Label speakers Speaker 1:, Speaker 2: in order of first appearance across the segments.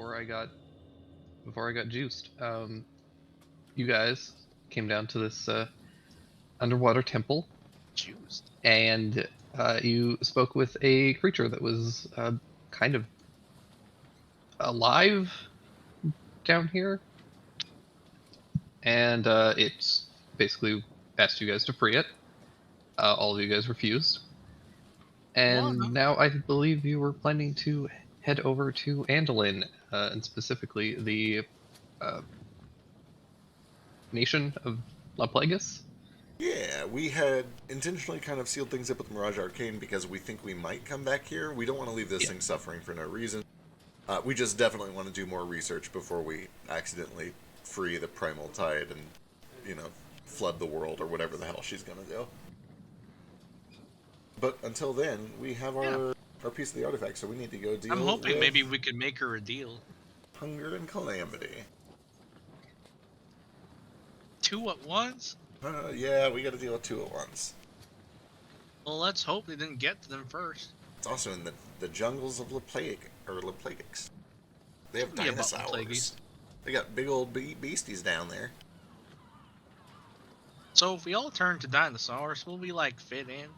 Speaker 1: before I got juiced. You guys came down to this underwater temple,
Speaker 2: Juiced.
Speaker 1: and you spoke with a creature that was kind of alive down here, and it basically asked you guys to free it. All of you guys refused,
Speaker 2: Well,
Speaker 1: and now I believe you were planning to head over to Andalin, and specifically the uh, nation of La Plagueis.
Speaker 3: Yeah, we had intentionally kind of sealed things up with Mirage Arcane because we think we might come back here. We don't want to leave this
Speaker 1: Yeah.
Speaker 3: thing suffering for no reason. We just definitely want to do more research before we accidentally free the Primal Tide and, flood the world or whatever the hell she's gonna do. But until then, we have our piece of the artifact, so we need to go deal
Speaker 2: I'm hoping
Speaker 3: with
Speaker 2: maybe we could make her a deal.
Speaker 3: hunger and calamity.
Speaker 2: 2 at once?
Speaker 3: Yeah, we got to deal with two at once.
Speaker 2: Well, let's hope they didn't get to them first.
Speaker 3: It's also in the jungles of Laplagueix. They have
Speaker 2: Yeah, about
Speaker 3: dinosaurs.
Speaker 2: Laplagueis.
Speaker 3: They got big old beasties down there.
Speaker 2: So if we all turn to dinosaurs, will we like fit in?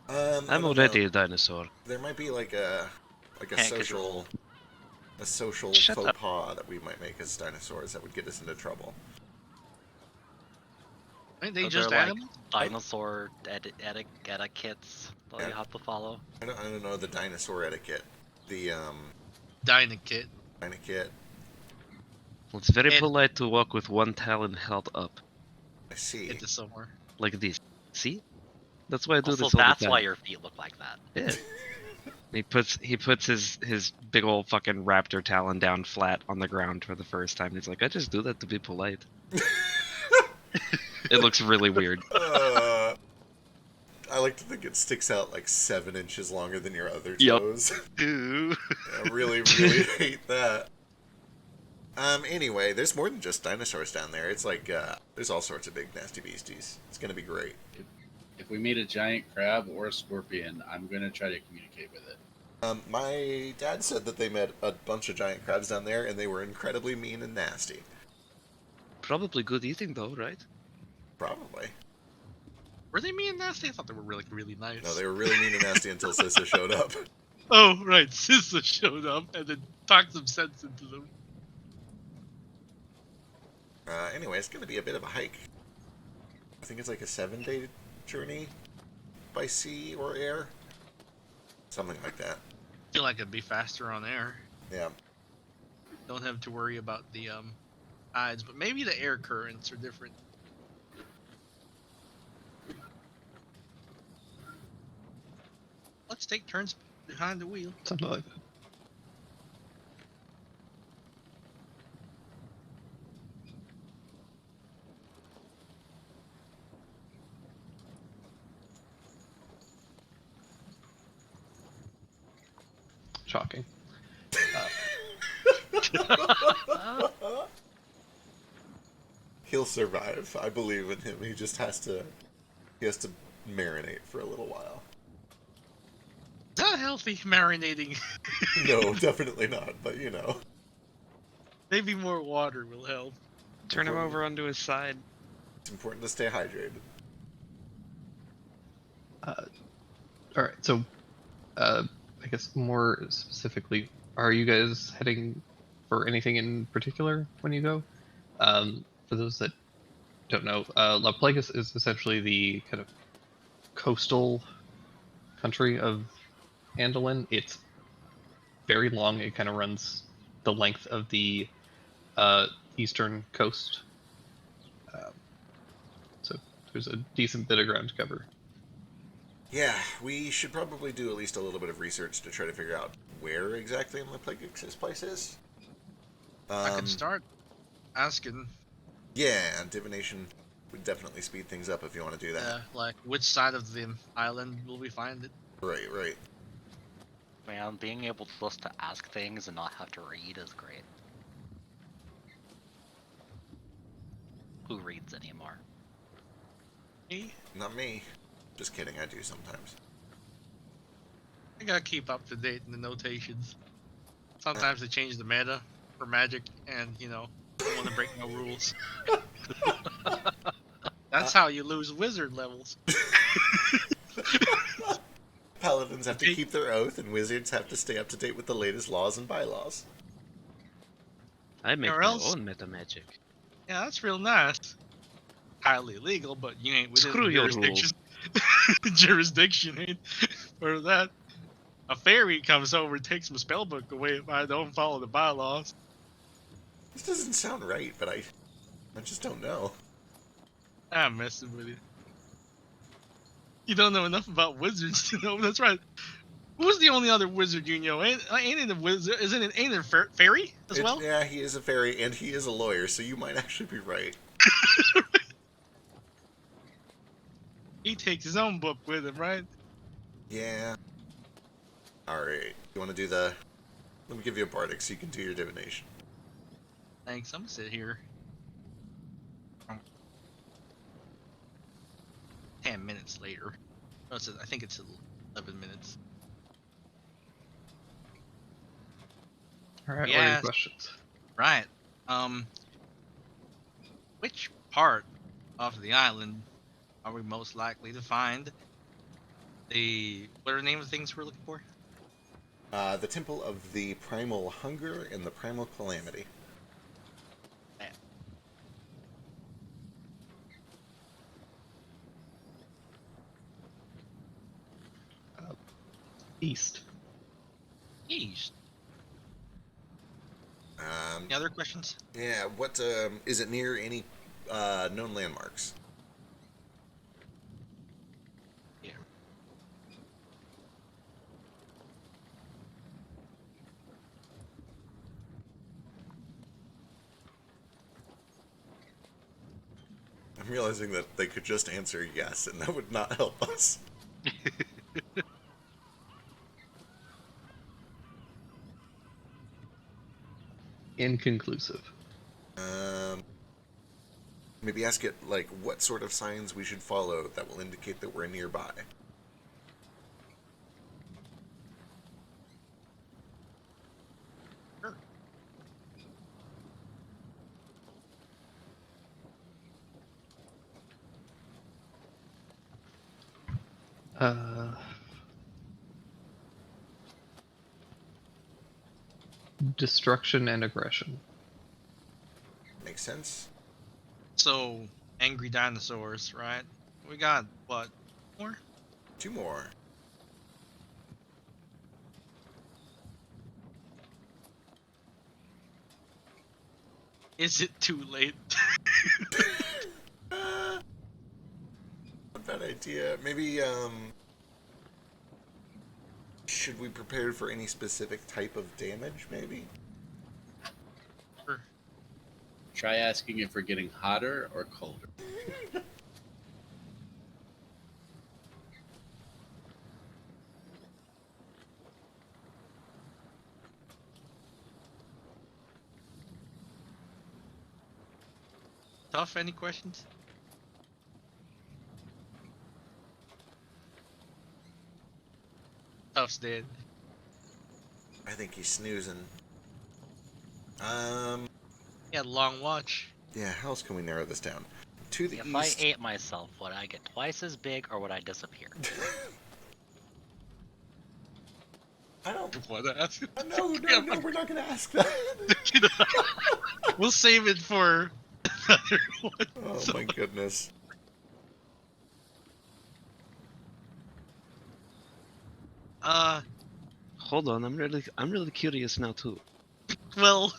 Speaker 3: I
Speaker 4: I'm
Speaker 3: don't
Speaker 4: already
Speaker 3: know.
Speaker 4: a dinosaur.
Speaker 3: There might be like a
Speaker 2: Casual.
Speaker 3: social
Speaker 4: Shut
Speaker 3: faux
Speaker 4: up.
Speaker 3: pas that we might make as dinosaurs that would get us into trouble.
Speaker 2: Ain't they
Speaker 5: Are
Speaker 2: just
Speaker 5: there, like,
Speaker 2: animals?
Speaker 5: dinosaur etiquettes that
Speaker 3: Yeah.
Speaker 5: you have to follow?
Speaker 3: I don't know the dinosaur etiquette. The
Speaker 2: Dynakit.
Speaker 3: etiquette.
Speaker 4: It's very
Speaker 2: And-
Speaker 4: polite to walk with one talon held up,
Speaker 3: I see.
Speaker 2: Into somewhere.
Speaker 4: like this. See? That's why I do
Speaker 5: Also,
Speaker 4: this all
Speaker 5: that's
Speaker 4: the time.
Speaker 5: why your feet look like that.
Speaker 4: Yeah. He puts his big old fucking raptor talon down flat on the ground for the first time. He's like, I just do that to be polite. It looks really weird.
Speaker 3: I like to think it sticks out like 7 inches longer than your other
Speaker 4: Yup.
Speaker 3: toes.
Speaker 4: Ooh.
Speaker 3: I really, really hate that. Anyway, there's more than just dinosaurs down there. It's like, there's all sorts of big nasty beasties. It's gonna be great.
Speaker 6: If we meet a giant crab or a scorpion, I'm gonna try to communicate with it.
Speaker 3: My dad said that they met a bunch of giant crabs down there, and they were incredibly mean and nasty.
Speaker 4: Probably good eating though, right?
Speaker 3: Probably.
Speaker 2: Were they mean and nasty? I thought they were really nice.
Speaker 3: No, they were really mean and nasty until Sissa showed up.
Speaker 2: Oh, right. Sissa showed up and then talked some sense into them.
Speaker 3: Anyway, it's gonna be a bit of a hike. I think it's like a 7-day journey by sea or air. Something like that.
Speaker 2: Feel like it'd be faster on air.
Speaker 3: Yeah.
Speaker 2: Don't have to worry about the tides, but maybe the air currents are different. Let's take turns behind the wheel.
Speaker 1: Something like that. Shocking.
Speaker 3: He'll survive. I believe in him. He has to marinate for a little while.
Speaker 2: Not healthy marinating.
Speaker 3: No, definitely not, but
Speaker 2: Maybe more water will help.
Speaker 4: Turn him over onto his side.
Speaker 3: it's important to stay hydrated.
Speaker 1: All right, so I guess more specifically, are you guys heading for anything in particular when you go? For those that don't know, La Plagueis is essentially the kind of coastal country of Andalin. It's very long. It kind of runs the length of the eastern coast. So there's a decent bit of ground to cover.
Speaker 3: Yeah, we should probably do at least a little bit of research to try to figure out where exactly in Laplagueix's place is.
Speaker 2: I could start asking,
Speaker 3: Yeah, divination would definitely speed things up if you want to do that.
Speaker 2: like, which side of the island will we find it?
Speaker 3: Right.
Speaker 5: Man, being able just to ask things and not have to read is great. Who reads anymore?
Speaker 2: Me?
Speaker 3: Not me. Just kidding, I do sometimes.
Speaker 2: I gotta keep up to date in the notations. Sometimes they change the meta for magic, and don't want to break no rules. That's how you lose wizard levels.
Speaker 3: Paladins have to
Speaker 2: Okay.
Speaker 3: keep their oath, and wizards have to stay up to date with the latest laws and bylaws.
Speaker 4: I make
Speaker 2: Or
Speaker 4: my
Speaker 2: else-
Speaker 4: own meta magic.
Speaker 2: Yeah, that's real nice. Highly illegal, but you ain't within
Speaker 4: Screw
Speaker 2: the
Speaker 4: your
Speaker 2: jurisdiction. Jurisdiction ain't for that. A fairy comes over and takes my spellbook away if I don't follow the bylaws.
Speaker 3: This doesn't sound right, but I just don't know.
Speaker 2: I'm messing with you. You don't know enough about wizards to know. That's right. Who's the only other wizard you know? Ain't it a wizard? Ain't it a fairy as well?
Speaker 3: Yeah, he is a fairy, and he is a lawyer, so you might actually be right.
Speaker 2: He takes his own book with him, right?
Speaker 3: Yeah. Alright, you want to do the... Let me give you a bardic so you can do your divination.
Speaker 2: Thanks. I'm gonna sit here. 10 minutes later. No, I think it's 11 minutes.
Speaker 1: All right. What are
Speaker 2: Yes.
Speaker 1: your questions?
Speaker 2: Right. Which part of the island are we most likely to find what are the name of the things we're looking for?
Speaker 3: The Temple of the Primal Hunger and the Primal Calamity.
Speaker 1: East.
Speaker 2: East.
Speaker 3: Um,
Speaker 2: Any other questions?
Speaker 3: yeah, what, is it near any, known landmarks?
Speaker 2: Yeah.
Speaker 3: I'm realizing that they could just answer yes, and that would not help us.
Speaker 1: Inconclusive.
Speaker 3: Maybe ask it, like, what sort of signs we should follow that will indicate that we're nearby.
Speaker 2: Sure.
Speaker 1: Destruction and aggression.
Speaker 3: Makes sense?
Speaker 2: So, angry dinosaurs, right? We got what? More?
Speaker 3: 2 more.
Speaker 2: Is it too late?
Speaker 3: Not a bad idea. Maybe, should we prepare for any specific type of damage, maybe?
Speaker 2: Sure.
Speaker 6: Try asking if we're getting hotter or colder.
Speaker 2: Tough, any questions? Tough's dead.
Speaker 3: I think he's snoozing.
Speaker 2: He had a long watch.
Speaker 3: Yeah, how else can we narrow this down? To the
Speaker 5: If I
Speaker 3: east...
Speaker 5: ate myself, would I get twice as big or would I disappear?
Speaker 3: I don't...
Speaker 2: What?
Speaker 3: No, we're not gonna ask that.
Speaker 2: We'll save it for another one.
Speaker 3: Oh my goodness.
Speaker 4: Hold on, I'm really curious now too.
Speaker 2: Well,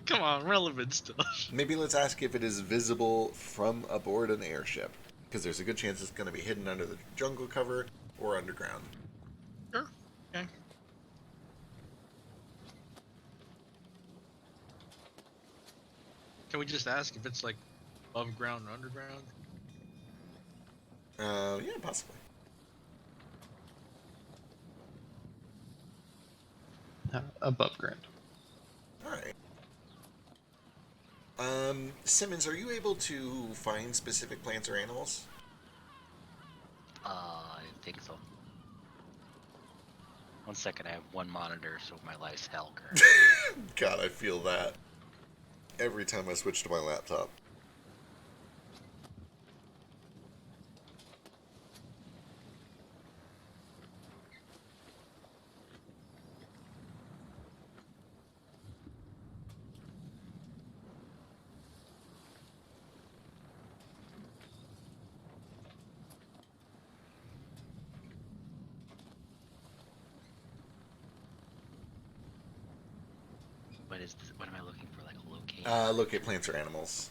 Speaker 2: come on, relevant stuff.
Speaker 3: Maybe let's ask if it is visible from aboard an airship. Because there's a good chance it's going to be hidden under the jungle cover or underground.
Speaker 2: Sure. Okay. Can we just ask if it's like above ground or underground?
Speaker 3: Yeah, possibly.
Speaker 1: Above ground.
Speaker 3: Alright. Simmons, are you able to find specific plants or animals?
Speaker 5: I think so. 1 second, I have one monitor, so my life's hell currently.
Speaker 3: God, I feel that every time I switch to my laptop.
Speaker 5: What is this? What am I looking for? Like a location?
Speaker 3: Locate plants or animals.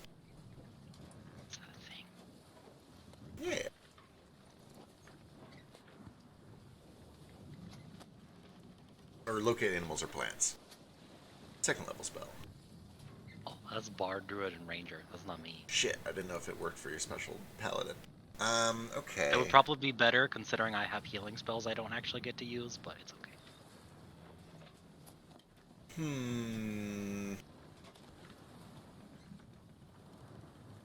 Speaker 5: It's not a thing.
Speaker 3: Yeah. Or locate animals or plants. Second level spell.
Speaker 5: Oh, that's Bard, Druid, and Ranger. That's not me.
Speaker 3: Shit, I didn't know if it worked for your special paladin. Okay.
Speaker 5: It would probably be better considering I have healing spells I don't actually get to use, but it's okay.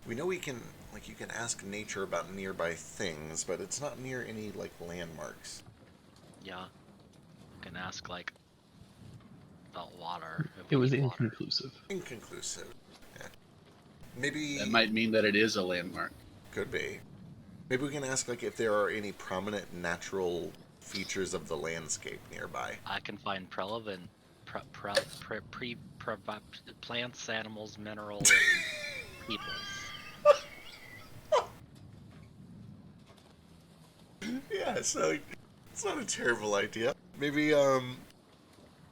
Speaker 3: We know we can, like, you can ask nature about nearby things, but it's not near any, like, landmarks.
Speaker 5: Yeah. You can ask, like, about water. if
Speaker 1: It
Speaker 5: we
Speaker 1: was
Speaker 5: need water.
Speaker 1: inconclusive.
Speaker 3: Inconclusive. Yeah. Maybe.
Speaker 6: That might mean that it is a landmark.
Speaker 3: Could be. Maybe we can ask, like, if there are any prominent natural features of the landscape nearby.
Speaker 5: I can find relevant plants, animals, minerals, and peoples.
Speaker 3: Yeah, so it's not a terrible idea. Maybe,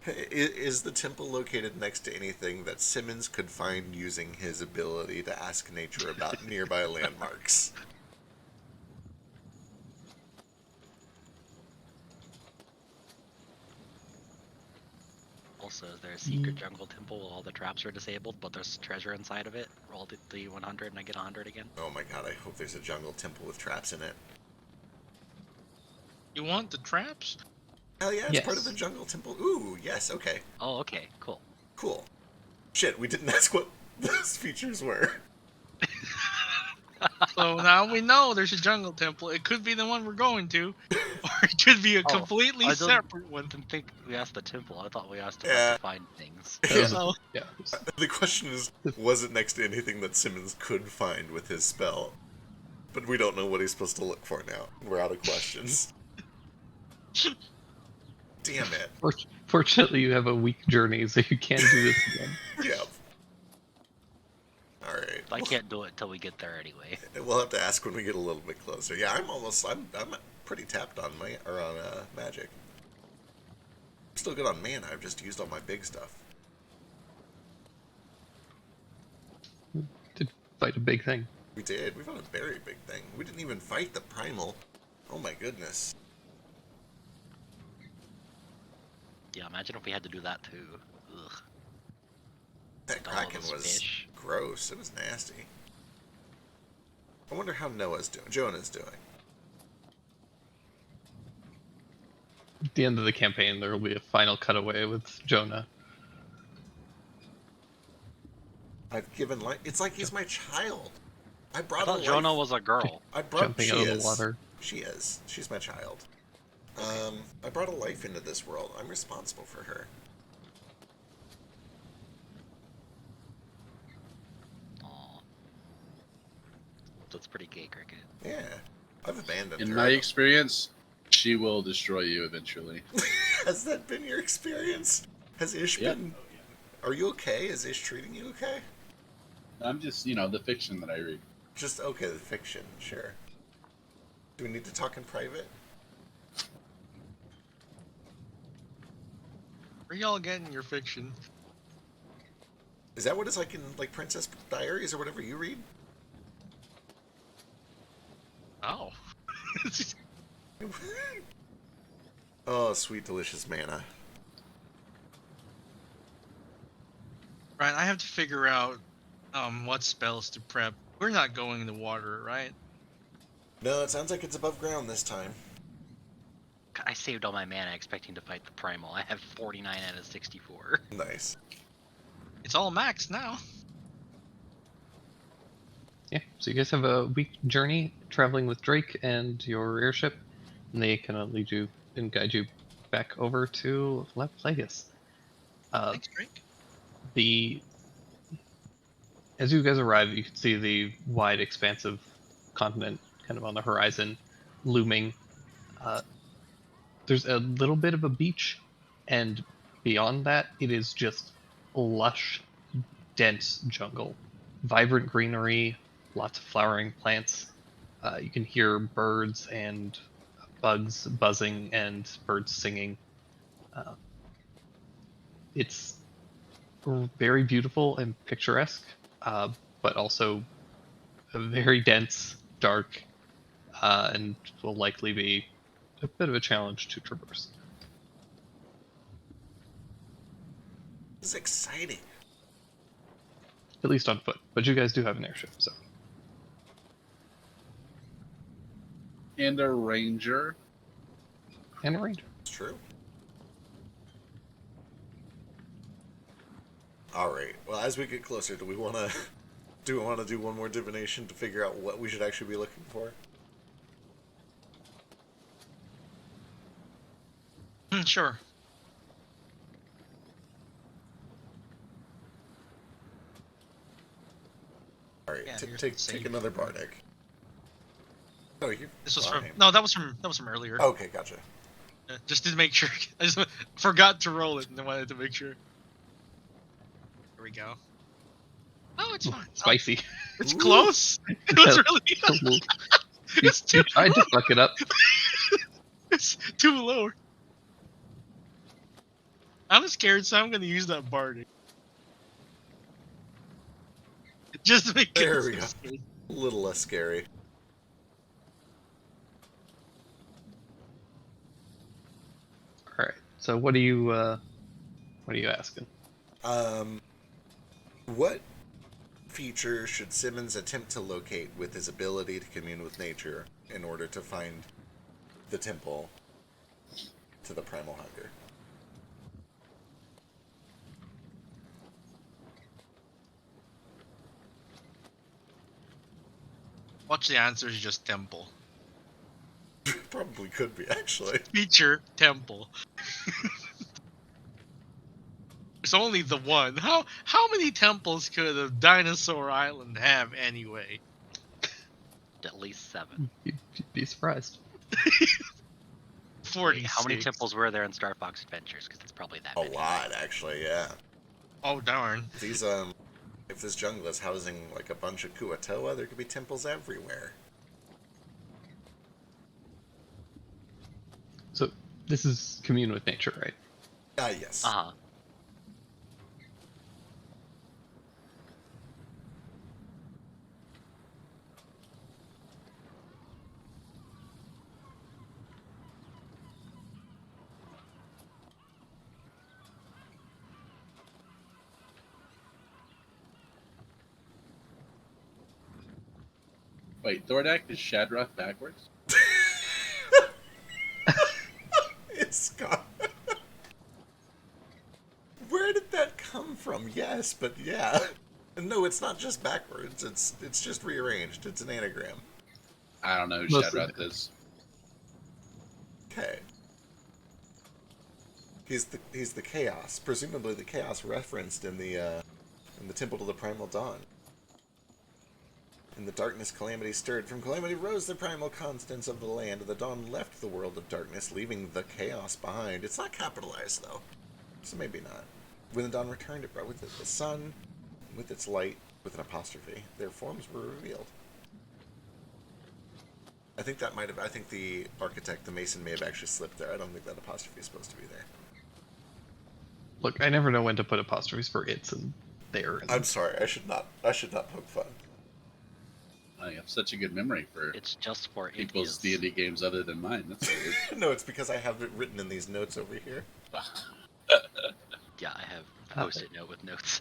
Speaker 3: is the temple located next to anything that Simmons could find using his ability to ask nature about nearby landmarks?
Speaker 5: Also, is there a secret jungle temple where all the traps are disabled, but there's treasure inside of it? Roll the 100 and I get 100 again.
Speaker 3: Oh my god, I hope there's a jungle temple with traps in it.
Speaker 2: You want the traps?
Speaker 3: Hell yeah, it's part of
Speaker 1: Yes.
Speaker 3: the jungle temple. Ooh, yes, okay.
Speaker 5: Oh, okay, cool.
Speaker 3: Cool. Shit, we didn't ask what those features were.
Speaker 2: So now we know there's a jungle temple. It could be the one we're going to, or it could be a
Speaker 5: Oh,
Speaker 2: completely
Speaker 5: I don't-
Speaker 2: separate one.
Speaker 5: Didn't think we asked the temple. I thought we asked to
Speaker 3: Yeah.
Speaker 5: find things.
Speaker 1: That was-
Speaker 2: So
Speaker 1: yeah. it was-
Speaker 3: The question is, was it next to anything that Simmons could find with his spell? But we don't know what he's supposed to look for now. We're out of questions. Damn it.
Speaker 1: Fortunately, you have a week journey, so you can do this again.
Speaker 3: Yep. Alright.
Speaker 5: I can't do it till we get there anyway.
Speaker 3: We'll have to ask when we get a little bit closer. Yeah, I'm pretty tapped on magic. I'm still good on mana, I've just used all my big stuff.
Speaker 1: To fight a big thing.
Speaker 3: We did. We found a very big thing. We didn't even fight the primal. Oh my goodness.
Speaker 5: Yeah, imagine if we had to do that too. Ugh.
Speaker 3: That
Speaker 5: All
Speaker 3: kraken
Speaker 5: those
Speaker 3: was
Speaker 5: fish.
Speaker 3: gross. It was nasty. I wonder how Noah's doing. Jonah's doing.
Speaker 1: At the end of the campaign, there will be a final cutaway with Jonah.
Speaker 3: I've given life. It's like he's my child. I
Speaker 5: I
Speaker 3: brought a
Speaker 5: thought
Speaker 3: life.
Speaker 5: Jonah was a girl.
Speaker 3: I brought.
Speaker 1: Jumping
Speaker 3: She
Speaker 1: out of
Speaker 3: is.
Speaker 1: the water.
Speaker 3: She is. She's my child. I brought a life into this world. I'm responsible for her.
Speaker 5: Aw. That's pretty gay, Cricket.
Speaker 3: Yeah. I've abandoned
Speaker 6: In
Speaker 3: her.
Speaker 6: my experience, she will destroy you eventually.
Speaker 3: Has that been your experience? Has Ish
Speaker 6: Yep.
Speaker 3: been... Are you okay? Is Ish treating you okay?
Speaker 6: I'm just, the fiction that I read.
Speaker 3: Just okay, the fiction, sure. Do we need to talk in private?
Speaker 2: where y'all getting your fiction?
Speaker 3: Is that what it's like in like Princess Diaries or whatever you read?
Speaker 2: Oh.
Speaker 3: Oh, sweet delicious mana.
Speaker 2: Right, I have to figure out what spells to prep. We're not going in the water, right?
Speaker 3: No, it sounds like it's above ground this time.
Speaker 5: I saved all my mana expecting to fight the primal. I have 49 out of 64.
Speaker 3: Nice.
Speaker 2: It's all maxed now.
Speaker 1: Yeah, so you guys have a week journey traveling with Drake and your airship, and they kind of lead you and guide you back over to Plagueis.
Speaker 2: Thanks, Drake.
Speaker 1: As you guys arrive, you can see the wide, expansive continent kind of on the horizon, looming. There's a little bit of a beach, and beyond that, it is just lush, dense jungle, vibrant greenery, lots of flowering plants. You can hear birds and bugs buzzing and birds singing. It's very beautiful and picturesque, but also very dense, dark, and will likely be a bit of a challenge to traverse.
Speaker 3: This is exciting.
Speaker 1: At least on foot. But you guys do have an airship, so.
Speaker 6: And a ranger.
Speaker 1: And a ranger.
Speaker 3: It's true. All right. Well, as we get closer, do we want to do one more divination to figure out what we should actually be looking for?
Speaker 2: Sure.
Speaker 3: All right.
Speaker 2: Yeah, you're
Speaker 3: Take
Speaker 2: safe.
Speaker 3: another Bardic. Oh, you.
Speaker 2: This was
Speaker 3: fine.
Speaker 2: from no, that was from earlier.
Speaker 3: Okay, gotcha.
Speaker 2: Just to make sure. I just forgot to roll it and I wanted to make sure. Here we go. Oh, it's fine.
Speaker 1: Spicy.
Speaker 2: It's
Speaker 3: Ooh.
Speaker 2: close. It was really. It's too
Speaker 1: You tried to fuck it up.
Speaker 2: It's too low. I'm scared, so I'm gonna use that Bardic. Just to make it
Speaker 3: There we
Speaker 2: so
Speaker 3: go.
Speaker 2: scary.
Speaker 3: A little less scary.
Speaker 1: All right. So what are you asking?
Speaker 3: What feature should Simmons attempt to locate with his ability to commune with nature in order to find the temple to the primal hunger?
Speaker 2: Watch the answer is just temple.
Speaker 3: Probably could be, actually.
Speaker 2: Feature temple. It's only the one. How many temples could a dinosaur island have anyway?
Speaker 5: At least 7.
Speaker 1: You'd be surprised.
Speaker 2: 40.
Speaker 5: How many temples were there in Star Fox Adventures? Because it's probably that
Speaker 3: A
Speaker 5: many.
Speaker 3: lot, actually, yeah.
Speaker 2: Oh darn.
Speaker 3: These, if this jungle is housing, like, a bunch of Kuatoa, there could be temples everywhere.
Speaker 1: So this is commune with nature, right?
Speaker 3: Ah, yes.
Speaker 5: Uh-huh.
Speaker 6: Wait, Thordak is Shadrach backwards?
Speaker 3: It's gone. Where did that come from? Yes, but yeah. No, it's not just backwards. It's just rearranged. It's an anagram.
Speaker 6: I don't know who
Speaker 1: Mostly
Speaker 6: Shadrach is.
Speaker 3: Okay. He's the chaos. Presumably the chaos referenced in the Temple to the Primal Dawn. In the darkness calamity stirred, from calamity rose the primal constants of the land, and the dawn left the world of darkness, leaving the chaos behind. It's not capitalized, though, so maybe not. When the dawn returned, it brought with it the sun, with its light, with an apostrophe. Their forms were revealed. I think the architect, the mason, may have actually slipped there. I don't think that apostrophe is supposed to be there.
Speaker 1: Look, I never know when to put apostrophes for it's and there. And
Speaker 3: I'm sorry, I should not poke fun.
Speaker 6: I have such a good memory for
Speaker 5: It's just for
Speaker 6: people's
Speaker 5: idiots.
Speaker 6: D&D games other than mine. That's weird.
Speaker 3: No, it's because I have it written in these notes over here.
Speaker 5: Yeah, I have a post-it note with notes.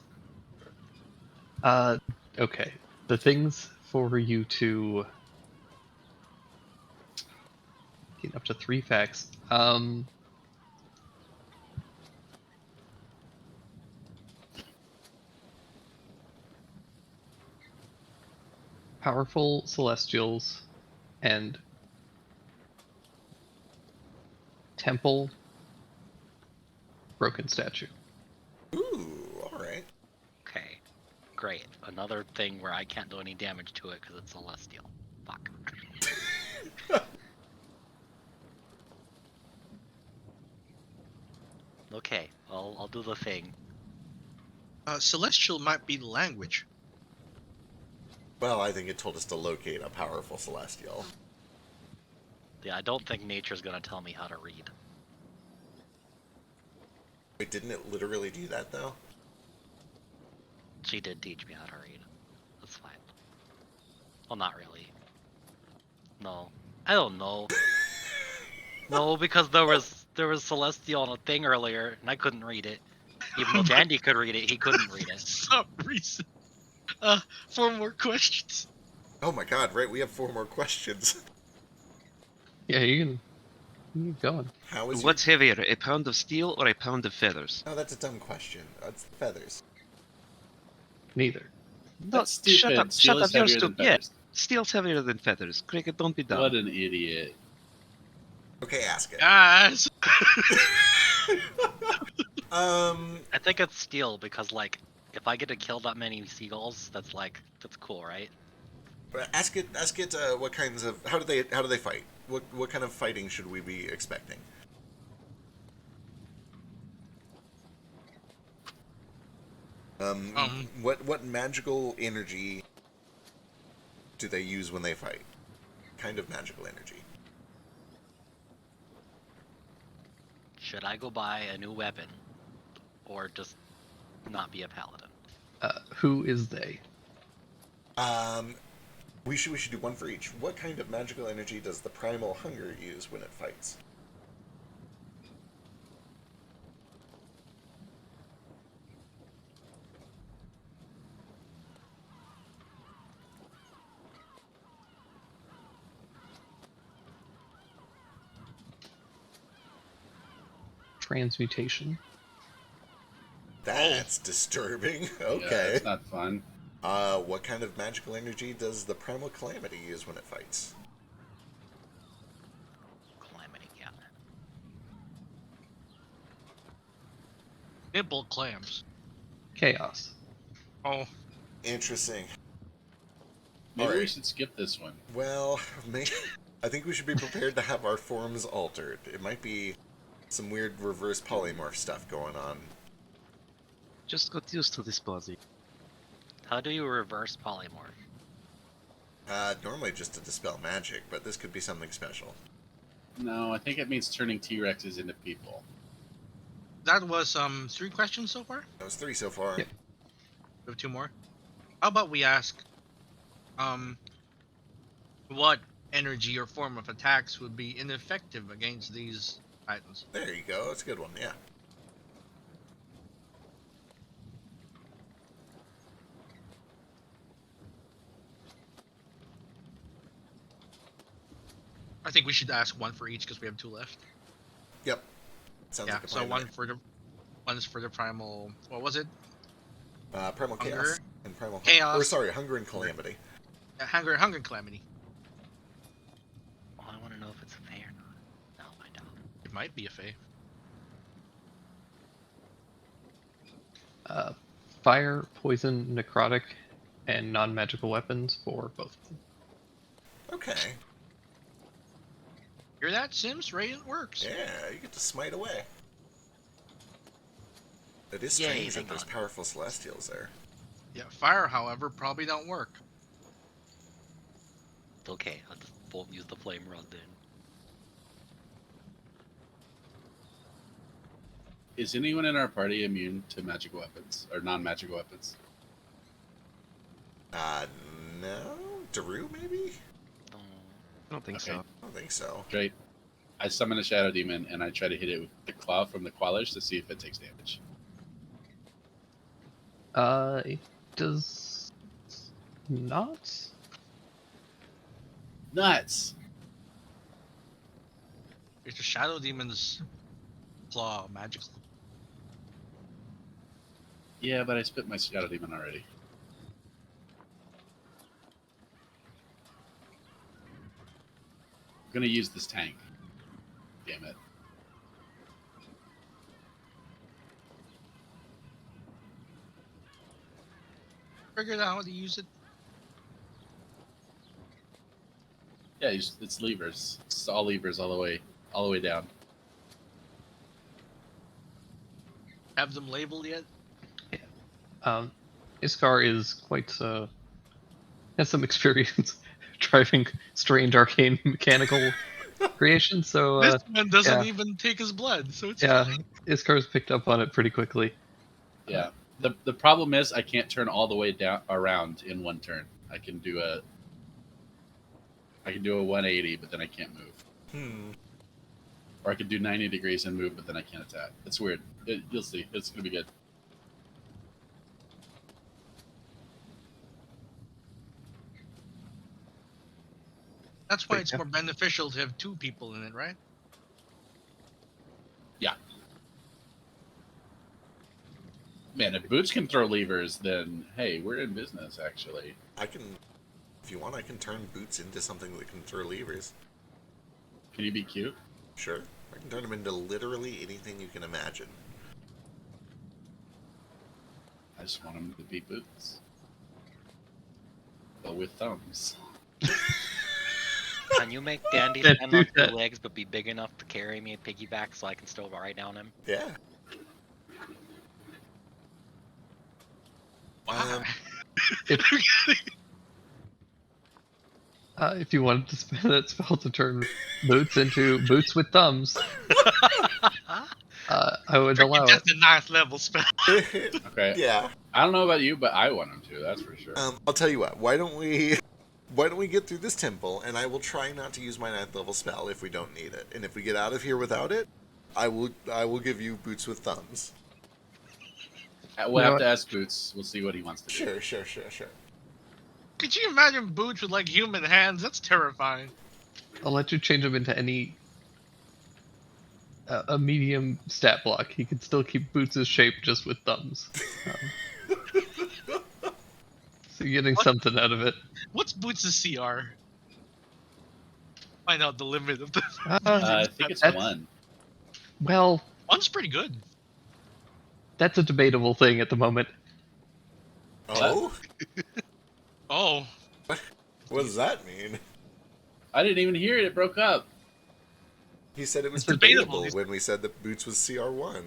Speaker 1: Okay. The things for you to get up to 3 facts. Powerful celestials and temple broken statue.
Speaker 3: Ooh, all right.
Speaker 5: Okay, great. Another thing where I can't do any damage to it because it's celestial. Fuck. Okay, I'll do the thing.
Speaker 2: Celestial might be the language.
Speaker 3: Well, I think it told us to locate a powerful celestial.
Speaker 5: Yeah, I don't think nature's gonna tell me how to read.
Speaker 3: Wait, didn't it literally do that though?
Speaker 5: She did teach me how to read. That's fine. Well, not really. No, I don't know. No, because there was celestial on a thing earlier, and I couldn't read it. Even though Jandy could read it, he couldn't read it.
Speaker 2: Some reason. 4 more questions.
Speaker 3: Oh my god, right, we have 4 more questions.
Speaker 1: Yeah, you can keep going.
Speaker 3: How is
Speaker 4: What's heavier, a pound of steel or a pound of feathers?
Speaker 3: Oh, that's a dumb question. That's the feathers.
Speaker 1: Neither.
Speaker 6: That's stupid.
Speaker 4: Shut up,
Speaker 6: Steel
Speaker 4: shut
Speaker 6: is
Speaker 4: up, you're
Speaker 6: heavier than
Speaker 4: stupid. Yeah,
Speaker 6: feathers.
Speaker 4: steel's heavier than feathers. Cricket, don't be dumb.
Speaker 6: What an idiot.
Speaker 3: Okay, ask it.
Speaker 2: Guys.
Speaker 5: I think it's steel because, like, if I get to kill that many seagulls, that's cool, right?
Speaker 3: Ask it. What kinds of how do they fight? What kind of fighting should we be expecting? What magical energy do they use when they fight? Kind of magical energy.
Speaker 5: Should I go buy a new weapon, or just not be a paladin?
Speaker 1: Who is they?
Speaker 3: We should do one for each. What kind of magical energy does the primal hunger use when it fights?
Speaker 1: Transmutation.
Speaker 3: That's disturbing.
Speaker 6: Yeah,
Speaker 3: Okay.
Speaker 6: it's not fun.
Speaker 3: What kind of magical energy does the primal calamity use when it fights?
Speaker 5: Calamity cannon.
Speaker 2: Nibble clams.
Speaker 1: Chaos.
Speaker 2: Oh,
Speaker 3: Interesting.
Speaker 6: Maybe we
Speaker 3: Alright.
Speaker 6: should skip this one.
Speaker 3: Well, I think we should be prepared to have our forms altered. It might be some weird reverse polymorph stuff going on.
Speaker 4: Just got used to this body.
Speaker 5: How do you reverse polymorph?
Speaker 3: Normally just to dispel magic, but this could be something special.
Speaker 6: No, I think it means turning T-Rexes into people.
Speaker 2: that was 3 questions so far.
Speaker 3: That was 3 so far.
Speaker 1: Yep.
Speaker 2: We have 2 more. How about we ask, what energy or form of attacks would be ineffective against these titans?
Speaker 3: There you go. That's a good one. Yeah.
Speaker 2: I think we should ask 1 for each because we have 2 left.
Speaker 3: Yep. Sounds
Speaker 2: Yeah.
Speaker 3: like a
Speaker 2: So
Speaker 3: plan.
Speaker 2: one's for the primal. What was it?
Speaker 3: Primal
Speaker 2: Hunger?
Speaker 3: chaos and primal
Speaker 2: Chaos.
Speaker 3: Or sorry, hunger and calamity.
Speaker 2: Hunger and calamity.
Speaker 5: Oh, I want to know if it's Fey or not. No, I don't.
Speaker 2: It might be a Fey.
Speaker 1: Fire, poison, necrotic, and non-magical weapons for both of them.
Speaker 3: Okay.
Speaker 2: Hear that, Sims? Radiant works.
Speaker 3: Yeah, you get to smite away. It is
Speaker 5: Yay,
Speaker 3: strange that
Speaker 5: hang
Speaker 3: there's
Speaker 5: on.
Speaker 3: powerful celestials there.
Speaker 2: Yeah. Fire, however, probably don't work.
Speaker 5: It's okay. I'll just won't use the flame rod then.
Speaker 6: Is anyone in our party immune to magical weapons or non-magical weapons?
Speaker 3: No? Daru, maybe?
Speaker 5: No.
Speaker 4: I don't think
Speaker 6: Okay.
Speaker 4: so.
Speaker 3: I don't think so.
Speaker 6: Great. I summon a shadow demon and I try to hit it with the claw from the Qualish to see if it takes damage.
Speaker 1: It does not.
Speaker 6: Nuts!
Speaker 2: It's the Shadow Demon's claw magical.
Speaker 6: Yeah, but I spit my shadow demon already. I'm gonna use this tank. Damn it.
Speaker 2: figured out how to use it.
Speaker 6: Yeah, it's levers. It's all levers all the way down.
Speaker 2: Have them labeled yet?
Speaker 1: Iskar is quite has some experience driving strange arcane mechanical creations, so
Speaker 2: This one doesn't
Speaker 1: yeah.
Speaker 2: even take his blood, so it's
Speaker 1: yeah,
Speaker 2: fine.
Speaker 1: Iskar's picked up on it pretty quickly.
Speaker 6: Yeah. The problem is I can't turn all the way down around in one turn. I can do a 180, but then I can't move. Or I could do 90 degrees and move, but then I can't attack. It's weird. You'll see. It's gonna be good.
Speaker 2: That's why
Speaker 1: Wait,
Speaker 2: it's
Speaker 1: yeah.
Speaker 2: more beneficial to have two people in it, right?
Speaker 6: Yeah. Man, if Boots can throw levers, then hey, we're in business. Actually,
Speaker 3: I can, if you want, I can turn Boots into something that can throw levers.
Speaker 6: can you be cute?
Speaker 3: Sure. I can turn him into literally anything you can imagine.
Speaker 6: I just want him to be Boots, but with thumbs.
Speaker 5: Can you make Dandy
Speaker 1: Can't
Speaker 5: stand
Speaker 1: do
Speaker 5: on two
Speaker 1: that.
Speaker 5: legs but be big enough to carry me and piggyback so I can still ride down him?
Speaker 3: Yeah. Um,
Speaker 1: If you wanted to spend that spell to turn Boots into Boots with thumbs, I would allow
Speaker 2: That's
Speaker 1: it.
Speaker 2: the 9th level spell.
Speaker 6: Okay.
Speaker 3: yeah.
Speaker 6: I don't know about you, but I want him to. That's for sure.
Speaker 3: I'll tell you what. Why don't we get through this temple, and I will try not to use my 9th level spell if we don't need it. And if we get out of here without it, I will give you Boots with thumbs.
Speaker 6: We'll
Speaker 1: You know
Speaker 6: have to
Speaker 1: what?
Speaker 6: ask Boots. We'll see what he wants to do.
Speaker 3: Sure.
Speaker 2: Could you imagine Boots with like human hands? That's terrifying.
Speaker 1: I'll let you change him into any a medium stat block. He can still keep Boots' shape just with thumbs. So you're getting
Speaker 2: What?
Speaker 1: something out of it.
Speaker 2: What's Boots' CR? Find out the limit of the.
Speaker 6: I think it's
Speaker 1: That's-
Speaker 6: 1.
Speaker 1: Well,
Speaker 2: One's pretty good.
Speaker 1: that's a debatable thing at the moment.
Speaker 3: Oh?
Speaker 2: Oh,
Speaker 3: What does that mean?
Speaker 6: I didn't even hear it. It broke up.
Speaker 3: He said it was
Speaker 2: It's debatable.
Speaker 3: debatable when we said that Boots was CR1.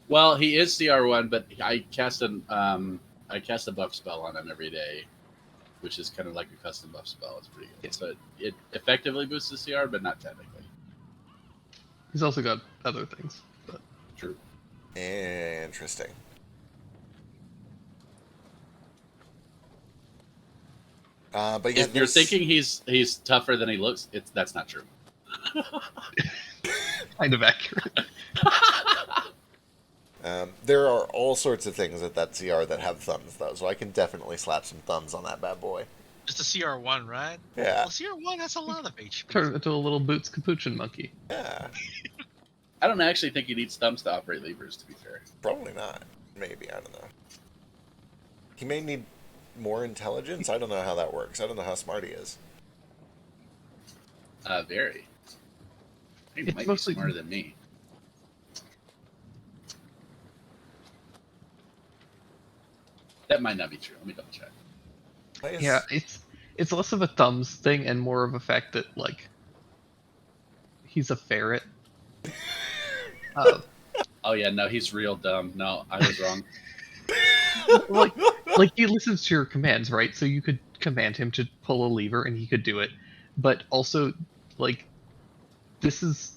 Speaker 6: Well, he is CR1, but I cast a buff spell on him every day, which is kind of like a custom buff spell. It's pretty good. So it effectively boosts the CR, but not technically.
Speaker 1: He's also got other things. But
Speaker 6: True.
Speaker 3: Interesting. But yeah,
Speaker 6: If you're thinking he's tougher than he looks, that's not true.
Speaker 1: kind of accurate.
Speaker 3: there are all sorts of things at that CR that have thumbs, though, so I can definitely slap some thumbs on that bad boy.
Speaker 2: just a CR1, right?
Speaker 3: Yeah,
Speaker 2: Well, CR1 has a lot of HP.
Speaker 1: Turn him into a little Boots Capuchin monkey.
Speaker 3: yeah.
Speaker 6: I don't actually think he needs thumbs to operate levers, to be fair.
Speaker 3: Probably not. Maybe, I don't know. He may need more intelligence. I don't know how that works. I don't know how smart he is.
Speaker 6: Very. He
Speaker 1: It's
Speaker 6: might
Speaker 1: mostly-
Speaker 6: be smarter than me. That might not be true. Let me double check.
Speaker 3: Why is-
Speaker 1: Yeah, it's less of a thumbs thing and more of a fact that like he's a ferret.
Speaker 6: Oh yeah, no, he's real dumb. No, I was wrong.
Speaker 1: Like he listens to your commands, right? So you could command him to pull a lever and he could do it. But also, like, this is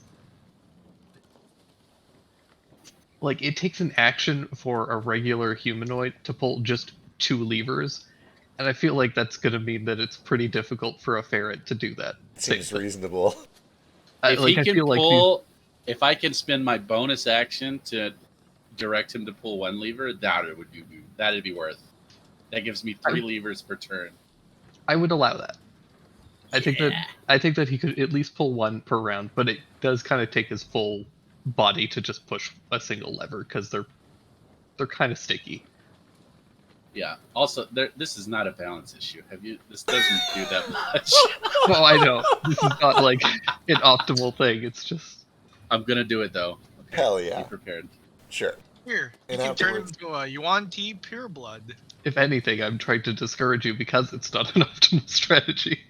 Speaker 1: like it takes an action for a regular humanoid to pull just 2 levers, and I feel like that's gonna mean that it's pretty difficult for a ferret to do that.
Speaker 3: Seems
Speaker 1: thing.
Speaker 3: reasonable.
Speaker 6: If he
Speaker 1: I
Speaker 6: can
Speaker 1: feel like
Speaker 6: pull, if I can spend my bonus action to direct him to pull 1 lever, that'd be worth. That gives me 3 levers per turn.
Speaker 1: I would allow that. I think that he could at least pull 1 per round, but it does kind of take his full body to just push a single lever because they're kind of sticky.
Speaker 6: Yeah. Also, this is not a balance issue. This doesn't do that much.
Speaker 1: No, I know this is not like an optimal thing. It's just
Speaker 6: I'm gonna do it though. Okay,
Speaker 3: Hell
Speaker 6: Be
Speaker 3: yeah.
Speaker 6: prepared.
Speaker 3: Sure.
Speaker 2: Here, you
Speaker 3: And
Speaker 2: can turn him
Speaker 3: afterwards-
Speaker 2: into a Yuan Ti pureblood.
Speaker 1: If anything, I'm trying to discourage you because it's not an optimal strategy.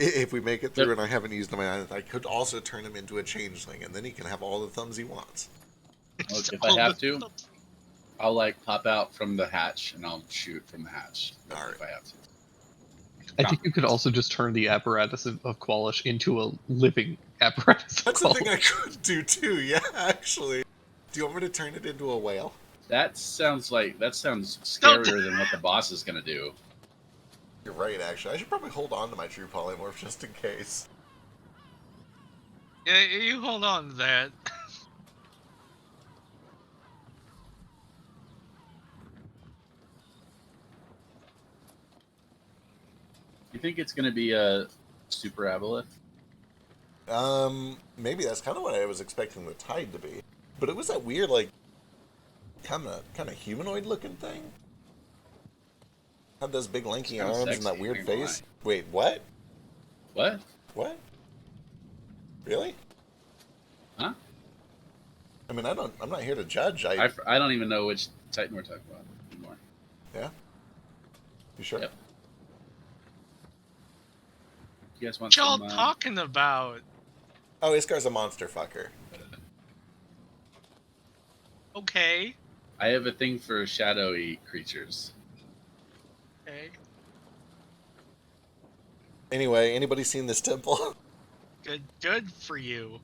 Speaker 3: If we make it through
Speaker 6: Yep.
Speaker 3: and I haven't used my island, I could also turn him into a changeling, and then he can have all the thumbs he wants.
Speaker 6: Well, if I have to, I'll like pop out from the hatch and I'll shoot from the hatch.
Speaker 3: Alright.
Speaker 6: If I have to.
Speaker 1: I think you could also just turn the apparatus of Qualish into a living apparatus of
Speaker 3: That's the thing I
Speaker 1: Qualish.
Speaker 3: could do too, yeah, actually. Do you want me to turn it into a whale?
Speaker 6: That sounds scarier than what the boss is gonna do.
Speaker 3: You're right, actually. I should probably hold on to my true polymorph just in case.
Speaker 2: Yeah, you hold on to that.
Speaker 6: You think it's gonna be a super aboleth?
Speaker 3: Maybe that's kind of what I was expecting the tide to be. But it was that weird, like, kind of humanoid-looking thing. Had those big lanky
Speaker 6: It's kinda
Speaker 3: arms and
Speaker 6: sexy,
Speaker 3: that weird
Speaker 6: ain't gonna
Speaker 3: face. Wait, what?
Speaker 6: What?
Speaker 3: What? Really?
Speaker 6: Huh?
Speaker 3: I mean, I'm not here to judge.
Speaker 6: I don't even know which Titan we're talking about anymore.
Speaker 3: You sure?
Speaker 6: Yep. You guys want
Speaker 2: What y'all
Speaker 6: some?
Speaker 2: talking about?
Speaker 3: Oh, Iskar's a monster fucker.
Speaker 2: Okay.
Speaker 6: I have a thing for shadowy creatures.
Speaker 2: Okay.
Speaker 3: Anyway, anybody seen this temple?
Speaker 2: Good for you.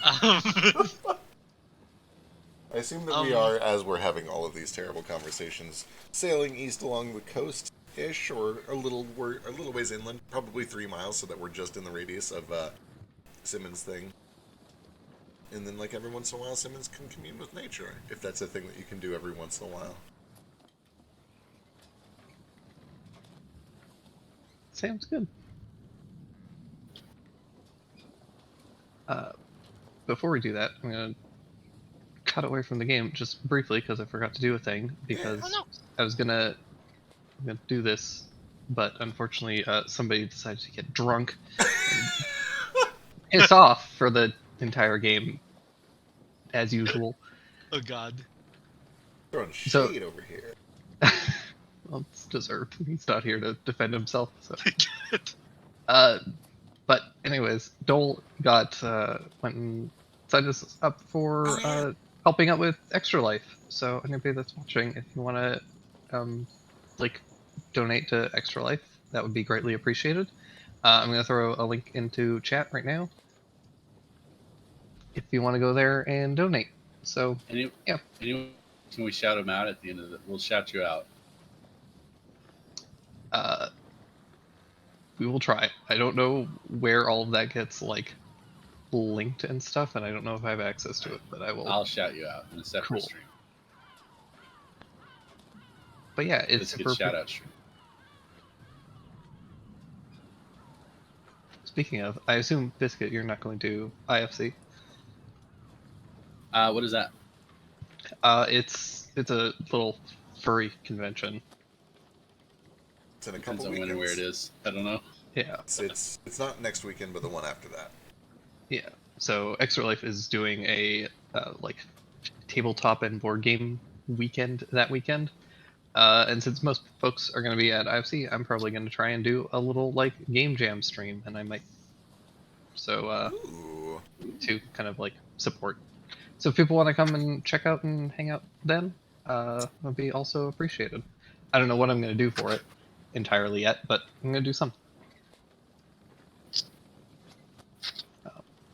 Speaker 3: I assume that we
Speaker 2: Um,
Speaker 3: are, as we're having all of these terrible conversations, sailing east along the coast-ish, or we're a little ways inland, probably 3 miles, so that we're just in the radius of Simmons' thing. And then, like, every once in a while, Simmons can commune with nature, if that's a thing that you can do every once in a while.
Speaker 1: Sounds good. Before we do that, I'm gonna cut away from the game just briefly because I forgot to do a thing. Because
Speaker 2: Oh no.
Speaker 1: I was I'm gonna do this, but unfortunately, somebody decided to get drunk, and piss off for the entire game, as usual.
Speaker 2: Oh god.
Speaker 3: Throwing
Speaker 1: So-
Speaker 3: shade over here.
Speaker 1: Well, it's deserved. He's not here to defend himself. So, but anyways, Dole went and signed us up for
Speaker 3: Oh, yeah.
Speaker 1: helping out with Extra Life. So anybody that's watching, if you want to donate to Extra Life, that would be greatly appreciated. I'm gonna throw a link into chat right now if you want to go there and donate. So
Speaker 6: Anyone, can we shout them out at the end of the? We'll shout you out.
Speaker 1: we will try. I don't know where all of that gets linked and stuff, and I don't know if I have access to it, but I will.
Speaker 6: I'll shout you out in a separate
Speaker 1: Cool.
Speaker 6: stream.
Speaker 1: But yeah, it's
Speaker 6: It's a
Speaker 1: super.
Speaker 6: good shout out stream.
Speaker 1: Speaking of, I assume Biscuit, you're not going to IFC.
Speaker 6: What is that?
Speaker 1: It's a little furry convention.
Speaker 3: It's in a
Speaker 6: Depends
Speaker 3: couple
Speaker 6: on when
Speaker 3: weekends.
Speaker 6: and where it is. I don't know.
Speaker 1: Yeah,
Speaker 3: It's not next weekend, but the one after that.
Speaker 1: yeah. So Extra Life is doing a tabletop and board game weekend that weekend. And since most folks are going to be at IFC, I'm probably going to try and do a little game jam stream, and I might. So
Speaker 3: Ooh.
Speaker 1: to kind of support. So if people want to come and check out and hang out, then would be also appreciated. I don't know what I'm going to do for it entirely yet, but I'm going to do something.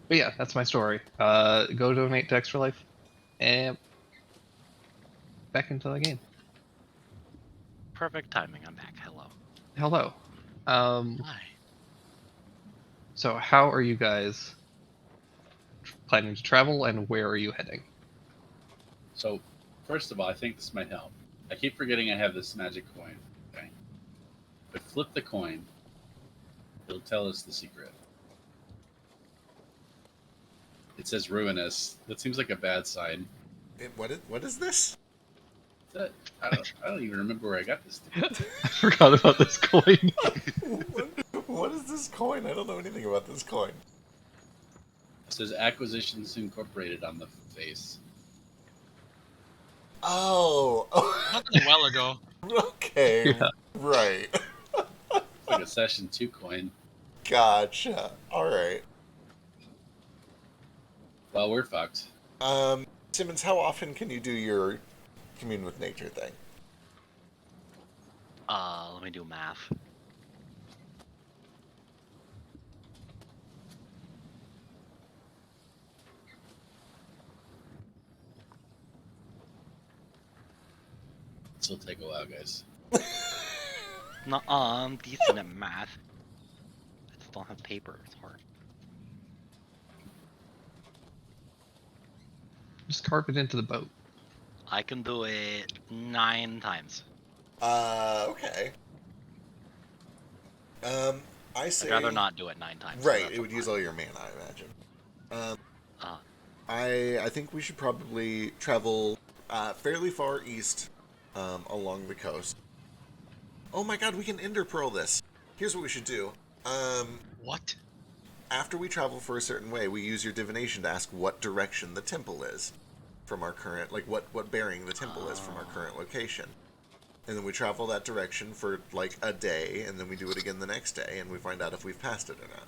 Speaker 1: But yeah, that's my story. Go donate to Extra Life, and back into the game.
Speaker 5: Perfect timing. I'm back. Hello.
Speaker 1: Hello.
Speaker 5: Hi.
Speaker 1: So how are you guys planning to travel, and where are you heading?
Speaker 6: So, first of all, I think this might help. I keep forgetting I have this magic coin. Okay. But flip the coin. It'll tell us the secret. It says ruinous. That seems like a bad sign.
Speaker 3: What is this?
Speaker 6: That, I don't even remember where I got this thing.
Speaker 1: I forgot about this coin.
Speaker 3: What is this coin? I don't know anything about this coin.
Speaker 6: It says Acquisitions Incorporated on the face.
Speaker 3: Oh,
Speaker 2: That was a while ago.
Speaker 3: okay,
Speaker 1: Yeah.
Speaker 3: right.
Speaker 6: It's like a session 2 coin.
Speaker 3: Gotcha. All right.
Speaker 6: Well, we're fucked.
Speaker 3: Simmons, how often can you do your commune with nature thing?
Speaker 5: Let me do math.
Speaker 6: This will take a while, guys.
Speaker 5: No, I'm decent at math. I just don't have paper. It's hard.
Speaker 1: Just carve it into the boat.
Speaker 5: I can do it 9 times.
Speaker 3: Okay. I say.
Speaker 5: I'd rather not do it 9 times.
Speaker 3: Right,
Speaker 5: That's
Speaker 3: it
Speaker 5: a
Speaker 3: would use
Speaker 5: lot.
Speaker 3: all your mana, I imagine.
Speaker 5: Uh,
Speaker 3: I think we should probably travel fairly far east along the coast. Oh my god, we can Ender Pearl this. Here's what we should do.
Speaker 2: What?
Speaker 3: After we travel for a certain way, we use your divination to ask what direction the temple is from our current, like what bearing the temple is from our current location. And then we travel that direction for like a day, and then we do it again the next day, and we find out if we've passed it or not.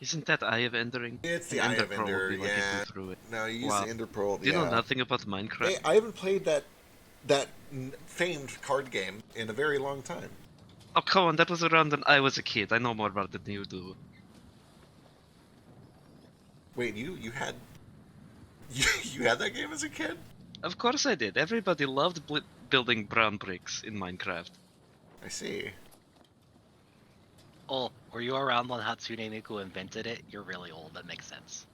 Speaker 4: Isn't that Eye of Endering?
Speaker 3: It's the
Speaker 4: An
Speaker 3: Eye of
Speaker 4: Pearl would
Speaker 3: Ender,
Speaker 4: be like
Speaker 3: yeah.
Speaker 4: getting through it.
Speaker 3: No, you use
Speaker 4: Wow.
Speaker 3: the Ender Pearl.
Speaker 4: Do you
Speaker 3: yeah.
Speaker 4: know nothing about Minecraft?
Speaker 3: Hey, I haven't played that famed card game in a very long time.
Speaker 4: Oh, come on, that was around when I was a kid. I know more about it than you do.
Speaker 3: Wait, you had you had that game as a kid?
Speaker 4: Of course I did. Everybody loved building brown bricks in Minecraft.
Speaker 3: I see.
Speaker 5: oh, were you around when Hatsune Miku invented it? You're really old. That makes sense.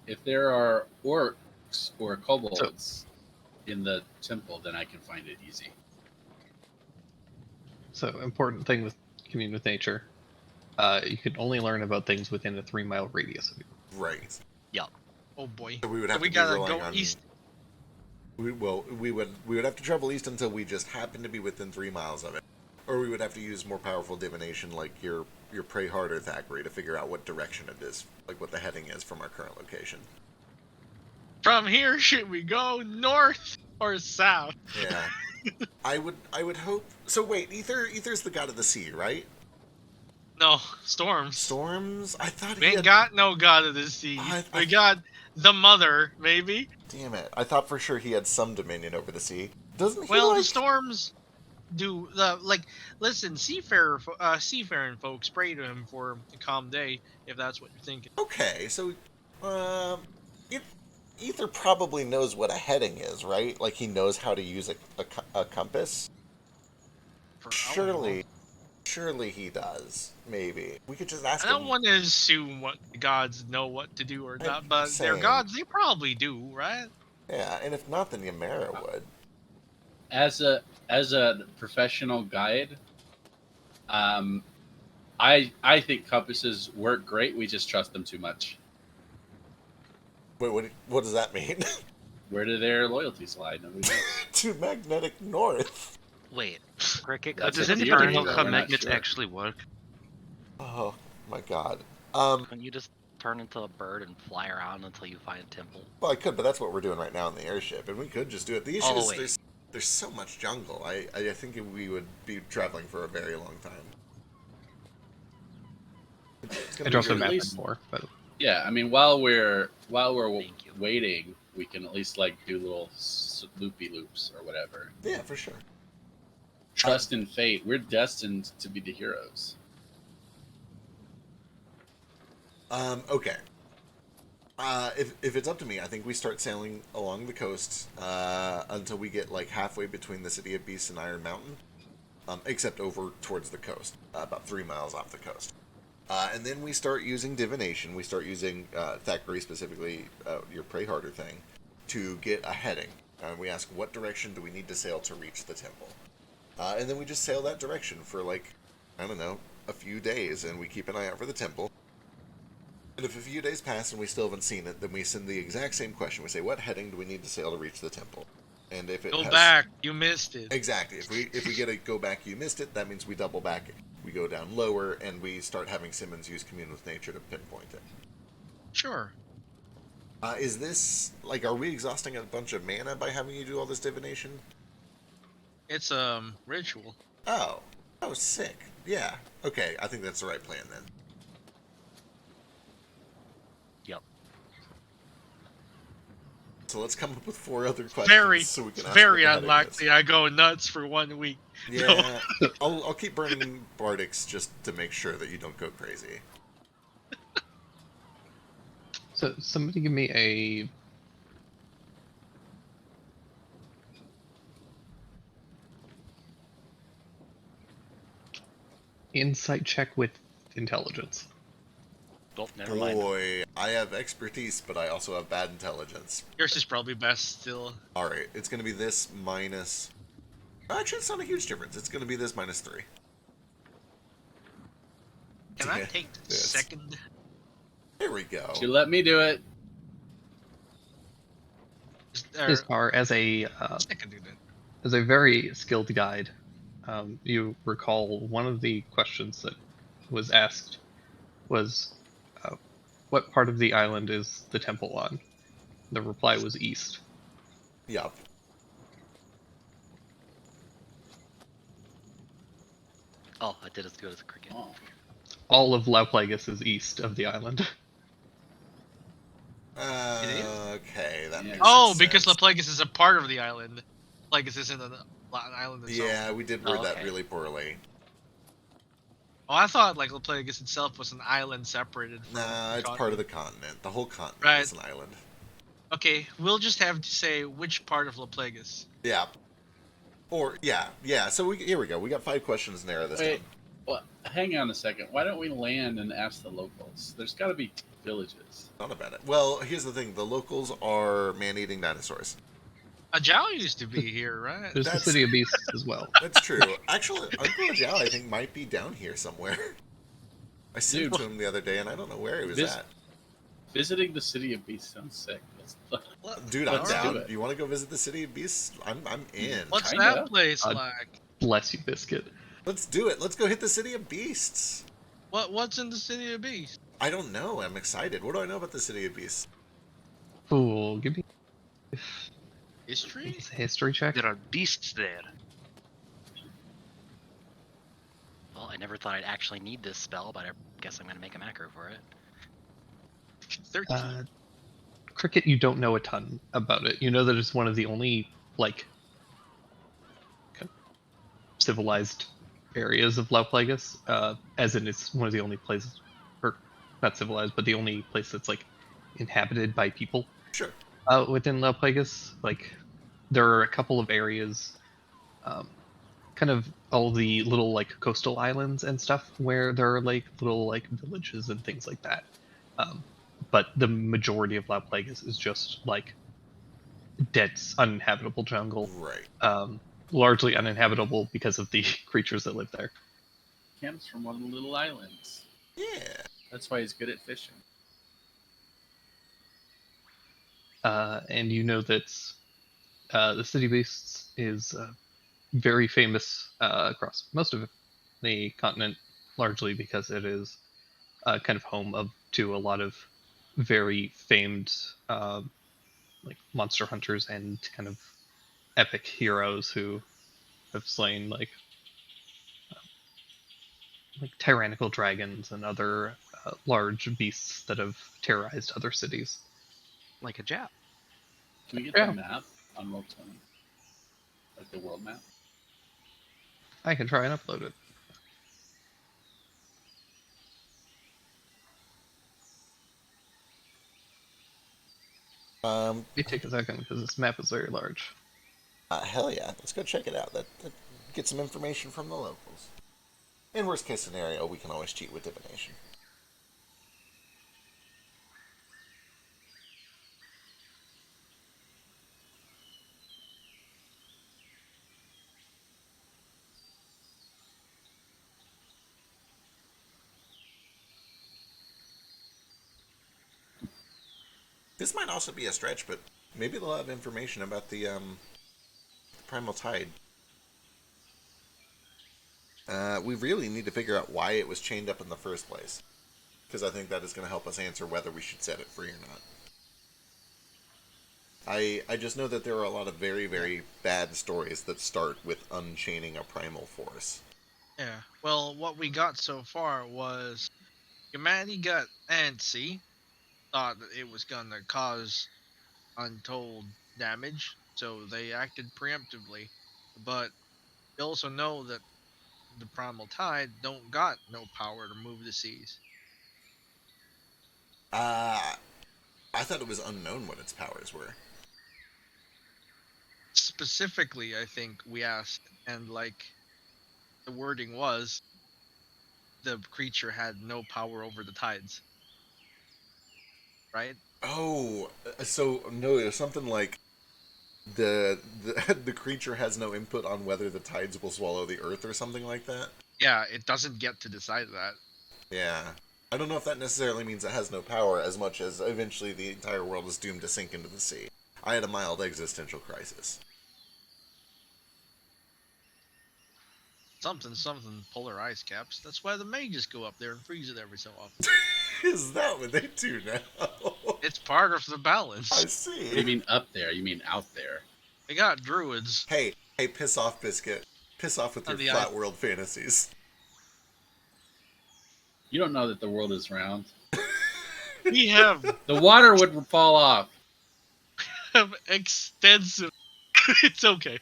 Speaker 6: If there are orcs or kobolds in the temple, then I can find it easy.
Speaker 1: So, important thing with commune with nature. You can only learn about things within a 3-mile radius of you.
Speaker 3: Right.
Speaker 2: Oh boy.
Speaker 3: So we would
Speaker 2: So
Speaker 3: have
Speaker 2: we
Speaker 3: to be
Speaker 2: gotta
Speaker 3: relying
Speaker 2: go
Speaker 3: on.
Speaker 2: east.
Speaker 3: We would have to travel east until we just happen to be within 3 miles of it, or we would have to use more powerful divination like your Pray Harder Thackeray to figure out what direction it is, like what the heading is from our current location.
Speaker 2: From here, should we go north or south?
Speaker 3: Yeah. I would hope. So wait, Ether's the god of the sea, right?
Speaker 2: No, storms.
Speaker 3: Storms? I thought
Speaker 2: We
Speaker 3: he
Speaker 2: ain't
Speaker 3: had.
Speaker 2: got no god of the sea. We got the mother, maybe.
Speaker 3: Damn it! I thought for sure he had some dominion over the sea. Doesn't he?
Speaker 2: Well,
Speaker 3: like...
Speaker 2: the storms do like. Listen, seafaring folks pray to him for a calm day, if that's what you're thinking.
Speaker 3: Okay, so, Ether probably knows what a heading is, right? Like he knows how to use a compass.
Speaker 2: For I don't know.
Speaker 3: Surely he does. Maybe we could just ask
Speaker 2: I don't
Speaker 3: him.
Speaker 2: want to assume what the gods know what to do or
Speaker 3: I'm
Speaker 2: not, but
Speaker 3: saying.
Speaker 2: they're gods. They probably do, right?
Speaker 3: Yeah, and if not, then Ymera would.
Speaker 6: As a professional guide, I think compasses work great. We just trust them too much.
Speaker 3: Wait, what does that mean?
Speaker 6: Where do their loyalties lie? Nobody knows.
Speaker 3: To magnetic north.
Speaker 5: Wait, cricket.
Speaker 6: That's
Speaker 4: Does
Speaker 6: a
Speaker 4: anybody
Speaker 6: theory,
Speaker 4: know
Speaker 6: though,
Speaker 4: how
Speaker 6: we're not
Speaker 4: magnets
Speaker 6: sure.
Speaker 4: actually work?
Speaker 3: Oh my god.
Speaker 5: Can you just turn into a bird and fly around until you find a temple?
Speaker 3: Well, I could, but that's what we're doing right now in the airship, and we could just do it. The issue
Speaker 5: Oh,
Speaker 3: is
Speaker 5: wait.
Speaker 3: there's so much jungle. I think we would be traveling for a very long time. It's gonna
Speaker 1: I
Speaker 3: be
Speaker 1: dropped the
Speaker 3: really-
Speaker 1: map
Speaker 6: least-
Speaker 1: in more, but
Speaker 6: Yeah, I mean, while we're
Speaker 5: Thank you.
Speaker 6: waiting, we can at least like do little loopy loops or whatever.
Speaker 3: Yeah, for sure.
Speaker 6: Trust in fate. We're destined to be the heroes.
Speaker 3: Okay. If it's up to me, I think we start sailing along the coast until we get like halfway between the City of Beasts and Iron Mountain, except over towards the coast, about 3 miles off the coast. And then we start using divination. We start using Thackeray, specifically your Pray Harder thing, to get a heading. We ask what direction do we need to sail to reach the temple, and then we just sail that direction for like, I don't know, a few days, and we keep an eye out for the temple. And if a few days pass and we still haven't seen it, then we send the exact same question. We say, what heading do we need to sail to reach the temple? And if it
Speaker 2: Go
Speaker 3: has...
Speaker 2: back. You missed it.
Speaker 3: Exactly. If we get a go back, you missed it, that means we double back. We go down lower, and we start having Simmons use Commune with Nature to pinpoint it.
Speaker 2: Sure.
Speaker 3: Is this like, are we exhausting a bunch of mana by having you do all this divination?
Speaker 2: It's ritual.
Speaker 3: Oh, sick. Yeah. Okay, I think that's the right plan then.
Speaker 5: Yep.
Speaker 3: So let's come up with 4 other questions
Speaker 2: Very,
Speaker 3: so we can ask
Speaker 2: very
Speaker 3: what the headache
Speaker 2: unlikely. I go nuts for 1 week.
Speaker 3: is. Yeah, I'll keep burning Bardics just to make sure that you don't go crazy.
Speaker 1: So somebody give me a insight check with intelligence.
Speaker 5: Oh, never mind.
Speaker 3: Boy, I have expertise, but I also have bad intelligence.
Speaker 2: Yours is probably best still.
Speaker 3: Alright, it's going to be this minus... Actually, it's not a huge difference. It's going to be this minus 3.
Speaker 2: Can I
Speaker 3: Yeah,
Speaker 2: take
Speaker 3: yes.
Speaker 2: second?
Speaker 3: There we go.
Speaker 6: You let me do it.
Speaker 1: As far as a
Speaker 2: I can do that.
Speaker 1: as a very skilled guide, you recall one of the questions that was asked was, what part of the island is the temple on? The reply was east.
Speaker 3: Yup.
Speaker 5: Oh, I did as good as a cricket.
Speaker 6: Oh.
Speaker 1: All of Laplagus is east of the island.
Speaker 3: Okay, that
Speaker 6: Yeah.
Speaker 3: makes
Speaker 2: Oh,
Speaker 3: sense.
Speaker 2: because Laplagus is a part of the island. Laplagus isn't an island itself.
Speaker 3: Yeah, we did word
Speaker 5: Oh,
Speaker 3: that
Speaker 5: okay.
Speaker 3: really poorly.
Speaker 2: Oh, I thought like Laplagus itself was an island separated from
Speaker 3: Nah,
Speaker 2: the
Speaker 3: it's part of the continent. The whole continent
Speaker 2: Right.
Speaker 3: is an island.
Speaker 2: Okay, we'll just have to say which part of Laplagus.
Speaker 3: Yeah. Or, yeah. So here we go. We got 5 questions to narrow this
Speaker 6: Wait.
Speaker 3: down.
Speaker 6: Well, hang on a second. Why don't we land and ask the locals? There's got to be villages.
Speaker 3: Not about it. Well, here's the thing. The locals are man-eating dinosaurs.
Speaker 2: Ajao used to be here, right?
Speaker 1: There's
Speaker 3: That's-
Speaker 1: the city of beasts as well.
Speaker 3: That's true. Actually, Uncle Ajao, I think, might be down here somewhere. I sent
Speaker 6: Dude.
Speaker 3: to him the other day, and I don't know where he was
Speaker 6: This-
Speaker 3: at.
Speaker 6: Visiting the city of beasts sounds sick.
Speaker 3: Dude, I'm
Speaker 6: Let's do
Speaker 3: down.
Speaker 6: it.
Speaker 3: You want to go visit the city of beasts? I'm in.
Speaker 2: What's
Speaker 6: Kinda.
Speaker 2: that place
Speaker 1: Uh,
Speaker 2: like?
Speaker 1: Bless you, Biscuit.
Speaker 3: Let's do it. Let's go hit the city of beasts.
Speaker 2: What's in the City of Beasts?
Speaker 3: I don't know. I'm excited. What do I know about the city of beasts?
Speaker 1: Ooh, give me
Speaker 2: History?
Speaker 1: a history check.
Speaker 4: There are beasts there.
Speaker 5: Well, I never thought I'd actually need this spell, but I guess I'm gonna make a macro for it.
Speaker 2: 13.
Speaker 1: Cricket, you don't know a ton about it. You know that it's one of the only like kind of civilized areas of Laplagus, as in it's one of the only places, or not civilized, but the only place that's like inhabited by people
Speaker 3: Sure.
Speaker 1: within Laplagus. Like there are a couple of areas, kind of all the little like coastal islands and stuff where there are like little like villages and things like that. But the majority of Laplagus is just like dense, uninhabitable jungle.
Speaker 3: Right.
Speaker 1: Largely uninhabitable because of the creatures that live there.
Speaker 6: Camps from one of the little islands.
Speaker 3: Yeah.
Speaker 6: That's why he's good at fishing.
Speaker 1: And you know that the City Beasts is very famous across most of the continent, largely because it is kind of home to a lot of very famed like monster hunters and kind of epic heroes who have slain like tyrannical dragons and other large beasts that have terrorized other cities.
Speaker 4: Like a Jap.
Speaker 6: Can we get
Speaker 1: Yeah.
Speaker 6: the map on Roll20? Like the world map?
Speaker 1: I can try and upload it. It take a second because this map is very large.
Speaker 3: Hell yeah. Let's go check it out. Get some information from the locals. In worst case scenario, we can always cheat with divination. This might also be a stretch, but maybe they'll have information about the Primal Tide. We really need to figure out why it was chained up in the first place, because I think that is going to help us answer whether we should set it free or not. I just know that there are a lot of very, very bad stories that start with unchaining a primal force.
Speaker 2: Yeah. Well, what we got so far was humanity got antsy, thought that it was gonna cause untold damage, so they acted preemptively. But we also know that the primal tide don't got no power to move the seas.
Speaker 3: I thought it was unknown what its powers were.
Speaker 2: Specifically, I think we asked, and like the wording was, the creature had no power over the tides. Right?
Speaker 3: Oh, so no, it was something like the creature has no input on whether the tides will swallow the earth or something like that.
Speaker 2: Yeah, it doesn't get to decide that.
Speaker 3: Yeah. I don't know if that necessarily means it has no power as much as eventually the entire world is doomed to sink into the sea. I had a mild existential crisis.
Speaker 2: Something polar ice caps. That's why the mages go up there and freeze it every so often.
Speaker 3: Is that what they do now?
Speaker 2: It's part of the
Speaker 3: I
Speaker 2: balance.
Speaker 6: What do you
Speaker 3: see.
Speaker 6: mean up there? You mean out there?
Speaker 2: They got druids.
Speaker 3: Hey, piss off, Biscuit. Piss off with
Speaker 2: On
Speaker 3: your
Speaker 2: the
Speaker 3: flat
Speaker 2: ice.
Speaker 3: world fantasies.
Speaker 6: You don't know that the world is round.
Speaker 2: We have
Speaker 6: The water would fall off.
Speaker 2: extensive. It's okay.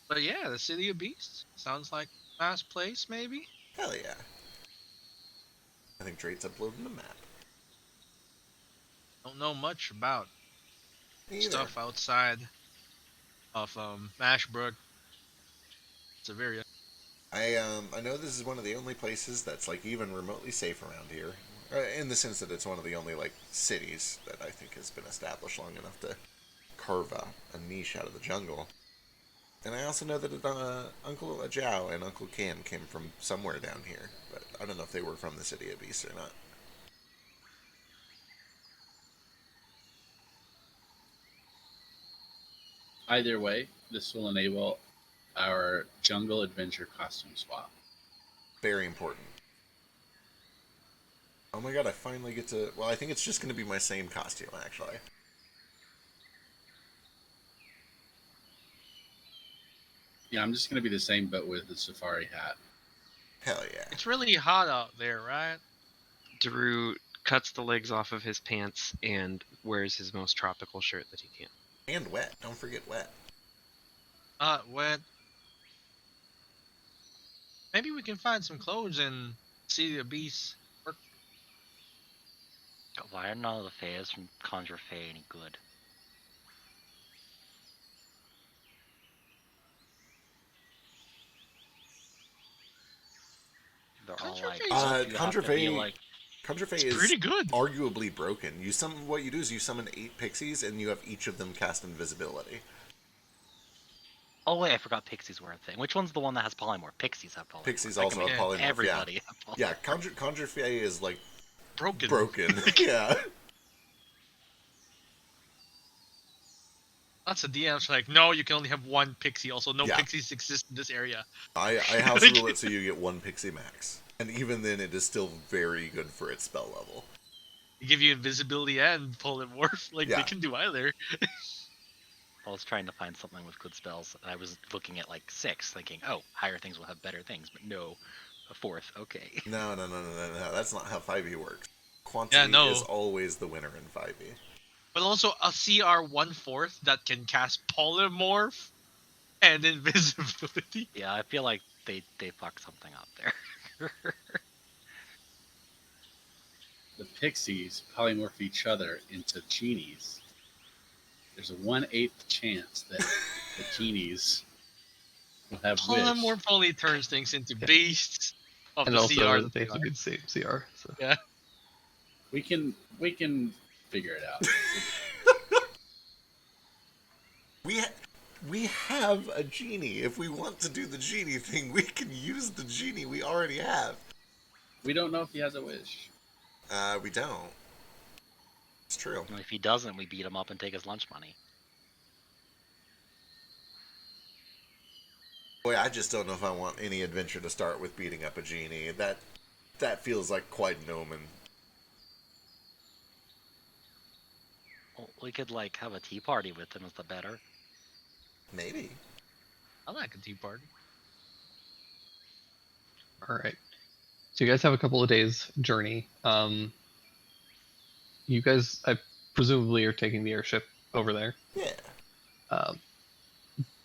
Speaker 2: But yeah, the City of Beasts sounds like a nice place, maybe.
Speaker 3: Hell yeah. I think Drake's uploading the map.
Speaker 2: Don't know much about
Speaker 3: Me either.
Speaker 2: stuff outside of Ashbrook. Severia.
Speaker 3: I know this is one of the only places that's like even remotely safe around here, in the sense that it's one of the only like cities that I think has been established long enough to carve a niche out of the jungle. And I also know that Uncle Jiao and Uncle Cam came from somewhere down here, but I don't know if they were from the City of Beasts or not.
Speaker 6: Either way, this will enable our jungle adventure costume swap.
Speaker 3: Very important. Oh my god, I finally get to... Well, I think it's just going to be my same costume, actually.
Speaker 6: Yeah, I'm just gonna be the same, but with the safari hat.
Speaker 3: Hell yeah.
Speaker 2: It's really hot out there, right?
Speaker 4: Drew cuts the legs off of his pants and wears his most tropical shirt that he can.
Speaker 3: And wet. Don't forget wet.
Speaker 2: Wet. Maybe we can find some clothes in City of Beasts.
Speaker 5: Why are none of the Fays from Conjure Fae any good? They're all
Speaker 2: Conjure
Speaker 5: like,
Speaker 2: Fae's-
Speaker 5: you have
Speaker 3: Conjure
Speaker 5: to be
Speaker 3: Fae-
Speaker 5: like,
Speaker 3: Conjure Fae
Speaker 2: It's
Speaker 3: is
Speaker 2: pretty good.
Speaker 3: arguably broken. What you do is you summon 8 pixies, and you have each of them cast invisibility.
Speaker 5: oh wait, I forgot Pixies were a thing. Which one's the one that has polymorph? Pixies have polymorph.
Speaker 3: Pixies
Speaker 5: I
Speaker 3: also
Speaker 5: can
Speaker 3: have
Speaker 5: make
Speaker 3: polymorph,
Speaker 5: Everybody have polymorph.
Speaker 3: Yeah, Conjure Fae is like
Speaker 2: Broken.
Speaker 3: broken. Yeah.
Speaker 2: Lots of DMs are like, no, you can only have one pixie. Also, no
Speaker 3: Yeah.
Speaker 2: pixies exist in this area.
Speaker 3: I house rule it so you get 1 pixie max. And even then, it is still very good for its spell level.
Speaker 2: They give you invisibility and polymorph. Like,
Speaker 3: Yeah.
Speaker 2: they can do either.
Speaker 5: I was trying to find something with good spells. And I was looking at like 6, thinking, oh, higher things will have better things. But no, a 4th. Okay.
Speaker 3: No. That's not how 5e works. Quantity
Speaker 2: no.
Speaker 3: is always the winner in 5e.
Speaker 2: But also a CR 1/4 that can cast polymorph and invisibility.
Speaker 5: Yeah, I feel like they fucked something up there.
Speaker 6: The pixies polymorph each other into genies. There's a 1/8 chance that the genies will have wish.
Speaker 2: Polymorph only turns things into beasts of
Speaker 1: And
Speaker 2: the
Speaker 1: also
Speaker 2: CR.
Speaker 1: they have to be the same CR. So
Speaker 6: We can figure it out.
Speaker 3: We have a genie. If we want to do the genie thing, we can use the genie we already have.
Speaker 6: We don't know if he has a wish.
Speaker 3: We don't. It's true.
Speaker 5: And if he doesn't, we beat him up and take his lunch money.
Speaker 3: Boy, I just don't know if I want any adventure to start with beating up a genie. That feels like quite an omen.
Speaker 5: Well, we could like have a tea party with him. Is the better?
Speaker 3: Maybe.
Speaker 2: I like a tea party.
Speaker 1: All right. So you guys have a couple of days journey. You guys, I presumably, are taking the airship over there.
Speaker 3: Yeah.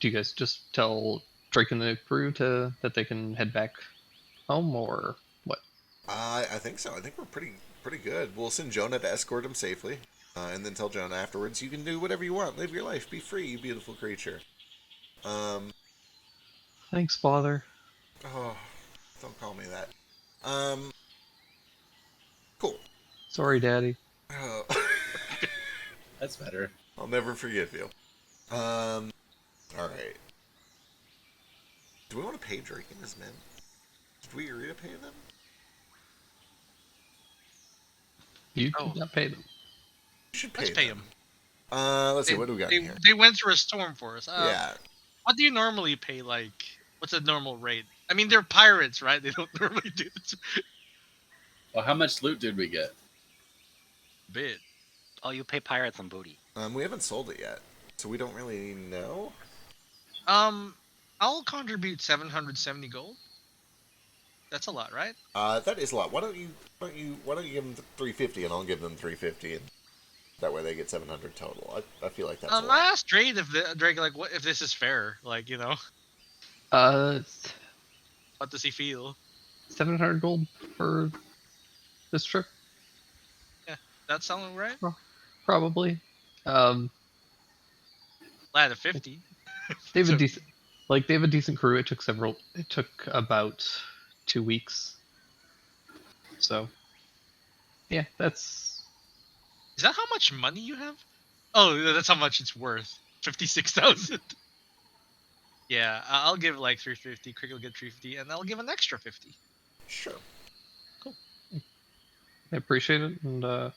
Speaker 1: Do you guys just tell Drake and the crew that they can head back home, or what?
Speaker 3: I think so. I think we're pretty good. We'll send Jonah to escort him safely, and then tell Jonah afterwards, you can do whatever you want. Live your life. Be free, you beautiful creature.
Speaker 1: Thanks, Father.
Speaker 3: Oh, don't call me that. Cool.
Speaker 1: Sorry, Daddy.
Speaker 3: Oh.
Speaker 6: That's better.
Speaker 3: I'll never forgive you. All right. Do we want to pay Drake and his men? Did we agree to pay them?
Speaker 1: You
Speaker 2: Oh.
Speaker 1: did not pay them.
Speaker 3: We should
Speaker 2: Let's pay him.
Speaker 3: Let's see. What do we got
Speaker 2: They,
Speaker 3: in here?
Speaker 2: they went through a storm for us.
Speaker 3: Yeah.
Speaker 2: What do you normally pay? Like, what's a normal rate? I mean, they're pirates, right? They don't normally do this
Speaker 6: Well, how much loot did we get?
Speaker 2: bit.
Speaker 5: Oh, you pay pirates and booty.
Speaker 3: We haven't sold it yet, so we don't really know.
Speaker 2: I'll contribute 770 gold. That's a lot, right?
Speaker 3: That is a lot. Why don't you give them 350 and I'll give them 350, and that way they get 700 total. I feel like that's a
Speaker 2: I
Speaker 3: lot.
Speaker 2: asked Drake Drake like, what if this is fair? Like, you know, what does he feel?
Speaker 1: 700 gold for this trip,
Speaker 2: That sound right?
Speaker 1: probably.
Speaker 2: Lad of 50.
Speaker 1: They have
Speaker 2: So-
Speaker 1: a decent, they have a decent crew. It took about 2 weeks. So, yeah, that's
Speaker 2: Is that how much money you have? Oh, that's how much it's worth. 56,000. Yeah, I'll give like 350. Cricket will get 350, and I'll give an extra 50.
Speaker 3: Sure.
Speaker 1: I appreciate it, and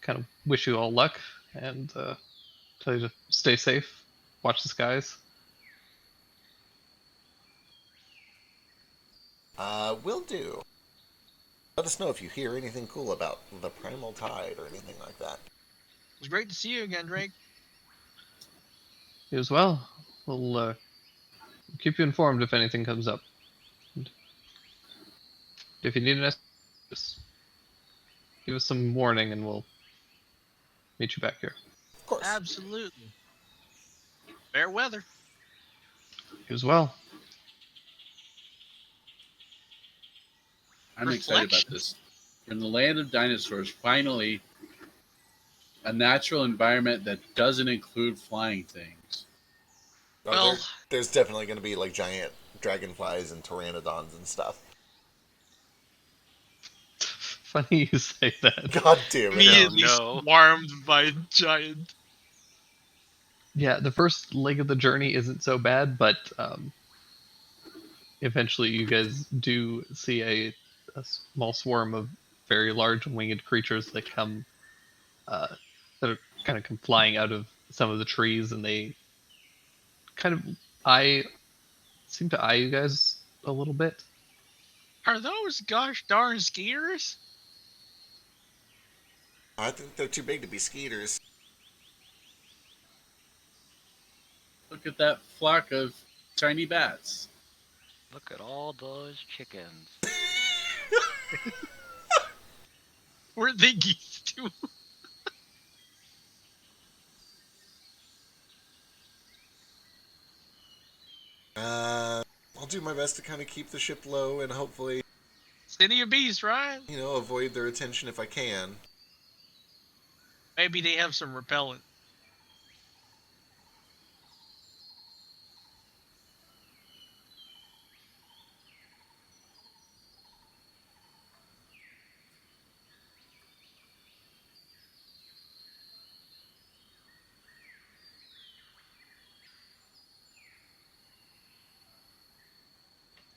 Speaker 1: kind of wish you all luck, and tell you to stay safe, watch the skies.
Speaker 3: Will do. Let us know if you hear anything cool about the Primal Tide or anything like that.
Speaker 2: It was great to see you again, Drake.
Speaker 1: You as well. We'll keep you informed if anything comes up. And if you need an just give us some warning, and we'll meet you back here.
Speaker 3: Of course.
Speaker 2: Absolutely. Fair weather.
Speaker 1: You as well.
Speaker 6: I'm excited about this. We're in the land of dinosaurs. Finally, a natural environment that doesn't include flying things.
Speaker 2: Well-
Speaker 3: there's definitely going to be like giant dragonflies and pteranodons and stuff.
Speaker 1: Funny you say that.
Speaker 3: God damn it.
Speaker 2: Immediately
Speaker 5: no.
Speaker 2: swarmed by giant.
Speaker 1: Yeah, the first leg of the journey isn't so bad, but eventually you guys do see a small swarm of very large winged creatures that come that are kind of come flying out of some of the trees, and they kind of seem to eye you guys a little bit.
Speaker 2: Are those gosh darn skiers?
Speaker 3: I think they're too big to be skeeters.
Speaker 6: Look at that flock of tiny bats.
Speaker 5: Look at all those chickens.
Speaker 2: Were they geese too?
Speaker 3: I'll do my best to kind of keep the ship low and hopefully,
Speaker 2: City of Beasts, right?
Speaker 3: avoid their attention if I can.
Speaker 2: Maybe they have some repellent.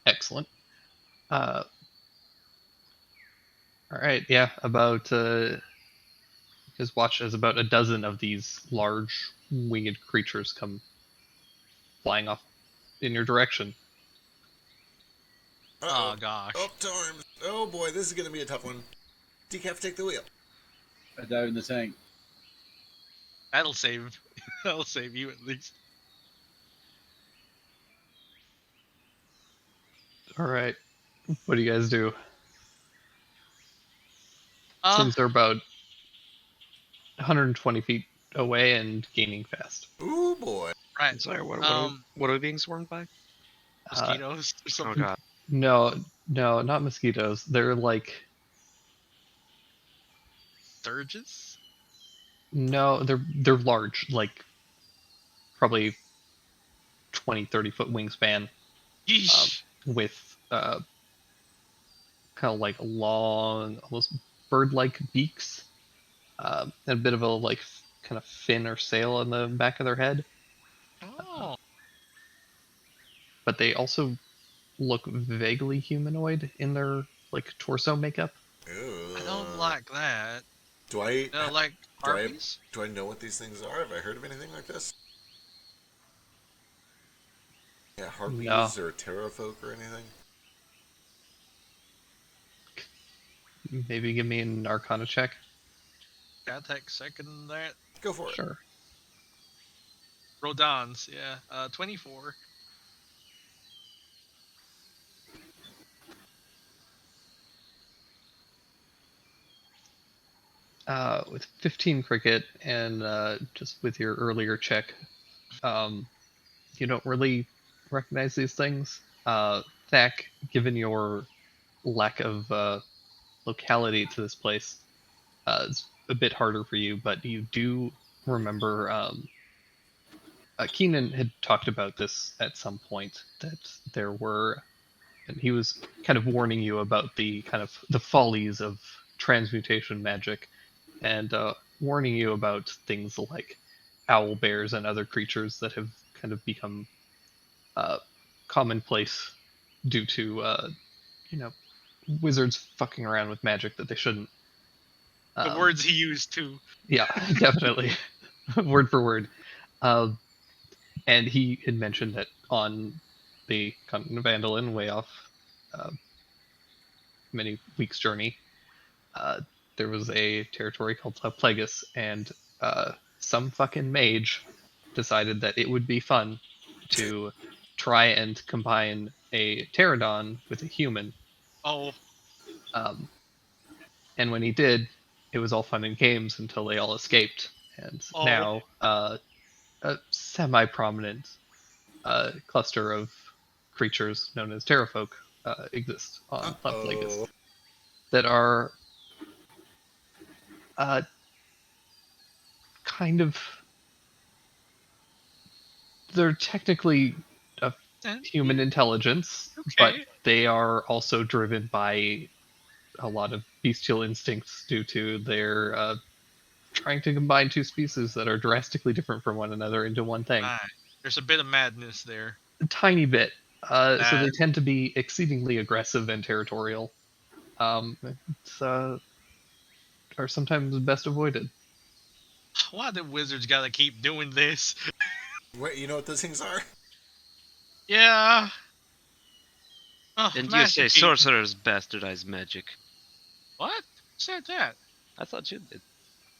Speaker 1: Excellent. All right, yeah, about just watch as about a dozen of these large winged creatures come flying off in your direction.
Speaker 3: Uh-oh.
Speaker 2: Oh gosh.
Speaker 3: Up to arms. Oh boy, this is going to be a tough one. Decaf, take the wheel.
Speaker 6: I dive in the tank.
Speaker 2: That'll save. That'll save you at least.
Speaker 1: All right, what do you guys do?
Speaker 2: Uh,
Speaker 1: Seems they're about 120 feet away and gaining fast.
Speaker 3: Ooh boy.
Speaker 2: right.
Speaker 4: Sorry,
Speaker 2: Um,
Speaker 4: what are we being swarmed by?
Speaker 2: mosquitoes or
Speaker 4: Oh
Speaker 2: something.
Speaker 4: god.
Speaker 1: No, not mosquitoes. They're like
Speaker 2: Sturges.
Speaker 1: no, they're large, like probably 20, 30-foot wingspan,
Speaker 2: Yeesh.
Speaker 1: with kind of like long, almost bird-like beaks, and a bit of a like kind of fin or sail on the back of their head.
Speaker 2: Oh.
Speaker 1: But they also look vaguely humanoid in their like torso makeup.
Speaker 3: Ooh.
Speaker 2: I don't like that.
Speaker 3: Do I
Speaker 2: Like
Speaker 3: do I-
Speaker 2: harpies.
Speaker 3: do I know what these things are? Have I heard of anything like this? Yeah, harpies
Speaker 1: No.
Speaker 3: or terrafolk or anything?
Speaker 1: Maybe give me an Arcana check.
Speaker 2: Gotta take second that.
Speaker 3: Go for it.
Speaker 1: Sure.
Speaker 2: Rodons, yeah. 24.
Speaker 1: With 15 cricket and just with your earlier check, you don't really recognize these things. Thack, given your lack of locality to this place, it's a bit harder for you, but you do remember Keenan had talked about this at some point, that there were, and he was kind of warning you about the kind of the follies of transmutation magic, and warning you about things like owl bears and other creatures that have kind of become commonplace due to you know, wizards fucking around with magic that they shouldn't.
Speaker 2: The words he used too.
Speaker 1: Yeah, definitely. Word for word. And he had mentioned that on the continent of Andalin, way off many weeks' journey, there was a territory called Plagueis, and some fucking mage decided that it would be fun to try and combine a pterodon with a human.
Speaker 2: Oh,
Speaker 1: And when he did, it was all fun and games until they all escaped. And
Speaker 2: Oh.
Speaker 1: now a semi-prominent cluster of creatures known as terrafolk exist on Plagueis
Speaker 3: Uh-oh.
Speaker 1: that are kind of, they're technically a human intelligence, but
Speaker 2: okay.
Speaker 1: they are also driven by a lot of bestial instincts due to their trying to combine two species that are drastically different from one another into one thing.
Speaker 2: Right. There's a bit of madness there.
Speaker 1: A tiny bit. So they
Speaker 2: That-
Speaker 1: tend to be exceedingly aggressive and territorial. It's, are sometimes best avoided.
Speaker 2: Why the wizards gotta keep doing this?
Speaker 3: Wait, you know what those things are?
Speaker 2: Yeah. Oh,
Speaker 4: Didn't you
Speaker 2: Master
Speaker 4: say
Speaker 2: Chief.
Speaker 4: sorcerers bastardized magic?
Speaker 2: What? Who said that?
Speaker 4: I thought you did.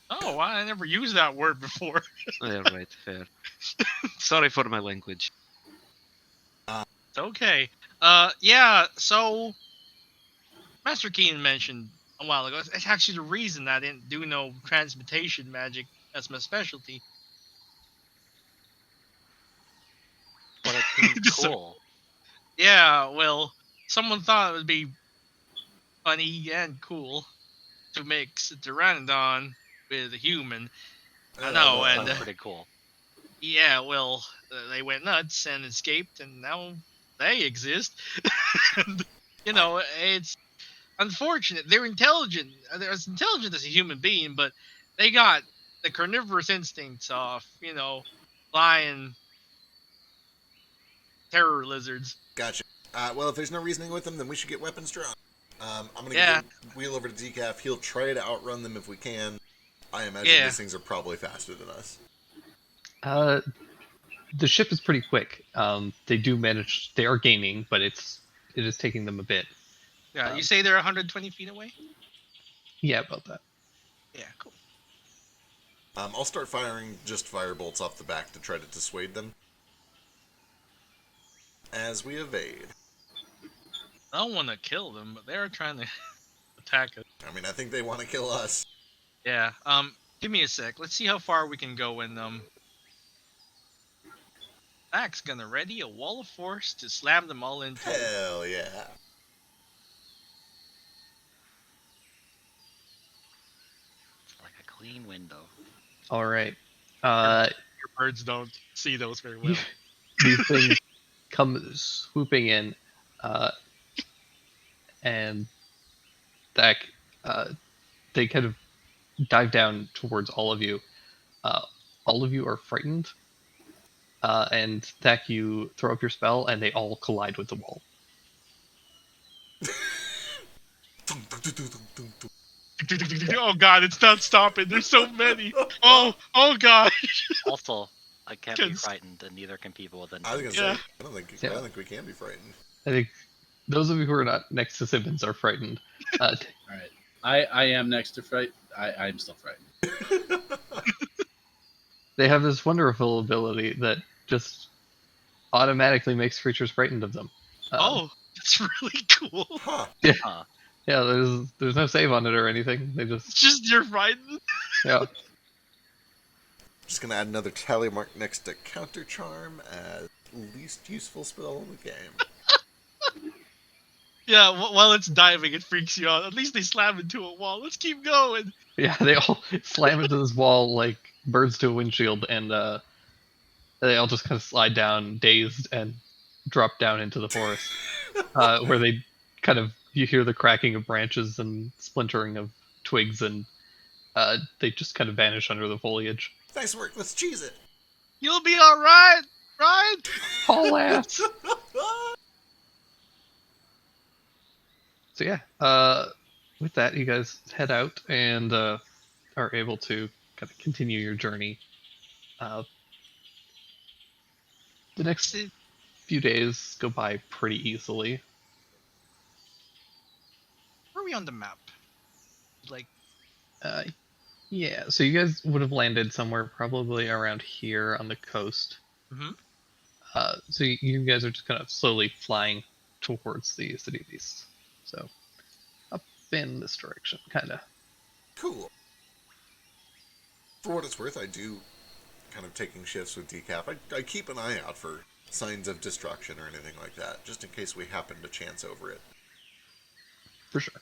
Speaker 2: Oh, I never used that word before.
Speaker 4: Yeah, right, fair. Sorry for my language.
Speaker 2: It's okay. Yeah, so Master Keenan mentioned a while ago, it's actually the reason I didn't do no transmutation magic. That's my specialty.
Speaker 5: But it seems
Speaker 2: Just so-
Speaker 5: cool.
Speaker 2: Yeah, well, someone thought it would be funny and cool to mix a pteranodon with a human. I know,
Speaker 3: Uh,
Speaker 2: and
Speaker 5: Sounds pretty cool.
Speaker 2: yeah, well, they went nuts and escaped, and now they exist. And, you know, it's unfortunate. They're intelligent. They're as intelligent as a human being, but they got the carnivorous instincts off, you know, lion terror lizards.
Speaker 3: Gotcha. Well, if there's no reasoning with them, then we should get weapons drawn. I'm gonna
Speaker 2: Yeah.
Speaker 3: wheel over to Decaf. He'll try to outrun them if we can. I imagine
Speaker 2: Yeah.
Speaker 3: these things are probably faster than us.
Speaker 1: The ship is pretty quick. They do manage. They are gaining, but it is taking them a bit.
Speaker 2: Yeah, you say they're 120 feet away?
Speaker 1: Yeah, about that.
Speaker 2: Yeah, cool.
Speaker 3: I'll start firing just firebolts off the back to try to dissuade them. As we evade.
Speaker 2: I don't want to kill them, but they're trying to attack us.
Speaker 3: I mean, I think they want to kill us.
Speaker 2: Yeah. Give me a sec. Let's see how far we can go when Mac's gonna ready a wall of force to slam them all into.
Speaker 3: Hell yeah.
Speaker 5: It's like a clean window.
Speaker 1: All right.
Speaker 2: Your birds don't see those very well.
Speaker 1: These things come swooping in, and that they kind of dive down towards all of you. All of you are frightened, and Thack, you throw up your spell, and they all collide with the wall.
Speaker 2: Oh god, it's not stopping. There's so many. Oh god.
Speaker 5: Also, I can't be
Speaker 2: Yes.
Speaker 5: frightened, and neither can people within.
Speaker 3: I was gonna
Speaker 2: Yeah.
Speaker 3: say, I don't think we can be frightened.
Speaker 1: I think those of you who are not next to Simmons are frightened.
Speaker 6: All right. I am next to fright. I'm still frightened.
Speaker 1: They have this wonderful ability that just automatically makes creatures frightened of them.
Speaker 2: Oh, that's really cool.
Speaker 3: Huh.
Speaker 5: Huh.
Speaker 1: Yeah, there's no save on it or anything. They
Speaker 2: It's
Speaker 1: just
Speaker 2: just you're frightened.
Speaker 1: yeah.
Speaker 3: Just gonna add another tally mark next to Counter Charm as least useful spell in the game.
Speaker 2: Yeah, while it's diving, it freaks you out. At least they slam into a wall. Let's keep going.
Speaker 1: Yeah, they all slam into this wall like birds to a windshield, and they all just kind of slide down, dazed, and drop down into the forest, where they kind of you hear the cracking of branches and splintering of twigs, and they just kind of vanish under the foliage.
Speaker 3: Nice work. Let's cheese it.
Speaker 2: You'll be all right, right?
Speaker 1: Haul ass. So yeah, with that, you guys head out and are able to kind of continue your journey. The next few days go by pretty easily.
Speaker 2: Where are we on the map? Like,
Speaker 1: Yeah, so you guys would have landed somewhere probably around here on the coast.
Speaker 2: Mhm.
Speaker 1: So you guys are just kind of slowly flying towards the City of Beasts. So up in this direction, kind of.
Speaker 3: Cool. For what it's worth, I do kind of taking shifts with Decaf. I keep an eye out for signs of destruction or anything like that, just in case we happen to chance over it.
Speaker 1: For sure.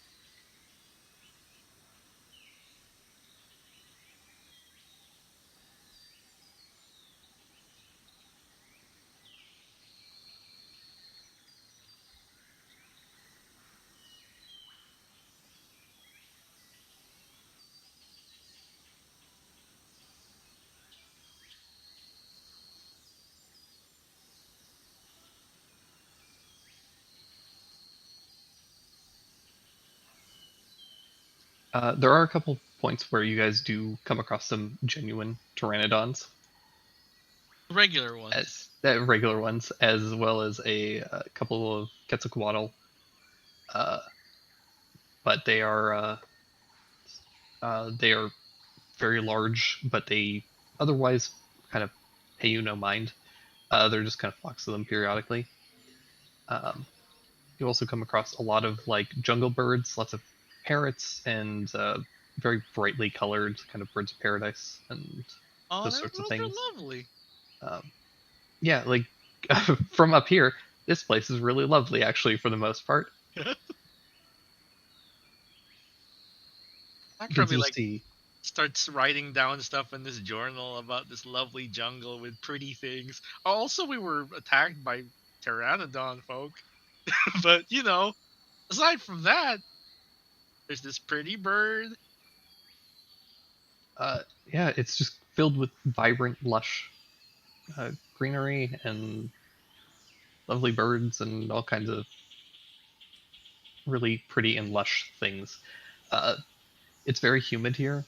Speaker 1: There are a couple points where you guys do come across some genuine pteranodons,
Speaker 2: regular ones.
Speaker 1: regular ones, as well as a couple of Quetzalcoatl. But they are very large, but they otherwise kind of pay you no mind. They're just kind of flocks of them periodically. You also come across a lot of like jungle birds, lots of parrots, and very brightly colored kind of birds of paradise and
Speaker 2: Oh,
Speaker 1: those sorts of
Speaker 2: they're
Speaker 1: things.
Speaker 2: lovely.
Speaker 1: Yeah, like from up here, this place is really lovely actually for the most part.
Speaker 2: I
Speaker 1: Because
Speaker 2: probably
Speaker 1: you
Speaker 2: like
Speaker 1: see,
Speaker 2: starts writing down stuff in this journal about this lovely jungle with pretty things. Also, we were attacked by pteranodon folk, but you know, aside from that, there's this pretty bird.
Speaker 1: yeah, it's just filled with vibrant, lush greenery and lovely birds and all kinds of really pretty and lush things. Uh, it's very humid here.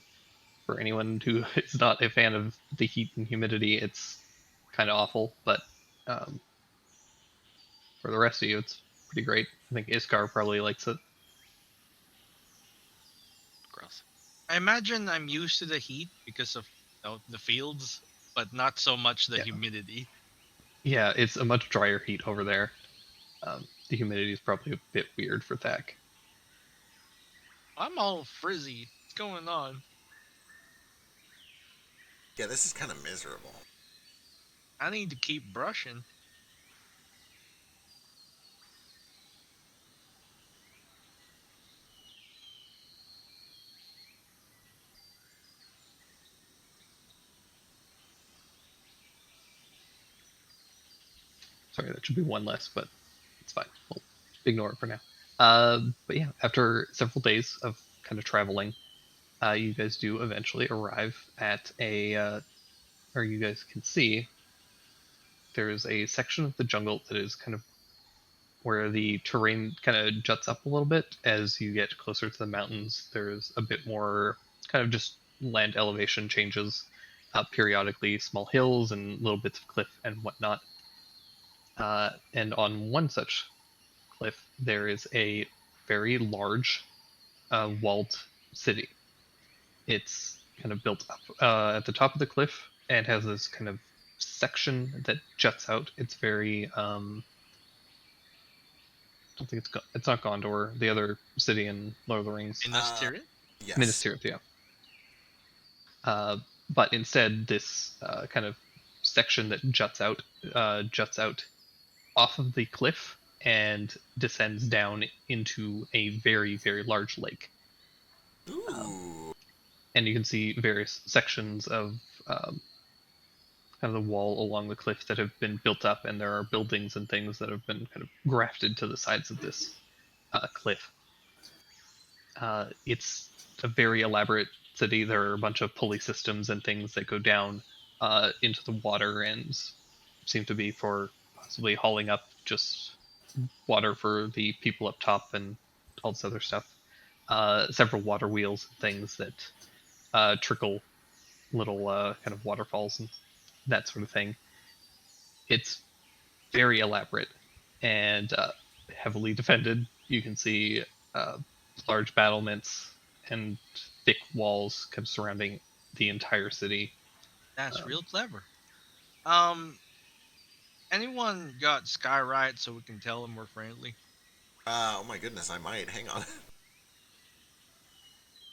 Speaker 1: For anyone who is not a fan of the heat and humidity, it's kind of awful. But um, for the rest of you, it's pretty great. I think Iskar probably likes it.
Speaker 5: Gross.
Speaker 2: I imagine I'm used to the heat because of the fields, but not so much the
Speaker 1: Yeah.
Speaker 2: humidity.
Speaker 1: Yeah, it's a much drier heat over there. The humidity is probably a bit weird for Thak.
Speaker 2: I'm all frizzy. What's going on?
Speaker 3: Yeah, this is kind of miserable.
Speaker 2: I need to keep brushing.
Speaker 1: Sorry, that should be one less, but it's fine. We'll ignore it for now. But yeah, after several days of kind of traveling, you guys do eventually arrive at or you guys can see there's a section of the jungle that is kind of where the terrain kind of juts up a little bit as you get closer to the mountains. There's a bit more kind of just land elevation changes periodically, small hills and little bits of cliff and whatnot. And on one such cliff, there is a very large walled city. It's kind of built up at the top of the cliff and has this kind of section that juts out. It's very I don't think it's not Gondor, the other city in Lord of the Rings.
Speaker 2: In this period?
Speaker 3: Yes.
Speaker 1: Minas Tirith, yeah. But instead, this kind of section that juts out off of the cliff and descends down into a very, very large lake.
Speaker 3: Ooh.
Speaker 1: And you can see various sections of kind of the wall along the cliff that have been built up, and there are buildings and things that have been kind of grafted to the sides of this cliff. It's a very elaborate city. There are a bunch of pulley systems and things that go down into the water and seem to be for possibly hauling up just water for the people up top and all this other stuff. Several water wheels and things that trickle little kind of waterfalls and that sort of thing. It's very elaborate and heavily defended. You can see large battlements and thick walls kind of surrounding the entire city.
Speaker 2: That's real clever. Anyone got Skyrite so we can tell them we're friendly?
Speaker 3: Oh my goodness, I might. Hang on.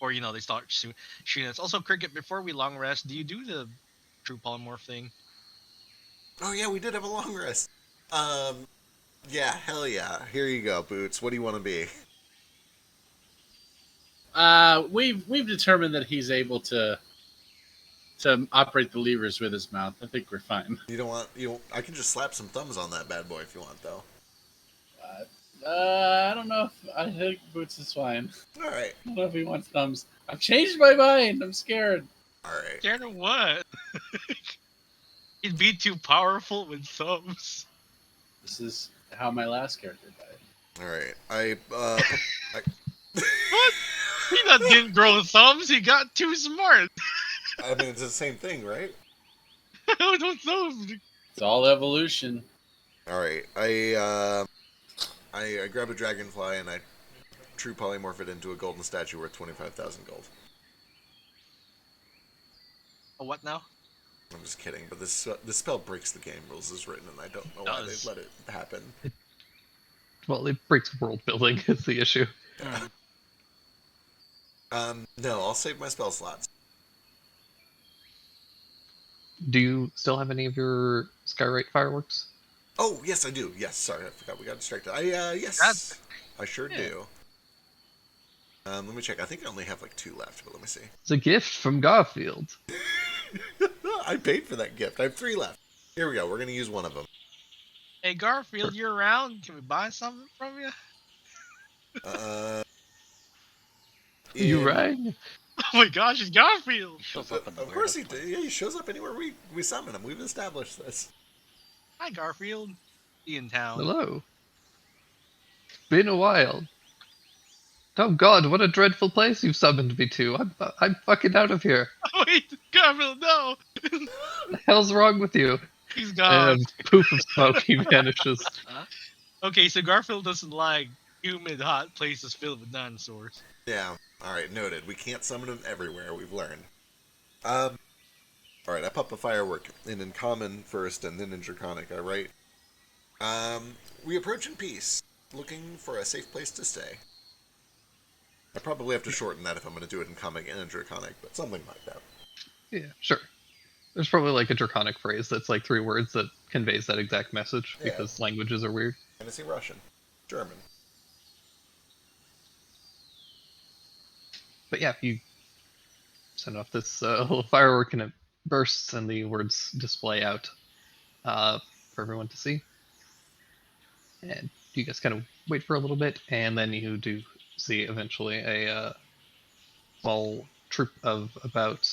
Speaker 2: Or, they start shooting us. Also, Cricket, before we long rest, do you do the true polymorph thing?
Speaker 3: Oh yeah, we did have a long rest. Yeah, hell yeah. Here you go, Boots. What do you want to be?
Speaker 6: We've determined that he's able to operate the levers with his mouth. I think we're fine.
Speaker 3: I can just slap some thumbs on that bad boy if you want, though.
Speaker 6: I don't know if I think Boots is fine.
Speaker 3: All right.
Speaker 6: I don't know if he wants thumbs. I've changed my mind. I'm scared.
Speaker 3: All right.
Speaker 2: Scared of what? He'd be too powerful with thumbs.
Speaker 6: This is how my last character died.
Speaker 3: All right.
Speaker 2: What? He didn't grow thumbs. He got too smart.
Speaker 3: I mean, it's the same thing, right?
Speaker 2: I don't know.
Speaker 6: It's all evolution.
Speaker 3: All right. I grab a dragonfly and I true polymorph it into a golden statue worth 25,000 gold.
Speaker 2: What now?
Speaker 3: I'm just kidding, but this spell breaks the game rules as written, and I don't know why they let it happen.
Speaker 1: Well, it breaks world building is the issue.
Speaker 3: No, I'll save my spell slots.
Speaker 1: Do you still have any of your Skyrite fireworks?
Speaker 3: Oh, yes, I do. Yes, sorry, I forgot we got distracted. Yes, I sure do. Let me check. I think I only have like 2 left, but let me see.
Speaker 1: It's a gift from Garfield.
Speaker 3: I paid for that gift. I have 3 left. Here we go. We're gonna use one of them.
Speaker 2: Hey, Garfield, you're around. Can we buy something from you?
Speaker 1: You rang?
Speaker 2: Oh my gosh, it's Garfield!
Speaker 5: Shows up in the
Speaker 3: Of course he
Speaker 5: weirdest
Speaker 3: did. Yeah, he shows up anywhere we summon him. We've established this.
Speaker 2: Hi, Garfield. in town.
Speaker 1: Hello. Been a while. Oh God, what a dreadful place you've summoned me to. I'm fucking out of here.
Speaker 2: Oh, wait, Garfield, no!
Speaker 1: The hell's wrong with you?
Speaker 2: He's
Speaker 1: And
Speaker 2: gone.
Speaker 1: a poof of smoke, he vanishes.
Speaker 2: Okay, so Garfield doesn't like humid, hot places filled with dinosaurs.
Speaker 3: Yeah. All right, noted. We can't summon them everywhere. We've learned. All right. I pop a firework in common first, and then in Draconic. All right. We approach in peace, looking for a safe place to stay. I probably have to shorten that if I'm going to do it in comic and in Draconic, but something like that.
Speaker 1: Yeah, sure. There's probably like a draconic phrase that's like 3 words that conveys that exact message
Speaker 3: Yeah.
Speaker 1: because languages are weird.
Speaker 3: Fantasy Russian, German.
Speaker 1: But yeah, you send off this little firework and it bursts and the words display out for everyone to see. And you guys kind of wait for a little bit, and then you do see eventually a small troop of about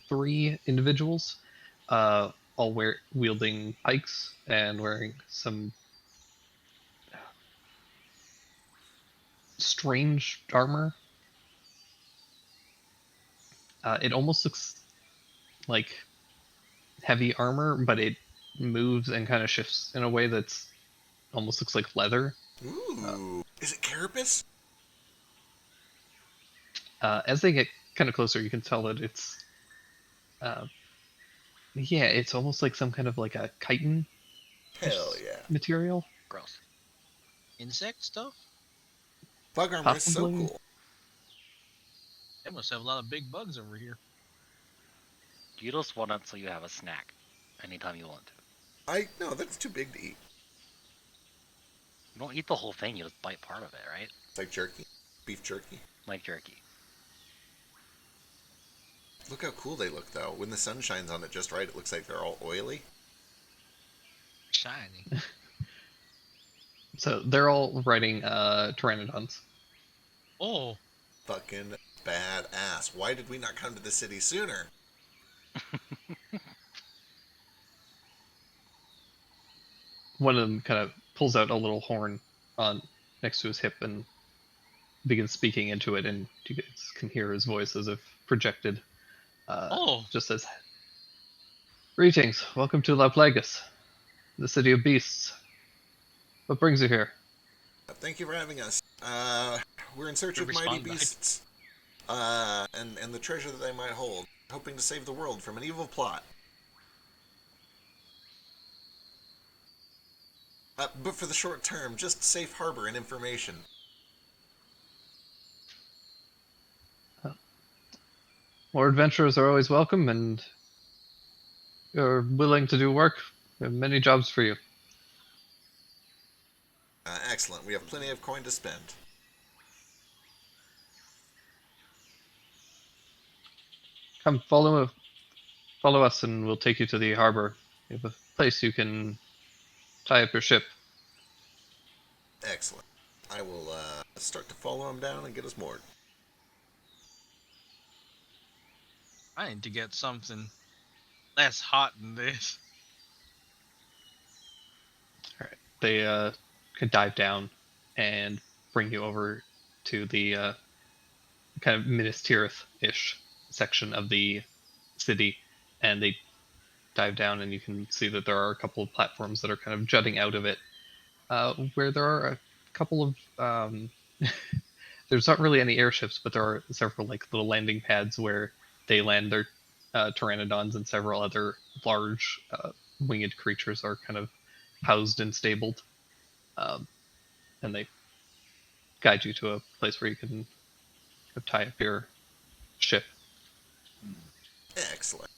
Speaker 1: 3 individuals, all wielding pikes and wearing some strange armor. It almost looks like heavy armor, but it moves and kind of shifts in a way that's almost looks like leather.
Speaker 3: Ooh. Is it Carapace?
Speaker 1: As they get kind of closer, you can tell that it's, yeah, it's almost like some kind of like a chitin
Speaker 3: Hell yeah.
Speaker 1: material.
Speaker 5: Gross.
Speaker 2: Insect stuff?
Speaker 3: Bug armor is so
Speaker 1: Possibly.
Speaker 3: cool.
Speaker 2: They must have a lot of big bugs over here.
Speaker 5: You just want it so you have a snack anytime you want to.
Speaker 3: No, that's too big to eat.
Speaker 5: You don't eat the whole thing, you just bite part of it, right?
Speaker 3: It's like jerky. Beef jerky.
Speaker 5: Like jerky.
Speaker 3: Look how cool they look, though. When the sun shines on it just right, it looks like they're all oily.
Speaker 2: Shiny.
Speaker 1: So they're all riding pteranodons.
Speaker 2: Oh,
Speaker 3: Fucking badass. Why did we not come to the city sooner?
Speaker 1: One of them kind of pulls out a little horn on next to his hip and begins speaking into it, and you guys can hear his voice as if projected. Just says, "Greetings, welcome to La Plagas, the city of beasts. What brings you here?"
Speaker 3: Thank you for having us. We're in search
Speaker 2: Good
Speaker 3: of mighty
Speaker 2: response back.
Speaker 3: beasts, and the treasure that they might hold, hoping to save the world from an evil plot. But for the short term, just safe harbor and information.
Speaker 1: More adventurers are always welcome, and you're willing to do work. We have many jobs for you.
Speaker 3: Excellent. We have plenty of coin to spend.
Speaker 1: Come, follow us, and we'll take you to the harbor. We have a place you can tie up your ship.
Speaker 3: Excellent. I will start to follow him down and get us moored.
Speaker 2: I need to get something less hot than this.
Speaker 1: All right. They can dive down and bring you over to the kind of Minas Tirith-ish section of the city, and they dive down, and you can see that there are a couple of platforms that are kind of jutting out of it, where there are a couple of there's not really any airships, but there are several like little landing pads where they land their pteranodons, and several other large winged creatures are kind of housed and stabled, and they guide you to a place where you can tie up your ship.
Speaker 3: Excellent.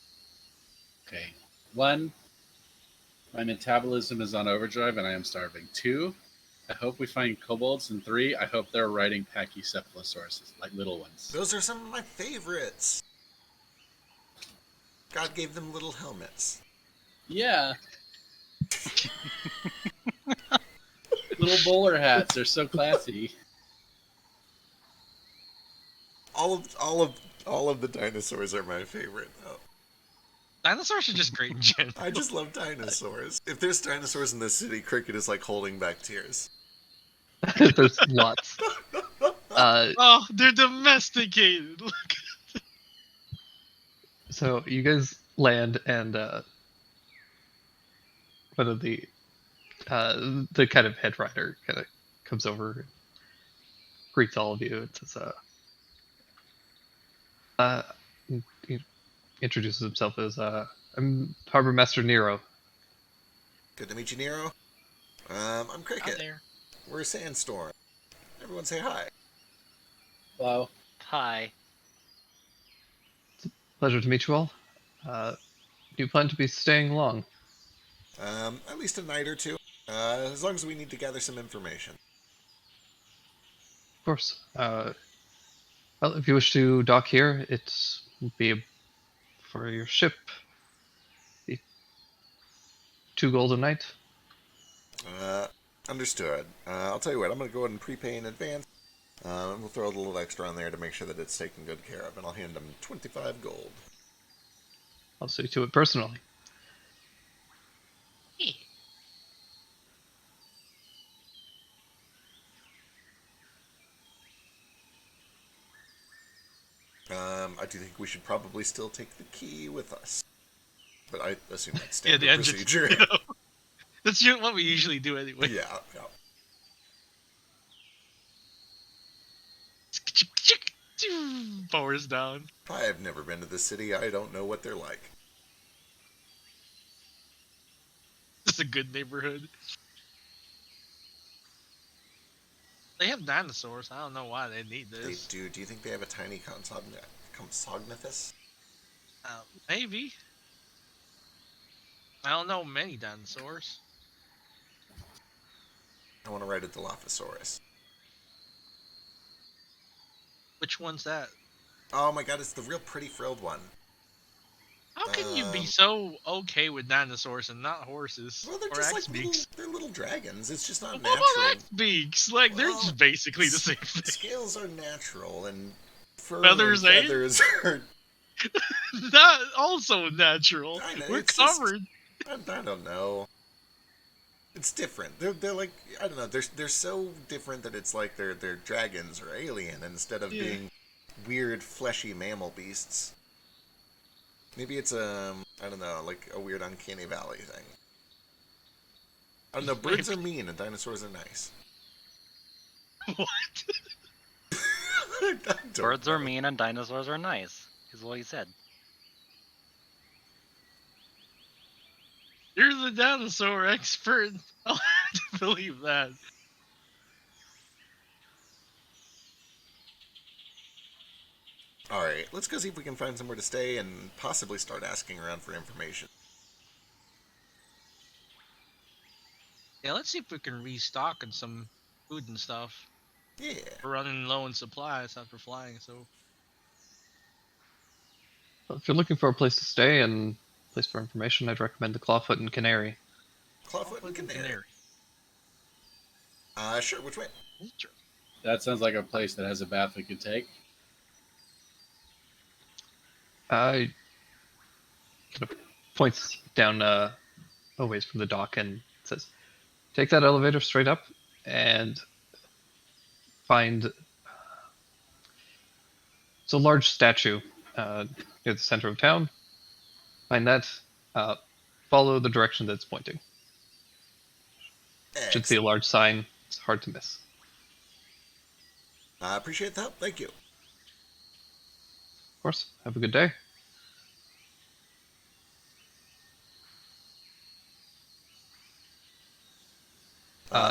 Speaker 6: Okay. 1, my metabolism is on overdrive and I am starving. 2, I hope we find kobolds. And 3, I hope they're riding pachycephalosauruses, like little ones.
Speaker 3: Those are some of my favorites. God gave them little helmets.
Speaker 6: Yeah. Little bowler hats. They're so classy.
Speaker 3: All of the dinosaurs are my favorite. Oh.
Speaker 2: Dinosaurs are just great in general.
Speaker 3: I just love dinosaurs. If there's dinosaurs in this city, Cricket is like holding back tears.
Speaker 1: There's lots.
Speaker 2: Oh, they're domesticated. Look.
Speaker 1: So you guys land, and one of the kind of head rider kind of comes over, and greets all of you, and says, he introduces himself as, I'm Harbor Master Nero.
Speaker 3: Good to meet you, Nero. I'm
Speaker 2: Out
Speaker 3: Cricket.
Speaker 2: there.
Speaker 3: We're Sandstorm. Everyone say hi.
Speaker 6: Hello.
Speaker 5: Hi.
Speaker 1: Pleasure to meet you all. Do you plan to be staying long?
Speaker 3: At least a night or two. As long as we need to gather some information.
Speaker 1: Of course. Well, if you wish to dock here, it would be for your ship. Be 2 gold a night.
Speaker 3: Understood. I'll tell you what, I'm going to go ahead and prepay in advance. And we'll throw a little extra on there to make sure that it's taken good care of, and I'll hand them 25 gold.
Speaker 1: I'll see to it personally.
Speaker 3: I do think we should probably still take the key with us. But I assume that's
Speaker 2: Yeah,
Speaker 3: standard
Speaker 2: the engine.
Speaker 3: procedure.
Speaker 2: That's what we usually do anyway.
Speaker 3: Yeah.
Speaker 2: Powers down.
Speaker 3: I have never been to this city. I don't know what they're like.
Speaker 2: It's a good neighborhood. They have dinosaurs. I don't know why they need
Speaker 3: They
Speaker 2: this.
Speaker 3: do. Do you think they have a tiny Compsognathus?
Speaker 2: Maybe. I don't know many dinosaurs.
Speaker 3: I want to ride a Dilophosaurus.
Speaker 2: Which one's that?
Speaker 3: Oh my god, it's the real pretty frilled one.
Speaker 2: How can you be so okay with dinosaurs and not horses
Speaker 3: Well, they're
Speaker 2: or
Speaker 3: just like little,
Speaker 2: X-beaks?
Speaker 3: they're little dragons. It's just not
Speaker 2: What
Speaker 3: natural.
Speaker 2: about X-beaks? Like, they're
Speaker 3: Well,
Speaker 2: just basically the same thing.
Speaker 3: Scales are natural, and fur
Speaker 2: Feathers,
Speaker 3: and
Speaker 2: eh?
Speaker 3: feathers are.
Speaker 2: Not also natural.
Speaker 3: I know,
Speaker 2: We're
Speaker 3: it's just-
Speaker 2: covered.
Speaker 3: I don't know. It's different. They're like, I don't know. They're so different that it's like they're dragons or alien instead of
Speaker 2: Yeah.
Speaker 3: being weird fleshy mammal beasts. Maybe it's I don't know, like a weird uncanny valley thing. I don't know. Birds are mean and dinosaurs are nice.
Speaker 2: What?
Speaker 3: I don't
Speaker 5: Birds are
Speaker 3: know.
Speaker 5: mean and dinosaurs are nice, is what he said.
Speaker 2: You're the dinosaur expert. I'll have to believe that.
Speaker 3: Alright, let's go see if we can find somewhere to stay and possibly start asking around for information.
Speaker 2: Yeah, let's see if we can restock on some food and stuff.
Speaker 3: Yeah.
Speaker 2: We're running low on supplies after flying, so
Speaker 1: Well, if you're looking for a place to stay and a place for information, I'd recommend the Clawfoot and Canary.
Speaker 3: Clawfoot and Canary. Sure, which way?
Speaker 2: Sure.
Speaker 6: That sounds like a place that has a bath we could take.
Speaker 1: I kind of points down a ways from the dock and says, "Take that elevator straight up and find it's a large statue near the center of town. Find that. Follow the direction that it's pointing. Should see a large sign. It's hard to miss."
Speaker 3: I appreciate the help. Thank you.
Speaker 1: Of course. Have a good day.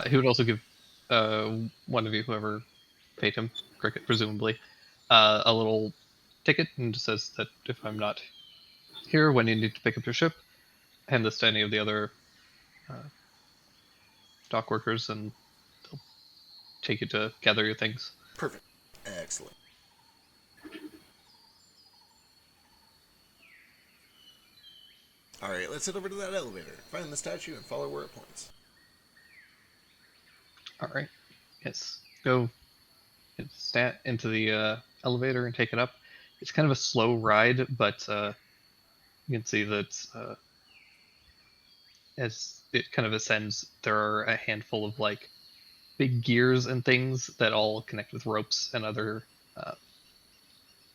Speaker 1: He would also give one of you, whoever paid him, Cricket presumably, a little ticket, and just says that if I'm not here when you need to pick up your ship, hand this to any of the other dock workers, and they'll take you to gather your things.
Speaker 3: Perfect. Excellent. Alright, let's head over to that elevator. Find the statue and follow where it points.
Speaker 1: All right. Yes. Go into the elevator and take it up. It's kind of a slow ride, but You can see that as it kind of ascends, there are a handful of like big gears and things that all connect with ropes and other uh,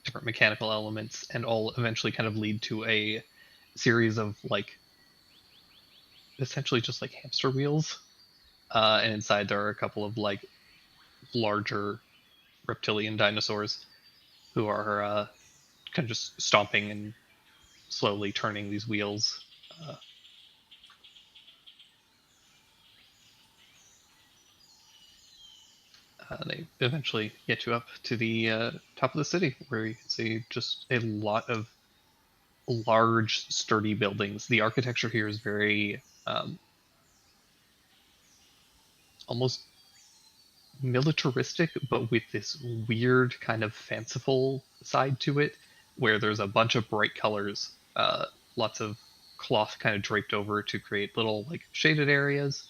Speaker 1: different mechanical elements, and all eventually kind of lead to a series of like essentially just like hamster wheels. And inside there are a couple of like larger reptilian dinosaurs who are kind of just stomping and slowly turning these wheels. Uh, they eventually get you up to the top of the city, where you can see just a lot of large, sturdy buildings. The architecture here is very almost militaristic, but with this weird kind of fanciful side to it, where there's a bunch of bright colors, lots of cloth kind of draped over to create little like shaded areas.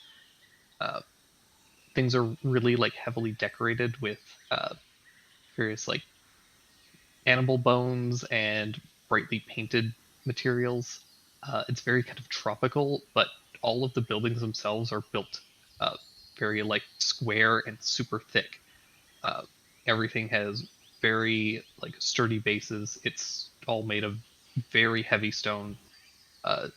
Speaker 1: Uh, Things are really like heavily decorated with various like animal bones and brightly painted materials. It's very kind of tropical, but all of the buildings themselves are built uh, very like square and super thick. Uh, Everything has very like sturdy bases. It's all made of very heavy stone. Uh,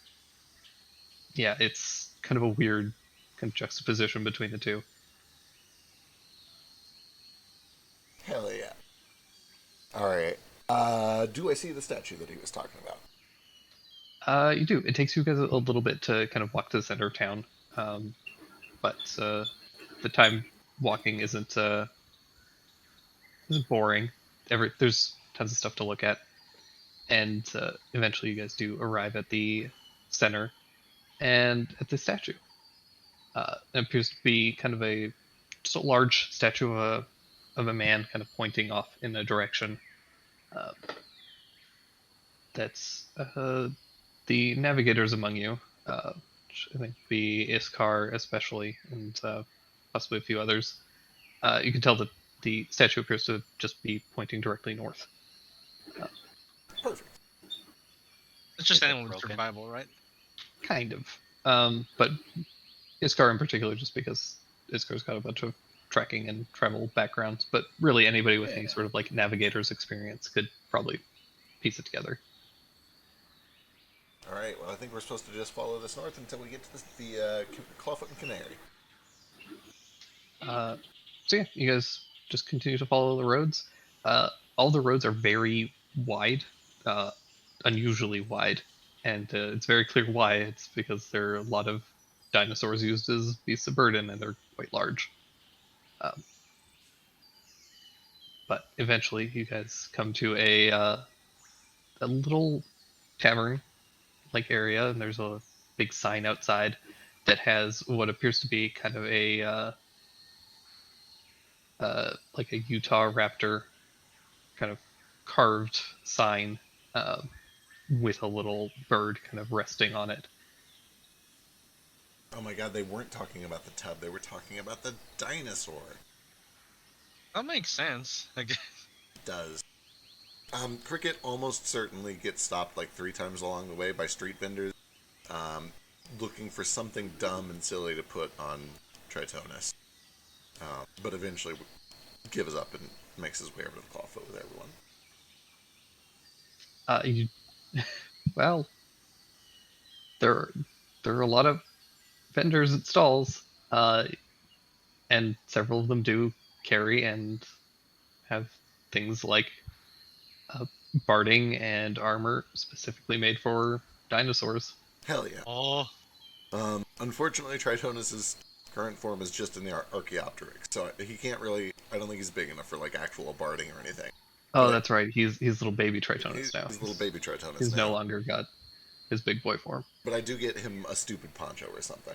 Speaker 1: yeah, it's kind of a weird kind of juxtaposition between the two.
Speaker 3: Hell yeah. All right. Do I see the statue that he was talking about?
Speaker 1: You do. It takes you guys a little bit to kind of walk to the center of town, but the time walking isn't boring. There's tons of stuff to look at, and eventually you guys do arrive at the center and at the statue. It appears to be kind of a just a large statue of a man kind of pointing off in a direction. Uh, that's the navigators among you, which I think be Iskar especially, and possibly a few others. You can tell that the statue appears to just be pointing directly north.
Speaker 3: Perfect.
Speaker 2: It's just
Speaker 5: Is it
Speaker 2: anyone with
Speaker 5: broken?
Speaker 2: survival, right?
Speaker 1: Kind of. But Iskar in particular, just because Iskar's got a bunch of trekking and travel backgrounds, but really anybody with any sort of like navigator's experience could probably piece it together.
Speaker 3: All right. Well, I think we're supposed to just follow this north until we get to the Clawfoot and Canary.
Speaker 1: So yeah, you guys just continue to follow the roads. All the roads are very wide, uh, unusually wide, and it's very clear why. It's because there are a lot of dinosaurs used as beasts of burden, and they're quite large. Um, but eventually, you guys come to a little tavern like area, and there's a big sign outside that has what appears to be kind of a like a Utah raptor kind of carved sign uh, with a little bird kind of resting on it.
Speaker 3: Oh my god, they weren't talking about the tub. They were talking about the dinosaur.
Speaker 2: That makes sense. Like,
Speaker 3: It does. Cricket almost certainly gets stopped like 3 times along the way by street vendors looking for something dumb and silly to put on Tritonus. But eventually gives up and makes his way over to the Clawfoot with everyone.
Speaker 1: You, well, there there are a lot of vendors at stalls, and several of them do carry and have things like uh, barding and armor specifically made for dinosaurs.
Speaker 3: Hell yeah.
Speaker 2: oh,
Speaker 3: Unfortunately, Tritonus's current form is just in the Archaeopteryx, so he can't really. I don't think he's big enough for like actual barding or anything.
Speaker 1: Oh,
Speaker 3: But
Speaker 1: that's right. He's little baby Tritonus
Speaker 3: he's,
Speaker 1: now.
Speaker 3: he's little baby Tritonus
Speaker 1: He's
Speaker 3: now.
Speaker 1: no longer got his big boy form.
Speaker 3: But I do get him a stupid poncho or something.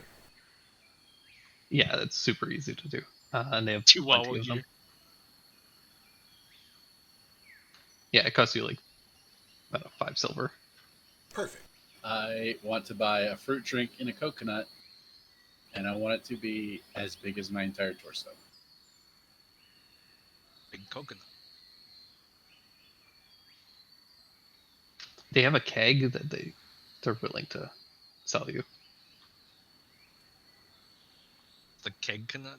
Speaker 1: Yeah, that's super easy to do. And they have
Speaker 2: Chihuahua
Speaker 1: plenty of them.
Speaker 2: gear.
Speaker 1: Yeah, it costs you like I don't know, 5 silver.
Speaker 3: Perfect.
Speaker 6: I want to buy a fruit drink in a coconut, and I want it to be as big as my entire torso.
Speaker 2: Big coconut.
Speaker 1: they have a keg that they're willing to sell you.
Speaker 2: The keg cannot.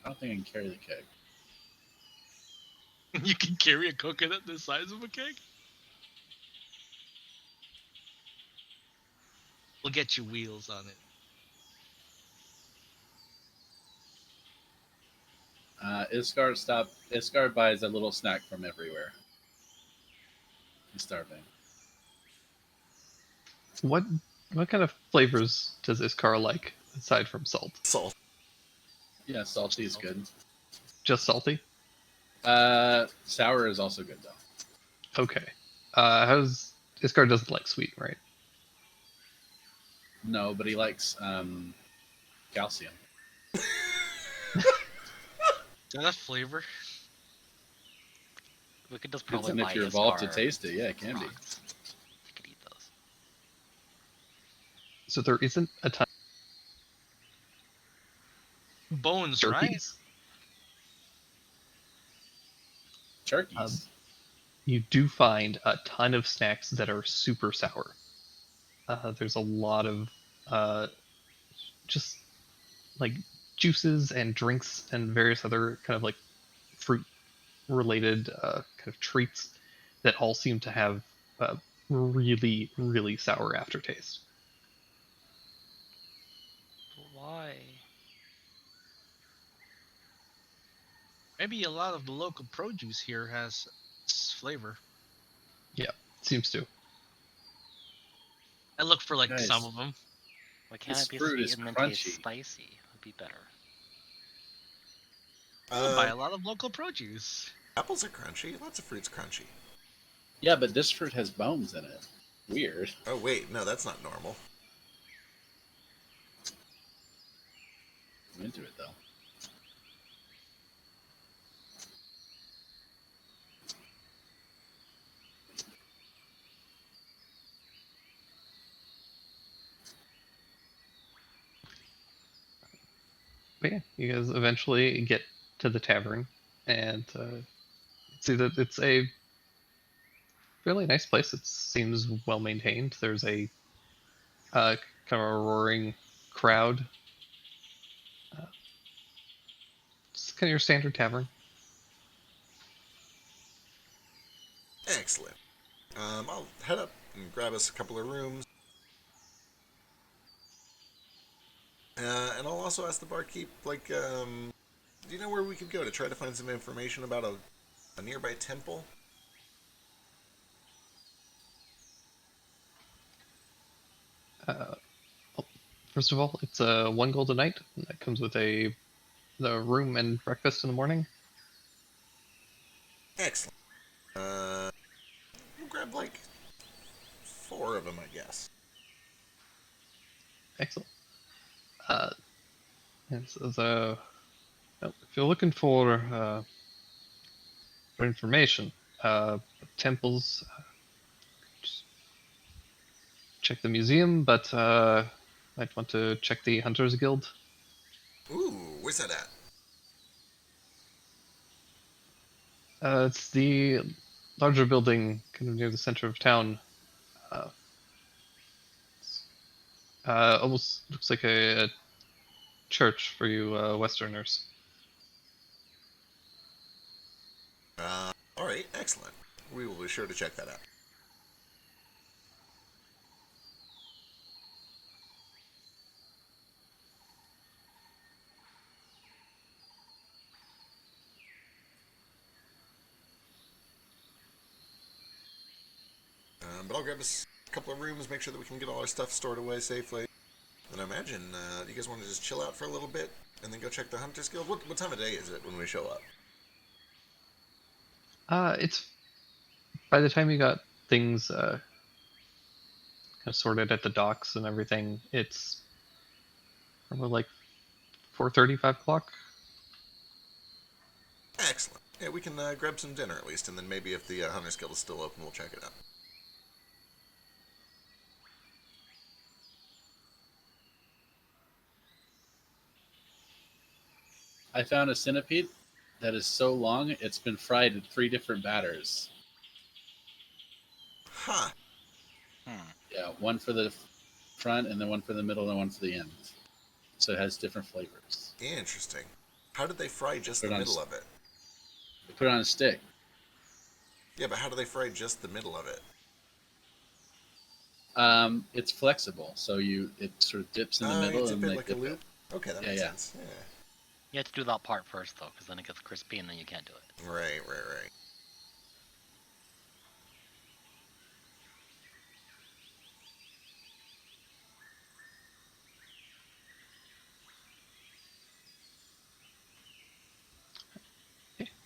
Speaker 6: I don't think I can carry the keg.
Speaker 2: You can carry a coconut the size of a keg? We'll get you wheels on it.
Speaker 6: Iskar buys a little snack from everywhere. He's starving.
Speaker 1: What kind of flavors does Iskar like aside from salt?
Speaker 3: Salt.
Speaker 6: Yeah, salty is good.
Speaker 1: Just salty?
Speaker 6: Sour is also good though.
Speaker 1: Okay. How's Iskar doesn't like sweet, right?
Speaker 6: No, but he likes calcium.
Speaker 2: Does that flavor?
Speaker 5: We could just probably
Speaker 6: And
Speaker 5: buy
Speaker 6: if you're evolved to
Speaker 5: Iskar
Speaker 6: taste it, yeah, it can be.
Speaker 5: rocks. We could eat those.
Speaker 1: So there isn't a ton
Speaker 2: Bones,
Speaker 1: of
Speaker 2: right?
Speaker 1: turkeys.
Speaker 6: Turkeys.
Speaker 1: You do find a ton of snacks that are super sour. There's a lot of just like juices and drinks and various other kind of like fruit related kind of treats that all seem to have really, really sour aftertaste.
Speaker 5: Why?
Speaker 2: Maybe a lot of the local produce here has flavor.
Speaker 1: Seems to.
Speaker 2: I look for like
Speaker 6: Guys.
Speaker 2: some of them.
Speaker 5: Why can't
Speaker 6: This
Speaker 5: it be
Speaker 6: fruit
Speaker 5: sweet
Speaker 6: is
Speaker 5: and then taste
Speaker 6: crunchy.
Speaker 5: spicy? Would be better.
Speaker 2: Buy a lot of local produce.
Speaker 3: Apples are crunchy. Lots of fruit's crunchy.
Speaker 6: Yeah, but this fruit has bones in it. Weird.
Speaker 3: Oh wait, no, that's not normal.
Speaker 6: I'm into it though.
Speaker 1: But yeah, you guys eventually get to the tavern and see that it's a fairly nice place. It seems well maintained. There's a kind of a roaring crowd. It's kind of your standard tavern.
Speaker 3: Excellent. I'll head up and grab us a couple of rooms. And I'll also ask the barkeep, like, do you know where we could go to try to find some information about a nearby temple?
Speaker 1: First of all, it's a 1 gold a night. And that comes with the room and breakfast in the morning.
Speaker 3: Excellent. We'll grab like 4 of them, I guess.
Speaker 1: Excellent. Well, if you're looking for information, temples, just check the museum, but might want to check the Hunters Guild.
Speaker 3: Ooh, where's that at?
Speaker 1: It's the larger building, kind of near the center of town. Almost looks like a church for you Westerners.
Speaker 3: Alright, excellent. We will be sure to check that out. But I'll grab us a couple of rooms, make sure that we can get all our stuff stored away safely. And I imagine you guys want to just chill out for a little bit and then go check the Hunters Guild. What time of day is it when we show up?
Speaker 1: It's by the time you got things kind of sorted at the docks and everything, it's probably like 4:30, 5 o'clock.
Speaker 3: Excellent. Yeah, we can grab some dinner at least, and then maybe if the Hunters Guild is still open, we'll check it out.
Speaker 6: I found a centipede that is so long it's been fried in 3 different batters.
Speaker 3: Huh.
Speaker 6: Yeah, one for the front, and then one for the middle, and one for the end. So it has different flavors.
Speaker 3: Interesting. How did they fry just
Speaker 6: Put
Speaker 3: the
Speaker 6: it on
Speaker 3: middle of it?
Speaker 6: They put it on a stick.
Speaker 3: Yeah, but how do they fry just the middle of it?
Speaker 6: It's flexible, so it sort of dips in the
Speaker 3: Oh, you
Speaker 6: middle,
Speaker 3: dip
Speaker 6: and
Speaker 3: it
Speaker 6: they
Speaker 3: like a
Speaker 6: dip
Speaker 3: loop? Okay, that
Speaker 6: Yeah,
Speaker 3: makes
Speaker 6: yeah.
Speaker 3: sense. Yeah.
Speaker 5: You have to do that part first though, because then it gets crispy and then you can't do it.
Speaker 3: Right, right, right.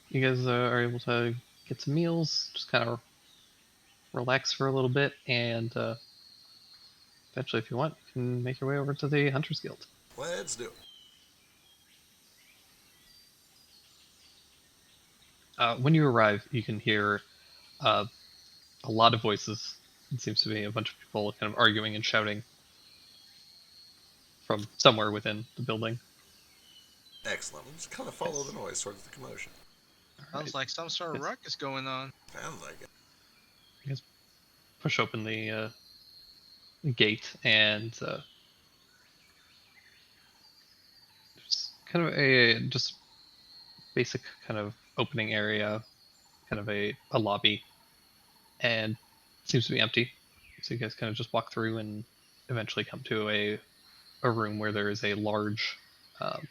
Speaker 1: You guys are able to get some meals, just kind of relax for a little bit, and eventually, if you want, you can make your way over to the Hunters Guild.
Speaker 3: Let's do it.
Speaker 1: When you arrive, you can hear uh, a lot of voices. It seems to be a bunch of people kind of arguing and shouting from somewhere within the building.
Speaker 3: Excellent. We'll just kind of follow the noise towards the commotion.
Speaker 2: Sounds like some sort of
Speaker 1: Yes.
Speaker 2: ruckus going on.
Speaker 3: Sounds like it.
Speaker 1: You guys push open the gate, and there's kind of a just basic kind of opening area, kind of a lobby, and it seems to be empty. So you guys kind of just walk through and eventually come to a room where there is a large kind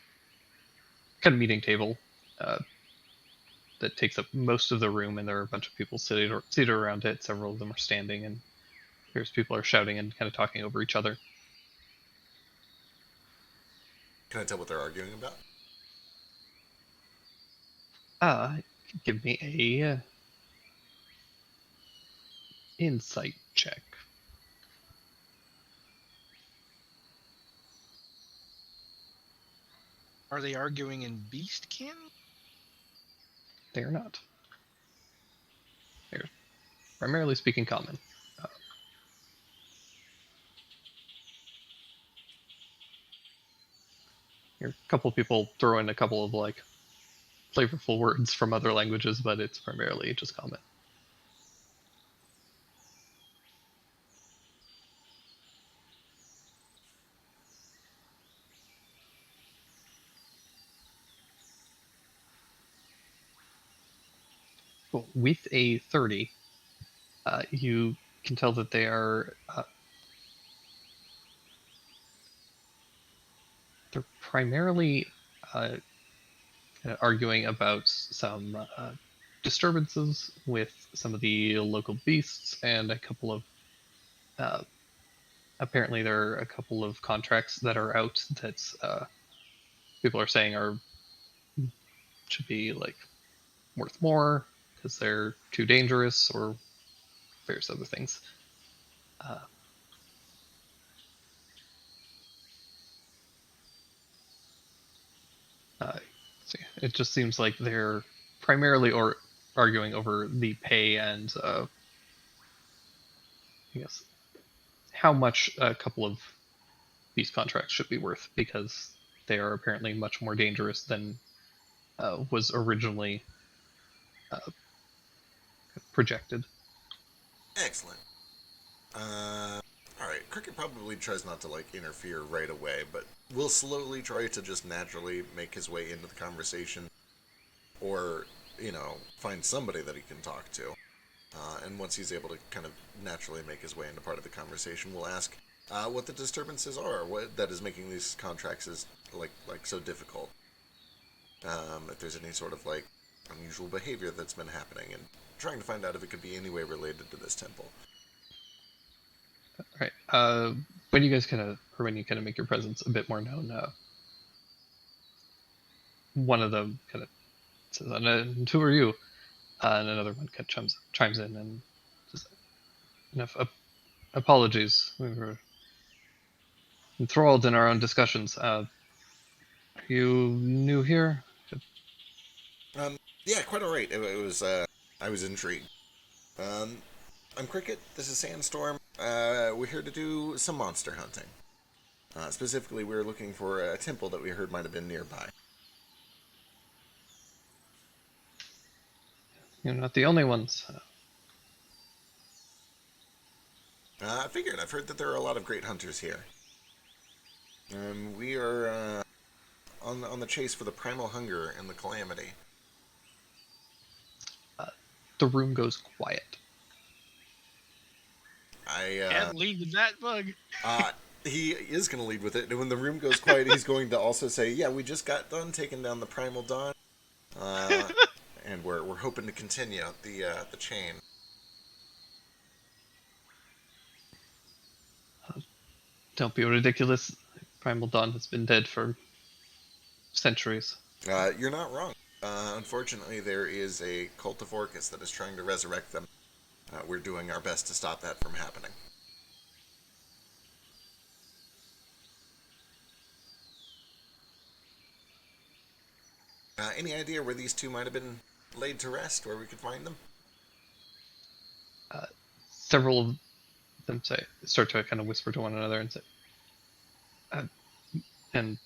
Speaker 1: of meeting table that takes up most of the room, and there are a bunch of people seated around it. Several of them are standing, and here's people are shouting and kind of talking over each other.
Speaker 3: Can I tell what they're arguing about?
Speaker 1: Give me a insight check.
Speaker 2: Are they arguing in beast canon?
Speaker 1: They are not. They're primarily speaking common. Here, a couple people throw in a couple of like flavorful words from other languages, but it's primarily just common. Cool. With a 30, you can tell that they are they're primarily kind of arguing about some disturbances with some of the local beasts and a couple of uh, apparently there are a couple of contracts that are out that people are saying are should be like worth more because they're too dangerous or various other things. Uh, so yeah, it just seems like they're primarily or arguing over the pay and I guess how much a couple of these contracts should be worth because they are apparently much more dangerous than was originally uh, projected.
Speaker 3: Excellent. Alright, Cricket probably tries not to, like, interfere right away, but will slowly try to just naturally make his way into the conversation. Or, find somebody that he can talk to. And once he's able to kind of naturally make his way into part of the conversation, we'll ask what the disturbances are, what that is making these contracts is like so difficult. If there's any sort of like unusual behavior that's been happening, and trying to find out if it could be any way related to this temple.
Speaker 1: All right. When you guys when you kind of make your presence a bit more known, one of them kind of says, and who are you? And another one kind of chimes in and says, enough apologies. We were enthralled in our own discussions. Are you new here?
Speaker 3: Yeah, quite alright. It was, I was intrigued. I'm Cricket, this is Sandstorm. We're here to do some monster hunting. Specifically, we were looking for a temple that we heard might have been nearby.
Speaker 1: You're not the only ones.
Speaker 3: I figured. I've heard that there are a lot of great hunters here. We are on the chase for the primal hunger and the calamity.
Speaker 1: The room goes quiet.
Speaker 2: Can't lead with that bug.
Speaker 3: He is going to lead with it, and when the room goes quiet, he's going to also say, "Yeah, we just got done taking down the primal dawn, and we're hoping to continue the chain."
Speaker 1: Don't be ridiculous. Primal Dawn has been dead for centuries.
Speaker 3: You're not wrong. Unfortunately, there is a cult of Orcus that is trying to resurrect them. We're doing our best to stop that from happening. Any idea where these two might have been laid to rest, where we could find them?
Speaker 1: Several of them start to kind of whisper to one another and say, and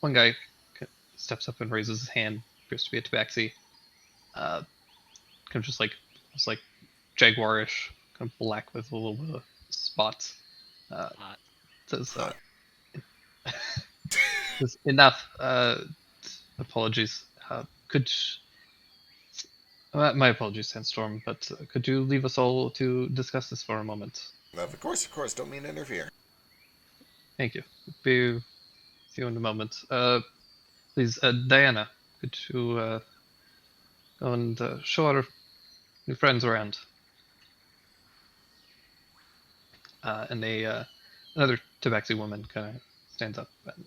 Speaker 1: one guy steps up and raises his hand, appears to be a tabaxi, kind of just like it's like jaguarish, kind of black with a little bit of spots.
Speaker 5: Hot.
Speaker 1: Says,
Speaker 3: Hot.
Speaker 1: says, enough. Apologies. My apologies, Sandstorm, but could you leave us all to discuss this for a moment?
Speaker 3: Of course. Don't mean to interfere.
Speaker 1: Thank you. See you in a moment. Please, Diana, could you go and show our new friends around? And another tabaxi woman kind of stands up and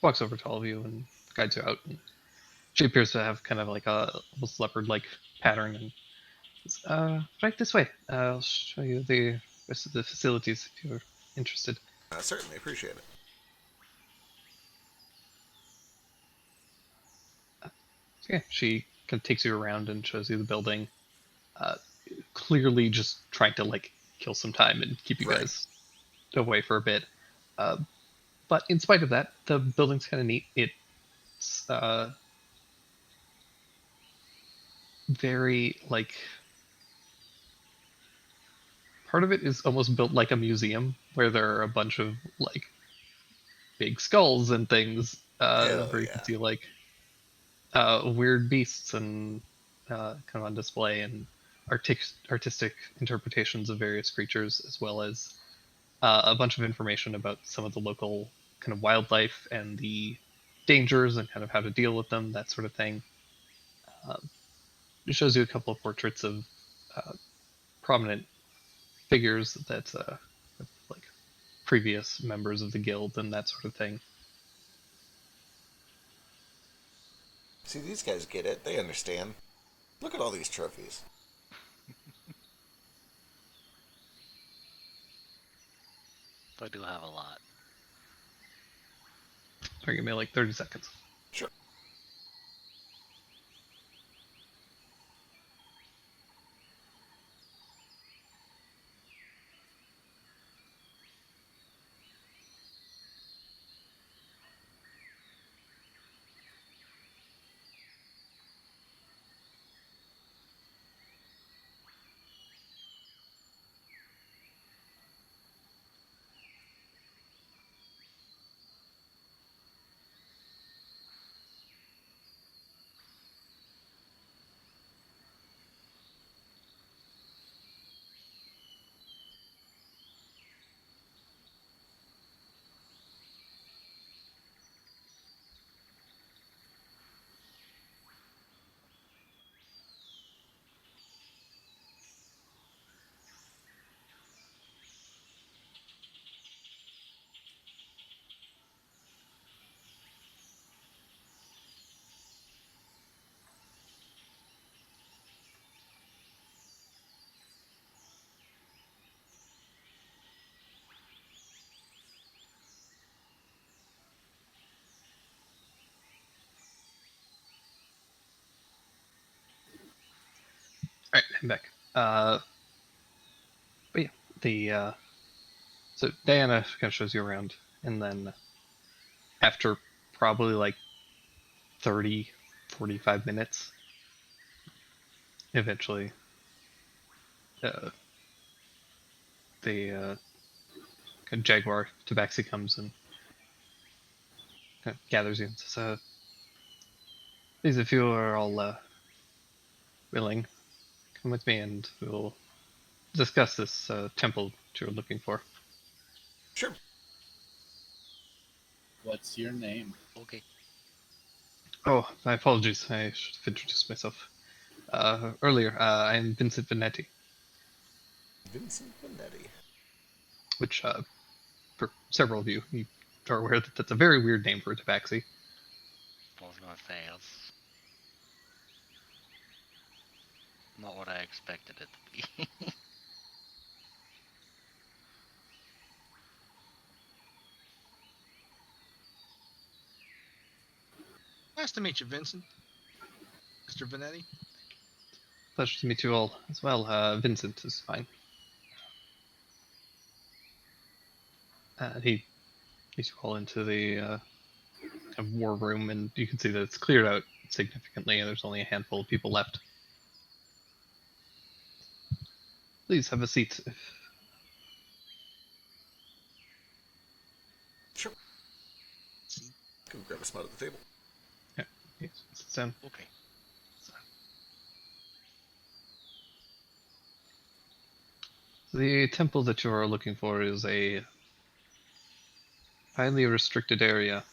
Speaker 1: walks over to all of you and guides you out. And she appears to have kind of like a almost leopard-like pattern. And says, right this way. I'll show you the rest of the facilities if you're interested.
Speaker 3: Certainly appreciate it.
Speaker 1: So yeah, she kind of takes you around and shows you the building. Clearly just trying to like kill some time and keep you
Speaker 3: Right.
Speaker 1: guys away for a bit. But in spite of that, the building's kind of neat. It's very like part of it is almost built like a museum where there are a bunch of like big skulls and things
Speaker 3: Hell
Speaker 1: where you
Speaker 3: yeah.
Speaker 1: can see like weird beasts and kind of on display and artistic interpretations of various creatures, as well as a bunch of information about some of the local kind of wildlife and the dangers and kind of how to deal with them, that sort of thing. It shows you a couple of portraits of prominent figures that like previous members of the guild and that sort of thing.
Speaker 3: See, these guys get it. They understand. Look at all these trophies.
Speaker 5: I do have a lot.
Speaker 1: Sorry, give me like 30 seconds.
Speaker 3: Sure.
Speaker 1: All right, I'm back. But yeah, the so Diana kind of shows you around, and then after probably like 30, 45 minutes, eventually uh, the kind of Jaguar Tabaxi comes and kind of gathers you and says, "Please, if you are all willing, come with me and we'll discuss this temple that you're looking for."
Speaker 3: Sure.
Speaker 6: What's your name?
Speaker 5: Okay.
Speaker 1: Oh, my apologies. I should have introduced myself earlier. I'm Vincent Venetti,
Speaker 3: Vincent Benetti.
Speaker 1: which, for several of you, you are aware that that's a very weird name for a tabaxi.
Speaker 5: I was gonna say that's not what I expected it to be.
Speaker 2: Nice to meet you, Vincent. Mr. Venetti.
Speaker 1: Pleasure to meet you all as well. Vincent is fine. He leads you all into the kind of war room, and you can see that it's cleared out significantly, and there's only a handful of people left. Please have a seat.
Speaker 3: Sure. Go grab a spot at the table.
Speaker 1: Yes, sit down.
Speaker 5: Okay.
Speaker 1: The temple that you are looking for is a highly restricted area.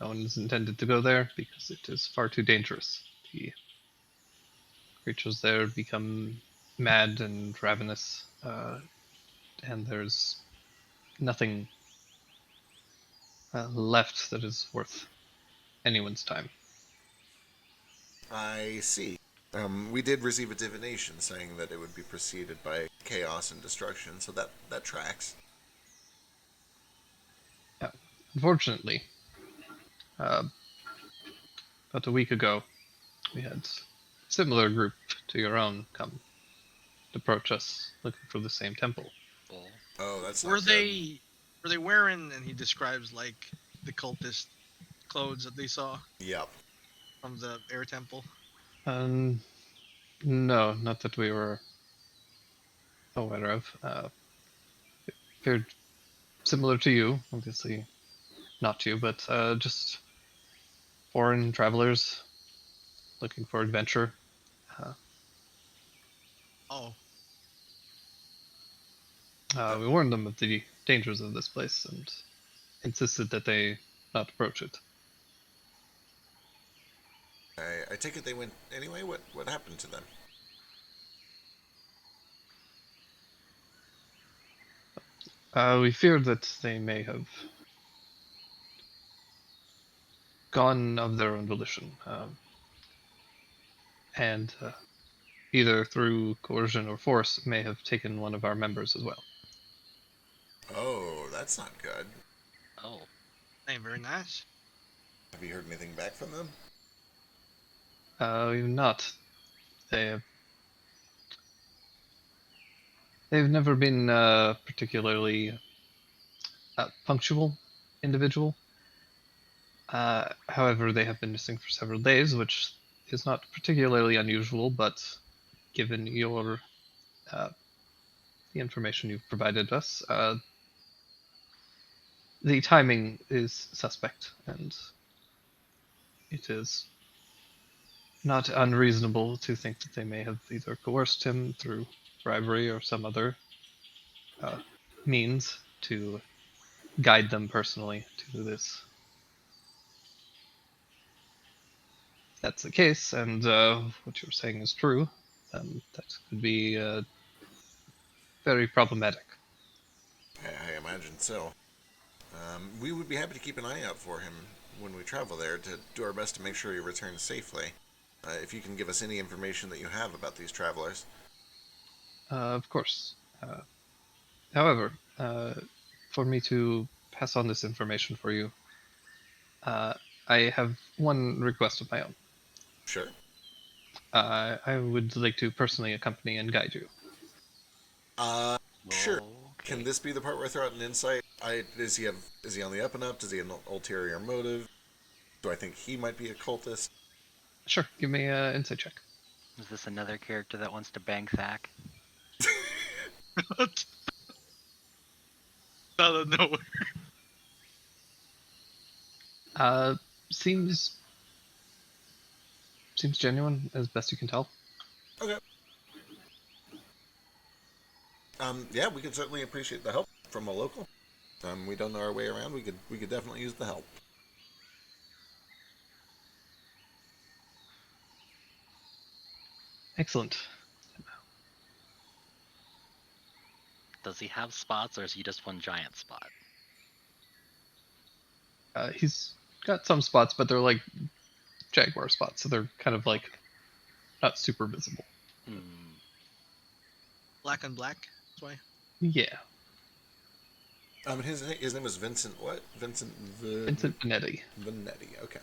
Speaker 1: No one is intended to go there because it is far too dangerous. The creatures there become mad and ravenous, and there's nothing left that is worth anyone's time.
Speaker 3: I see. We did receive a divination saying that it would be preceded by chaos and destruction, so that tracks.
Speaker 1: Unfortunately, about a week ago, we had a similar group to your own come to approach us looking for the same temple.
Speaker 5: Well,
Speaker 3: Oh, that's not
Speaker 2: Were
Speaker 3: good.
Speaker 2: they wearing? And he describes like the cultist clothes that they saw
Speaker 3: Yep.
Speaker 2: from the air temple.
Speaker 1: No, not that we were aware of. It appeared similar to you, obviously not you, but just foreign travelers looking for adventure.
Speaker 2: Oh,
Speaker 1: We warned them of the dangers of this place and insisted that they not approach it.
Speaker 3: I take it they went anyway. What happened to them?
Speaker 1: We feared that they may have gone of their own volition, and either through coercion or force may have taken one of our members as well.
Speaker 3: Oh, that's not good.
Speaker 5: oh,
Speaker 2: ain't very nice.
Speaker 3: Have you heard anything back from them?
Speaker 1: We've not. They've never been particularly punctual individual. However, they have been missing for several days, which is not particularly unusual, but given your the information you've provided us, the timing is suspect, and it is not unreasonable to think that they may have either coerced him through bribery or some other means to guide them personally to this. If that's the case, and what you're saying is true, then that could be very problematic.
Speaker 3: I imagine so. We would be happy to keep an eye out for him when we travel there to do our best to make sure he returns safely. If you can give us any information that you have about these travelers.
Speaker 1: Of course. However, for me to pass on this information for you, I have one request of my own.
Speaker 3: Sure.
Speaker 1: I would like to personally accompany and guide you.
Speaker 3: Sure.
Speaker 5: okay.
Speaker 3: Can this be the part where I throw out an insight? Is he on the up and up? Does he have an ulterior motive? Do I think he might be a cultist?
Speaker 1: Sure, give me an insight check.
Speaker 5: Is this another character that wants to bang Thack?
Speaker 2: Out of nowhere.
Speaker 1: Seems genuine as best you can tell.
Speaker 3: Okay. Yeah, we could certainly appreciate the help from a local. We don't know our way around. We could definitely use the help.
Speaker 1: Excellent.
Speaker 5: Does he have spots, or is he just one giant spot?
Speaker 1: He's got some spots, but they're like jaguar spots, so they're kind of like not super visible.
Speaker 5: Hmm.
Speaker 2: Black on black. That's why.
Speaker 1: Yeah,
Speaker 3: His name was Vincent. What? Vincent
Speaker 1: Vincent Benetti.
Speaker 3: Venetti. Okay.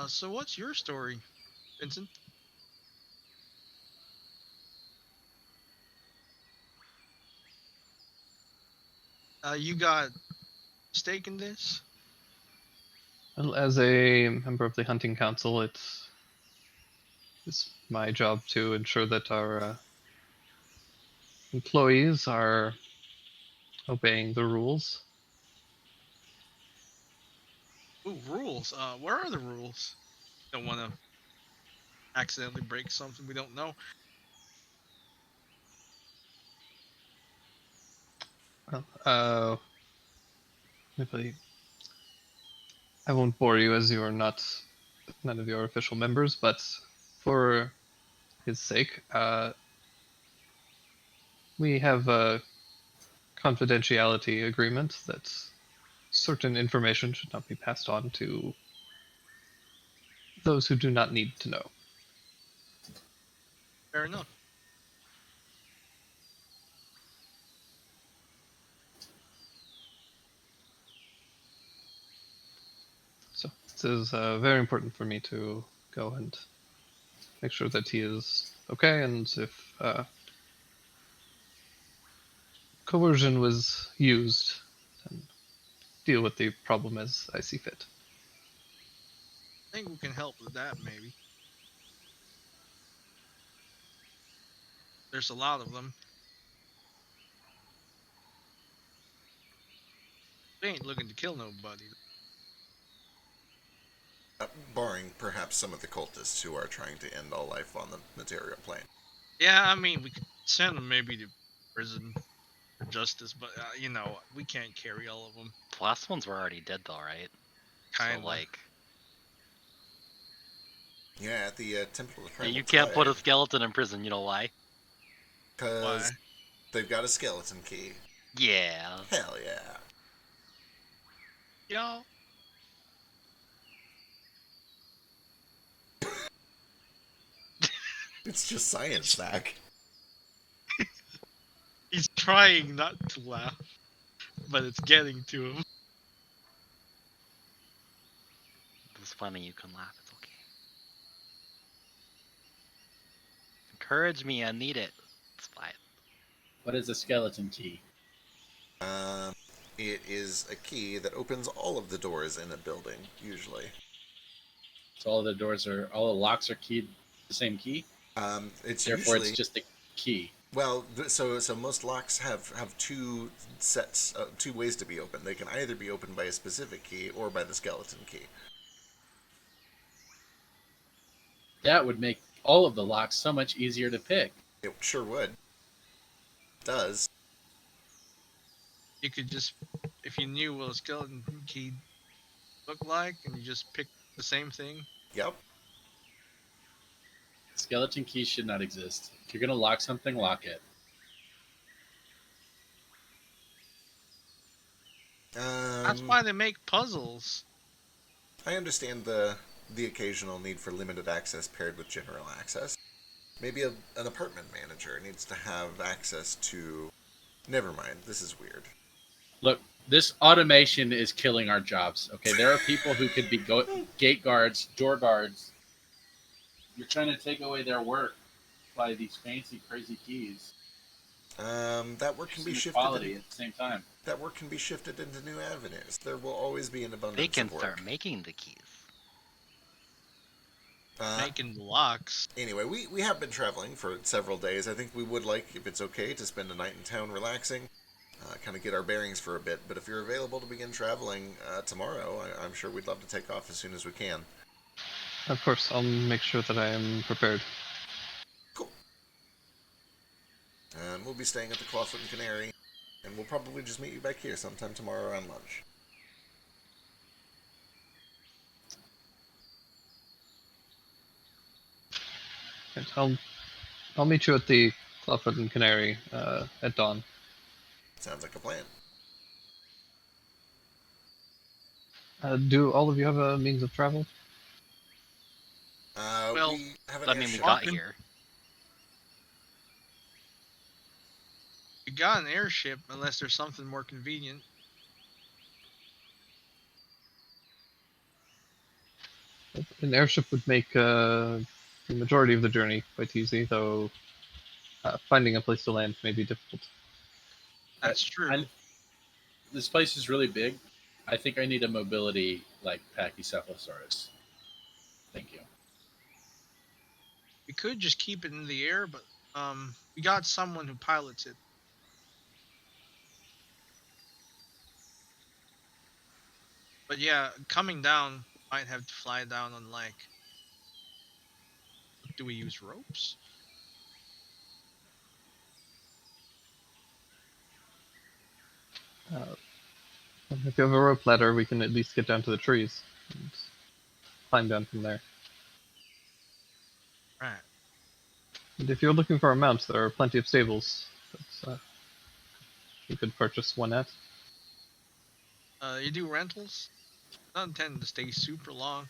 Speaker 2: So what's your story, Vincent? You got stake in this?
Speaker 1: Well, as a member of the hunting council, it's my job to ensure that our employees are obeying the rules.
Speaker 2: Ooh, rules. Where are the rules? Don't want to accidentally break something we don't know.
Speaker 1: Well, I won't bore you as you are none of your official members, but for his sake, we have a confidentiality agreement that certain information should not be passed on to those who do not need to know.
Speaker 2: Fair enough.
Speaker 1: So it is very important for me to go and make sure that he is okay, and if coercion was used, then deal with the problem as I see fit.
Speaker 2: I think we can help with that, maybe. There's a lot of them. They ain't looking to kill nobody.
Speaker 3: Barring perhaps some of the cultists who are trying to end all life on the material plane.
Speaker 2: Yeah, I mean, we could send them maybe to prison for justice, but, we can't carry all of them.
Speaker 5: The last ones were already dead, though, right?
Speaker 2: Kind
Speaker 5: So,
Speaker 2: of.
Speaker 5: like,
Speaker 3: Yeah, at the Temple of the Primal
Speaker 5: you can't put a
Speaker 3: Tide,
Speaker 5: skeleton in prison. You know why?
Speaker 2: Why?
Speaker 3: because they've got a skeleton key.
Speaker 5: Yeah.
Speaker 3: Hell yeah.
Speaker 2: Y'all.
Speaker 3: It's just science, Zach.
Speaker 2: He's trying not to laugh, but it's getting to him.
Speaker 5: It's funny. You can laugh. It's okay. Encourage me. I need it. It's fine.
Speaker 6: What is a skeleton key?
Speaker 3: It is a key that opens all of the doors in a building, usually.
Speaker 6: So all the locks are keyed the same key.
Speaker 3: It's
Speaker 6: Therefore,
Speaker 3: usually
Speaker 6: it's just a key.
Speaker 3: well. So most locks have two sets, two ways to be opened. They can either be opened by a specific key or by the skeleton key.
Speaker 6: That would make all of the locks so much easier to pick.
Speaker 3: It sure would. Does.
Speaker 2: You could just, if you knew what a skeleton key looked like, and you just pick the same thing.
Speaker 3: Yep.
Speaker 6: Skeleton keys should not exist. If you're gonna lock something, lock it.
Speaker 2: That's why they make puzzles.
Speaker 3: I understand the occasional need for limited access paired with general access. Maybe an apartment manager needs to have access to... Never mind, this is weird.
Speaker 6: Look, this automation is killing our jobs. Okay, there are people who could be gate guards, door guards. You're trying to take away their work by these fancy, crazy keys.
Speaker 3: That work can be
Speaker 6: Just
Speaker 3: shifted.
Speaker 6: quality at the same time.
Speaker 3: That work can be shifted into new avenues. There will always be an
Speaker 5: They
Speaker 3: abundance
Speaker 5: can
Speaker 3: of work.
Speaker 5: start making the keys.
Speaker 2: Making the locks.
Speaker 3: Anyway, we have been traveling for several days. I think we would like, if it's okay, to spend a night in town relaxing, kind of get our bearings for a bit. But if you're available to begin traveling tomorrow, I'm sure we'd love to take off as soon as we can.
Speaker 1: Of course, I'll make sure that I am prepared.
Speaker 3: Cool. And we'll be staying at the Clawfoot and Canary, and we'll probably just meet you back here sometime tomorrow around lunch.
Speaker 1: And I'll meet you at the Clawfoot and Canary at dawn.
Speaker 3: Sounds like a plan.
Speaker 1: Do all of you have a means of travel?
Speaker 2: Well,
Speaker 3: We have an
Speaker 5: I mean, we
Speaker 3: airship.
Speaker 5: got
Speaker 2: Walking.
Speaker 5: here.
Speaker 2: We got an airship, unless there's something more convenient.
Speaker 1: An airship would make the majority of the journey quite easy, though finding a place to land may be difficult.
Speaker 2: That's true.
Speaker 6: This place is really big. I think I need a mobility like Pachycephalosaurus. Thank you.
Speaker 2: We could just keep it in the air, but we got someone who pilots it. But yeah, coming down, might have to fly down on like. Do we use ropes?
Speaker 1: If you have a rope ladder, we can at least get down to the trees and climb down from there.
Speaker 2: Right.
Speaker 1: And if you're looking for a mount, there are plenty of stables that you could purchase one at.
Speaker 2: You do rentals? Not intending to stay super long.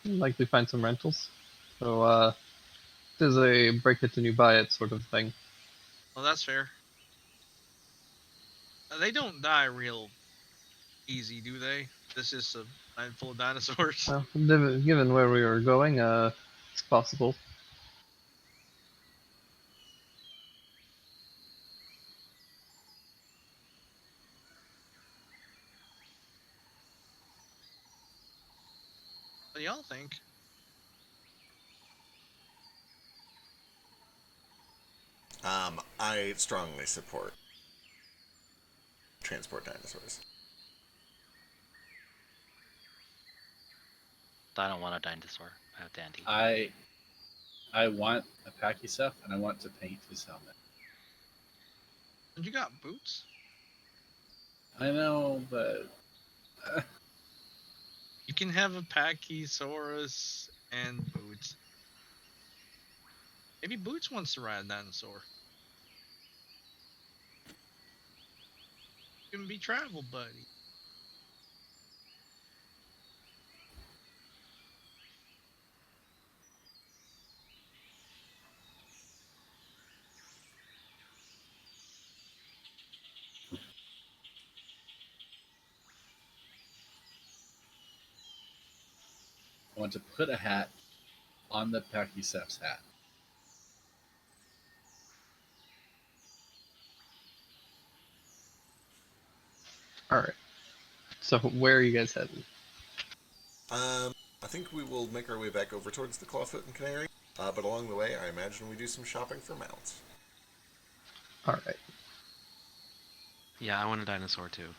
Speaker 1: You'll likely find some rentals. So it is a break it and you buy it sort of thing.
Speaker 2: Well, that's fair. They don't die real easy, do they? This is a land full of dinosaurs.
Speaker 1: Well, given where we are going, it's possible.
Speaker 2: What do y'all think?
Speaker 3: I strongly support transport dinosaurs.
Speaker 5: I don't want a dinosaur. I have Dandy.
Speaker 6: I want a Pachyceph and I want to paint his helmet.
Speaker 2: And you got boots?
Speaker 6: I know, but
Speaker 2: You can have a Pachysaurus and Boots. Maybe Boots wants to ride a dinosaur. You can be travel buddy.
Speaker 6: I want to put a hat on the Pachyceph's hat.
Speaker 1: Alright. So where are you guys heading?
Speaker 3: I think we will make our way back over towards the Clawfoot and Canary, but along the way, I imagine we do some shopping for mounts.
Speaker 1: Alright.
Speaker 4: Yeah, I want a dinosaur too.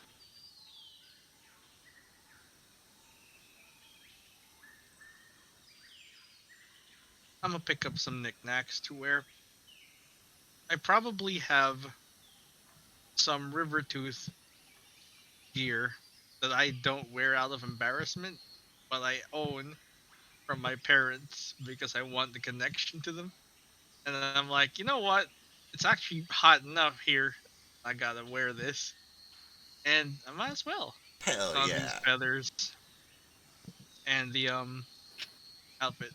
Speaker 2: I'm gonna pick up some knickknacks to wear. I probably have some Rivertooth gear that I don't wear out of embarrassment, but I own from my parents because I want the connection to them. And then I'm like, you know what? It's actually hot enough here. I gotta wear this. And I might as well.
Speaker 3: Hell
Speaker 2: On these
Speaker 3: yeah.
Speaker 2: feathers. And the outfit.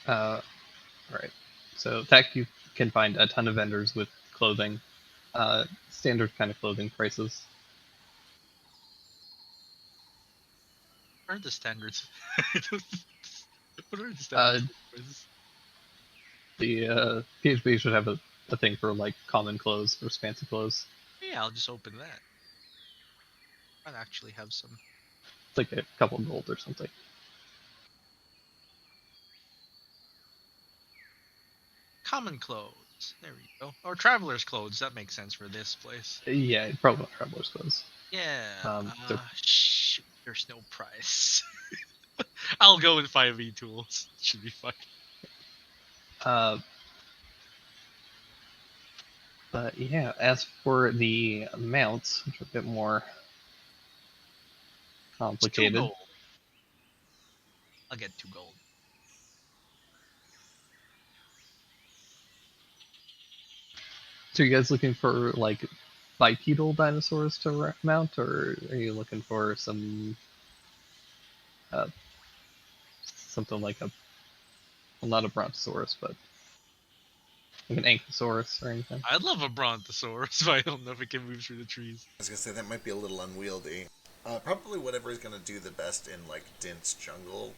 Speaker 1: Alright. So Tech, you can find a ton of vendors with clothing. Standard kind of clothing prices.
Speaker 2: are the standards? What are the
Speaker 1: Uh,
Speaker 2: standards?
Speaker 1: the PHP should have a thing for like common clothes versus fancy clothes.
Speaker 2: Yeah, I'll just open that. I'd actually have some.
Speaker 1: It's like a couple gold or something.
Speaker 2: Common clothes. There we go. Or traveler's clothes. That makes sense for this place.
Speaker 1: Yeah, probably not traveler's clothes.
Speaker 2: Yeah.
Speaker 1: They're-
Speaker 2: Shoot. There's no price. I'll go with 5e tools. Should be fine.
Speaker 1: Uh, but yeah, as for the mounts, which are a bit more
Speaker 2: It's 2
Speaker 1: complicated.
Speaker 2: gold. I'll get 2 gold.
Speaker 1: So you guys looking for like bipedal dinosaurs to mount, or are you looking for some something like a, well, not a brontosaurus, but like an ankylosaurus or anything?
Speaker 2: I'd love a brontosaurus, but I don't know if it can move through the trees.
Speaker 3: I was gonna say that might be a little unwieldy. Probably whatever is gonna do the best in like dense jungle.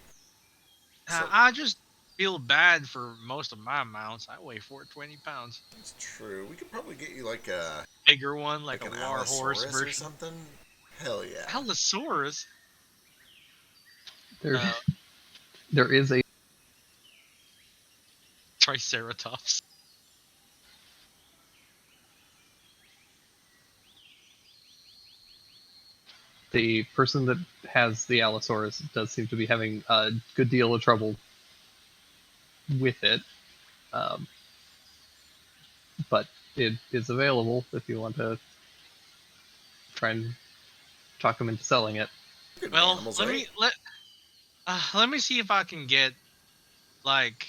Speaker 3: So-
Speaker 2: I just feel bad for most of my mounts. I weigh 420 pounds.
Speaker 3: It's true. We could probably get you like a
Speaker 2: Bigger one, like
Speaker 3: an
Speaker 2: a war horse
Speaker 3: Allosaurus or
Speaker 2: version.
Speaker 3: something. Hell yeah.
Speaker 2: Allosaurus?
Speaker 1: There,
Speaker 2: No.
Speaker 1: there is a
Speaker 2: Triceratops.
Speaker 1: the person that has the Allosaurus does seem to be having a good deal of trouble with it. But it is available if you want to try and talk them into selling it.
Speaker 3: Good
Speaker 2: Well,
Speaker 3: animals,
Speaker 2: let
Speaker 3: eh?
Speaker 2: me see if I can get, like,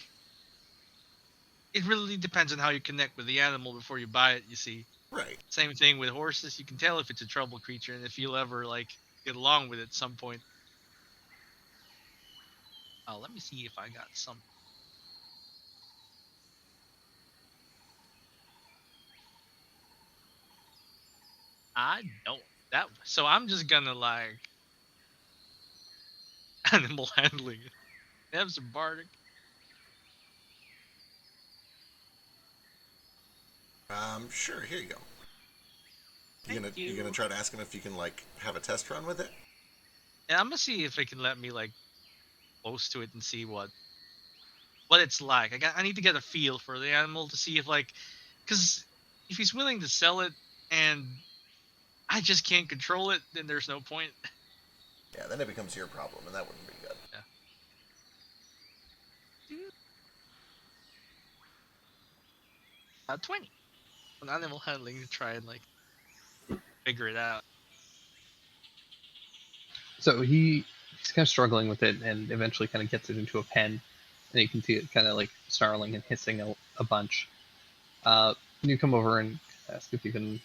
Speaker 2: it really depends on how you connect with the animal before you buy it, you see.
Speaker 3: Right.
Speaker 2: Same thing with horses. You can tell if it's a trouble creature and if you'll ever, like, get along with it at some point. Oh, let me see if I got some. I don't. So I'm just gonna, like, animal handling. Have some bardic.
Speaker 3: Sure. Here you go.
Speaker 2: Thank
Speaker 3: You gonna try to ask him if you can like have a test run with it?
Speaker 2: Yeah, I'm gonna see if it can let me, like, close to it and see what it's like. I need to get a feel for the animal to see if, like, because if he's willing to sell it and I just can't control it, then there's no point.
Speaker 3: Yeah. Then it becomes your problem, and that wouldn't be good.
Speaker 2: 20 on animal handling to try and, like, figure it out.
Speaker 1: So he's kind of struggling with it, and eventually kind of gets it into a pen, and you can see it kind of like snarling and hissing a bunch. You come over and ask if you can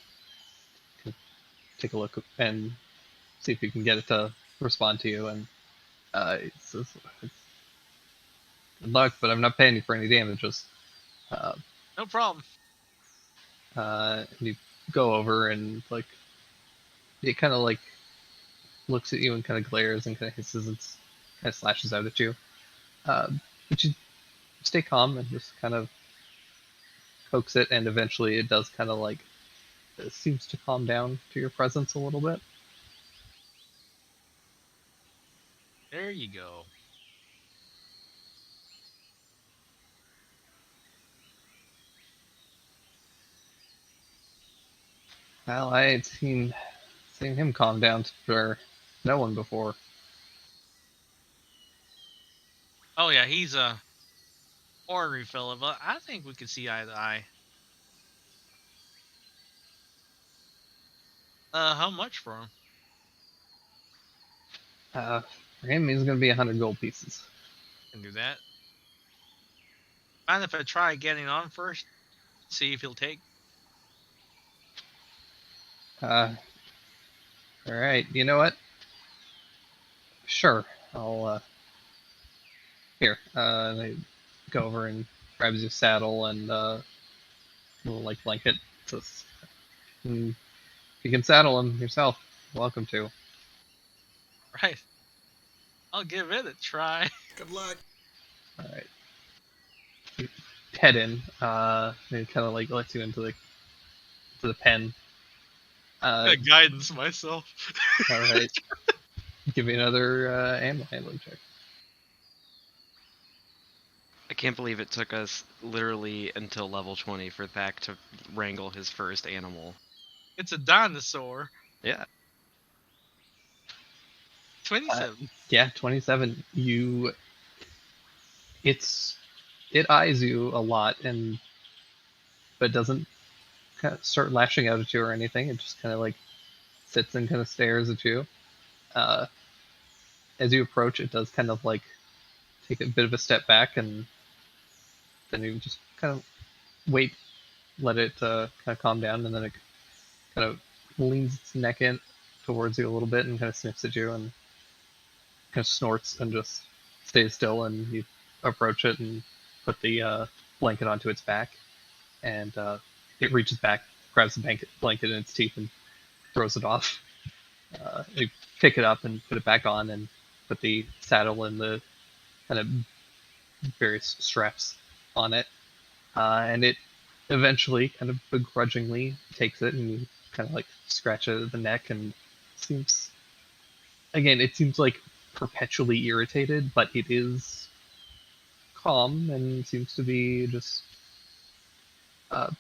Speaker 1: take a look and see if you can get it to respond to you, and it says, "Good luck, but I'm not paying you for any damages."
Speaker 2: No problem.
Speaker 1: And you go over and like it kind of like looks at you and kind of glares and kind of hisses and kind of slashes out at you. But you stay calm and just kind of coax it, and eventually it does kind of like it seems to calm down to your presence a little bit.
Speaker 2: There you go.
Speaker 1: Well, I ain't seen him calm down for no one before.
Speaker 2: Oh yeah, he's a ornery fella, but I think we could see eye to eye. How much for him?
Speaker 1: For him, he's gonna be 100 gold pieces.
Speaker 2: Can do that. Mind if I try getting on first? See if he'll take.
Speaker 1: All right, you know what? Sure, I'll here. They go over and grabs your saddle and little like blanket. Says, you can saddle him yourself. Welcome to.
Speaker 2: Right. I'll give it a try.
Speaker 3: Good luck.
Speaker 1: All right. You head in. And it kind of like lets you into the pen.
Speaker 2: I guidance myself.
Speaker 1: All right. Give me another animal handling check.
Speaker 4: I can't believe it took us literally until level 20 for Thak to wrangle his first animal.
Speaker 2: It's a dinosaur.
Speaker 4: Yeah.
Speaker 2: 27.
Speaker 1: Yeah, 27. It eyes you a lot, but doesn't kind of start lashing out at you or anything. It just kind of like sits and kind of stares at you. Uh, as you approach, it does kind of like take a bit of a step back, and then you just kind of wait, let it kind of calm down, and then it kind of leans its neck in towards you a little bit and kind of sniffs at you and kind of snorts and just stays still. And you approach it and put the blanket onto its back, and it reaches back, grabs the blanket in its teeth, and throws it off. You pick it up and put it back on, and put the saddle and the kind of various straps on it, and it eventually kind of begrudgingly takes it, and you kind of like scratch it at the neck, and it seems like perpetually irritated, but it is calm and seems to be just uh,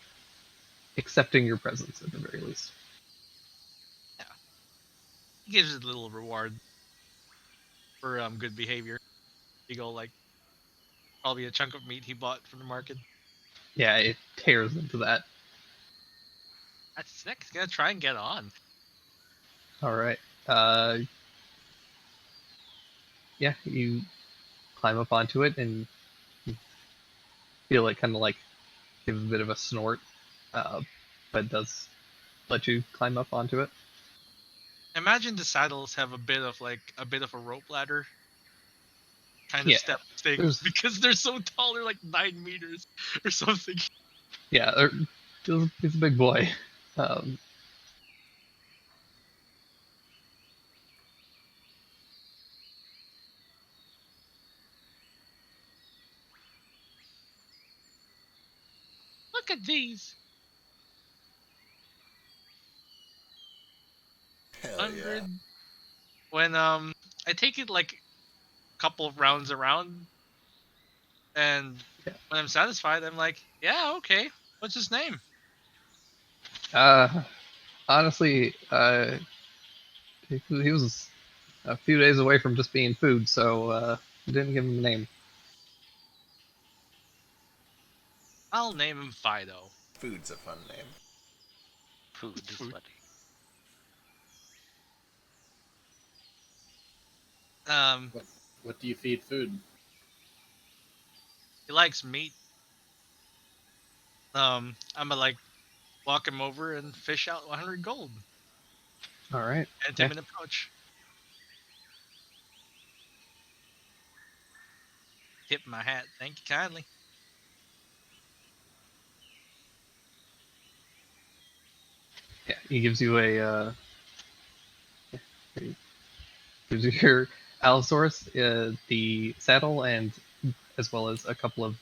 Speaker 1: accepting your presence at the very least.
Speaker 2: He gives it a little reward for good behavior. You go like probably a chunk of meat he bought from the market.
Speaker 1: Yeah, it tears into that.
Speaker 2: That's next. Gonna try and get on.
Speaker 1: All right. Yeah, you climb up onto it, and you feel it kind of like give a bit of a snort, but it does let you climb up onto it.
Speaker 2: Imagine the saddles have a bit of a rope ladder kind of
Speaker 1: Yeah,
Speaker 2: step thing
Speaker 1: there's-
Speaker 2: because they're so tall. They're like 9 meters or something.
Speaker 1: Yeah, he's a big boy. Um,
Speaker 2: Look at these.
Speaker 3: Hell
Speaker 2: 100.
Speaker 3: yeah.
Speaker 2: When I take it like a couple of rounds around, and
Speaker 1: Yeah.
Speaker 2: when I'm satisfied, I'm like, yeah, okay. What's his name?
Speaker 1: Honestly, he was a few days away from just being food, so didn't give him a name.
Speaker 2: I'll name him Fido.
Speaker 3: Food's a fun name.
Speaker 5: Food is
Speaker 2: Food.
Speaker 5: funny.
Speaker 6: What do you feed food?
Speaker 2: He likes meat. I'm gonna like walk him over and fish out 100 gold
Speaker 1: All right.
Speaker 2: and him an approach. Tip my hat. Thank you kindly.
Speaker 1: Yeah, he gives you he gives you your Allosaurus, the saddle, and as well as a couple of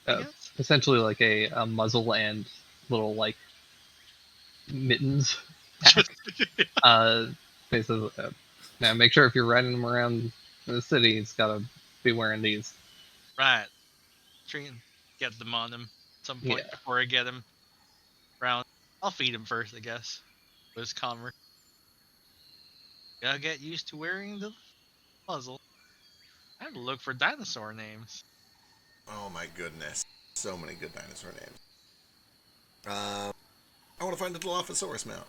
Speaker 2: I guess.
Speaker 1: essentially like a muzzle and little like mittens. He says, now make sure if you're riding him around the city, he's got to be wearing these.
Speaker 2: Right. Try and get them on him at some point
Speaker 1: Yeah.
Speaker 2: before I get him round. I'll feed him first, I guess. It was calmer. Gotta get used to wearing the muzzle. I have to look for dinosaur names.
Speaker 3: Oh my goodness. So many good dinosaur names. I want to find a Dilophosaurus mount.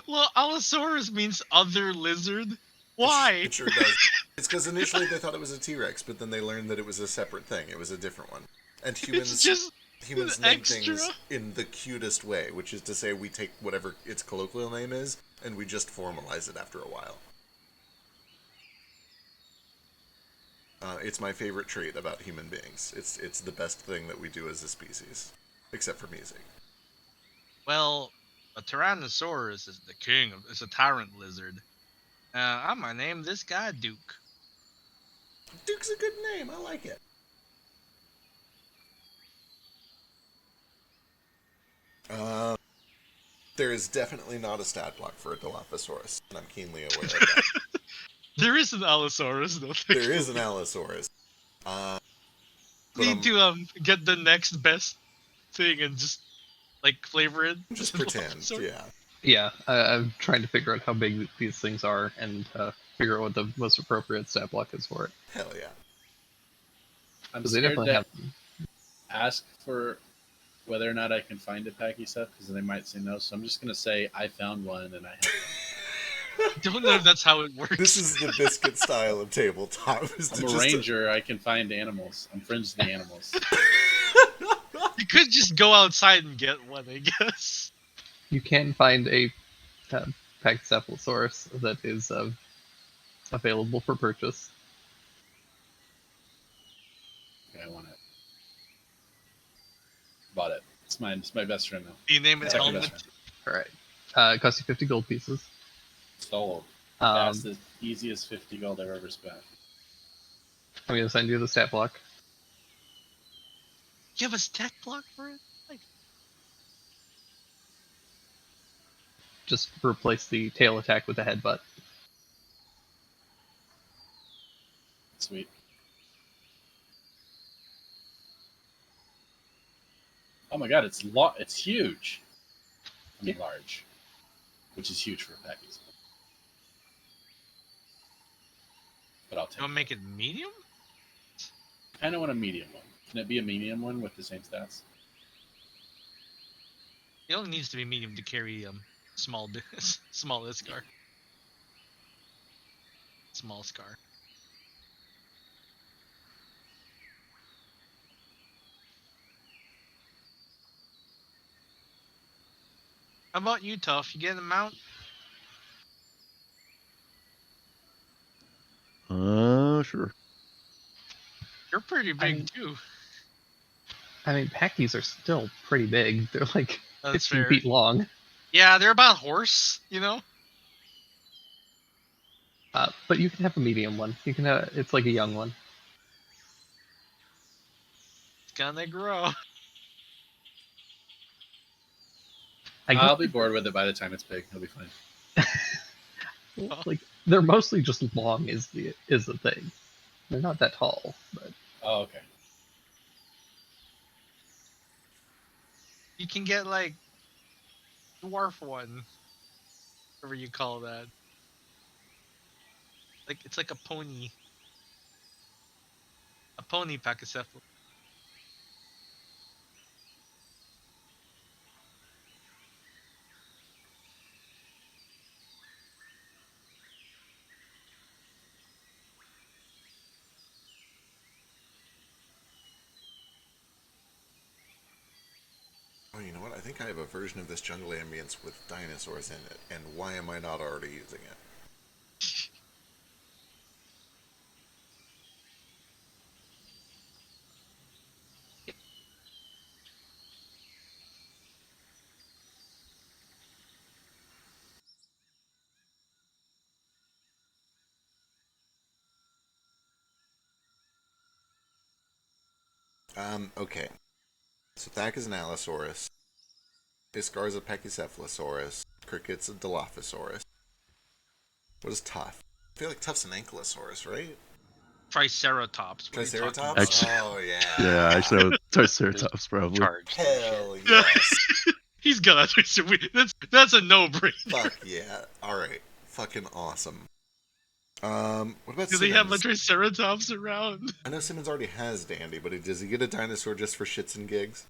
Speaker 2: Well, Allosaurus means other lizard. Why?
Speaker 3: It sure does. It's because initially they thought it was a T-Rex, but then they learned that it was a separate thing. It was a different one. And
Speaker 2: It's just
Speaker 3: humans
Speaker 2: an
Speaker 3: name
Speaker 2: extra.
Speaker 3: things in the cutest way, which is to say we take whatever its colloquial name is, and we just formalize it after a while. It's my favorite trait about human beings. It's the best thing that we do as a species, except for music.
Speaker 2: Well, a Tyrannosaurus is the king of. It's a tyrant lizard. I'm gonna name this guy Duke.
Speaker 3: Duke's a good name. I like it. There is definitely not a stat block for a Dilophosaurus, and I'm keenly aware of that.
Speaker 2: There is an Allosaurus though.
Speaker 3: There is an Allosaurus. But
Speaker 2: Need to get the next best thing and just like flavor it.
Speaker 3: just
Speaker 2: as a
Speaker 3: pretend,
Speaker 2: Dilophosaurus.
Speaker 3: yeah.
Speaker 1: Yeah, I'm trying to figure out how big these things are and figure out what the most appropriate stat block is for it.
Speaker 3: Hell yeah.
Speaker 6: I'm
Speaker 1: Because they
Speaker 6: scared
Speaker 1: definitely
Speaker 6: to
Speaker 1: have them.
Speaker 6: ask for whether or not I can find a packy stuff because they might say no. So I'm just gonna say I found one and I have one.
Speaker 2: Don't know if that's how it works.
Speaker 3: This is the biscuit style of tabletop. Is
Speaker 6: I'm
Speaker 3: to
Speaker 6: a
Speaker 3: just
Speaker 6: ranger. I can find animals. I'm friends with the animals.
Speaker 2: You could just go outside and get one, I guess.
Speaker 1: You can find a Pachycephalosaurus that is available for purchase.
Speaker 6: Okay, I want it. Bought it. It's mine. It's my best friend now.
Speaker 2: You name it
Speaker 6: Second
Speaker 2: helmet.
Speaker 6: best friend.
Speaker 1: All right. It costs you 50 gold pieces.
Speaker 6: Sold.
Speaker 1: Um,
Speaker 6: That's the easiest 50 gold I've ever spent.
Speaker 1: I'm going to send you the stat block.
Speaker 2: You have a stat block for it? Like,
Speaker 1: Just replace the tail attack with a headbutt.
Speaker 6: Sweet. Oh my god, it's huge. I mean large. Which is huge for packies. But I'll
Speaker 2: you
Speaker 6: take
Speaker 2: want to make it medium?
Speaker 6: I kinda want a medium one. Can it be a medium one with the same stats?
Speaker 2: It only needs to be medium to carry small small Iskar. Small Scar. How about you, Tough? You getting a mount?
Speaker 7: Sure.
Speaker 2: You're pretty big
Speaker 1: I'm-
Speaker 2: too.
Speaker 1: I mean, Packies are still pretty big. They're like
Speaker 2: That's
Speaker 1: 15
Speaker 2: fair.
Speaker 1: feet long.
Speaker 2: Yeah, they're about horse, you know?
Speaker 1: But you can have a medium one. You can it's like a young one.
Speaker 2: It's gonna grow.
Speaker 1: I
Speaker 6: I'll
Speaker 1: guess
Speaker 6: be bored with it by the time it's big. It'll be fine.
Speaker 1: like they're mostly just long is the thing. They're not that tall, but
Speaker 6: Oh, okay.
Speaker 2: You can get like dwarf one, whatever you call that. Like it's like a pony Pachycephalo.
Speaker 3: Oh, you know what? I think I have a version of this jungle ambience with dinosaurs in it, and why am I not already using it? Okay. So Thak is an Allosaurus. Iskar's a Pachycephalosaurus. Cricket's a Dilophosaurus. What is Tough? I feel like Tough's an Ankylosaurus, right?
Speaker 2: Triceratops. What are you talking
Speaker 3: Triceratops?
Speaker 2: about?
Speaker 7: Actually-
Speaker 3: Oh, yeah.
Speaker 7: Yeah, actually, Triceratops probably.
Speaker 5: Charged. and shit.
Speaker 3: Hell yes.
Speaker 2: He's got a that's a no-brainer.
Speaker 3: Fuck yeah. Alright. Fucking awesome. What about
Speaker 2: Do they have a
Speaker 3: Simmons?
Speaker 2: Triceratops around?
Speaker 3: I know Simmons already has Dandy, but does he get a dinosaur just for shits and gigs?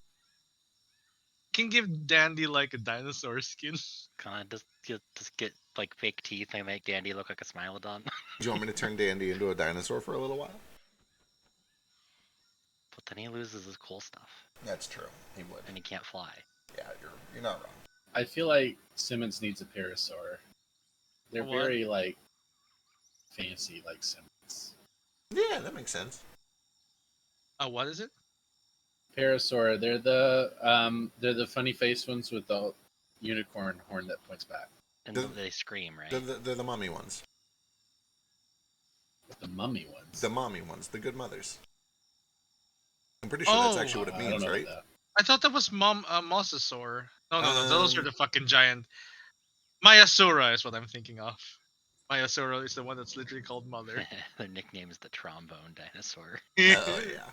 Speaker 2: Can give Dandy like a dinosaur skin.
Speaker 5: Can I just get like fake teeth and make Dandy look like a Smilodon?
Speaker 3: Do you want me to turn Dandy into a dinosaur for a little while?
Speaker 5: But then he loses his cool stuff,
Speaker 3: That's true. He would.
Speaker 5: and he can't fly.
Speaker 3: Yeah, you're not wrong.
Speaker 6: I feel like Simmons needs a Parasaur. They're
Speaker 2: What?
Speaker 6: very like fancy like Simmons.
Speaker 3: Yeah, that makes sense.
Speaker 2: What is it?
Speaker 6: Parasaur, they're the funny face ones with the unicorn horn that points back.
Speaker 5: And
Speaker 3: Does-
Speaker 5: they scream, right?
Speaker 3: They're the mummy ones.
Speaker 6: mummy ones.
Speaker 3: The mommy ones, the good mothers. I'm pretty sure that's
Speaker 2: Oh,
Speaker 3: actually what it
Speaker 6: I don't
Speaker 3: means,
Speaker 6: know
Speaker 3: right?
Speaker 6: about
Speaker 2: I thought that was Mosasaur. No, those are
Speaker 3: Um,
Speaker 2: the fucking giant. Mayasura is what I'm thinking of. Mayasura is the one that's literally called Mother.
Speaker 5: Their nickname is the trombone dinosaur.
Speaker 3: Oh yeah.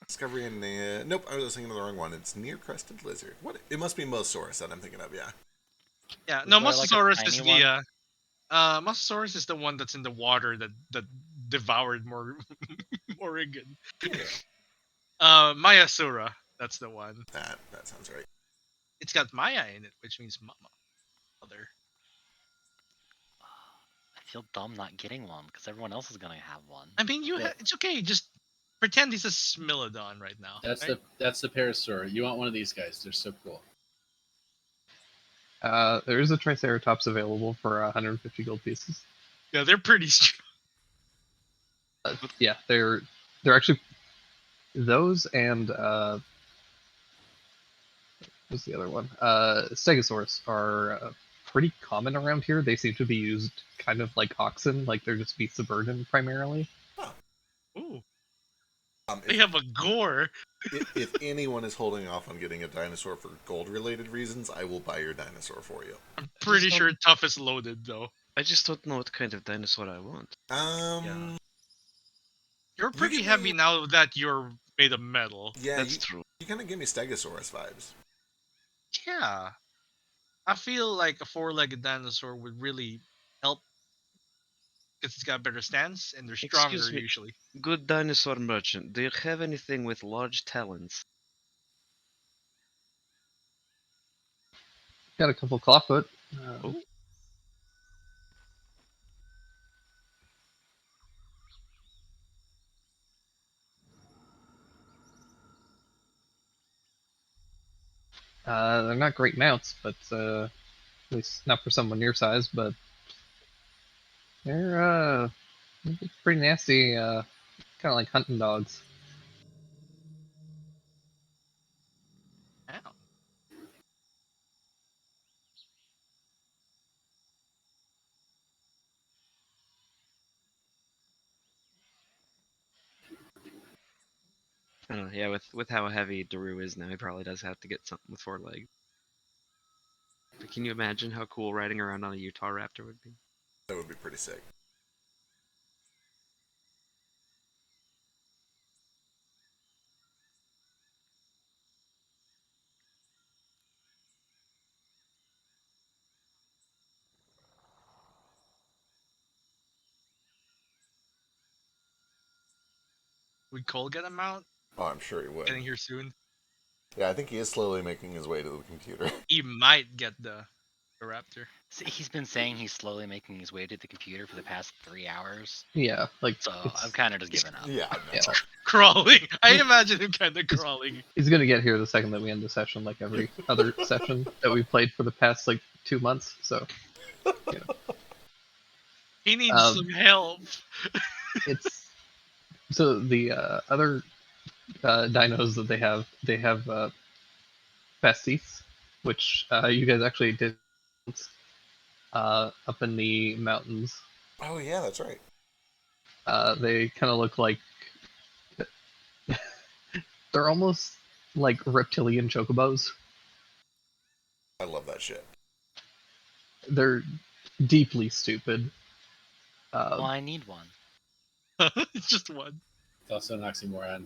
Speaker 3: Discovery in nope, I was thinking of the wrong one. It's near crested lizard. What? It must be Mosasaurus that I'm thinking of. Yeah.
Speaker 2: Yeah,
Speaker 5: Is
Speaker 2: no,
Speaker 5: there, like, a
Speaker 2: Mosasaurus is
Speaker 5: tiny
Speaker 2: the Mosasaurus is the one that's in the water that devoured Morrigan.
Speaker 3: Yeah.
Speaker 2: Mayasura, that's the one.
Speaker 3: That sounds right.
Speaker 2: It's got Maya in it, which means mother.
Speaker 5: I feel dumb not getting one because everyone else is gonna have one.
Speaker 2: I mean, it's okay. Just pretend he's a Smilodon right now.
Speaker 6: That's
Speaker 2: right?
Speaker 6: the Parasaur. You want one of these guys? They're so cool.
Speaker 1: There is a Triceratops available for 150 gold pieces.
Speaker 2: Yeah, they're pretty strong.
Speaker 1: Yeah, they're actually those and what's the other one? Stegosaurus are pretty common around here. They seem to be used kind of like oxen, like they're just beasts of burden primarily.
Speaker 2: Ooh,
Speaker 3: Um,
Speaker 2: they have a gore.
Speaker 3: if anyone is holding off on getting a dinosaur for gold-related reasons, I will buy your dinosaur for you.
Speaker 2: I'm pretty sure tough is loaded though.
Speaker 4: I just don't know what kind of dinosaur I want.
Speaker 3: Yeah.
Speaker 2: You're
Speaker 3: You
Speaker 2: pretty
Speaker 3: give
Speaker 2: heavy
Speaker 3: me-
Speaker 2: now that you're made of metal.
Speaker 3: Yeah,
Speaker 4: That's
Speaker 3: you,
Speaker 4: true.
Speaker 3: you kind of give me Stegosaurus vibes.
Speaker 2: Yeah. I feel like a four-legged dinosaur would really help because it's got a better stance and they're stronger
Speaker 4: Excuse me.
Speaker 2: usually.
Speaker 4: Good dinosaur merchant, do you have anything with large talons?
Speaker 1: Got a couple clawfoot.
Speaker 4: Oh.
Speaker 1: They're not great mounts, but at least not for someone your size. But they're pretty nasty. Kind of like hunting dogs.
Speaker 2: Ow.
Speaker 4: I don't know, yeah, with how heavy Daru is now, he probably does have to get something with 4 legs. But can you imagine how cool riding around on a Utah Raptor would be?
Speaker 3: That would be pretty sick.
Speaker 2: Would Cole get him out?
Speaker 3: Oh, I'm sure he would.
Speaker 2: Getting here soon.
Speaker 3: Yeah, I think he is slowly making his way to the computer.
Speaker 2: He might get the Raptor.
Speaker 5: See, he's been saying he's slowly making his way to the computer for the past 3 hours,
Speaker 1: Yeah, like
Speaker 5: so
Speaker 1: it's-
Speaker 5: I'm kind of just giving up.
Speaker 3: Yeah, I know.
Speaker 1: yeah.
Speaker 2: Crawling. I imagine him kind of crawling.
Speaker 1: He's gonna get here the second that we end the session, like every other session that we played for the past like 2 months. So
Speaker 2: He needs
Speaker 1: Um,
Speaker 2: some help.
Speaker 1: it's so the other dinos that they have Festis, which you guys actually did up in the mountains.
Speaker 3: Oh yeah, that's right.
Speaker 1: They kind of look like they're almost like reptilian chocobos.
Speaker 3: I love that shit.
Speaker 1: They're deeply stupid.
Speaker 5: Well, I need one.
Speaker 2: It's just one.
Speaker 6: It's also an oxymoron.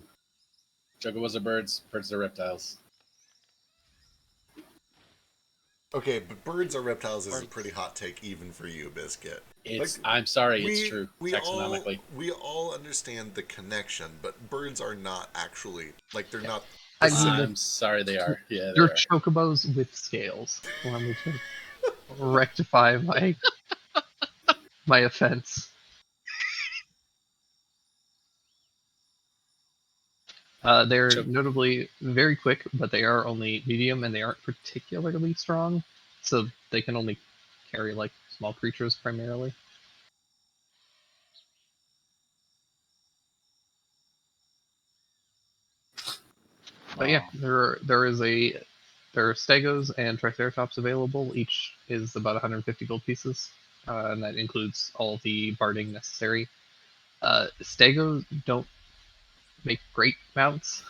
Speaker 6: Chocobos are birds. Birds are reptiles.
Speaker 3: Okay, but birds are reptiles is a pretty hot take even for you, Biscuit.
Speaker 6: It's.
Speaker 3: Like,
Speaker 6: I'm sorry. It's true.
Speaker 3: We all,
Speaker 6: Taxonomically.
Speaker 3: we all understand the connection, but birds are not actually like they're not.
Speaker 1: I
Speaker 3: the
Speaker 1: mean,
Speaker 3: same.
Speaker 6: I'm sorry. They are. Yeah, they
Speaker 1: they're
Speaker 6: are.
Speaker 1: chocobos with scales. Allow me to rectify my offense. They're
Speaker 6: Choc-
Speaker 1: notably very quick, but they are only medium and they aren't particularly strong, so they can only carry like small creatures primarily. But yeah,
Speaker 5: Wow.
Speaker 1: there are Stegos and Triceratops available. Each is about 150 gold pieces, and that includes all the barding necessary. Stegos don't make great mounts,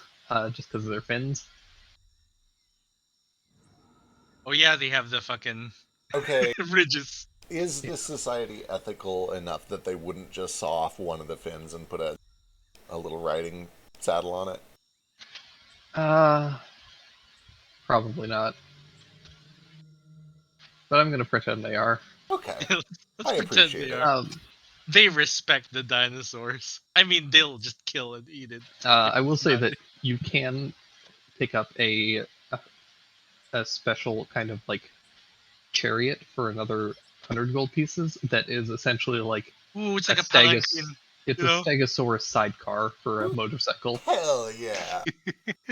Speaker 1: just because of their fins.
Speaker 2: Oh yeah, they have the fucking
Speaker 3: Okay,
Speaker 2: ridges.
Speaker 3: is this society ethical enough that they wouldn't just saw off one of the fins and put a little riding saddle on it?
Speaker 1: Probably not. But I'm gonna pretend they are.
Speaker 3: Okay,
Speaker 2: Let's
Speaker 3: I
Speaker 2: pretend
Speaker 3: appreciate
Speaker 2: they
Speaker 3: it.
Speaker 2: are. They respect the dinosaurs. I mean, they'll just kill and eat it.
Speaker 1: I will say
Speaker 2: Not-
Speaker 1: that you can pick up a special kind of like chariot for another 100 gold pieces that is essentially like
Speaker 2: Ooh, it's
Speaker 1: a
Speaker 2: like a palanquin.
Speaker 1: it's
Speaker 2: you
Speaker 1: a
Speaker 2: know?
Speaker 1: Stegosaurus sidecar for a motorcycle.
Speaker 3: Hell yeah,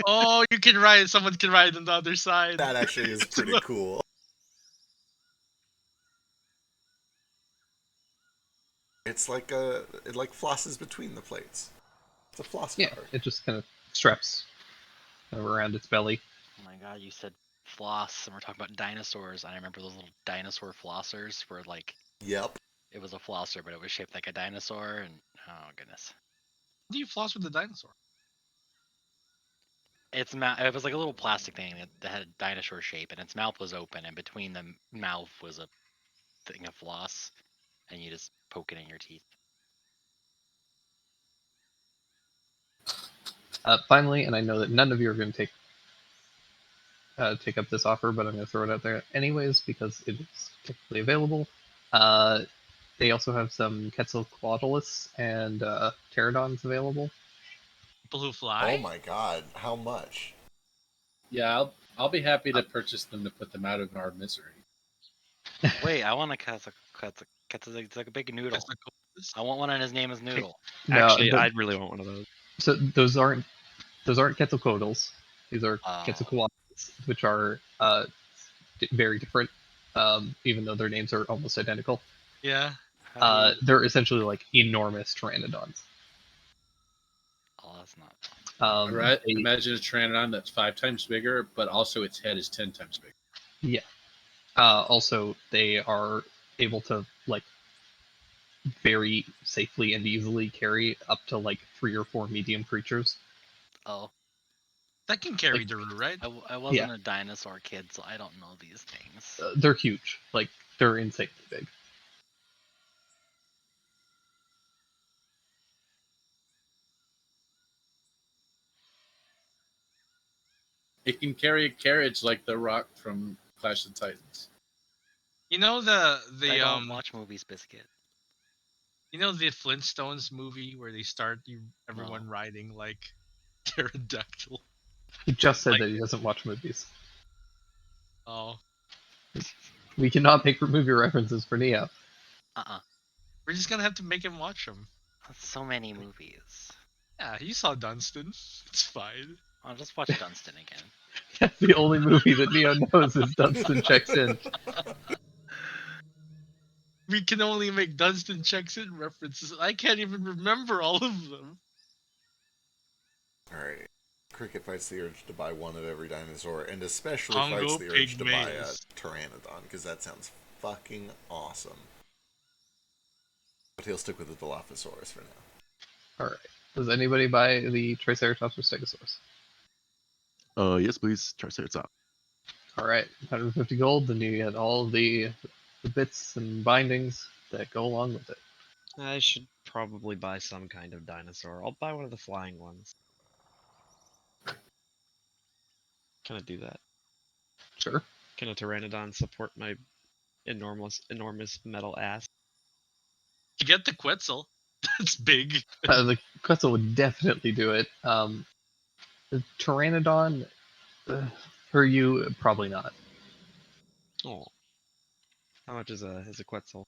Speaker 2: Oh, you can ride. Someone can ride on the other side.
Speaker 3: that actually is pretty cool. It's like it like flosses between the plates. It's a floss
Speaker 1: Yeah,
Speaker 3: car.
Speaker 1: it just kind of straps kind of around its belly.
Speaker 5: Oh my god, you said floss, and we're talking about dinosaurs. And I remember those little dinosaur flossers where, like,
Speaker 3: Yep.
Speaker 5: it was a flosser, but it was shaped like a dinosaur. And oh goodness,
Speaker 2: How do you floss with the dinosaur?
Speaker 5: it was like a little plastic thing that had a dinosaur shape, and its mouth was open, and between the mouth was a thing of floss, and you just poke it in your teeth.
Speaker 1: Finally, and I know that none of you are going to take up this offer, but I'm going to throw it out there anyways because it is technically available. They also have some Quetzalcoatlus and pterodons available.
Speaker 2: People who fly.
Speaker 3: Oh my god, how much?
Speaker 6: Yeah, I'll be happy to purchase them to put them out of our misery.
Speaker 5: Wait, I want a it's like a big noodle. I want one, and his name is Noodle.
Speaker 1: No,
Speaker 4: Actually, I really want one of those.
Speaker 1: so those aren't Quetzalcoatlus. These are
Speaker 5: Oh.
Speaker 1: Quetzalcoatlus, which are very different, even though their names are almost identical.
Speaker 2: Yeah.
Speaker 5: How do you-
Speaker 1: They're essentially like enormous pteranodons.
Speaker 5: Oh, that's not fun.
Speaker 6: Right?
Speaker 1: They-
Speaker 6: Imagine a Pteranodon that's 5 times bigger, but also its head is 10 times bigger.
Speaker 1: Yeah. Also, they are able to like very safely and easily carry up to like 3 or 4 medium creatures.
Speaker 5: Oh,
Speaker 2: That can carry
Speaker 1: Like-
Speaker 2: Daru, right?
Speaker 5: I wasn't a dinosaur kid, so I don't know these things.
Speaker 1: They're huge. Like they're insanely big.
Speaker 6: It can carry a carriage like the Rock from Clash of Titans.
Speaker 2: You know
Speaker 5: I
Speaker 2: the
Speaker 5: don't watch movies, Biscuit.
Speaker 2: you know the Flintstones movie where they start everyone
Speaker 5: No.
Speaker 2: riding like pterodactyl.
Speaker 1: He just said
Speaker 2: Like-
Speaker 1: that he doesn't watch movies.
Speaker 2: Oh,
Speaker 1: We cannot make movie references for Neo.
Speaker 2: we're just gonna have to make him watch them.
Speaker 5: That's so many movies.
Speaker 2: Yeah, you saw Dunstan. It's fine.
Speaker 5: I'll just watch Dunstan again.
Speaker 1: That's the only movie that Neo knows is Dunstan Checks In.
Speaker 2: We can only make Dunstan checks in references. I can't even remember all of them.
Speaker 3: Alright. Cricket fights the urge to buy one of every dinosaur, and especially
Speaker 2: Congo
Speaker 3: fights the urge to buy a
Speaker 2: pygmies.
Speaker 3: Pteranodon, because that sounds fucking awesome. But he'll stick with the Dilophosaurus for now.
Speaker 1: Alright. Does anybody buy the Triceratops or Stegosaurus?
Speaker 7: Yes, please. Triceratops.
Speaker 1: Alright, 150 gold, then you get all the bits and bindings that go along with it.
Speaker 4: I should probably buy some kind of dinosaur. I'll buy one of the flying ones. Can I do that?
Speaker 1: Sure.
Speaker 4: Can a pteranodon support my enormous metal ass?
Speaker 2: You get the Quetzal. That's big.
Speaker 1: The Quetzal would definitely do it. The Pteranodon, for you, probably not.
Speaker 4: Oh. How much is a Quetzal?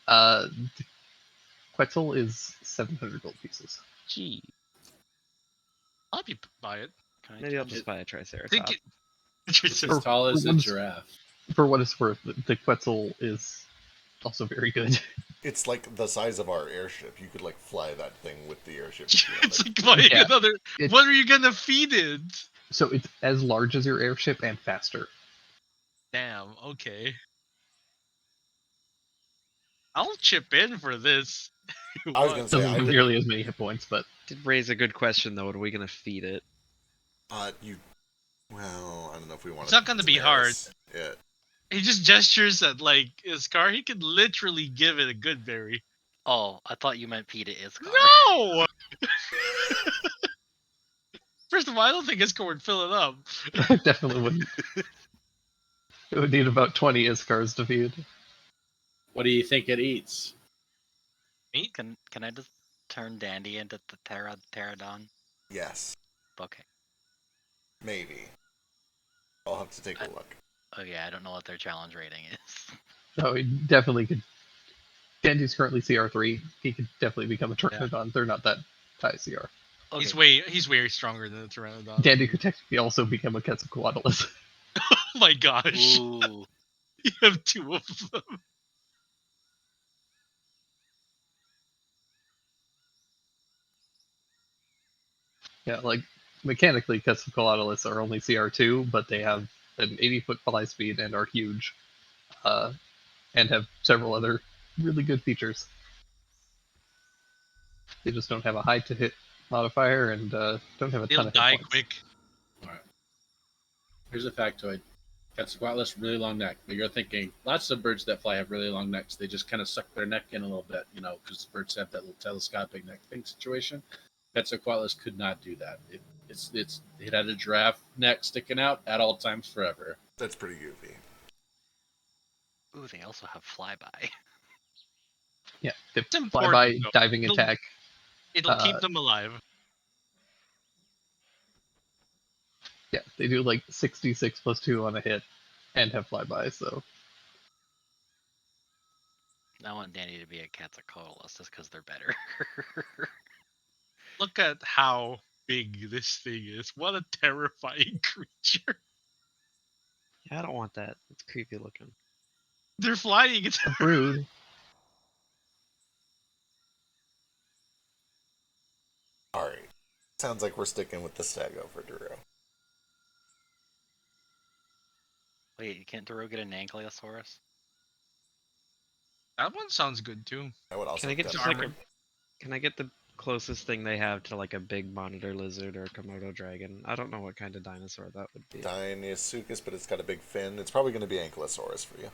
Speaker 1: The Quetzal is 700 gold pieces.
Speaker 4: Gee.
Speaker 2: I'll be buy it.
Speaker 5: Can I
Speaker 4: Maybe I'll
Speaker 5: touch
Speaker 4: just
Speaker 5: it?
Speaker 4: buy a
Speaker 2: I
Speaker 4: Triceratops.
Speaker 2: think it.
Speaker 6: It's as tall as a
Speaker 1: Once-
Speaker 6: giraffe.
Speaker 1: For what it's worth, the Quetzal is also very good.
Speaker 3: It's like the size of our airship. You could like fly that thing with the airship. if you
Speaker 2: It's
Speaker 3: wanted.
Speaker 2: like buying
Speaker 1: Yeah.
Speaker 2: another.
Speaker 1: It-
Speaker 2: What are you gonna feed it?
Speaker 1: So it's as large as your airship and faster.
Speaker 2: Damn. Okay. I'll chip in for this.
Speaker 3: I was gonna say,
Speaker 1: Doesn't have nearly as many hit points, but
Speaker 4: Did raise a good question though. Are we gonna feed it?
Speaker 3: you. Well, I don't know if we want.
Speaker 2: It's not gonna be hard.
Speaker 3: Yeah.
Speaker 2: He just gestures at like Iskar. He could literally give it a good berry.
Speaker 5: Oh, I thought you meant Peta Iskar.
Speaker 2: No. First of all, I don't think Iskar would fill it up.
Speaker 1: definitely wouldn't. It would need about 20 Iskars to feed.
Speaker 6: What do you think it eats?
Speaker 5: Can I just turn Dandy into the Pterodon?
Speaker 3: Yes.
Speaker 5: Okay.
Speaker 3: Maybe. I'll have to take a look.
Speaker 5: Okay, I don't know what their challenge rating is.
Speaker 1: No, he definitely could. Dandy's currently CR3. He could definitely become a Pteranodon. They're not that high CR.
Speaker 5: Okay.
Speaker 2: He's way stronger than the Pteranodon.
Speaker 1: Dandy could technically also become a Quetzalcoatlus.
Speaker 2: Oh my gosh.
Speaker 5: Ooh.
Speaker 2: You have two of them.
Speaker 1: Yeah, like mechanically, Quetzalcoatlus are only CR2, but they have an 80-foot fly speed and are huge, and have several other really good features. They just don't have a high to hit modifier and don't have a
Speaker 2: They'll
Speaker 1: ton of hit
Speaker 2: die
Speaker 1: points.
Speaker 2: quick.
Speaker 6: Alright. Here's a factoid. Quetzalcoatlus, really long neck. But you're thinking, lots of birds that fly have really long necks. They just kind of suck their neck in a little bit, because birds have that little telescopic neck thing situation. Quetzalcoatlus could not do that. It had a giraffe neck sticking out at all times forever.
Speaker 3: That's pretty goofy.
Speaker 5: Ooh, they also have flyby.
Speaker 1: Yeah, they
Speaker 2: It's important,
Speaker 1: flyby,
Speaker 2: though.
Speaker 1: diving
Speaker 2: It'll-
Speaker 1: attack.
Speaker 2: It'll keep them alive.
Speaker 1: Yeah, they do like 66 plus 2 on a hit and have flyby, so
Speaker 5: I want Danny to be a Quetzalcoatlus just because they're better.
Speaker 2: Look at how big this thing is. What a terrifying creature.
Speaker 4: Yeah, I don't want that. It's creepy looking.
Speaker 2: They're flying. It's
Speaker 1: a brood.
Speaker 3: Alright. Sounds like we're sticking with the Stego for Duro.
Speaker 5: Wait, can't Duro get an Ankylosaurus?
Speaker 2: That one sounds good too.
Speaker 3: I would also
Speaker 4: Can I get
Speaker 3: have
Speaker 4: just
Speaker 3: done
Speaker 4: like a? Can I get the closest thing they have to like a big monitor lizard or a Komodo dragon? I don't know what kind of dinosaur that would be.
Speaker 3: Deinosuchus, but it's got a big fin. It's probably going to be Ankylosaurus for you.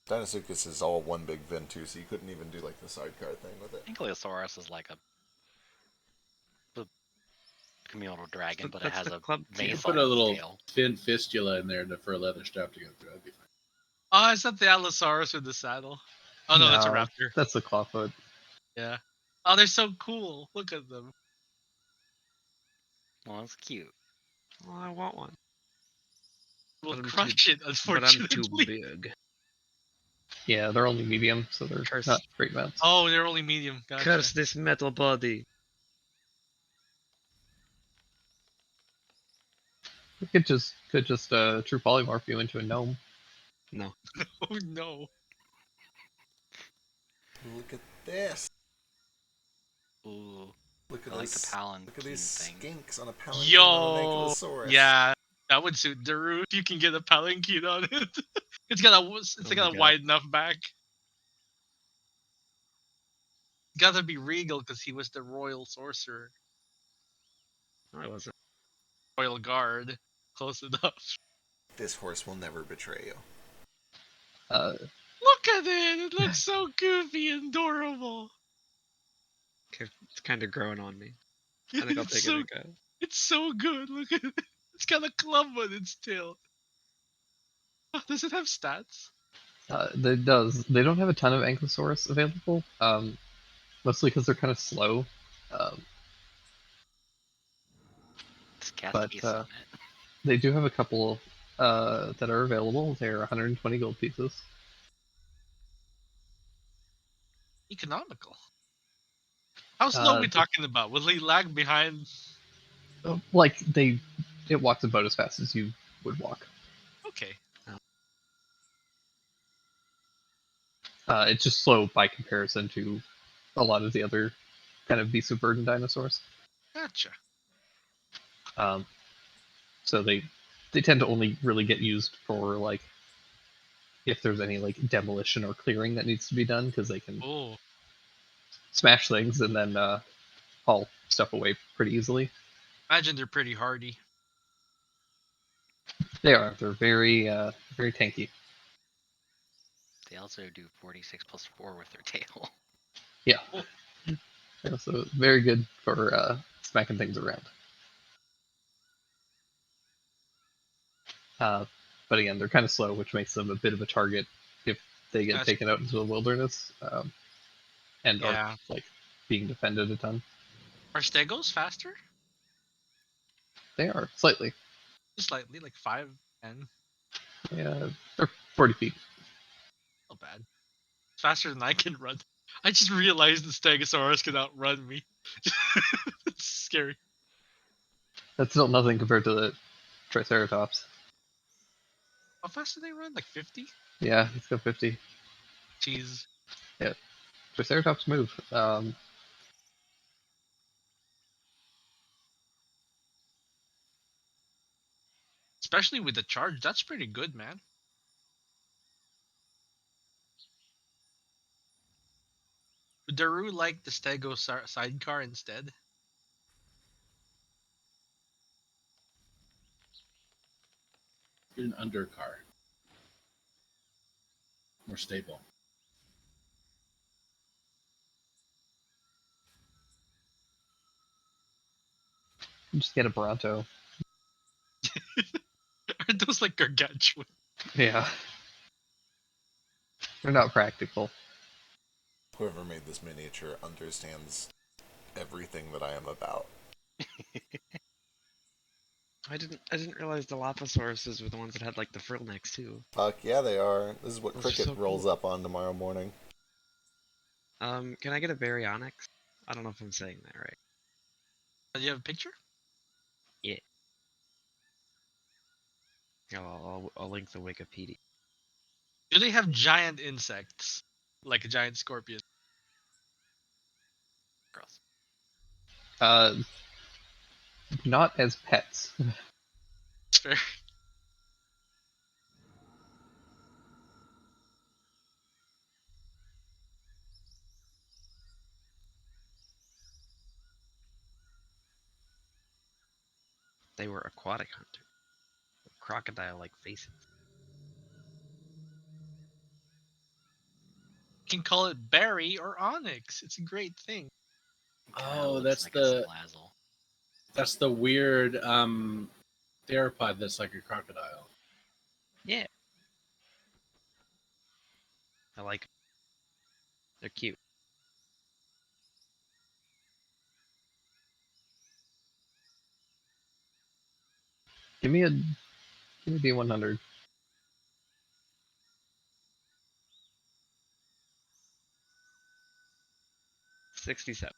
Speaker 3: Deinosuchus is all one big fin too, so you couldn't even do like the sidecar thing with it.
Speaker 5: Ankylosaurus is like the Komodo dragon, but it
Speaker 4: that's
Speaker 5: has
Speaker 4: the
Speaker 5: a
Speaker 4: club tier.
Speaker 5: mace
Speaker 6: Put
Speaker 5: on
Speaker 6: a
Speaker 5: its
Speaker 6: little
Speaker 5: tail.
Speaker 6: fin fistula in there for a leather strap to go through. That'd be fine.
Speaker 2: Oh, is that the Allosaurus with the saddle? Oh no, that's a raptor.
Speaker 1: That's the clawfoot.
Speaker 2: Yeah. Oh, they're so cool. Look at them.
Speaker 5: Well, that's cute.
Speaker 4: Well, I want one.
Speaker 2: We'll
Speaker 4: But I'm
Speaker 2: crush it,
Speaker 4: But I'm
Speaker 2: unfortunately.
Speaker 4: too big.
Speaker 1: Yeah, they're only medium, so they're
Speaker 4: Curse.
Speaker 1: not great mounts.
Speaker 2: Oh, they're only medium. Gotcha.
Speaker 4: Curse this metal body.
Speaker 1: We could just true polymorph you into a gnome.
Speaker 4: No.
Speaker 2: Oh no.
Speaker 3: Look at this.
Speaker 5: Ooh,
Speaker 3: Look at
Speaker 5: I like the
Speaker 3: this.
Speaker 5: palanquin
Speaker 3: Look at these
Speaker 5: thing.
Speaker 3: skinks on a palanquin on an
Speaker 2: Yo.
Speaker 3: Ankylosaurus.
Speaker 2: Yeah, that would suit Daru if you can get a palanquin on it. It's got
Speaker 4: Oh
Speaker 2: a
Speaker 4: my God.
Speaker 2: wide enough back. Gotta be regal because he was the royal sorcerer,
Speaker 4: No, I wasn't.
Speaker 2: royal guard. Close enough.
Speaker 3: This horse will never betray you.
Speaker 2: Look at it. It looks so goofy and adorable.
Speaker 4: Okay, it's kind of growing on me. I think I'll
Speaker 2: It's
Speaker 4: take
Speaker 2: so,
Speaker 4: it. Okay.
Speaker 2: it's so good. Look at it. It's got a club on its tail. Oh, does it have stats?
Speaker 1: It does. They don't have a ton of Ankylosaurus available, mostly because they're kind of slow.
Speaker 5: It's cast
Speaker 1: But,
Speaker 5: piece on it.
Speaker 1: They do have a couple that are available. They're 120 gold pieces.
Speaker 2: Economical. How slow are we
Speaker 1: Uh,
Speaker 2: talking about? Will he lag behind?
Speaker 1: Like it walks about as fast as you would walk.
Speaker 2: Okay.
Speaker 1: It's just slow by comparison to a lot of the other kind of beast of burden dinosaurs.
Speaker 2: Gotcha.
Speaker 1: So they tend to only really get used for like if there's any like demolition or clearing that needs to be done, because they can
Speaker 2: Oh,
Speaker 1: smash things and then haul stuff away pretty easily.
Speaker 2: imagine they're pretty hardy.
Speaker 1: They are. They're very very tanky.
Speaker 5: They also do 46 plus 4 with their tail.
Speaker 1: Yeah. Yeah, so very good for smacking things around. But again, they're kind of slow, which makes them a bit of a target if they get
Speaker 2: That's-
Speaker 1: taken out into the wilderness and
Speaker 2: Yeah.
Speaker 1: are like being defended a ton.
Speaker 2: Are Stegos faster?
Speaker 1: They are slightly.
Speaker 2: Just slightly, like 5, 10.
Speaker 1: Yeah, they're 40 feet.
Speaker 2: Not bad. It's faster than I can run. I just realized the Stegosaurus can outrun me. It's scary.
Speaker 1: That's still nothing compared to the Triceratops.
Speaker 2: How fast do they run? Like 50?
Speaker 1: Yeah, it's got 50.
Speaker 2: Jeez.
Speaker 1: Triceratops move.
Speaker 2: Especially with the charge, that's pretty good, man. Would Daru like the Stego sidecar instead?
Speaker 6: Get an undercar. More stable.
Speaker 1: Just get a Bronto.
Speaker 2: Are those like gargantuan?
Speaker 1: Yeah. They're not practical.
Speaker 3: Whoever made this miniature understands everything that I am about.
Speaker 4: I didn't realize Dilophosaurus were the ones that had like the frill necks too.
Speaker 3: Fuck yeah, they are. This is what
Speaker 4: Those are
Speaker 3: Cricket
Speaker 4: so
Speaker 3: rolls
Speaker 4: cool.
Speaker 3: up on tomorrow morning.
Speaker 4: Can I get a Baryonyx? I don't know if I'm saying that right.
Speaker 2: Do you have a picture?
Speaker 4: Yeah. I'll link the Wikipedia.
Speaker 2: Do they have giant insects? Like a giant scorpion?
Speaker 5: Gross.
Speaker 1: Not as pets.
Speaker 2: It's fair.
Speaker 4: They were aquatic hunters. Crocodile-like faces.
Speaker 2: You can call it Barry or Onyx. It's a great thing.
Speaker 5: Kinda
Speaker 6: Oh,
Speaker 5: looks
Speaker 6: that's
Speaker 5: like a
Speaker 6: the
Speaker 5: Salazzle.
Speaker 6: that's the weird theropod that's like a crocodile.
Speaker 4: Yeah. I like 'em. They're cute.
Speaker 1: Give me a D100.
Speaker 4: $67.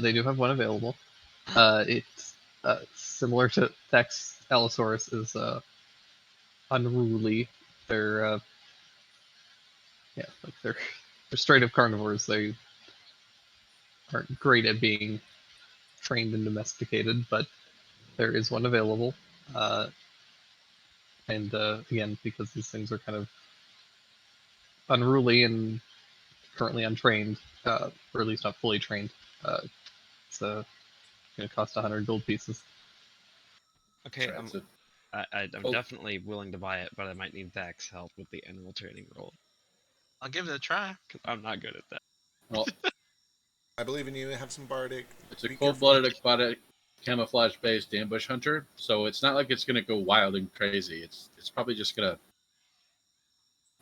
Speaker 1: They do have one available. It's similar to Tex Allosaurus is unruly. They're yeah, like they're straight up carnivores. They aren't great at being trained and domesticated, but there is one available. And again, because these things are kind of unruly and currently untrained, or at least not fully trained, it's going to cost 100 gold pieces.
Speaker 4: Okay,
Speaker 6: Right, so-
Speaker 4: I'm
Speaker 6: Oh.
Speaker 4: definitely willing to buy it, but I might need Zach's help with the animal training role.
Speaker 2: I'll give it a try.
Speaker 4: 'Cause I'm not good at that.
Speaker 6: Well,
Speaker 3: I believe in you. Have some bardic.
Speaker 6: it's a
Speaker 3: Be
Speaker 6: cold-blooded aquatic camouflage-based ambush hunter, so it's not like it's gonna go wild and crazy. It's probably just gonna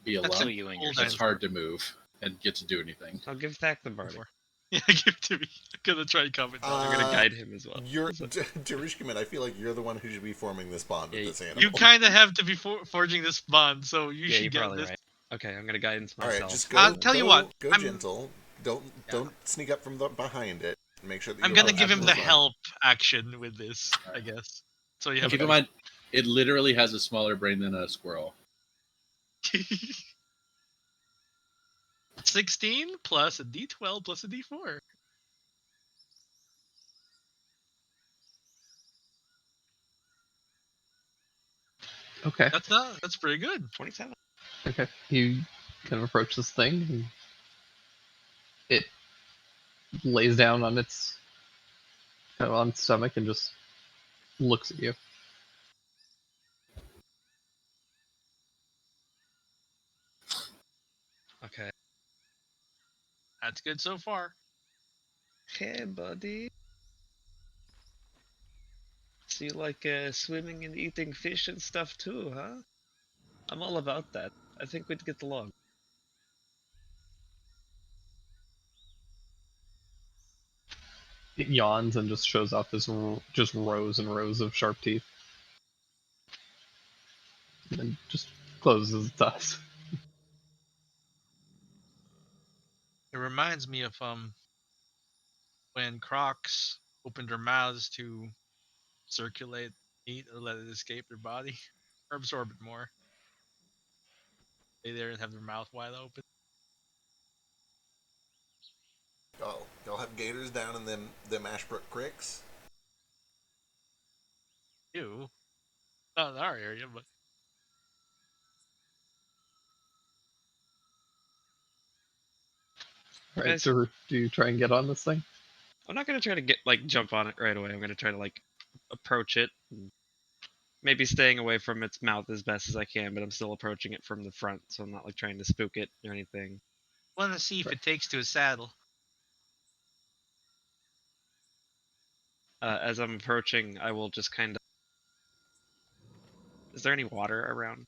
Speaker 6: be
Speaker 2: That's
Speaker 6: alone.
Speaker 5: So you and your
Speaker 2: Old
Speaker 6: It's
Speaker 2: dinosaur.
Speaker 6: hard to move and get to do anything.
Speaker 4: I'll give Zach the bardic.
Speaker 2: Yeah, give it to me. I'm gonna try and comment on
Speaker 4: I'm
Speaker 2: it.
Speaker 4: gonna guide him as well.
Speaker 3: You're Darishkaman, I feel like you're the one who should be forming this bond with
Speaker 4: Yeah,
Speaker 3: this animal.
Speaker 2: You kind of have to be forging this bond, so you
Speaker 4: Yeah,
Speaker 2: should
Speaker 4: you're
Speaker 2: get
Speaker 4: probably
Speaker 2: this.
Speaker 4: right. Okay, I'm gonna guidance
Speaker 3: All
Speaker 4: myself.
Speaker 3: right, just go.
Speaker 2: I'll tell you
Speaker 3: go-
Speaker 2: what,
Speaker 3: Go
Speaker 2: I'm-
Speaker 3: gentle. Don't sneak up from behind it. Make sure that
Speaker 2: I'm
Speaker 3: you
Speaker 2: gonna
Speaker 3: approach
Speaker 2: give
Speaker 3: it
Speaker 2: him
Speaker 3: from
Speaker 2: the
Speaker 3: front.
Speaker 2: help action with this, I guess. So you have
Speaker 6: Keep in mind, it literally has a smaller brain than a squirrel.
Speaker 2: 16 plus a D12 plus a D4.
Speaker 1: Okay.
Speaker 2: That's pretty good.
Speaker 4: 27.
Speaker 1: Okay. You kind of approach this thing, and it lays down on its on its stomach and just looks at you.
Speaker 4: Okay.
Speaker 2: That's good so far.
Speaker 4: Hey, buddy. So you like swimming and eating fish and stuff too, huh? I'm all about that. I think we'd get along.
Speaker 1: It yawns and just shows off this just rows and rows of sharp teeth, and then just closes its eyes.
Speaker 2: It reminds me of when crocs opened their mouths to circulate meat or let it escape their body or absorb it more. They there and have their mouth wide open.
Speaker 3: Oh, y'all have gators down in them Ashbrook creeks?
Speaker 2: Ew. Not in our area, but
Speaker 1: All right,
Speaker 4: Guys.
Speaker 1: so do you try and get on this thing?
Speaker 4: I'm not gonna try to get jump on it right away. I'm gonna try to approach it, and maybe staying away from its mouth as best as I can, but I'm still approaching it from the front, so I'm not trying to spook it or anything.
Speaker 2: want to see if
Speaker 1: Right.
Speaker 2: it takes to a saddle.
Speaker 4: As I'm approaching, I will just kind of. Is there any water around?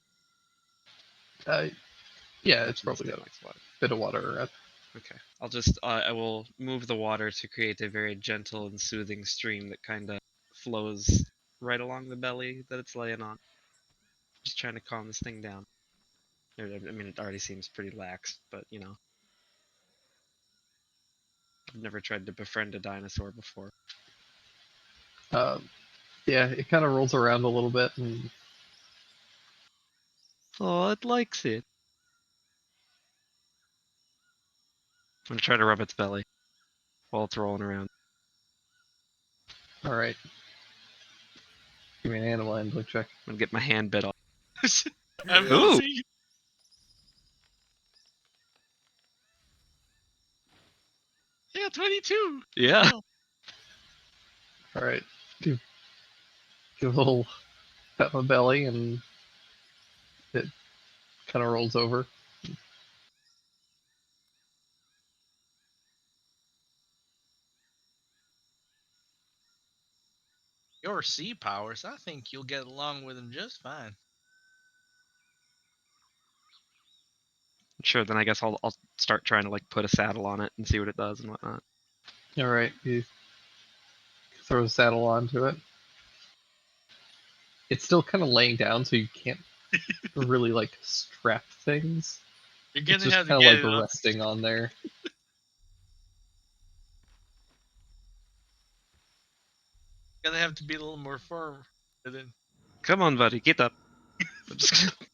Speaker 1: Yeah, it's probably got a
Speaker 4: Next water.
Speaker 1: bit of water around.
Speaker 4: Okay. I'll just I will move the water to create a very gentle and soothing stream that kind of flows right along the belly that it's laying on. Just trying to calm this thing down. I mean, it already seems pretty lax, but you know, I've never tried to befriend a dinosaur before.
Speaker 1: Yeah, it kind of rolls around a little bit, and
Speaker 4: Oh, it likes it. I'm gonna try to rub its belly while it's rolling around.
Speaker 1: all right. Give me an animal handling check.
Speaker 4: I'm gonna get my hand bit off.
Speaker 2: I'm
Speaker 3: Ooh.
Speaker 2: helping. Yeah, 22.
Speaker 4: Yeah.
Speaker 1: All right. Give a little pat on the belly, and it kind of rolls over.
Speaker 2: Your sea powers, I think you'll get along with them just fine.
Speaker 4: Sure. Then I guess I'll start trying to put a saddle on it and see what it does and whatnot.
Speaker 1: All right. You throw the saddle onto it. It's still kind of laying down, so you can't really strap things.
Speaker 2: You're
Speaker 1: It's
Speaker 2: gonna
Speaker 1: just
Speaker 2: have to
Speaker 1: kind
Speaker 2: get
Speaker 1: of
Speaker 2: it up.
Speaker 1: resting on there.
Speaker 2: Gonna have to be a little more firm. And then
Speaker 4: Come on, buddy, get up. I'm just gonna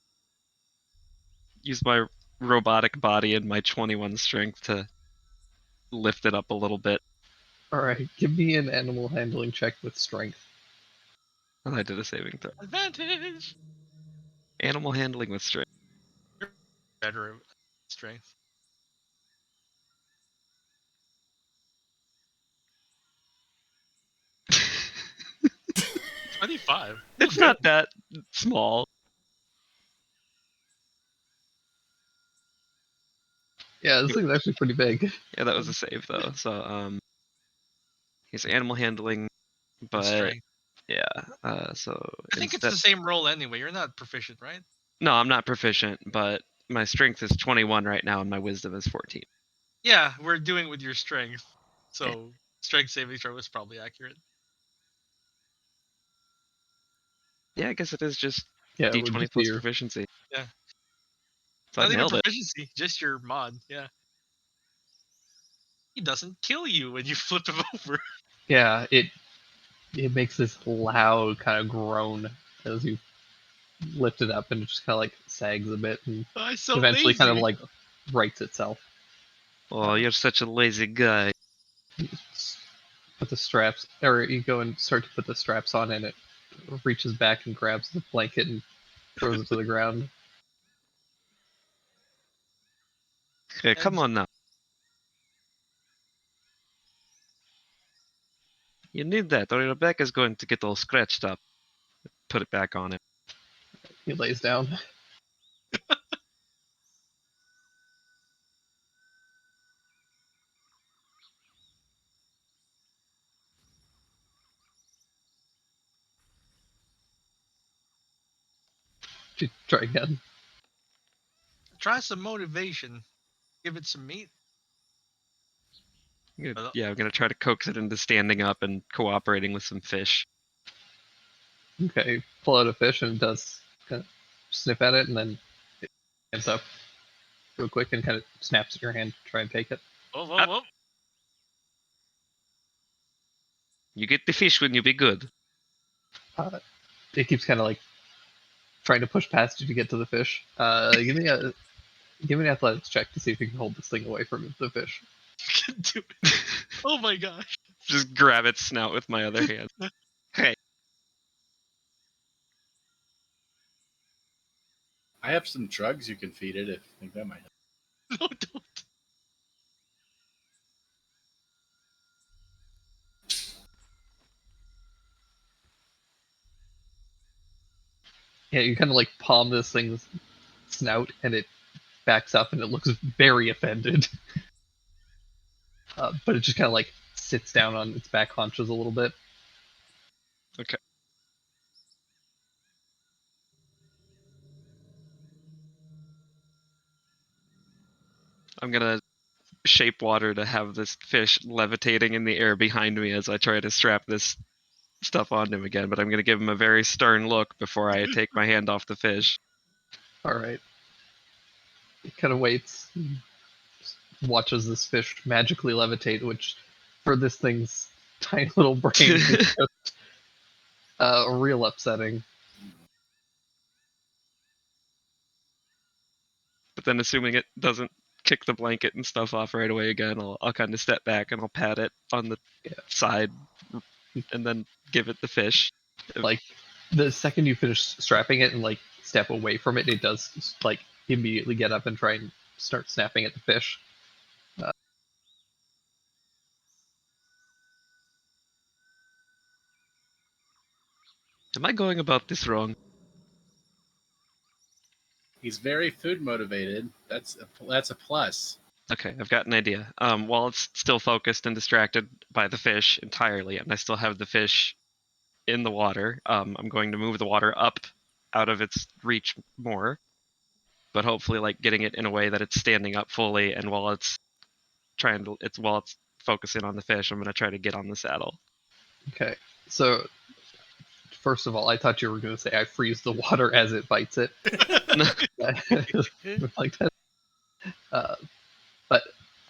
Speaker 4: use my robotic body and my 21 strength to lift it up a little bit.
Speaker 1: All right. Give me an animal handling check with strength.
Speaker 4: And I did a saving throw.
Speaker 2: advantage.
Speaker 4: Animal handling with strength.
Speaker 2: Better at strength.
Speaker 4: It's
Speaker 2: 25.
Speaker 4: not that small.
Speaker 1: Yeah, this thing's actually pretty big.
Speaker 4: Yeah, that was a save though. So he's animal handling, but
Speaker 2: Strength.
Speaker 4: yeah. So
Speaker 2: I think it's
Speaker 4: instead,
Speaker 2: the same roll anyway. You're not proficient, right?
Speaker 4: no, I'm not proficient, but my strength is 21 right now, and my wisdom is 14.
Speaker 2: Yeah, we're doing with your strength. So strength saving throw is probably accurate.
Speaker 4: Yeah, I guess it is just
Speaker 1: Yeah, it would
Speaker 4: D20
Speaker 1: just be
Speaker 4: plus
Speaker 1: your
Speaker 4: proficiency.
Speaker 2: Yeah.
Speaker 4: So I
Speaker 2: Not even
Speaker 4: nailed it.
Speaker 2: proficiency, just your mod. Yeah. He doesn't kill you when you flip him over.
Speaker 1: yeah. It makes this loud kind of groan as you lift it up, and it just kind of sags a bit, and
Speaker 2: I'm so
Speaker 1: eventually kind
Speaker 2: lazy.
Speaker 1: of rights itself.
Speaker 4: Oh, you're such a lazy guy.
Speaker 1: You just put the straps, or you go and start to put the straps on, and it reaches back and grabs the blanket and throws it to the ground.
Speaker 4: Okay, come on now. You need that, or your back is going to get all scratched up. Put it back on him.
Speaker 1: He lays down. Try again.
Speaker 2: Try some motivation. Give it some meat.
Speaker 4: Yeah, I'm gonna try to coax it into standing up and cooperating with some fish.
Speaker 1: Okay, pull out a fish and it does kind of sniff at it, and then it stands up real quick and kind of snaps at your hand to try and take it.
Speaker 2: Whoa, whoa, whoa.
Speaker 4: You get the fish when you be good.
Speaker 1: It keeps kind of like trying to push past you to get to the fish. Give me an athletics check to see if you can hold this thing away from the fish.
Speaker 2: Do it. Oh my gosh.
Speaker 4: Just grab its snout with my other hand. Hey,
Speaker 6: I have some drugs you can feed it if you think that might help.
Speaker 2: No, don't.
Speaker 1: Yeah, you kind of like palm this thing's snout, and it backs up, and it looks very offended. But it just kind of like sits down on its back haunches a little bit.
Speaker 4: okay. I'm gonna shape water to have this fish levitating in the air behind me as I try to strap this stuff onto him again, but I'm gonna give him a very stern look before I take my hand off the fish.
Speaker 1: All right. It kind of waits, watches this fish magically levitate, which for this thing's tiny little brain is just real upsetting.
Speaker 4: But then assuming it doesn't kick the blanket and stuff off right away again, I'll kind of step back and I'll pat it on the side and then give it the fish.
Speaker 1: Like the second you finish strapping it and like step away from it, it does like immediately get up and try and start snapping at the fish.
Speaker 4: Am I going about this wrong?
Speaker 6: He's very food motivated. That's a plus.
Speaker 4: Okay, I've got an idea. While it's still focused and distracted by the fish entirely, and I still have the fish in the water, I'm going to move the water up out of its reach more, but hopefully like getting it in a way that it's standing up fully, and while it's focusing on the fish, I'm going to try to get on the saddle.
Speaker 1: Okay, so first of all, I thought you were going to say I freeze the water as it bites it. Like that. But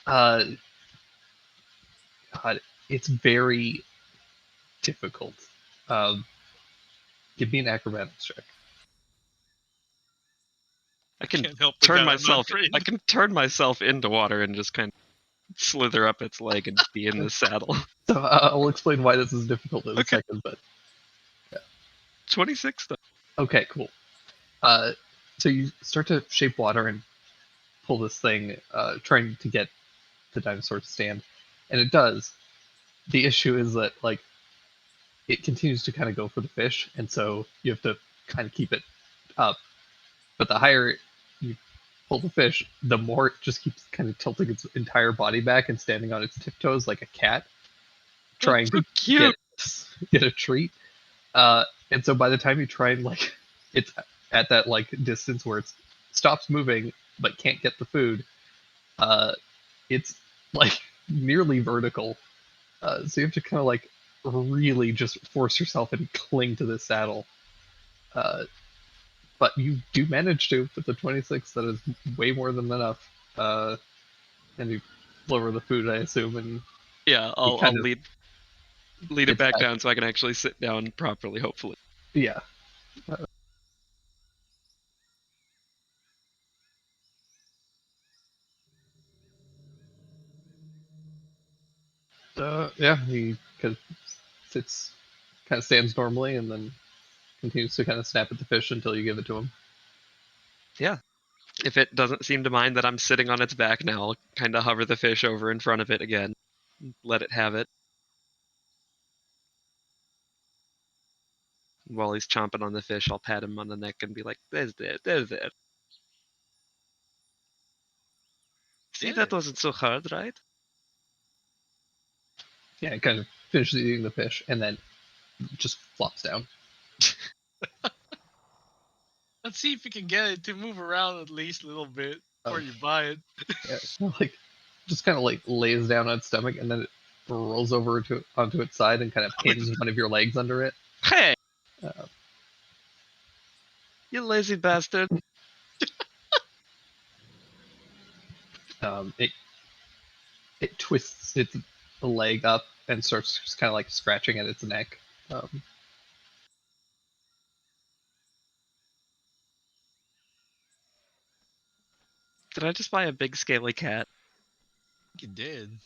Speaker 1: God, it's very difficult. Give me an acrobatics check.
Speaker 4: I can
Speaker 2: Can't help but
Speaker 4: turn
Speaker 2: God, I'm not
Speaker 4: myself.
Speaker 2: afraid.
Speaker 4: I can turn myself into water and just kind of slither up its leg and be in the saddle.
Speaker 1: So I'll explain why this is difficult in a
Speaker 4: Okay.
Speaker 1: second. But
Speaker 4: 26 though.
Speaker 1: okay, cool. So you start to shape water and pull this thing, trying to get the dinosaur to stand, and it does. The issue is that like it continues to kind of go for the fish, and so you have to kind of keep it up. But the higher you pull the fish, the more it just keeps kind of tilting its entire body back and standing on its tiptoes like a cat, trying
Speaker 4: so
Speaker 1: to
Speaker 4: cute.
Speaker 1: get a treat. And so by the time you try and like, it's at that like distance where it stops moving but can't get the food. It's like nearly vertical. So you have to kind of like really just force yourself and cling to this saddle. But you do manage to with the 26. That is way more than enough. And you lower the food, I assume, and
Speaker 4: Yeah, I'll
Speaker 1: kind of-
Speaker 4: lead it
Speaker 1: it's
Speaker 4: back
Speaker 1: back.
Speaker 4: down so I can actually sit down properly, hopefully.
Speaker 1: yeah. Yeah, he kind of sits, kind of stands normally, and then continues to kind of snap at the fish until you give it to him.
Speaker 4: Yeah. If it doesn't seem to mind that I'm sitting on its back now, I'll kind of hover the fish over in front of it again. Let it have it. While he's chomping on the fish, I'll pat him on the neck and be like, there's it, there's it. See,
Speaker 2: Yeah.
Speaker 4: that wasn't so hard, right?
Speaker 1: Yeah, it kind of finishes eating the fish and then just flops down.
Speaker 2: Let's see if we can get it to move around at least a little bit before
Speaker 1: Oh.
Speaker 2: you buy it.
Speaker 1: Yeah, like just kind of like lays down on its stomach and then it rolls over onto its side and kind of pins one of your legs under it.
Speaker 4: Hey,
Speaker 1: Uh,
Speaker 4: you lazy bastard.
Speaker 1: it twists its leg up and starts just kind of like scratching at its neck.
Speaker 4: Did I just buy a big scaly cat?
Speaker 2: You did.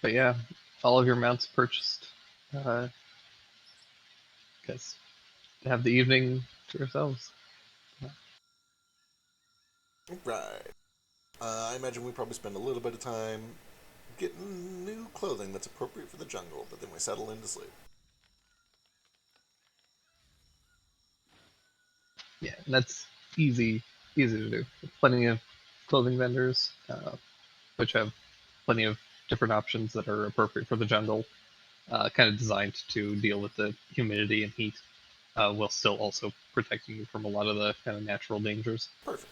Speaker 1: But yeah, all of your mounts purchased. Guys, have the evening to yourselves.
Speaker 3: Right. I imagine we probably spend a little bit of time getting new clothing that's appropriate for the jungle, but then we settle into sleep.
Speaker 1: Yeah, and that's easy to do. Plenty of clothing vendors, which have plenty of different options that are appropriate for the jungle, kind of designed to deal with the humidity and heat, while still also protecting you from a lot of the kind of natural dangers.
Speaker 3: Perfect.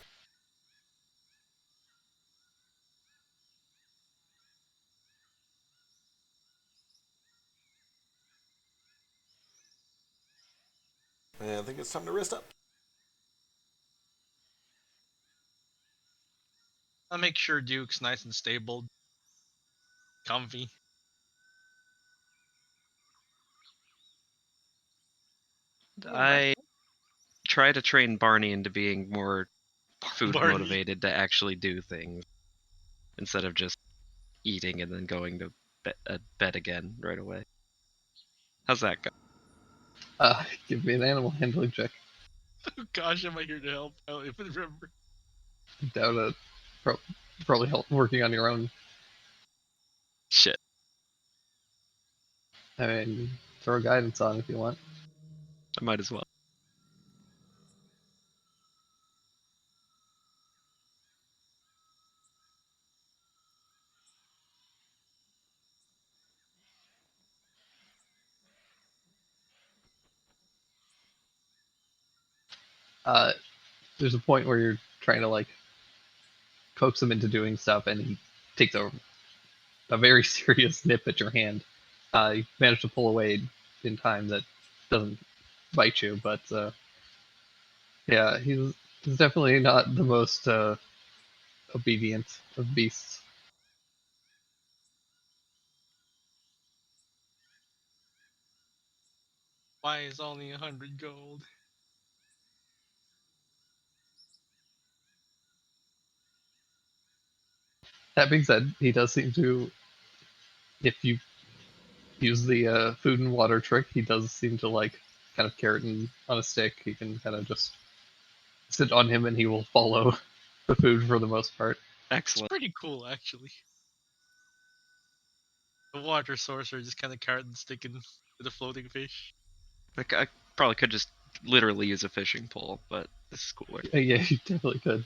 Speaker 3: And I think it's time to rest up.
Speaker 2: I'll make sure Duke's nice and stable, comfy.
Speaker 4: I try to train Barney into being more food
Speaker 2: Barney.
Speaker 4: motivated to actually do things instead of just eating and then going to bed again right away. How's that go?
Speaker 1: Give me an animal handling check.
Speaker 2: Oh gosh, am I here to help? I don't even remember.
Speaker 1: Doubt it. Probably help working on your own.
Speaker 4: Shit.
Speaker 1: I mean, throw guidance on if you want.
Speaker 4: I might as well.
Speaker 1: Uh, there's a point where you're trying to like coax him into doing stuff, and he takes a very serious nip at your hand. You manage to pull away in time that doesn't bite you, but yeah, he's definitely not the most obedient of beasts.
Speaker 2: Why is only 100 gold?
Speaker 1: That being said, he does seem to, if you use the food and water trick, he does seem to like kind of carrot and on a stick. He can kind of just sit on him and he will follow the food for the most part.
Speaker 2: It's
Speaker 4: Excellent.
Speaker 2: pretty cool, actually. The water sorcerer just kind of carrot and sticking with a floating fish.
Speaker 4: Like, I probably could just literally use a fishing pole, but this is cooler.
Speaker 1: Yeah, you definitely could.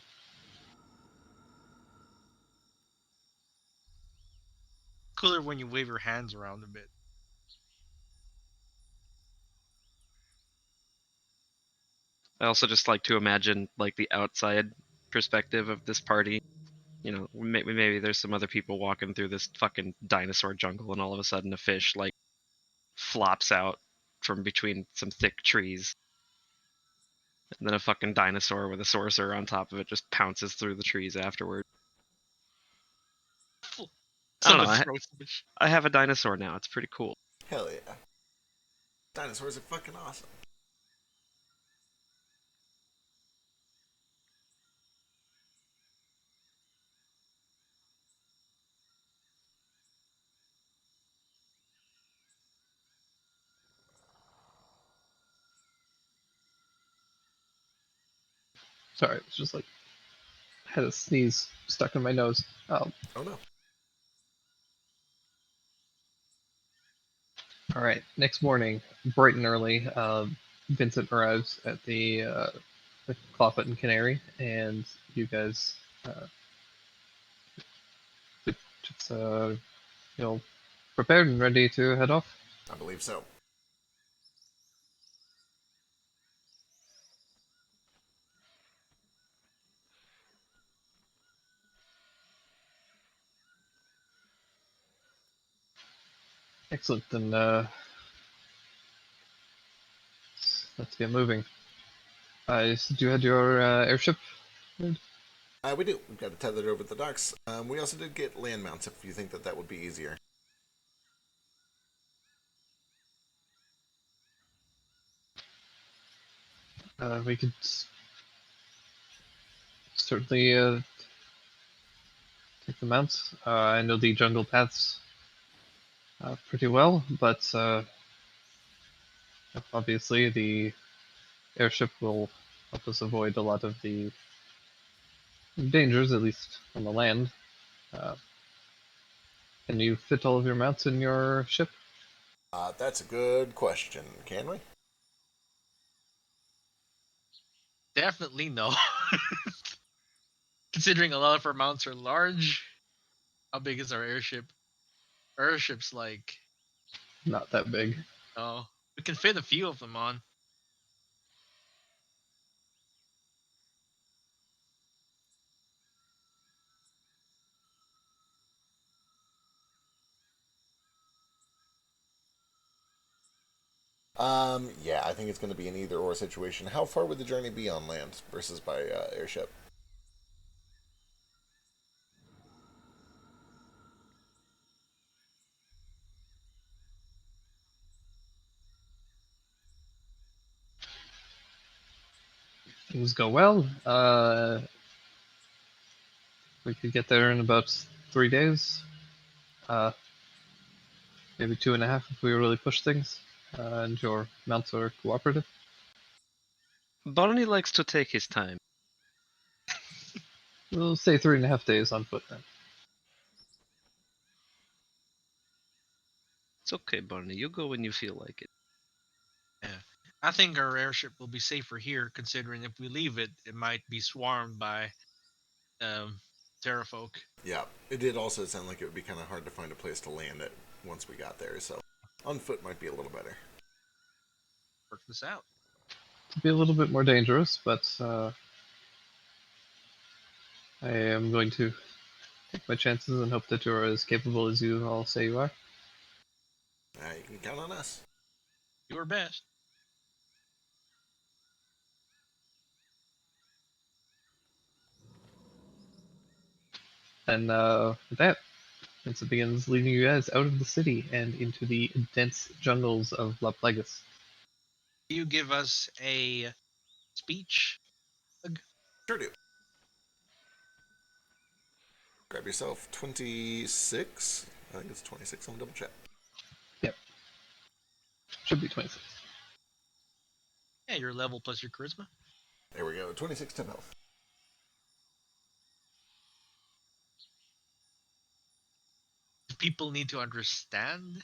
Speaker 2: Cooler when you wave your hands around a bit.
Speaker 4: I also just like to imagine like the outside perspective of this party. You know, maybe there's some other people walking through this fucking dinosaur jungle, and all of a sudden a fish like flops out from between some thick trees, and then a fucking dinosaur with a sorcerer on top of it just pounces through the trees afterward. I don't know.
Speaker 2: Someone throws the fish.
Speaker 4: I have a dinosaur now. It's pretty cool.
Speaker 3: Hell yeah. Dinosaurs are fucking awesome.
Speaker 1: Sorry, it's just like had a sneeze stuck in my nose.
Speaker 3: Oh no.
Speaker 1: All right. Next morning, bright and early, Vincent arrives at the Clawfoot and Canary, and you guys just you know prepared and ready to head off.
Speaker 3: I believe so.
Speaker 1: Excellent. Then let's get moving. Did you had your airship?
Speaker 3: We do. We've got to tether it over the docks. We also did get land mounts if you think that that would be easier.
Speaker 1: We could certainly take the mounts. I know the jungle paths pretty well, but obviously the airship will help us avoid a lot of the dangers, at least on the land. Uh, can you fit all of your mounts in your ship?
Speaker 3: That's a good question. Can we?
Speaker 2: Definitely no. Considering a lot of our mounts are large, how big is our airship? Our airship's like,
Speaker 1: Not that big.
Speaker 2: oh, we can fit a few of them on.
Speaker 3: Yeah, I think it's going to be an either or situation. How far would the journey be on land versus by airship?
Speaker 1: Things go well. We could get there in about 3 days. Uh, maybe 2.5 if we really push things. And your mounts are cooperative.
Speaker 4: Barney likes to take his time.
Speaker 1: We'll say 3.5 days on foot then.
Speaker 4: It's okay, Barney. You go when you feel like it.
Speaker 2: Yeah. I think our airship will be safer here, considering if we leave it, it might be swarmed by Terrafolk.
Speaker 3: Yeah, it did also sound like it would be kind of hard to find a place to land it once we got there, so on foot might be a little better.
Speaker 2: Work this out.
Speaker 1: It'll be a little bit more dangerous, but I am going to take my chances and hope that you're as capable as you all say you are.
Speaker 3: You can count on us.
Speaker 2: Your best.
Speaker 1: And with that, Vincent begins leading you guys out of the city and into the dense jungles of La Plagas.
Speaker 2: You give us a speech.
Speaker 3: Sure do. Grab yourself 26. I think it's 26. I'm gonna double check.
Speaker 1: Yep. Should be 26.
Speaker 2: Yeah, your level plus your charisma.
Speaker 3: There we go. 26 to health.
Speaker 2: People need to understand.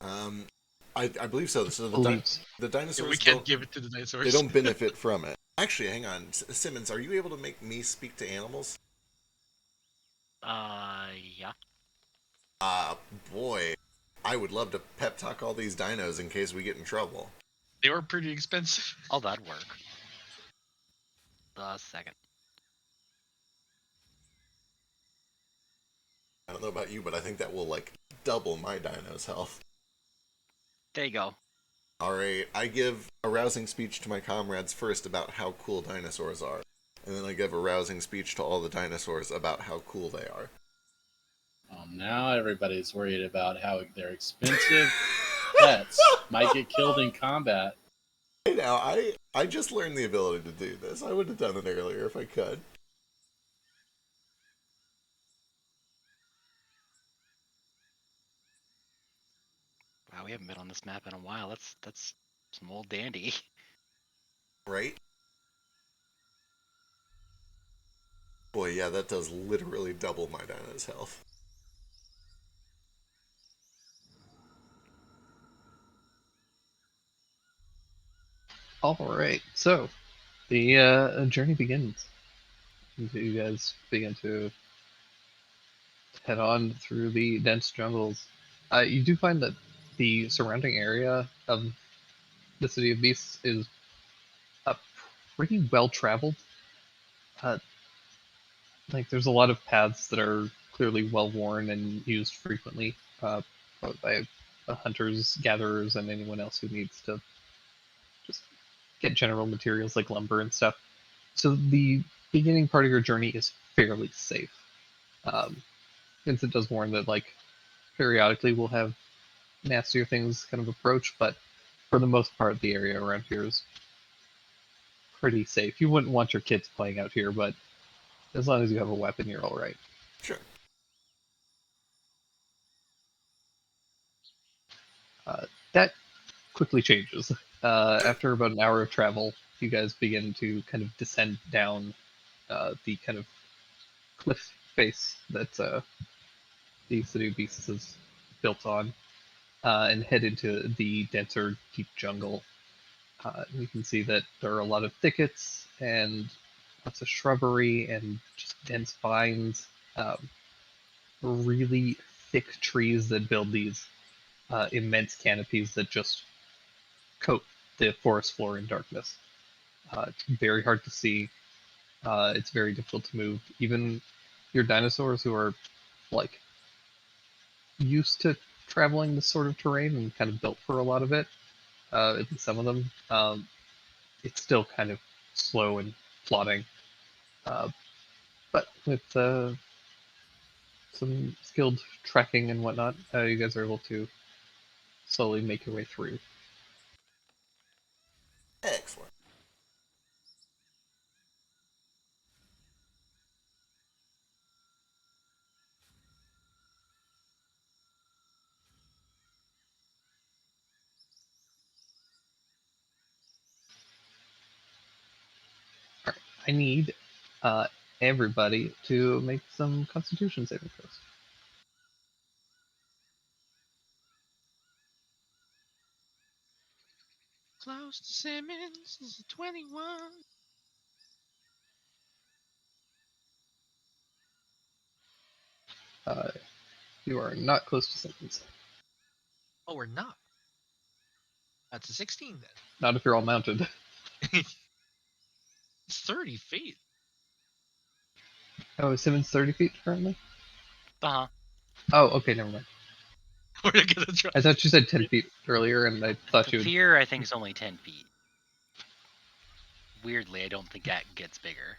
Speaker 3: I believe so. So
Speaker 1: Believes.
Speaker 3: the dinosaurs
Speaker 2: We can't give it to the dinosaurs.
Speaker 3: they don't benefit from it. Actually, hang on, Simmons, are you able to make me speak to animals?
Speaker 5: Yeah.
Speaker 3: Boy, I would love to pep talk all these dinos in case we get in trouble.
Speaker 2: They were pretty expensive.
Speaker 5: Oh, that'd work. The second.
Speaker 3: I don't know about you, but I think that will like double my dino's health.
Speaker 5: There you go.
Speaker 3: Alright, I give a rousing speech to my comrades first about how cool dinosaurs are. And then I give a rousing speech to all the dinosaurs about how cool they are.
Speaker 6: Now everybody's worried about how their expensive pets might get killed in combat.
Speaker 3: Hey now, I just learned the ability to do this. I would have done it earlier if I could.
Speaker 5: Wow, we haven't been on this map in a while. That's some old dandy.
Speaker 3: Right? Boy, yeah, that does literally double my Dino's health.
Speaker 1: All right, so the journey begins. You guys begin to head on through the dense jungles. You do find that the surrounding area of the City of Beasts is pretty well traveled. Uh, like, there's a lot of paths that are clearly well worn and used frequently both by hunters, gatherers, and anyone else who needs to just get general materials like lumber and stuff. So the beginning part of your journey is fairly safe. Um, since it does warn that, like, periodically we'll have nastier things kind of approach, but for the most part, the area around here is pretty safe. You wouldn't want your kids playing out here, but as long as you have a weapon, you're all right.
Speaker 3: Sure.
Speaker 1: That quickly changes. After about an hour of travel, you guys begin to kind of descend down the kind of cliff face that the City of Beasts is built on, and head into the denser, deep jungle. You can see that there are a lot of thickets and lots of shrubbery and just dense vines, really thick trees that build these immense canopies that just coat the forest floor in darkness. It's very hard to see. It's very difficult to move. Even your dinosaurs, who are like used to traveling this sort of terrain and kind of built for a lot of it, at least some of them, it's still kind of slow and plodding. Uh, but with some skilled trekking and whatnot, you guys are able to slowly make your way through.
Speaker 3: Excellent.
Speaker 1: All right, I need uh, everybody to make some Constitution saving throws.
Speaker 2: Close to Simmons is a 21.
Speaker 1: You are not close to sentence.
Speaker 2: Oh, we're not. That's a 16 then.
Speaker 1: Not if you're all mounted.
Speaker 2: It's 30 feet.
Speaker 1: Oh, is Simmons 30 feet currently?
Speaker 5: Uh huh.
Speaker 1: Oh, okay, never mind.
Speaker 2: We're gonna try.
Speaker 1: I thought you said 10 feet earlier, and I thought
Speaker 5: The
Speaker 1: you would.
Speaker 5: fear, I think, is only 10 feet. Weirdly, I don't think that gets bigger.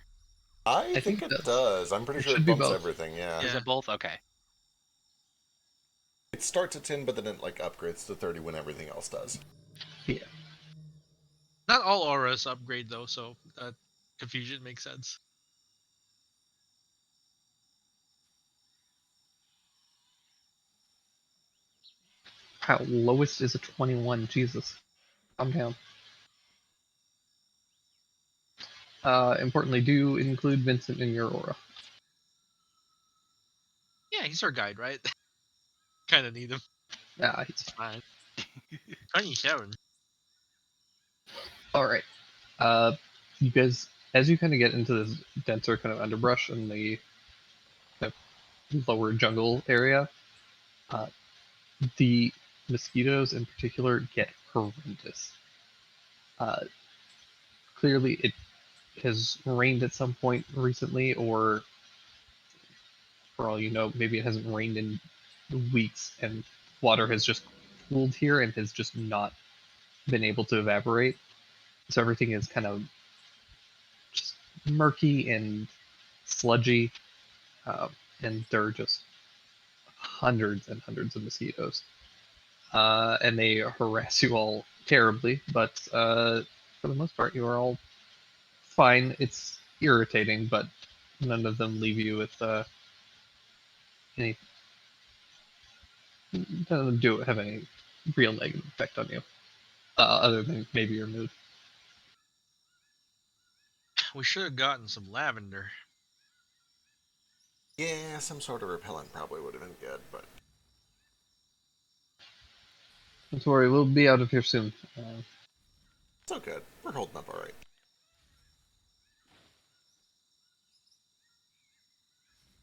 Speaker 3: I
Speaker 1: I
Speaker 3: think
Speaker 1: think
Speaker 3: it does. I'm pretty
Speaker 1: It
Speaker 3: sure
Speaker 1: should
Speaker 3: it
Speaker 1: be
Speaker 3: bumps
Speaker 1: both.
Speaker 3: everything, yeah.
Speaker 2: Yeah.
Speaker 5: Is it both? Okay.
Speaker 3: It starts at 10, but then it like upgrades to 30 when everything else does.
Speaker 1: Yeah.
Speaker 2: Not all auras upgrade though, so confusion makes sense.
Speaker 1: Wow, lowest is a 21. Jesus. Calm down. Importantly, do include Vincent in your aura.
Speaker 2: Yeah, he's our guide, right? Kind of need him.
Speaker 1: He's
Speaker 2: It's fine. 27.
Speaker 1: all right. Uh, you guys, as you kind of get into this denser kind of underbrush in the lower jungle area, uh, the mosquitoes in particular get horrendous. Uh, Clearly, it has rained at some point recently, or for all you know, maybe it hasn't rained in weeks, and water has just pooled here and has just not been able to evaporate. So everything is kind of just murky and sludgy, uh, and there are just hundreds and hundreds of mosquitoes. And they harass you all terribly, but for the most part, you are all fine. It's irritating, but none of them leave you with any. None of them do have any real negative effect on you, other than maybe your mood.
Speaker 2: We should have gotten some lavender.
Speaker 3: Yeah, some sort of repellent probably would have been good, but
Speaker 1: Don't worry, we'll be out of here soon.
Speaker 3: it's all good. We're holding up all right.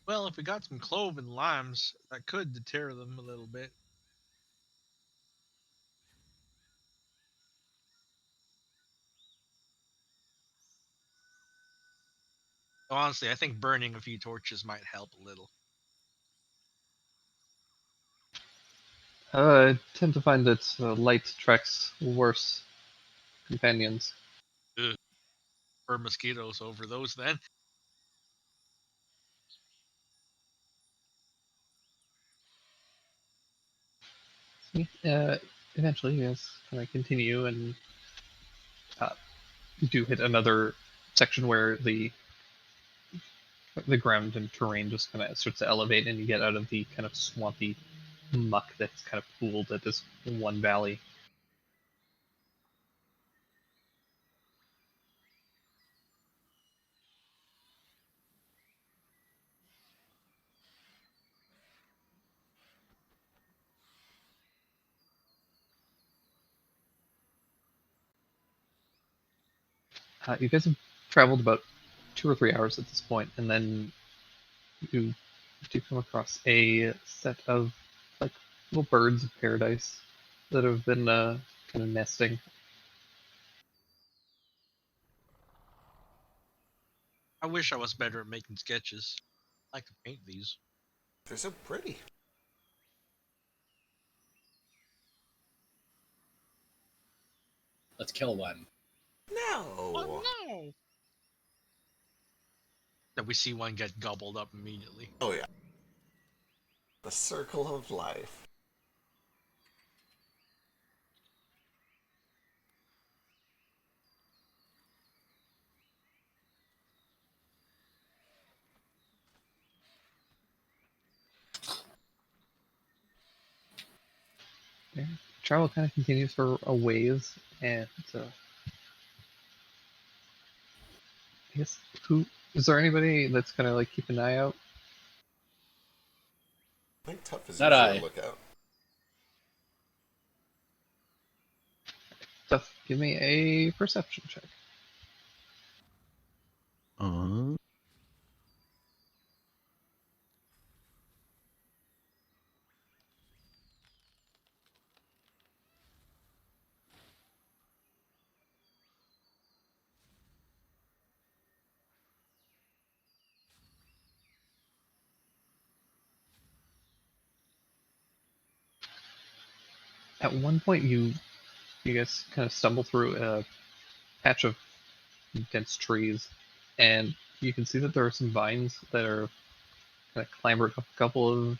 Speaker 2: Well, if we got some clove and limes, that could deter them a little bit. Honestly, I think burning a few torches might help a little.
Speaker 1: I tend to find that light attracts worse companions.
Speaker 2: Or mosquitoes over those then.
Speaker 1: Uh, Eventually, you guys kind of continue and uh, do hit another section where the ground and terrain just kind of starts to elevate, and you get out of the kind of swampy muck that's kind of pooled at this one valley. You guys have traveled about 2 or 3 hours at this point, and then you do come across a set of like little birds of paradise that have been kind of nesting.
Speaker 2: I wish I was better at making sketches. I could paint these.
Speaker 3: They're so pretty.
Speaker 6: Let's kill one.
Speaker 3: No.
Speaker 2: Oh no! That we see one get gobbled up immediately.
Speaker 3: Oh yeah. The circle of life.
Speaker 1: Yeah. Travel kind of continues for a ways, and I guess who is there anybody that's kind of like keep an eye out?
Speaker 3: I think Tough is
Speaker 6: Not
Speaker 3: usually
Speaker 6: I.
Speaker 3: a lookout.
Speaker 1: Stuff. Give me a perception check.
Speaker 7: Uh,
Speaker 1: At one point, you guys kind of stumble through a patch of dense trees, and you can see that there are some vines that are kind of clambered up a couple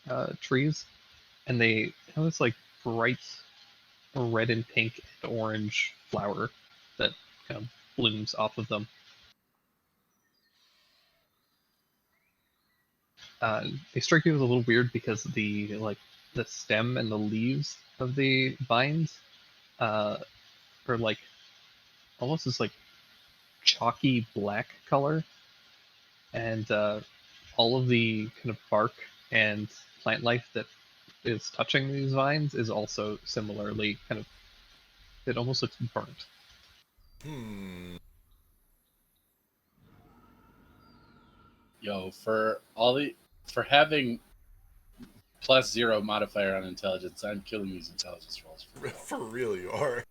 Speaker 1: of trees, and they have this like bright red and pink and orange flower that kind of blooms off of them. They strike you as a little weird because the stem and the leaves of the vines uh, are like almost this like chalky black color, and all of the kind of bark and plant life that is touching these vines is also similarly kind of, it almost looks burnt.
Speaker 3: Hmm.
Speaker 6: Yo, for having +0 modifier on intelligence, I'm killing these intelligence rolls for real.
Speaker 3: For real, you are.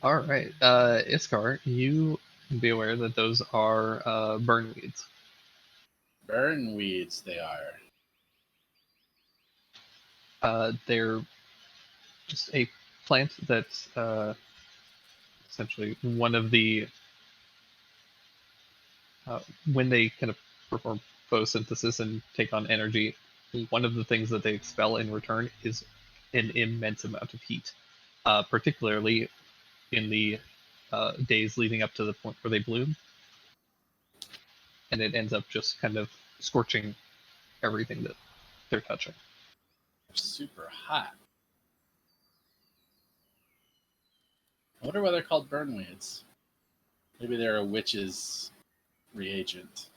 Speaker 1: All right, Iskar, you can be aware that those are burn weeds.
Speaker 6: Burn weeds, they are.
Speaker 1: They're just a plant that's essentially one of the when they kind of perform photosynthesis and take on energy, one of the things that they expel in return is an immense amount of heat, particularly in the days leading up to the point where they bloom, and it ends up just kind of scorching everything that they're touching.
Speaker 6: They're super hot. I wonder why they're called burn weeds. Maybe they're a witch's reagent.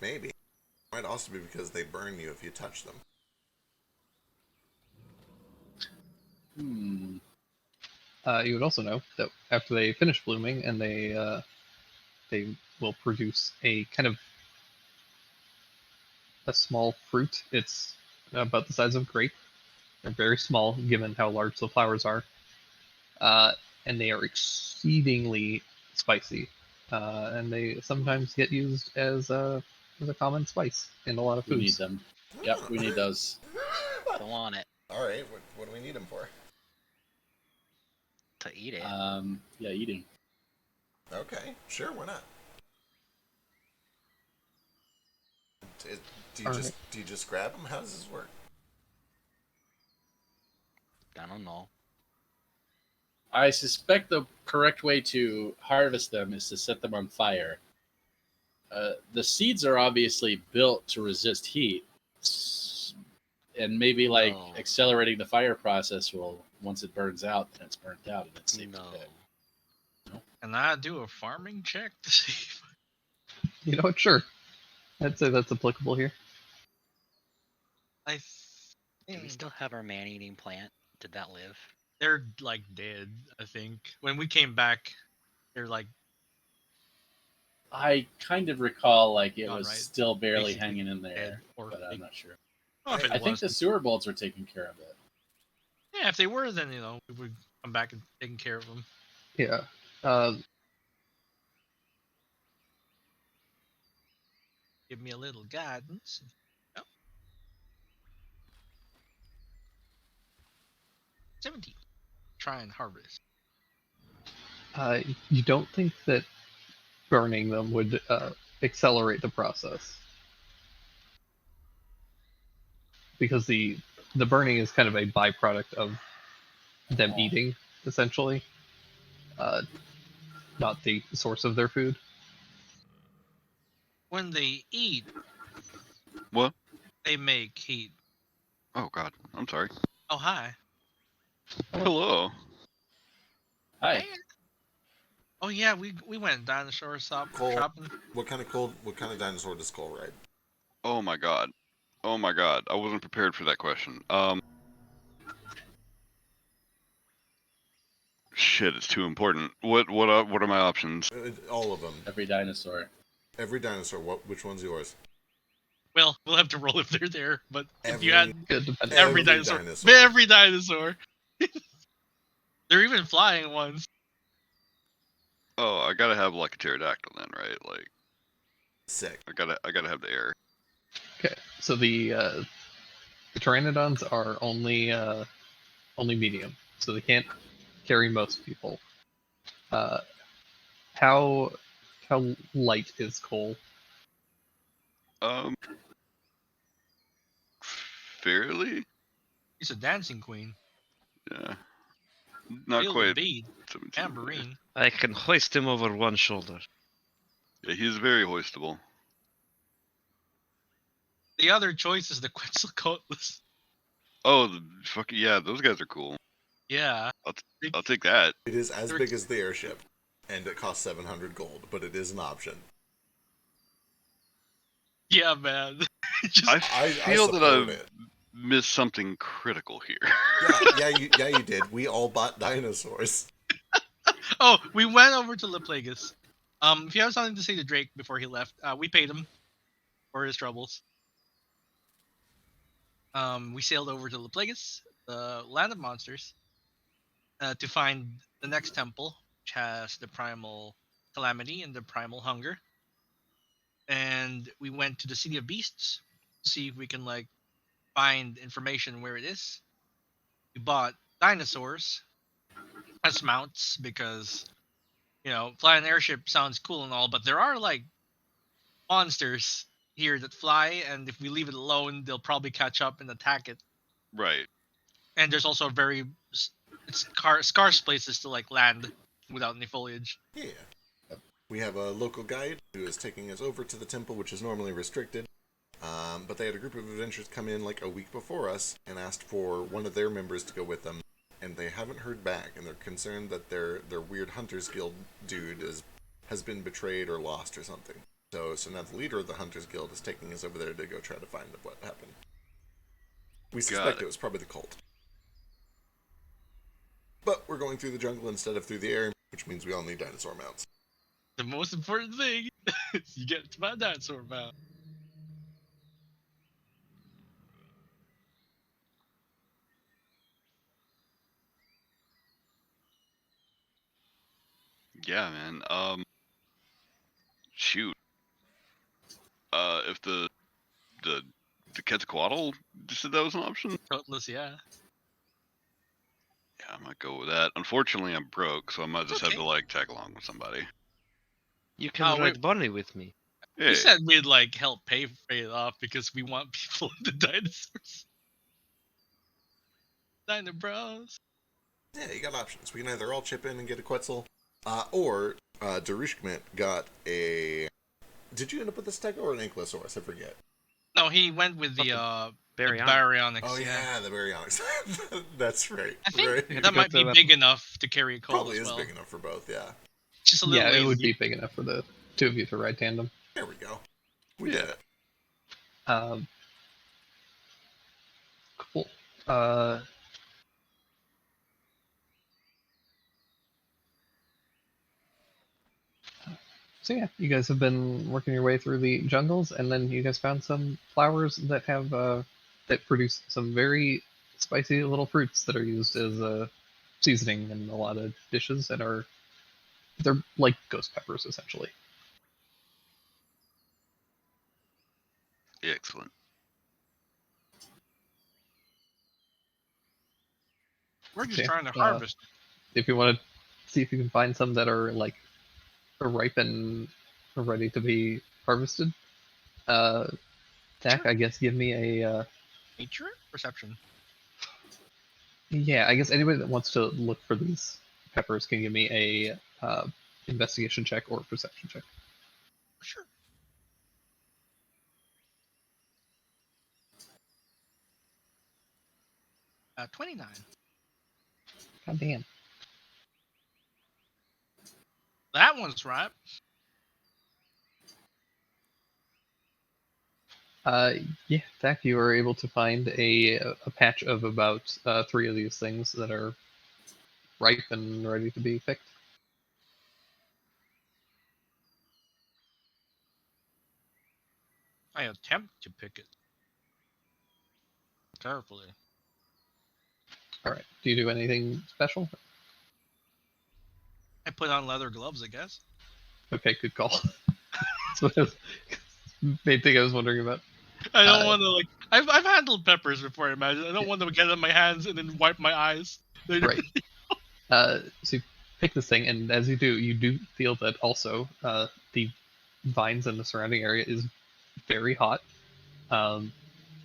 Speaker 3: Maybe. Might also be because they burn you if you touch them.
Speaker 6: Hmm.
Speaker 1: You would also know that after they finish blooming and they will produce a kind of a small fruit. It's about the size of a grape. They're very small given how large the flowers are. And they are exceedingly spicy. And they sometimes get used as a common spice in a lot of
Speaker 6: We need
Speaker 1: foods.
Speaker 6: them. Yep, we need those.
Speaker 5: Don't want it
Speaker 3: Alright, what do we need them for?
Speaker 5: to eat it.
Speaker 6: Yeah, eating.
Speaker 3: Okay, sure, why not? Do
Speaker 1: Alright.
Speaker 3: you just grab them? How does this work?
Speaker 5: I don't know.
Speaker 6: I suspect the correct way to harvest them is to set them on fire. The seeds are obviously built to resist heat, and maybe like
Speaker 5: No.
Speaker 6: accelerating the fire process will, once it burns out, then it's burnt out and it's safe
Speaker 5: No.
Speaker 6: to pick.
Speaker 2: Can I do a farming check to see?
Speaker 1: You know what? Sure. I'd say that's applicable here.
Speaker 2: I
Speaker 5: Do we
Speaker 2: think
Speaker 5: still have our man-eating plant? Did that live?
Speaker 2: they're like dead. I think when we came back, they're like
Speaker 6: I kind of recall like it
Speaker 2: Gone,
Speaker 6: was
Speaker 2: right?
Speaker 6: still barely
Speaker 2: Basically
Speaker 6: hanging in
Speaker 2: dead,
Speaker 6: there,
Speaker 2: or
Speaker 6: but I'm
Speaker 2: like,
Speaker 6: not sure.
Speaker 2: I don't know if it
Speaker 6: I think
Speaker 2: was.
Speaker 6: the sewer bolts were taking care of it.
Speaker 2: Yeah, if they were, then we would come back and taking care of them.
Speaker 1: Yeah.
Speaker 2: Give me a little guidance. Oh. 17. Try and harvest.
Speaker 1: You don't think that burning them would accelerate the process because the burning is kind of a byproduct of them eating, essentially, not the source of their food.
Speaker 2: When they eat,
Speaker 7: What?
Speaker 2: they make heat.
Speaker 7: Oh God, I'm sorry.
Speaker 2: Oh, hi.
Speaker 7: Hello.
Speaker 6: Hi.
Speaker 2: Hey. Oh yeah, we went dinosaur
Speaker 3: Cole.
Speaker 2: shopping.
Speaker 3: What kind of dinosaur does Cole ride?
Speaker 7: Oh my God. Oh my God. I wasn't prepared for that question. Shit, it's too important. What are my options?
Speaker 3: All of them.
Speaker 6: Every dinosaur.
Speaker 3: Every dinosaur. Which one's yours?
Speaker 2: Well, we'll have to roll if they're there, but if
Speaker 3: Every-
Speaker 2: you had
Speaker 1: Good, depending.
Speaker 2: every dinosaur, every dinosaur. They're even flying ones.
Speaker 7: Oh, I gotta have like a pterodactyl then, right? Like
Speaker 3: Sick.
Speaker 7: I gotta have the air.
Speaker 1: Okay, so the pteranodons are only medium, so they can't carry most people. How light is Cole?
Speaker 7: Fairly?
Speaker 2: He's a dancing queen.
Speaker 7: Yeah. Not
Speaker 2: Field
Speaker 7: quite
Speaker 2: of bead,
Speaker 7: 17.
Speaker 2: tambourine.
Speaker 4: I can hoist him over one shoulder.
Speaker 7: Yeah, he's very hoistable.
Speaker 2: The other choice is the Quetzalcoatlus.
Speaker 7: Oh, yeah, those guys are cool.
Speaker 2: Yeah.
Speaker 7: I'll take that.
Speaker 3: It is as big as the airship, and it costs 700 gold, but it is an option.
Speaker 2: Yeah, man. Just,
Speaker 7: I feel that
Speaker 3: support
Speaker 7: I've
Speaker 3: it.
Speaker 7: missed something critical here.
Speaker 3: Yeah, you did. We all bought dinosaurs.
Speaker 2: oh, we went over to Laplagus. If you have something to say to Drake before he left, we paid him for his troubles. We sailed over to Laplagus, the land of monsters, to find the next temple, which has the primal calamity and the primal hunger. And we went to the city of beasts to see if we can find information where it is. We bought dinosaurs as mounts because flying an airship sounds cool and all, but there are monsters here that fly, and if we leave it alone, they'll probably catch up and attack it.
Speaker 7: Right.
Speaker 2: And there's also scarce places to land without any foliage.
Speaker 3: Yeah. We have a local guide who is taking us over to the temple, which is normally restricted. But they had a group of adventurers come in a week before us and asked for one of their members to go with them and they haven't heard back, and they're concerned that their weird Hunters Guild dude has been betrayed or lost or something. So now the leader of the Hunters Guild is taking us over there to go try to find what happened. We suspect
Speaker 7: it.
Speaker 3: it was probably the cult. But we're going through the jungle instead of through the air, which means we all need dinosaur mounts.
Speaker 2: The most important thing is you get to my dinosaur mount.
Speaker 7: Yeah, man. Shoot. If the Quetzalcoatl just said that was an option,
Speaker 2: Frontless, yeah.
Speaker 7: yeah, I might go with that. Unfortunately, I'm broke, so I might just have
Speaker 2: Okay.
Speaker 7: to like tag along with somebody.
Speaker 4: You can
Speaker 2: Oh,
Speaker 4: ride Bonnie with me.
Speaker 7: Yeah,
Speaker 2: We said we'd like help pay it off because we want people into dinosaurs. Dino Bros.
Speaker 3: Yeah, you got options. We can either all chip in and get a Quetzal, or Darushkmet got a... Did you end up with a Stego or an Ankylosaurus? I forget.
Speaker 2: No, he went with the
Speaker 4: Baryonyx.
Speaker 2: Baryonyx.
Speaker 3: Oh yeah, the Baryonyx. That's right.
Speaker 2: I think
Speaker 3: Right.
Speaker 2: that might
Speaker 4: go
Speaker 2: be
Speaker 4: to the-
Speaker 2: big enough to carry a cold
Speaker 3: Probably
Speaker 2: as
Speaker 3: is
Speaker 2: well.
Speaker 3: big enough for both, yeah.
Speaker 2: Just a little
Speaker 1: Yeah,
Speaker 2: lazy.
Speaker 1: it would be big enough for the two of you to ride tandem.
Speaker 3: There we go. We did it.
Speaker 1: Cool. So yeah, you guys have been working your way through the jungles, and then you guys found some flowers that have that produce some very spicy little fruits that are used as seasoning in a lot of dishes, and they're like ghost peppers essentially.
Speaker 7: excellent.
Speaker 2: We're just
Speaker 1: Okay,
Speaker 2: trying to harvest.
Speaker 1: If you want to see if you can find some that are like ripe and ready to be harvested, Zach,
Speaker 2: Sure.
Speaker 1: I guess give me a
Speaker 2: Nature? Perception.
Speaker 1: yeah. I guess anybody that wants to look for these peppers can give me a investigation check or perception check.
Speaker 2: Sure. Uh, 29.
Speaker 1: God damn.
Speaker 2: That one's right.
Speaker 1: Yeah, Zach, you are able to find a patch of about 3 of these things that are ripe and ready to be picked.
Speaker 2: I attempt to pick it carefully.
Speaker 1: All right. Do you do anything special?
Speaker 2: I put on leather gloves, I guess.
Speaker 1: Okay, good call. That's what I was, main thing I was wondering about.
Speaker 2: I don't want to like. I've handled peppers before. I imagine. I don't want to get in my hands and then wipe my eyes. Later.
Speaker 1: Right. So you pick this thing, and as you do feel that also the vines in the surrounding area is very hot.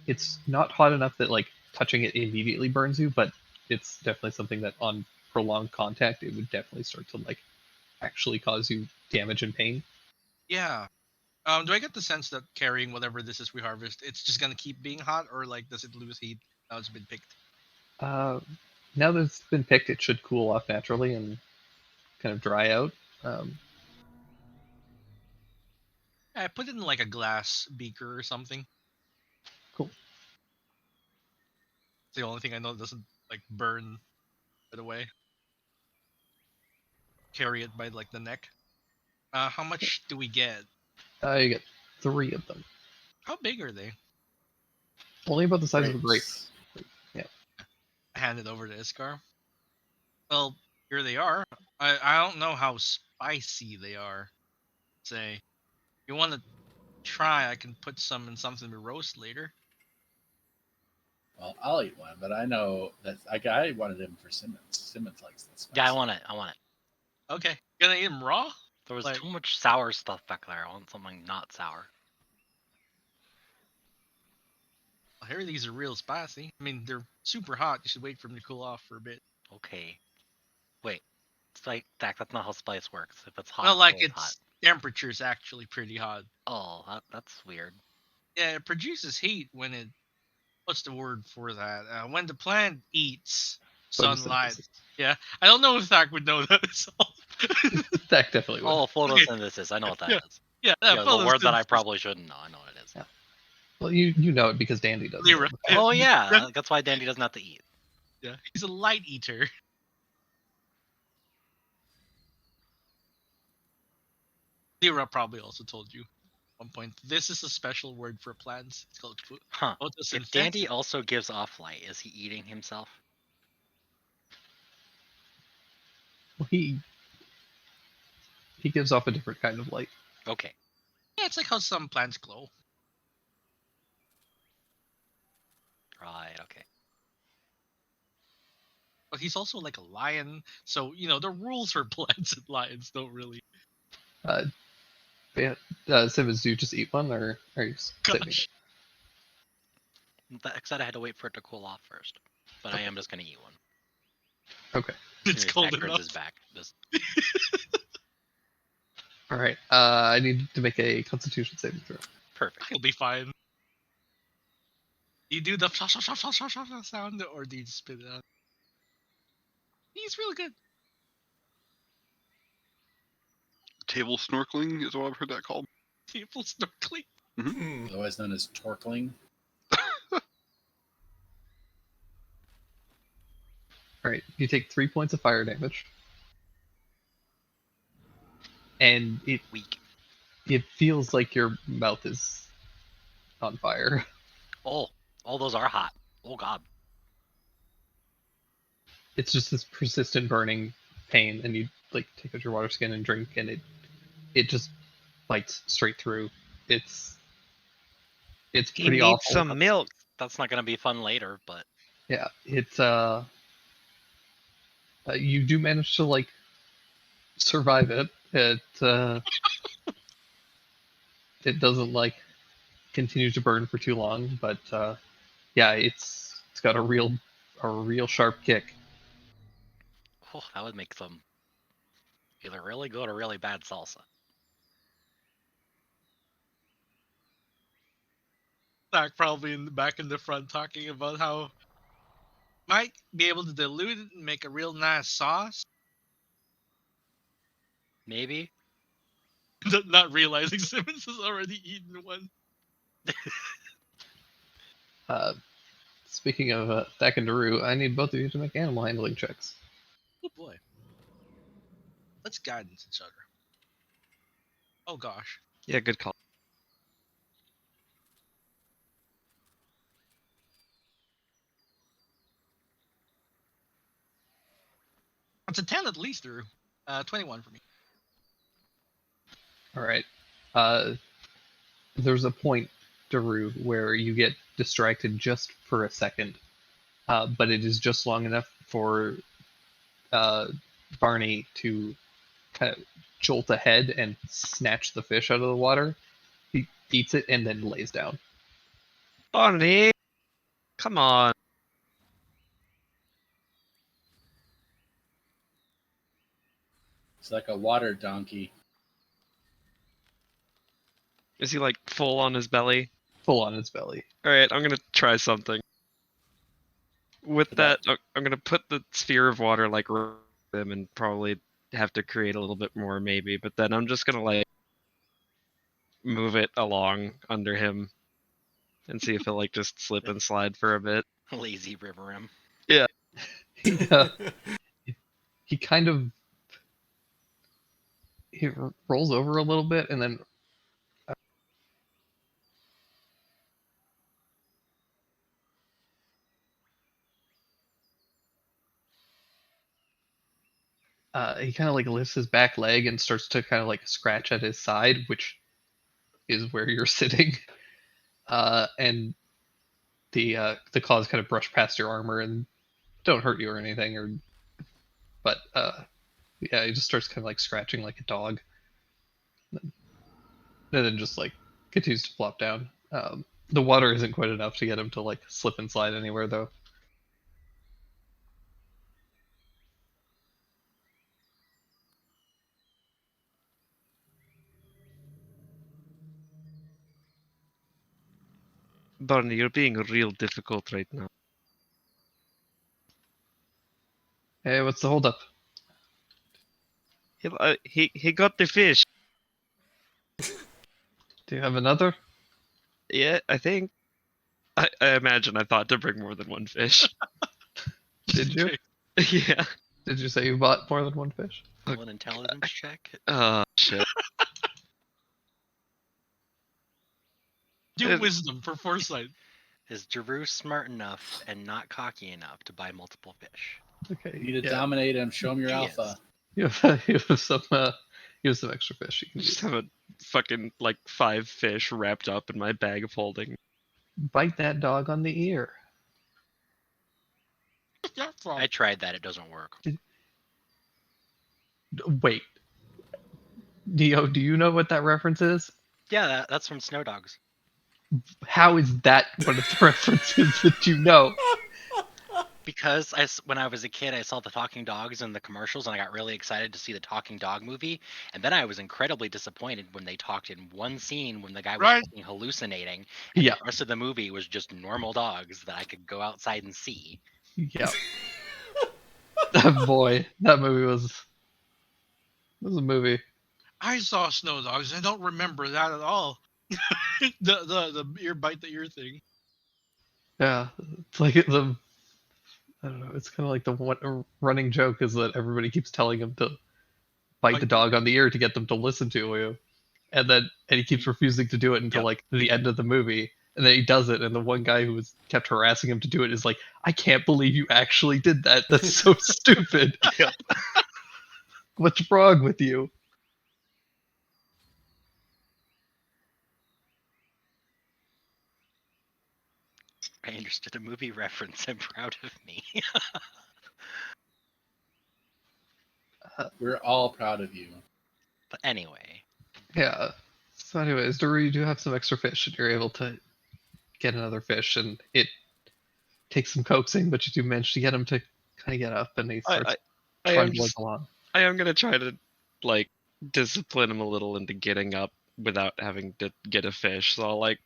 Speaker 1: It's not hot enough that like touching it immediately burns you, but it's definitely something that on prolonged contact it would definitely start to like actually cause you damage and pain.
Speaker 2: Yeah. Do I get the sense that carrying whatever this is we harvest, it's just gonna keep being hot, or like does it lose heat now it's been picked?
Speaker 1: Now that it's been picked, it should cool off naturally and kind of dry out.
Speaker 2: I put it in like a glass beaker or something.
Speaker 1: Cool.
Speaker 2: It's the only thing I know that doesn't like burn it away. Carry it by like the neck. How much do we get?
Speaker 1: You get 3 of them.
Speaker 2: How big are they?
Speaker 1: Only about the size of a grape.
Speaker 6: Grapes.
Speaker 2: I hand it over to Iskar. Well, here they are. I don't know how spicy they are. Say, if you want to try, I can put some in something to roast later.
Speaker 6: Well, I'll eat one, but I know that I wanted him for Simmons. Simmons likes this.
Speaker 5: Yeah, I want it. I want it.
Speaker 2: Okay, gonna eat them raw?
Speaker 5: There was
Speaker 2: Like-
Speaker 5: too much sour stuff back there. I want something not sour.
Speaker 2: I hear these are real spicy. I mean, they're super hot. You should wait for them to cool off for a bit.
Speaker 5: Okay. Wait. It's like that's not how spice works. If it's hot,
Speaker 2: Well, like
Speaker 5: it's
Speaker 2: its
Speaker 5: hot.
Speaker 2: temperature's actually pretty hot.
Speaker 5: Oh, that's weird.
Speaker 2: Yeah, it produces heat when it. What's the word for that? When the plant eats Sunlight. Yeah, I don't know if Zach would know that. So.
Speaker 1: Zach definitely would.
Speaker 5: Oh, photosynthesis. I know what that is.
Speaker 2: Yeah.
Speaker 5: Yeah, the word that I
Speaker 2: photosynthesis.
Speaker 5: probably shouldn't know. I know what it is.
Speaker 1: Yeah. Well, you know it because Dandy does.
Speaker 2: Lyra.
Speaker 1: It.
Speaker 5: Oh yeah, that's why Dandy doesn't have to eat.
Speaker 2: Yeah, he's a light eater. Lyra probably also told you at one point. This is a special word for plants. It's called
Speaker 5: Huh.
Speaker 2: photosynthesis.
Speaker 5: If Dandy also gives off light, is he eating himself?
Speaker 1: Well, he gives off a different kind of light.
Speaker 5: Okay.
Speaker 2: Yeah, it's like how some plants glow.
Speaker 5: Right. Okay.
Speaker 2: But he's also like a lion, so the rules for plants and lions don't really.
Speaker 1: Yeah, Simmons, do you just eat one, or are you saving
Speaker 2: Gosh,
Speaker 1: it?
Speaker 5: That said, I had to wait for it to cool off first, but I am just gonna eat one.
Speaker 1: Okay.
Speaker 2: it's
Speaker 5: His
Speaker 2: cold
Speaker 5: back turns
Speaker 2: enough.
Speaker 5: his back. Just
Speaker 1: All right. I need to make a Constitution saving throw.
Speaker 5: perfect.
Speaker 2: He'll be fine. Do you do the sound, or do you spit it out? He's really good.
Speaker 7: Table snorkeling is what I've heard that called.
Speaker 2: People snorkeling.
Speaker 3: Hmm.
Speaker 6: Otherwise known as torkling.
Speaker 1: All right. You take 3 points of fire damage, and
Speaker 5: Weak.
Speaker 1: it feels like your mouth is on fire.
Speaker 5: Oh, all those are hot. Oh god.
Speaker 1: It's just this persistent burning pain, and you like take out your water skin and drink, and it just bites straight through. It's
Speaker 4: He
Speaker 1: pretty
Speaker 4: needs
Speaker 1: awful.
Speaker 4: some milk.
Speaker 5: That's not gonna be fun later, but
Speaker 1: Yeah, it's you do manage to like survive it. It doesn't like continue to burn for too long, but yeah, it's got a real sharp kick.
Speaker 5: oh, that would make some either really good or really bad salsa.
Speaker 2: Zach probably back in the front talking about how might be able to dilute it and make a real nice sauce.
Speaker 5: Maybe.
Speaker 2: Not realizing Simmons has already eaten one.
Speaker 1: Speaking of Thack and Daru, I need both of you to make animal handling checks.
Speaker 2: Oh boy. Let's guidance each other. Oh gosh.
Speaker 4: Yeah, good call.
Speaker 2: It's a 10 at least, Drew. 21 for me.
Speaker 1: All right. There's a point, Daru, where you get distracted just for a second, but it is just long enough for Barney to kind of jolt ahead and snatch the fish out of the water. He eats it and then lays down.
Speaker 4: Bonnie, come on.
Speaker 6: It's like a water donkey.
Speaker 4: Is he like full on his belly?
Speaker 1: Full on its belly.
Speaker 4: All right, I'm gonna try something. With that, I'm gonna put the sphere of water like around him and probably have to create a little bit more maybe, but then I'm just gonna like move it along under him and see if he'll like just slip and slide for a bit.
Speaker 5: Lazy river rim.
Speaker 1: He kind of rolls over a little bit and then he kind of like lifts his back leg and starts to kind of like scratch at his side, which is where you're sitting. And the claws kind of brush past your armor and don't hurt you or anything, but yeah, he just starts kind of like scratching like a dog, and then just like continues to flop down. The water isn't quite enough to get him to like slip and slide anywhere though.
Speaker 4: Barney, you're being real difficult right now.
Speaker 1: Hey, what's the holdup?
Speaker 4: He got the fish.
Speaker 1: Do you have another?
Speaker 4: Yeah, I think. I imagine I thought to bring more than one fish.
Speaker 1: Did you?
Speaker 4: Yeah.
Speaker 1: Did you say you bought more than one fish?
Speaker 5: Roll an intelligence check.
Speaker 4: Oh shit.
Speaker 2: Do wisdom for foresight.
Speaker 5: Is Jeru smart enough and not cocky enough to buy multiple fish?
Speaker 1: Okay.
Speaker 6: You need to
Speaker 1: yeah.
Speaker 6: dominate him. Show him your
Speaker 5: He
Speaker 6: alpha.
Speaker 5: is.
Speaker 1: You have some extra fish you can
Speaker 4: Just
Speaker 1: use.
Speaker 4: have a fucking like 5 fish wrapped up in my bag of holding.
Speaker 1: Bite that dog on the ear.
Speaker 2: That's all.
Speaker 5: I tried that. It doesn't work.
Speaker 1: Wait. Dio, do you know what that reference is?
Speaker 5: Yeah, that's from Snow Dogs.
Speaker 1: How is that one of the references that you know?
Speaker 5: Because when I was a kid, I saw the talking dogs in the commercials, and I got really excited to see the talking dog movie. And then I was incredibly disappointed when they talked in one scene when the guy was
Speaker 2: Right.
Speaker 5: fucking hallucinating, and
Speaker 1: Yeah.
Speaker 5: the rest of the movie was just normal dogs that I could go outside and see.
Speaker 1: Yeah. Boy, that movie was a movie.
Speaker 2: I saw Snow Dogs. I don't remember that at all. the ear bite the ear thing.
Speaker 1: Yeah, it's like the I don't know. It's kind of like the one running joke is that everybody keeps telling him to bite the dog on the ear to get them to listen to you, and he keeps refusing to do it until
Speaker 2: Yep.
Speaker 1: like the end of the movie, and then he does it, and the one guy who was kept harassing him to do it is like, "I can't believe you actually did that. That's so stupid. What's wrong with you?"
Speaker 5: I understood a movie reference. I'm proud of me.
Speaker 6: We're all proud of you.
Speaker 5: But anyway,
Speaker 1: Yeah. So, anyways, Doru, you do have some extra fish, and you're able to get another fish, and it takes some coaxing, but you do manage to get him to kind of get up, and he starts
Speaker 4: I am
Speaker 1: trundling
Speaker 4: just
Speaker 1: along.
Speaker 4: I am gonna try to like discipline him a little into getting up without having to get a fish. So I'll like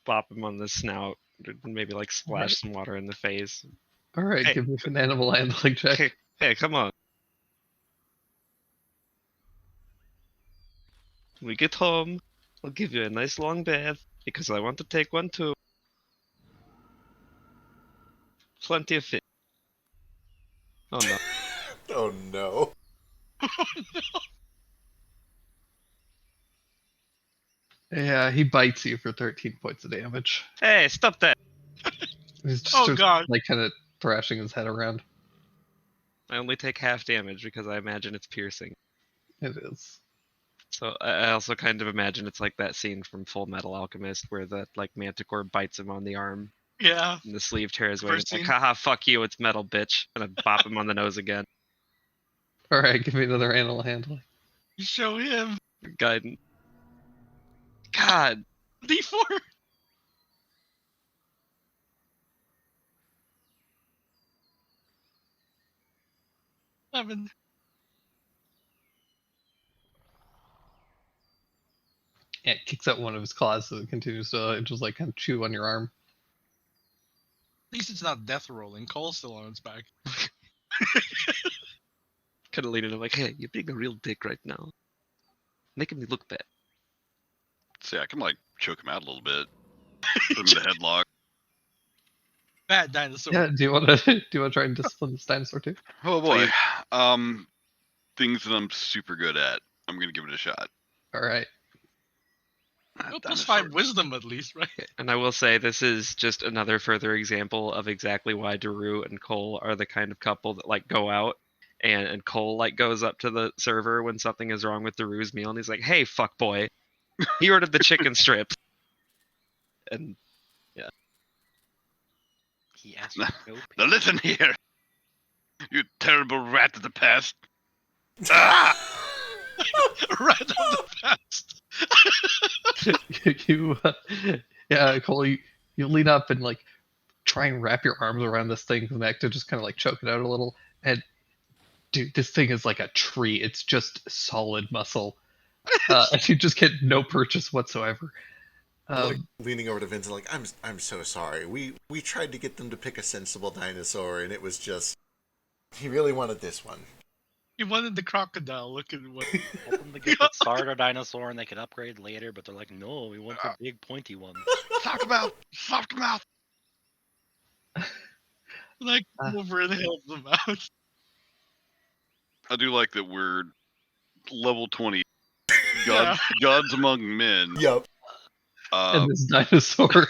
Speaker 4: bop him on the snout, and maybe like splash
Speaker 1: Right.
Speaker 4: some water in the face.
Speaker 1: All right,
Speaker 4: Hey.
Speaker 1: give me an animal handling check.
Speaker 4: Hey, come on. When we get home, I'll give you a nice long bath because I want to take one too. Plenty of fish. Oh no.
Speaker 3: Oh no.
Speaker 1: Yeah, he bites you for 13 points of damage.
Speaker 4: Hey, stop that!
Speaker 1: He's just,
Speaker 2: Oh, God.
Speaker 1: like kind of thrashing his head around.
Speaker 4: I only take half damage because I imagine it's piercing.
Speaker 1: It is.
Speaker 4: So I also kind of imagine it's like that scene from Full Metal Alchemist where the like Manticore bites him on the arm
Speaker 2: Yeah.
Speaker 4: and the sleeve tears away.
Speaker 2: First
Speaker 4: It's like,
Speaker 2: scene.
Speaker 4: haha, fuck you, it's metal, bitch. And I bop him on the nose again.
Speaker 1: All right, give me another animal handling.
Speaker 2: You show him
Speaker 4: Guidance. God,
Speaker 2: D4. Seven.
Speaker 1: Yeah, it kicks out one of his claws, so it continues to just like kind of chew on your arm.
Speaker 2: At least it's not death rolling. Cole's still on its back.
Speaker 4: kind of lean in. I'm like, hey, you're being a real dick right now. Making me look bad.
Speaker 7: See, I can like choke him out a little bit. Put him in the headlock.
Speaker 2: Bad dinosaur.
Speaker 1: Yeah, do you want to try and discipline this dinosaur too?
Speaker 7: Oh boy. Things that I'm super good at. I'm gonna give it a shot.
Speaker 1: All right.
Speaker 2: Well, plus
Speaker 7: Dinosaur.
Speaker 2: 5 wisdom at least, right?
Speaker 4: And I will say this is just another further example of exactly why Daru and Cole are the kind of couple that like go out and Cole like goes up to the server when something is wrong with Daru's meal and he's like, hey, fuck boy, he ordered the chicken strips. And
Speaker 5: he asked for no
Speaker 7: Now
Speaker 5: pay.
Speaker 7: listen here, you terrible rat of the past. Ah!
Speaker 2: Right on the past.
Speaker 1: Yeah, Cole, you lean up and like try and wrap your arms around this thing's neck to just kind of like choke it out a little. And dude, this thing is like a tree. It's just solid muscle. And you just get no purchase whatsoever.
Speaker 3: Like, leaning over to Vince and like, I'm so sorry. We tried to get them to pick a sensible dinosaur, and it was just He really wanted this one.
Speaker 2: He wanted the crocodile looking one.
Speaker 5: Told them to get the starter dinosaur and they could upgrade later, but they're like, no, we want the big pointy one.
Speaker 2: Fuck him out! Fuck him out! Like, over and help them out.
Speaker 7: I do like that we're level 20. Gods among men.
Speaker 3: Yup.
Speaker 1: And this dinosaur.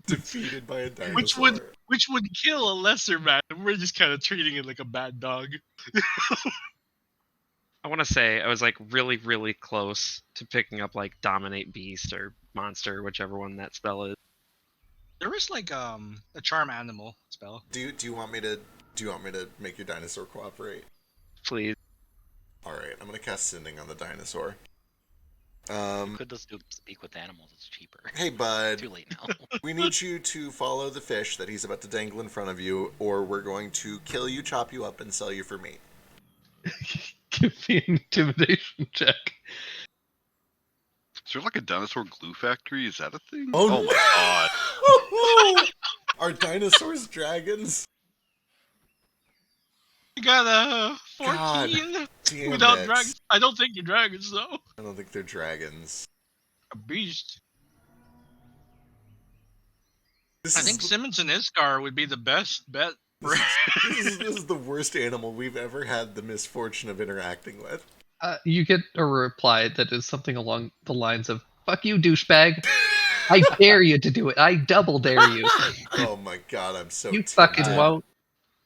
Speaker 3: Defeated by a dinosaur.
Speaker 2: Which would kill a lesser man, and we're just kind of treating it like a bad dog.
Speaker 4: I want to say I was like really, really close to picking up like Dominate Beast or Monster, whichever one that spell is.
Speaker 2: There is like a charm animal spell.
Speaker 3: Do you want me to make your dinosaur cooperate?
Speaker 4: Please.
Speaker 3: Alright, I'm gonna cast Sending on the dinosaur.
Speaker 5: You could just do speak with animals, it's cheaper.
Speaker 3: Hey bud.
Speaker 5: Too late now.
Speaker 3: We need you to follow the fish that he's about to dangle in front of you, or we're going to kill you, chop you up, and sell you for meat.
Speaker 1: Give me an intimidation check.
Speaker 7: Is there like a dinosaur glue factory? Is that a thing?
Speaker 3: Oh,
Speaker 7: my god.
Speaker 3: Are dinosaurs dragons?
Speaker 2: You got a 14
Speaker 3: God damn
Speaker 2: without
Speaker 3: it.
Speaker 2: dragons. I don't think you're dragons though.
Speaker 3: I don't think they're dragons.
Speaker 2: A beast.
Speaker 3: This
Speaker 2: I
Speaker 3: is
Speaker 2: think
Speaker 3: the-
Speaker 2: Simmons and Iskar would be the best bet.
Speaker 3: this is the worst animal we've ever had the misfortune of interacting with.
Speaker 1: You get a reply that is something along the lines of, "Fuck you, douchebag. I dare you to do it. I double dare you.
Speaker 3: Oh my god, I'm so
Speaker 1: You
Speaker 3: tempted.
Speaker 1: fucking won't."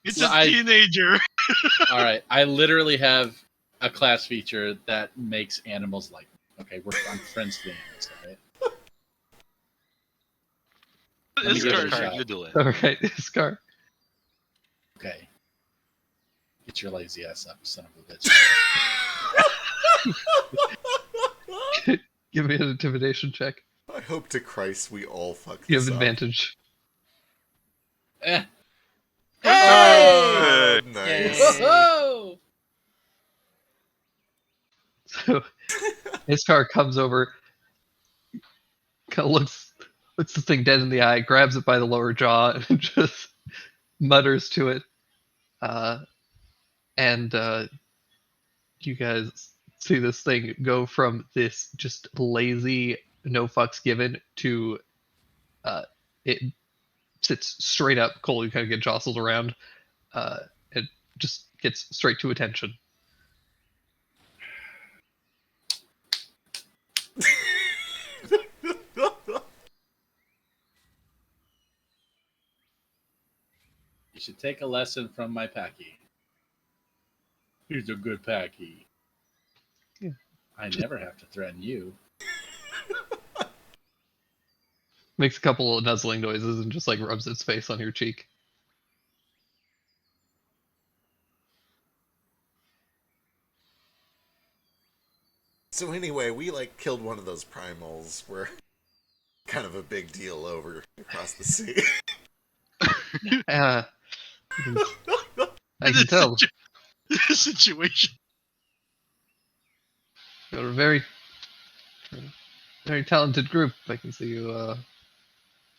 Speaker 2: It's
Speaker 6: So
Speaker 2: a teenager.
Speaker 6: All right, I literally have a class feature that makes animals like me. Okay, I'm friends with animals, all right? Let me give it a
Speaker 2: Iskar.
Speaker 6: shot.
Speaker 5: You do it.
Speaker 1: Alright, Iskar.
Speaker 6: Okay. Get your lazy ass up, son of a bitch.
Speaker 1: Give me an intimidation check.
Speaker 3: I hope to Christ we all fuck this
Speaker 1: You have
Speaker 3: up.
Speaker 1: advantage.
Speaker 6: Eh.
Speaker 3: Oh, nice.
Speaker 6: Whoa!
Speaker 1: So Iskar comes over, kind of looks the thing dead in the eye, grabs it by the lower jaw, and just mutters to it. And you guys see this thing go from this just lazy, no fucks given to it sits straight up. Cole, you kind of get jostled around. It just gets straight to attention.
Speaker 6: You should take a lesson from my Packy. He's a good Packy.
Speaker 1: Yeah.
Speaker 6: I never have to threaten you.
Speaker 1: Makes a couple of nuzzling noises and just like rubs its face on your cheek.
Speaker 3: So anyway, we like killed one of those primals. We're kind of a big deal over across the sea.
Speaker 1: I can tell.
Speaker 2: Situation.
Speaker 1: You're a very, very talented group. I can see you.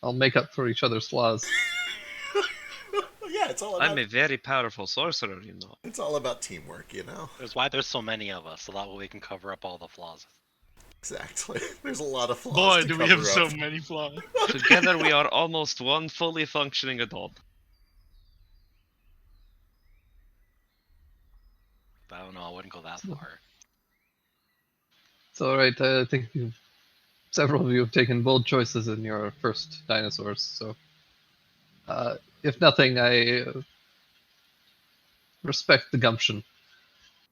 Speaker 1: I'll make up for each other's flaws.
Speaker 3: Yeah, it's all about
Speaker 4: I'm a very powerful sorcerer, you know.
Speaker 3: it's all about teamwork, you know.
Speaker 5: That's why there's so many of us, so that way we can cover up all the flaws.
Speaker 3: Exactly. There's a lot of flaws.
Speaker 2: Boy,
Speaker 3: to
Speaker 2: do we have
Speaker 3: cover
Speaker 2: so
Speaker 3: up.
Speaker 2: many flaws.
Speaker 4: Together we are almost one fully functioning adult.
Speaker 5: But I don't know, I wouldn't go that far.
Speaker 1: It's all right. I think several of you have taken bold choices in your first dinosaurs. So, if nothing, I respect the gumption.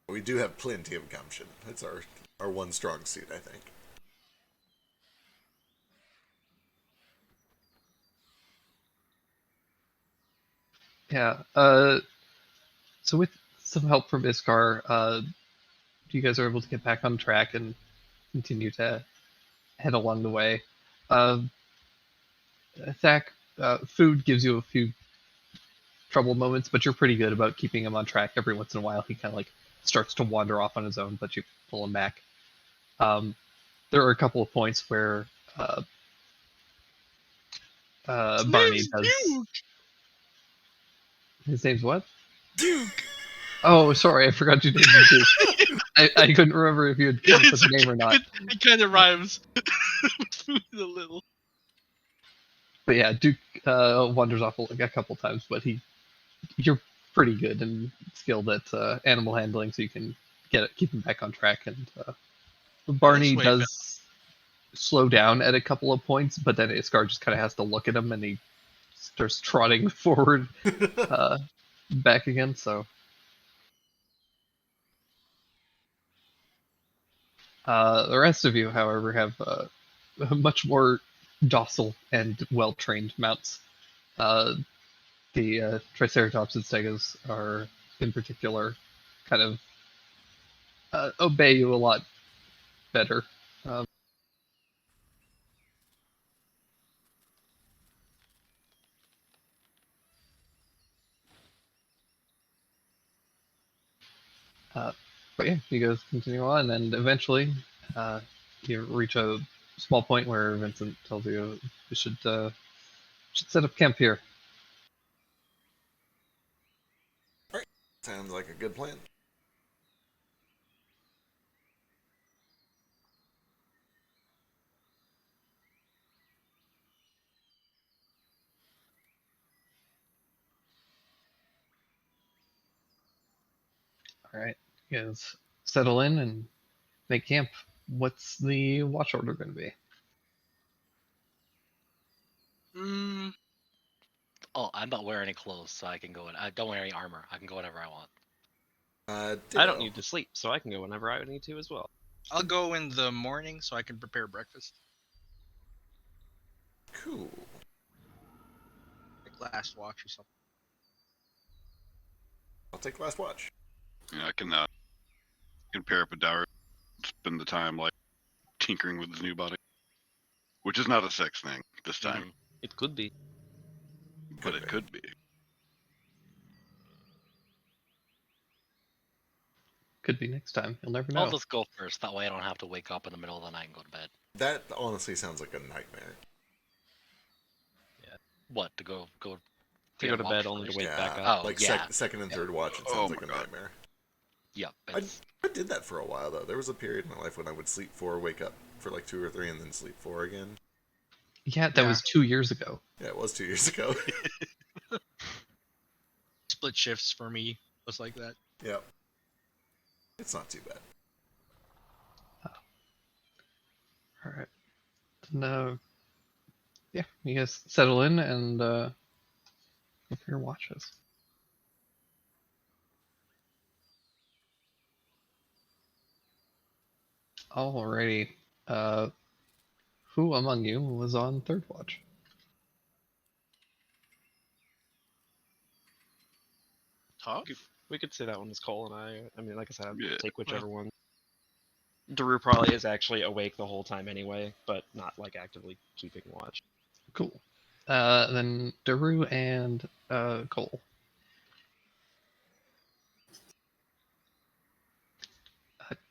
Speaker 3: We do have plenty of gumption. That's our one strong suit, I think.
Speaker 1: Yeah. So with some help from Iskar, you guys are able to get back on track and continue to head along the way. Thak, food gives you a few trouble moments, but you're pretty good about keeping him on track. Every once in a while, he kind of like starts to wander off on his own, but you pull him back. There are a couple of points where Barney
Speaker 2: name's
Speaker 1: does.
Speaker 2: Duke.
Speaker 1: His name's what?
Speaker 2: Duke.
Speaker 1: Oh, sorry, I forgot you named him too. I couldn't remember if you had come up with a name or not.
Speaker 2: It kind of rhymes with food a little.
Speaker 1: But yeah, Duke wanders off a couple times, but you're pretty good and skilled at animal handling, so you can keep him back on track. And Barney
Speaker 2: way better.
Speaker 1: does slow down at a couple of points, but then Iskar just kind of has to look at him, and he starts trotting forward back again. So the rest of you, however, have much more docile and well-trained mounts. The Triceratops and Stegosaurus are, in particular, kind of obey you a lot better. Um, but yeah, you guys continue on, and eventually you reach a small point where Vincent tells you you should set up camp here.
Speaker 3: Sounds like a good plan.
Speaker 1: All right, you guys settle in and make camp. What's the watch order going to be?
Speaker 2: Mm,
Speaker 5: Oh, I'm not wearing any clothes, so I can go in. I don't wear any armor. I can go whenever I want.
Speaker 4: I
Speaker 3: Ditto.
Speaker 4: don't need to sleep, so I can go whenever I need to as well.
Speaker 2: I'll go in the morning so I can prepare breakfast.
Speaker 3: Cool.
Speaker 2: Like last watch or something.
Speaker 3: I'll take last watch.
Speaker 7: Yeah, I can pair up with Dower, spend the time like tinkering with his new body, which is not a sex thing this time,
Speaker 4: It could be.
Speaker 7: but it could be.
Speaker 1: Could be next time. You'll never know.
Speaker 5: I'll just go first. That way I don't have to wake up in the middle of the night and go to bed.
Speaker 3: That honestly sounds like a nightmare.
Speaker 5: What, to go
Speaker 4: To
Speaker 5: get
Speaker 4: go
Speaker 5: a
Speaker 4: to
Speaker 5: watch
Speaker 4: bed only to
Speaker 5: first?
Speaker 4: wake
Speaker 3: Yeah,
Speaker 4: back up.
Speaker 5: Oh,
Speaker 3: like
Speaker 5: yeah.
Speaker 3: second and third watch. It
Speaker 7: Oh
Speaker 3: sounds
Speaker 7: my
Speaker 3: like a
Speaker 7: God.
Speaker 3: nightmare.
Speaker 5: Yep.
Speaker 3: I did that for a while though. There was a period in my life when I would sleep 4, wake up for like 2 or 3, and then sleep 4 again.
Speaker 1: Yeah, that was 2 years ago.
Speaker 3: Yeah, it was 2 years ago.
Speaker 2: Split shifts for me was like that.
Speaker 3: Yep. It's not too bad.
Speaker 1: All right. No. Yeah, you guys settle in and look for your watches. Alrighty. Who among you was on third watch?
Speaker 2: Tough.
Speaker 4: We could say that one is Cole and I. I mean, like I said, I'd
Speaker 7: Yeah.
Speaker 4: take whichever one. Daru probably is actually awake the whole time anyway, but not like actively keeping watch.
Speaker 1: Cool. Then Daru and Cole.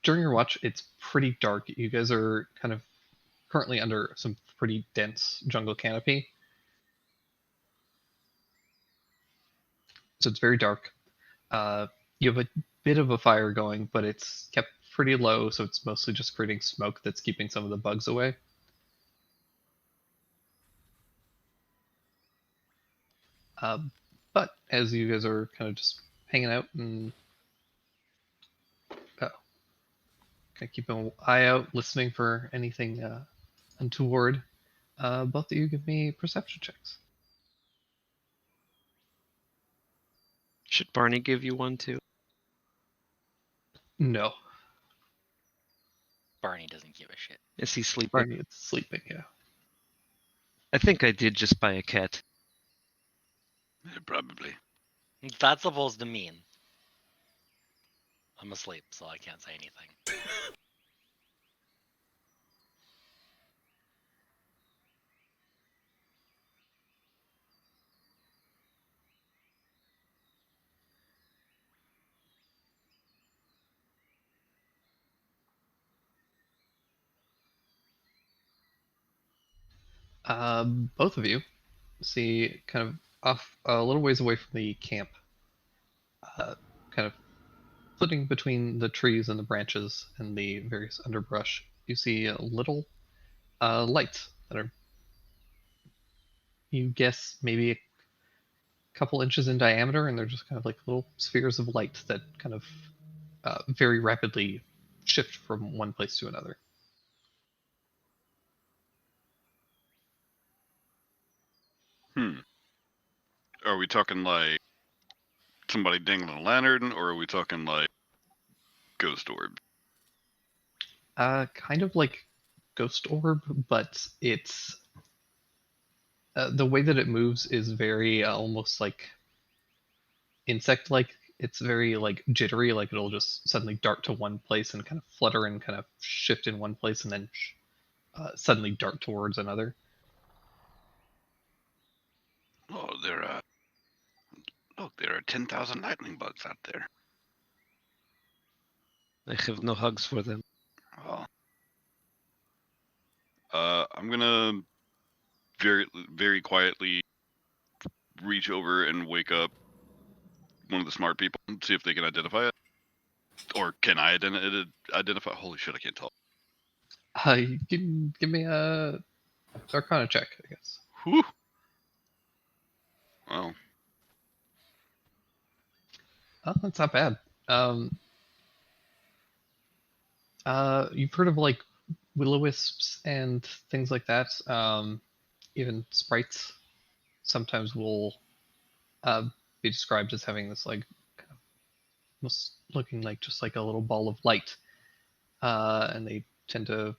Speaker 1: During your watch, it's pretty dark. You guys are kind of currently under some pretty dense jungle canopy. So it's very dark. You have a bit of a fire going, but it's kept pretty low, so it's mostly just creating smoke that's keeping some of the bugs away. But as you guys are kind of just hanging out and kind of keeping an eye out, listening for anything untoward, both of you give me perception checks.
Speaker 4: Should Barney give you one too?
Speaker 1: No,
Speaker 5: Barney doesn't give a shit.
Speaker 4: Is he sleeping?
Speaker 1: Barney is sleeping. Yeah.
Speaker 4: I think I did just buy a cat.
Speaker 7: Yeah, probably.
Speaker 5: That's supposed to mean. I'm asleep, so I can't say anything.
Speaker 1: Both of you see kind of off a little ways away from the camp, kind of flitting between the trees and the branches and the various underbrush, you see little lights that are, you guess, maybe a couple inches in diameter, and they're just kind of like little spheres of light that kind of very rapidly shift from one place to another.
Speaker 7: Are we talking like somebody dangling a lantern, or are we talking like ghost orb?
Speaker 1: Kind of like ghost orb, but it's the way that it moves is very almost like insect-like. It's very like jittery, like it'll just suddenly dart to one place and kind of flutter and kind of shift in one place and then suddenly dart towards another.
Speaker 7: Oh, look, there are 10,000 lightning bugs out there.
Speaker 4: I have no hugs for them.
Speaker 7: Oh. I'm gonna very quietly reach over and wake up one of the smart people and see if they can identify it. Or can I identify? Holy shit, I can't tell.
Speaker 1: You can give me a Arcana check, I guess.
Speaker 7: Whew. Well,
Speaker 1: Oh, that's not bad. You've heard of like will-o-wisps and things like that. Even sprites sometimes will be described as having this like kind of almost looking like just like a little ball of light, and they tend to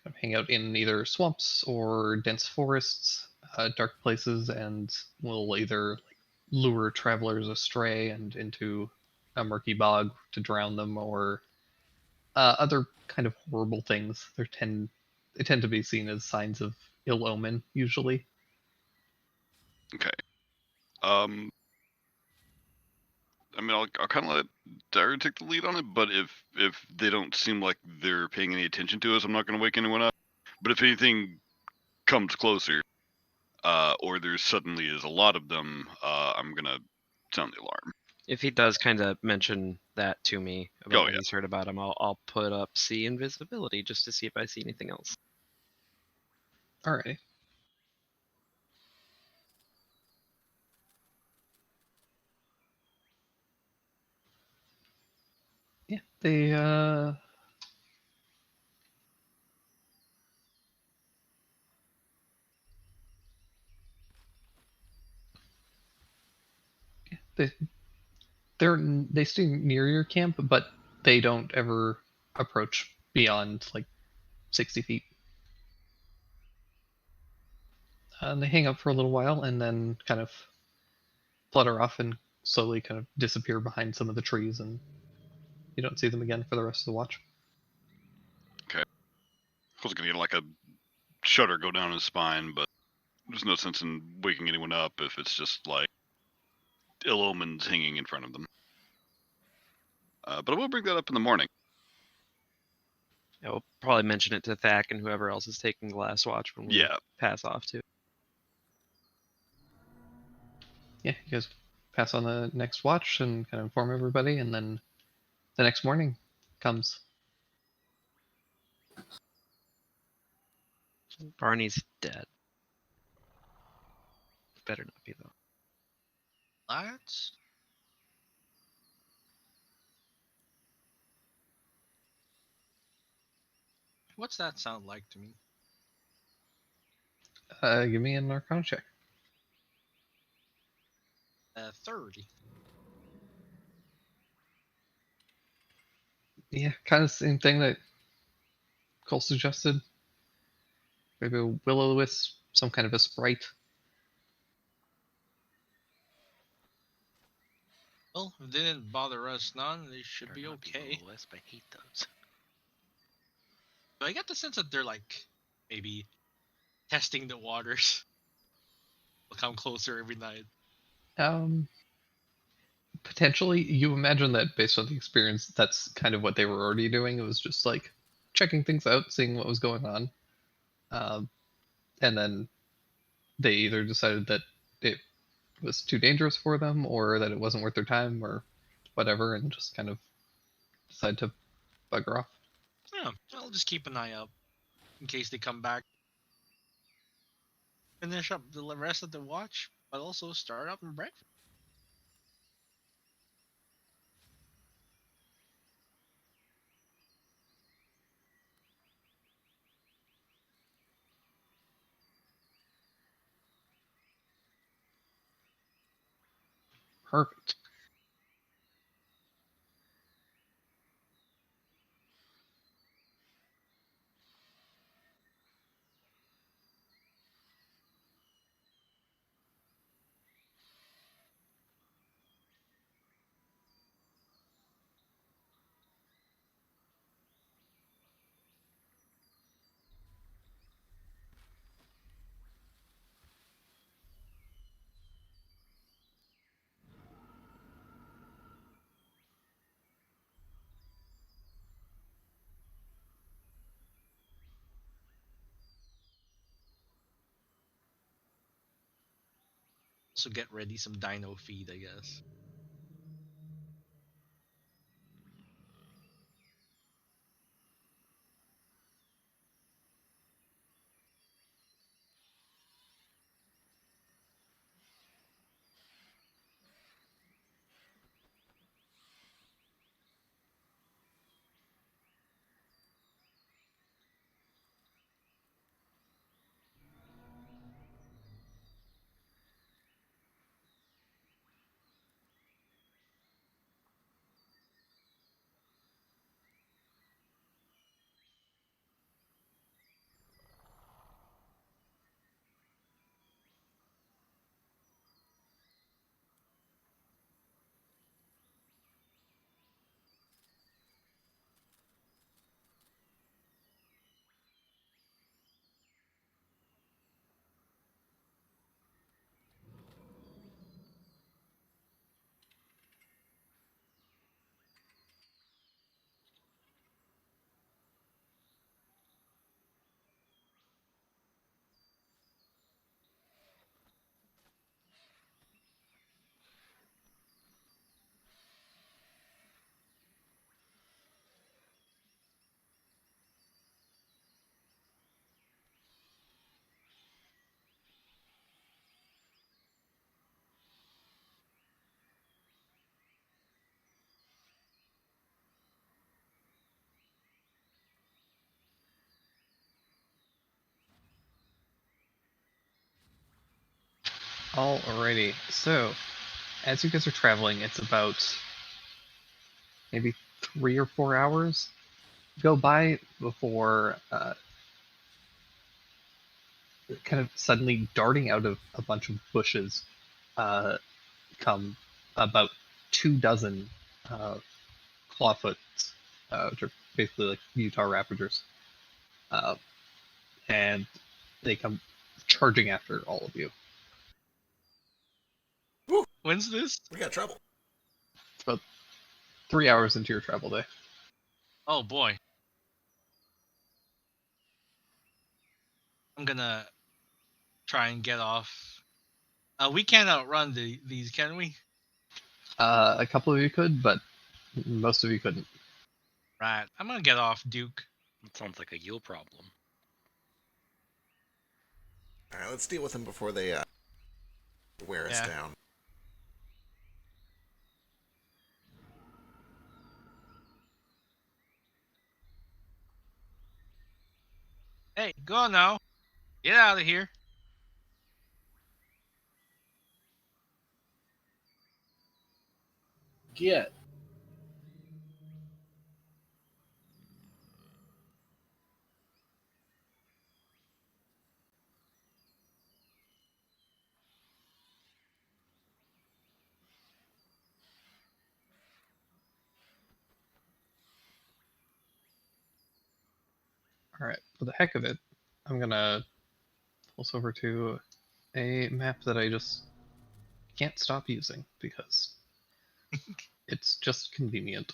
Speaker 1: kind of hang out in either swamps or dense forests, dark places, and will either like lure travelers astray and into a murky bog to drown them, or other kind of horrible things. They tend to be seen as signs of ill omen usually.
Speaker 7: okay. I mean, I'll kind of let Dara take the lead on it, but if they don't seem like they're paying any attention to us, I'm not going to wake anyone up. But if anything comes closer, or there suddenly is a lot of them, I'm going to sound the alarm.
Speaker 4: If he does kind of mention that to me about
Speaker 7: Oh,
Speaker 4: what
Speaker 7: yeah.
Speaker 4: he's heard about him, I'll put up see invisibility just to see if I see anything else.
Speaker 1: Alrighty. Yeah, they they they stay near your camp, but they don't ever approach beyond like 60 feet. And they hang out for a little while and then kind of flutter off and slowly kind of disappear behind some of the trees, and you don't see them again for the rest of the watch.
Speaker 7: I was going to get like a shudder go down his spine, but there's no sense in waking anyone up if it's just like ill omens hanging in front of them. But I will bring that up in the morning.
Speaker 4: Yeah, we'll probably mention it to Thak and whoever else is taking the last watch when we
Speaker 7: Yeah.
Speaker 4: pass off too.
Speaker 1: Yeah, you guys pass on the next watch and kind of inform everybody, and then the next morning comes.
Speaker 4: Barney's dead. Better not be though.
Speaker 2: Lads? What's that sound like to me?
Speaker 1: Give me an Arcana check.
Speaker 2: 30.
Speaker 1: Yeah, kind of same thing that Cole suggested. Maybe a will-o-wisp, some kind of a sprite.
Speaker 2: Well, if they didn't bother us none, they should
Speaker 5: Better
Speaker 2: be
Speaker 5: not
Speaker 2: okay.
Speaker 5: will-o-wisp, I hate those.
Speaker 2: But I get the sense that they're like maybe testing the waters. They'll come closer every night.
Speaker 1: Potentially, you imagine that based on the experience, that's kind of what they were already doing. It was just like checking things out, seeing what was going on. And then they either decided that it was too dangerous for them, or that it wasn't worth their time, or whatever and just kind of decide to bugger off.
Speaker 2: Yeah, I'll just keep an eye out in case they come back. Finish up the rest of the watch, but also start up and breakfast.
Speaker 1: Perfect.
Speaker 2: Also get ready some dino feed, I guess.
Speaker 1: Alrighty. So, as you guys are traveling, it's about maybe 3 or 4 hours go by before kind of suddenly darting out of a bunch of bushes uh, come about 2 dozen clawfoots, which are basically like Utah Raptors, uh, and they come charging after all of you.
Speaker 2: When's this?
Speaker 3: We got trouble.
Speaker 1: It's about 3 hours into your travel day.
Speaker 2: Oh boy. I'm gonna try and get off. We can't outrun these, can we?
Speaker 1: A couple of you could, but most of you couldn't.
Speaker 2: Right. I'm gonna get off, Duke.
Speaker 5: It sounds like a you problem.
Speaker 3: All right, let's deal with them before they wear us
Speaker 2: Yeah.
Speaker 3: down.
Speaker 2: Hey, go on now. Get out of here.
Speaker 6: Get.
Speaker 1: All right, for the heck of it, I'm gonna pulse over to a map that I just can't stop using because it's just convenient.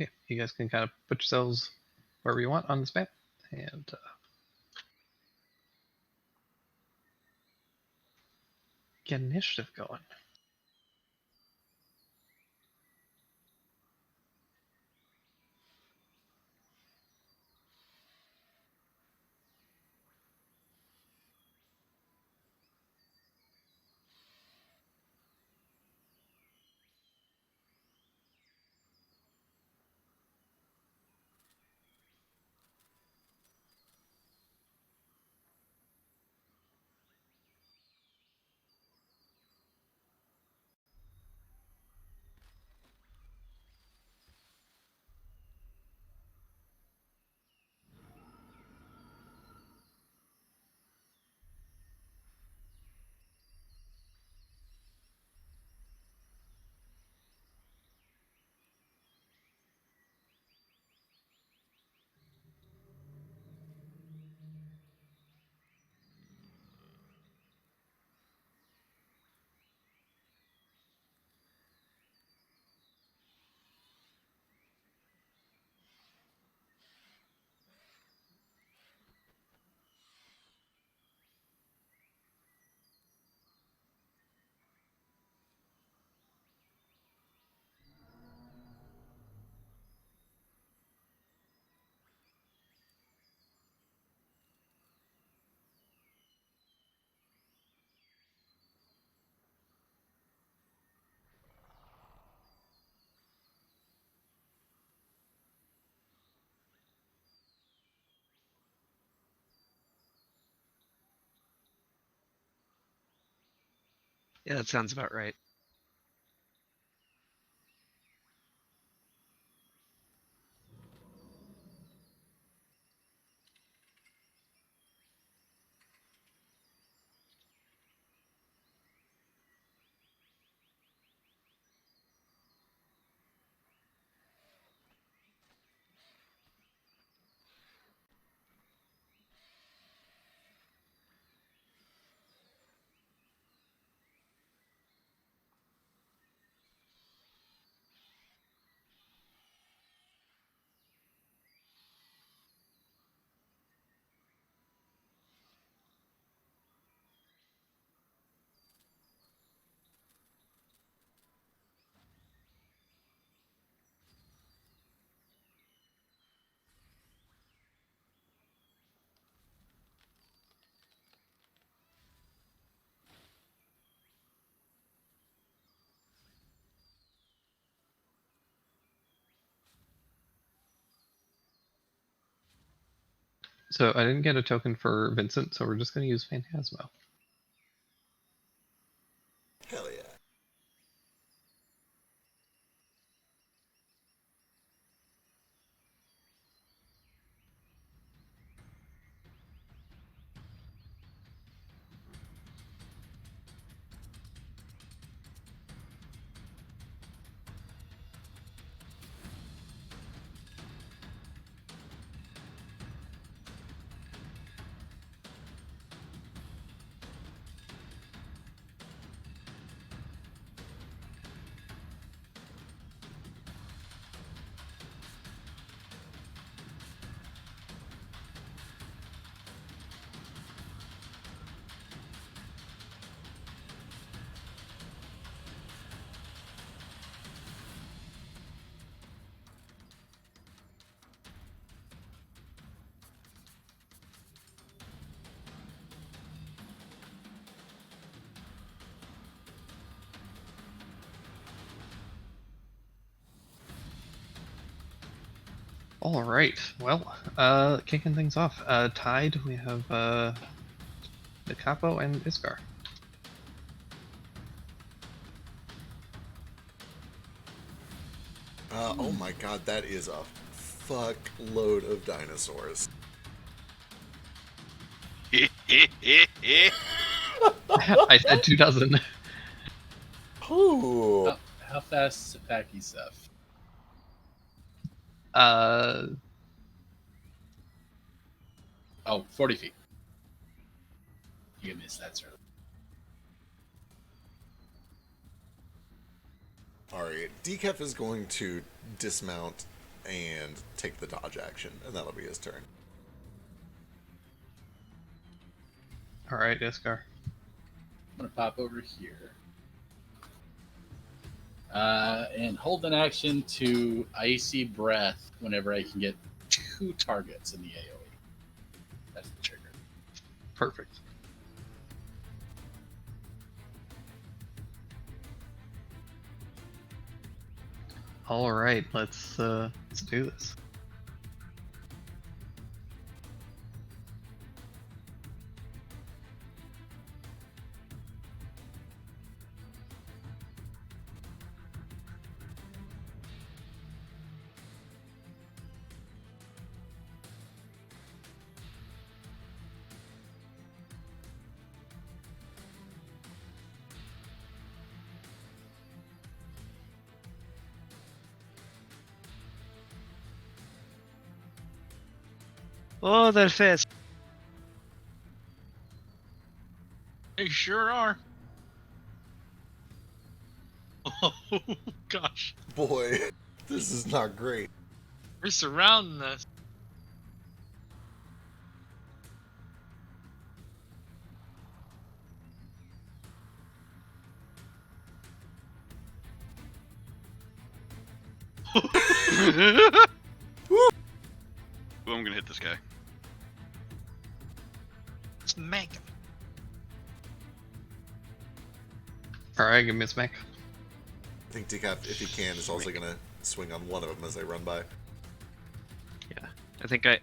Speaker 1: yeah, you guys can kind of put yourselves wherever you want on this map, and get initiative going.
Speaker 4: Yeah, that sounds about right.
Speaker 1: So I didn't get a token for Vincent, so we're just going to use Phantasmo.
Speaker 3: Hell yeah.
Speaker 1: All right. Well, kicking things off. Tied, we have the Capo and Iskar.
Speaker 3: Oh my god, that is a fuckload of dinosaurs.
Speaker 1: I said 2,000.
Speaker 3: Ooh.
Speaker 6: How fast is Sapaki stuff? Oh, 40 feet. You can miss that, sir.
Speaker 3: Alright, Decaf is going to dismount and take the dodge action, and that'll be his turn.
Speaker 1: All right, Iskar.
Speaker 6: I'm gonna pop over here. And hold an action to Icy Breath whenever I can get 2 targets in the AoE. That's the trigger.
Speaker 1: Perfect. All right, let's do this.
Speaker 4: Oh, that fist.
Speaker 2: They sure are. Oh gosh,
Speaker 3: Boy, this is not great.
Speaker 2: they're surrounding us.
Speaker 7: Ooh, I'm gonna hit this guy.
Speaker 2: Smack him.
Speaker 1: All right, give me a smack.
Speaker 3: I think Decap, if he can, is also going to swing on one of them as they run by.
Speaker 4: Yeah, I think I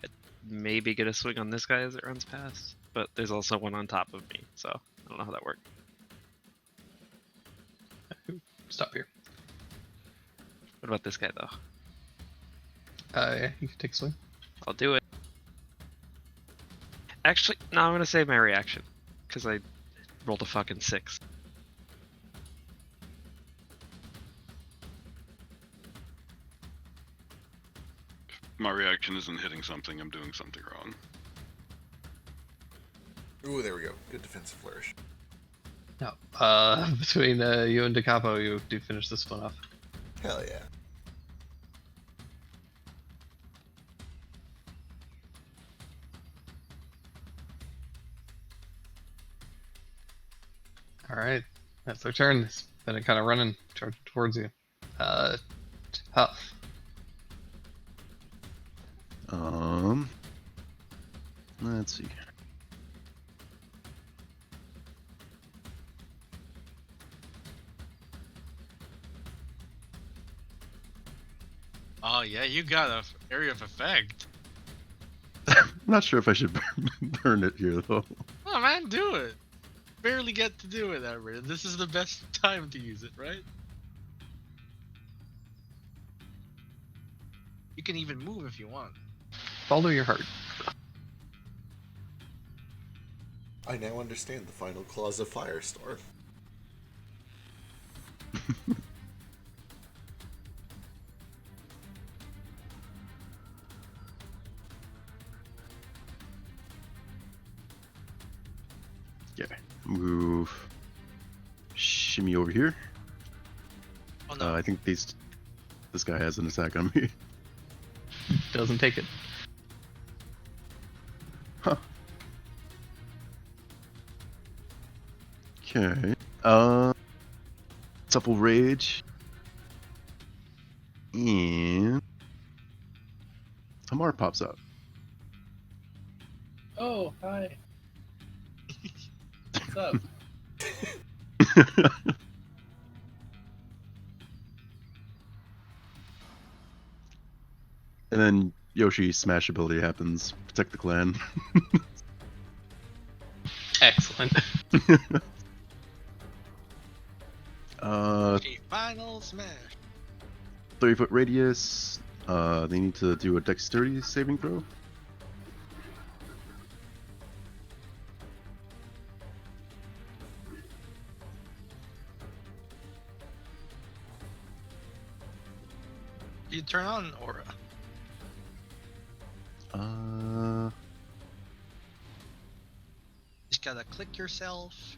Speaker 4: maybe get a swing on this guy as it runs past, but there's also one on top of me, so I don't know how that worked.
Speaker 1: Stop here.
Speaker 4: What about this guy though?
Speaker 1: Yeah, you can take a swing.
Speaker 4: I'll do it. Actually, no, I'm gonna save my reaction because I rolled a fucking 6.
Speaker 7: My reaction isn't hitting something, I'm doing something wrong.
Speaker 3: Ooh, there we go. Good defensive flourish.
Speaker 1: No. Between you and DeCapo, you do finish this one off.
Speaker 3: Hell yeah.
Speaker 1: All right, that's their turn. It's been kind of running, charging towards you. Tough.
Speaker 8: Let's see.
Speaker 2: Oh yeah, you got a area of effect.
Speaker 8: I'm not sure if I should burn it here though.
Speaker 2: Oh man, do it. Barely get to do it ever. This is the best time to use it, right? You can even move if you want.
Speaker 1: Follow your heart.
Speaker 3: I now understand the final clause of Firestorm.
Speaker 8: Yeah. Move. Shimmy over here.
Speaker 2: Oh no.
Speaker 8: I think this guy has an attack on me.
Speaker 1: Doesn't take it.
Speaker 8: Huh. Okay. Supple Rage. And Tamar pops out.
Speaker 6: Oh, hi. What's up?
Speaker 8: And then Yoshi smash ability happens. Protect the clan.
Speaker 1: Excellent.
Speaker 2: Okay, final smash.
Speaker 8: 30-foot radius. They need to do a dexterity saving throw.
Speaker 2: You turn on aura. Just gotta click yourself.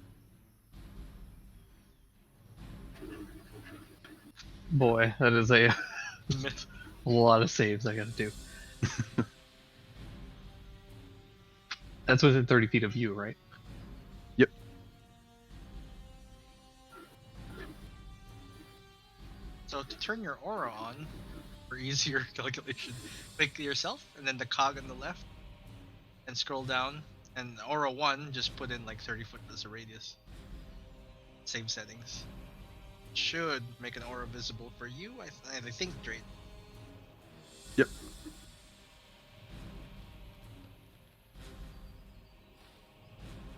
Speaker 1: Boy, that is a
Speaker 2: Miss.
Speaker 1: A lot of saves I gotta do. That's within 30 feet of you, right?
Speaker 8: Yep.
Speaker 2: So to turn your aura on, for easier calculation, click yourself and then the cog on the left, and scroll down. And aura 1, just put in like 30 foot as a radius. Same settings. Should make an aura visible for you, I think, Drake.
Speaker 8: Yep.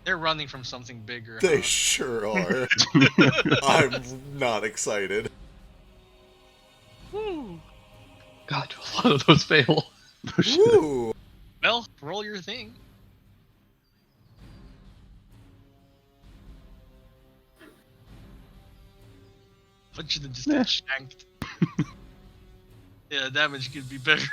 Speaker 2: They're running from something bigger.
Speaker 3: They
Speaker 2: huh?
Speaker 3: sure are. I'm not excited.
Speaker 2: Woo!
Speaker 1: God, a lot of those fail.
Speaker 8: Oh, shit.
Speaker 3: Woo!
Speaker 2: Well, roll your thing. Bunch of them just
Speaker 8: Yeah.
Speaker 2: get shanked. Yeah, damage could be better.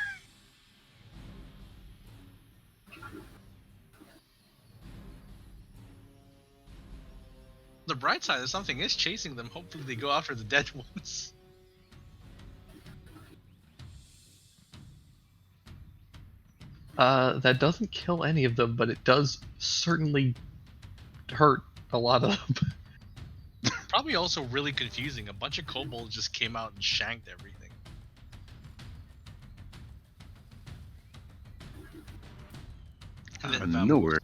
Speaker 2: The bright side is something is chasing them. Hopefully they go after the dead ones.
Speaker 1: That doesn't kill any of them, but it does certainly hurt a lot of them.
Speaker 2: Probably also really confusing. A bunch of kobolds just came out and shanked everything. And then bam.
Speaker 8: Nowhere.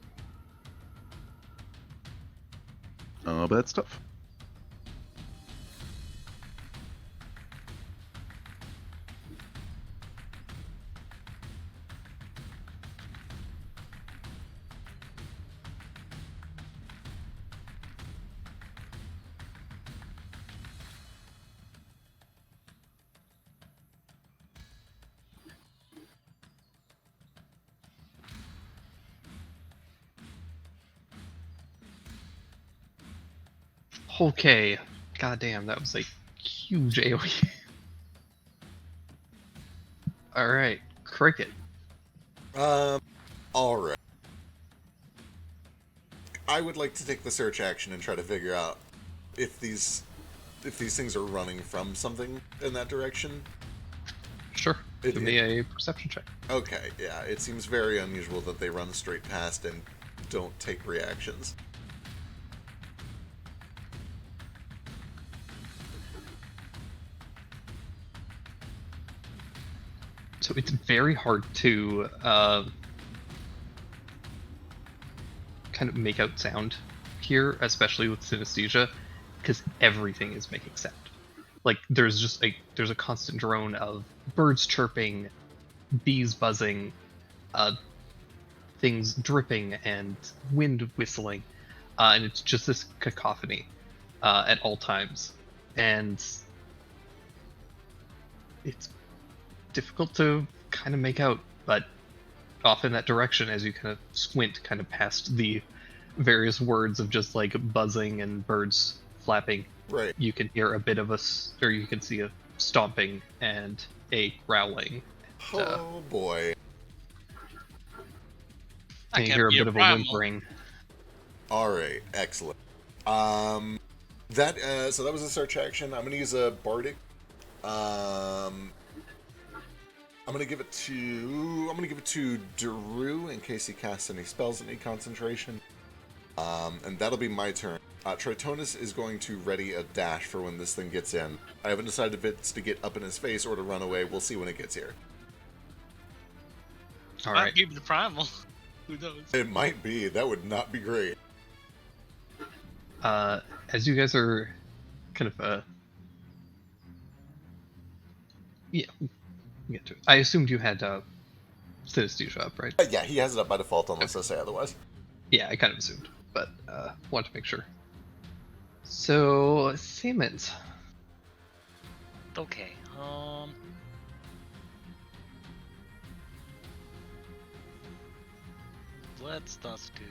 Speaker 8: But that's tough.
Speaker 1: Okay. Goddamn, that was a huge AoE. Alright, Cricket.
Speaker 3: Alright. I would like to take the search action and try to figure out if these things are running from something in that direction.
Speaker 1: Sure.
Speaker 3: It-
Speaker 1: Give me a perception check.
Speaker 3: Okay, yeah, it seems very unusual that they run straight past and don't take reactions.
Speaker 1: So it's very hard to kind of make out sound here, especially with synesthesia, because everything is making sound. Like there's a constant drone of birds chirping, bees buzzing, things dripping, and wind whistling, and it's just this cacophony at all times, and it's difficult to kind of make out, but off in that direction as you kind of squint kind of past the various words of just like buzzing and birds flapping,
Speaker 3: Right.
Speaker 1: you can hear a bit of or you can see a stomping and a growling.
Speaker 3: Oh boy.
Speaker 2: That
Speaker 1: And you
Speaker 2: can't
Speaker 1: hear a
Speaker 2: be
Speaker 1: bit of a
Speaker 2: primal.
Speaker 1: whimpering.
Speaker 3: Alright, excellent. So that was a search action. I'm gonna use a bardic. I'm gonna give it to Daru in case he casts any spells that need concentration. And that'll be my turn. Tritonus is going to ready a dash for when this thing gets in. I haven't decided if it's to get up in his face or to run away. We'll see when it gets here.
Speaker 1: All
Speaker 2: Might
Speaker 1: right.
Speaker 2: be the primal. Who knows?
Speaker 3: It might be. That would not be great.
Speaker 1: As you guys are kind of yeah, we'll get to it. I assumed you had synesthesia up, right?
Speaker 3: Yeah, he has it up by default unless I say otherwise.
Speaker 1: Yeah, I kind of assumed, but wanted to make sure. So, Siemens.
Speaker 5: Okay. Let's just do.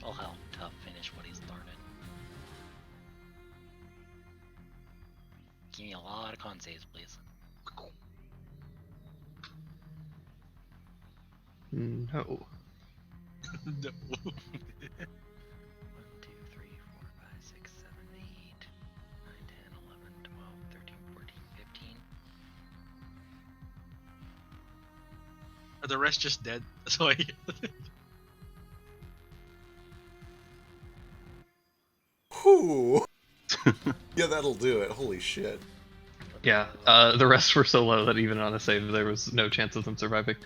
Speaker 5: Oh hell, tough finish what he started. Give me a lot of con saves, please.
Speaker 1: No.
Speaker 2: No.
Speaker 5: 1, 2,
Speaker 2: Are the rest just dead? That's why.
Speaker 3: Whew. Yeah, that'll do it. Holy shit.
Speaker 1: Yeah, the rest were so low that even on a save, there was no chance of them surviving.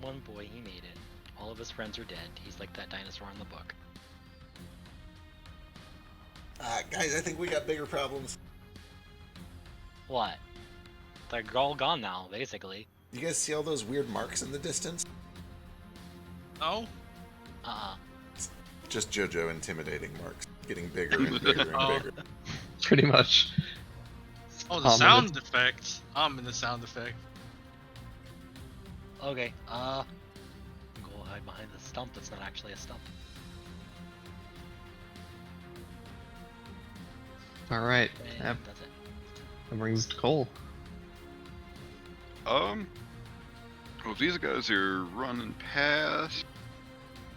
Speaker 5: One boy, he made it. All of his friends are dead. He's like that dinosaur in the book.
Speaker 3: Guys, I think we got bigger problems.
Speaker 5: What? They're all gone now, basically.
Speaker 3: You guys see all those weird marks in the distance?
Speaker 2: Oh.
Speaker 3: Just JoJo intimidating marks. Getting bigger and bigger and
Speaker 2: Oh.
Speaker 3: bigger.
Speaker 1: Pretty much.
Speaker 2: Oh, the
Speaker 1: Ominous.
Speaker 2: sound effect. Ominous sound effect.
Speaker 5: Okay. Go hide behind the stump. That's not actually a stump.
Speaker 1: All right,
Speaker 5: And
Speaker 1: that
Speaker 5: that's it.
Speaker 1: brings us to Cole.
Speaker 7: Well, if these guys are running past,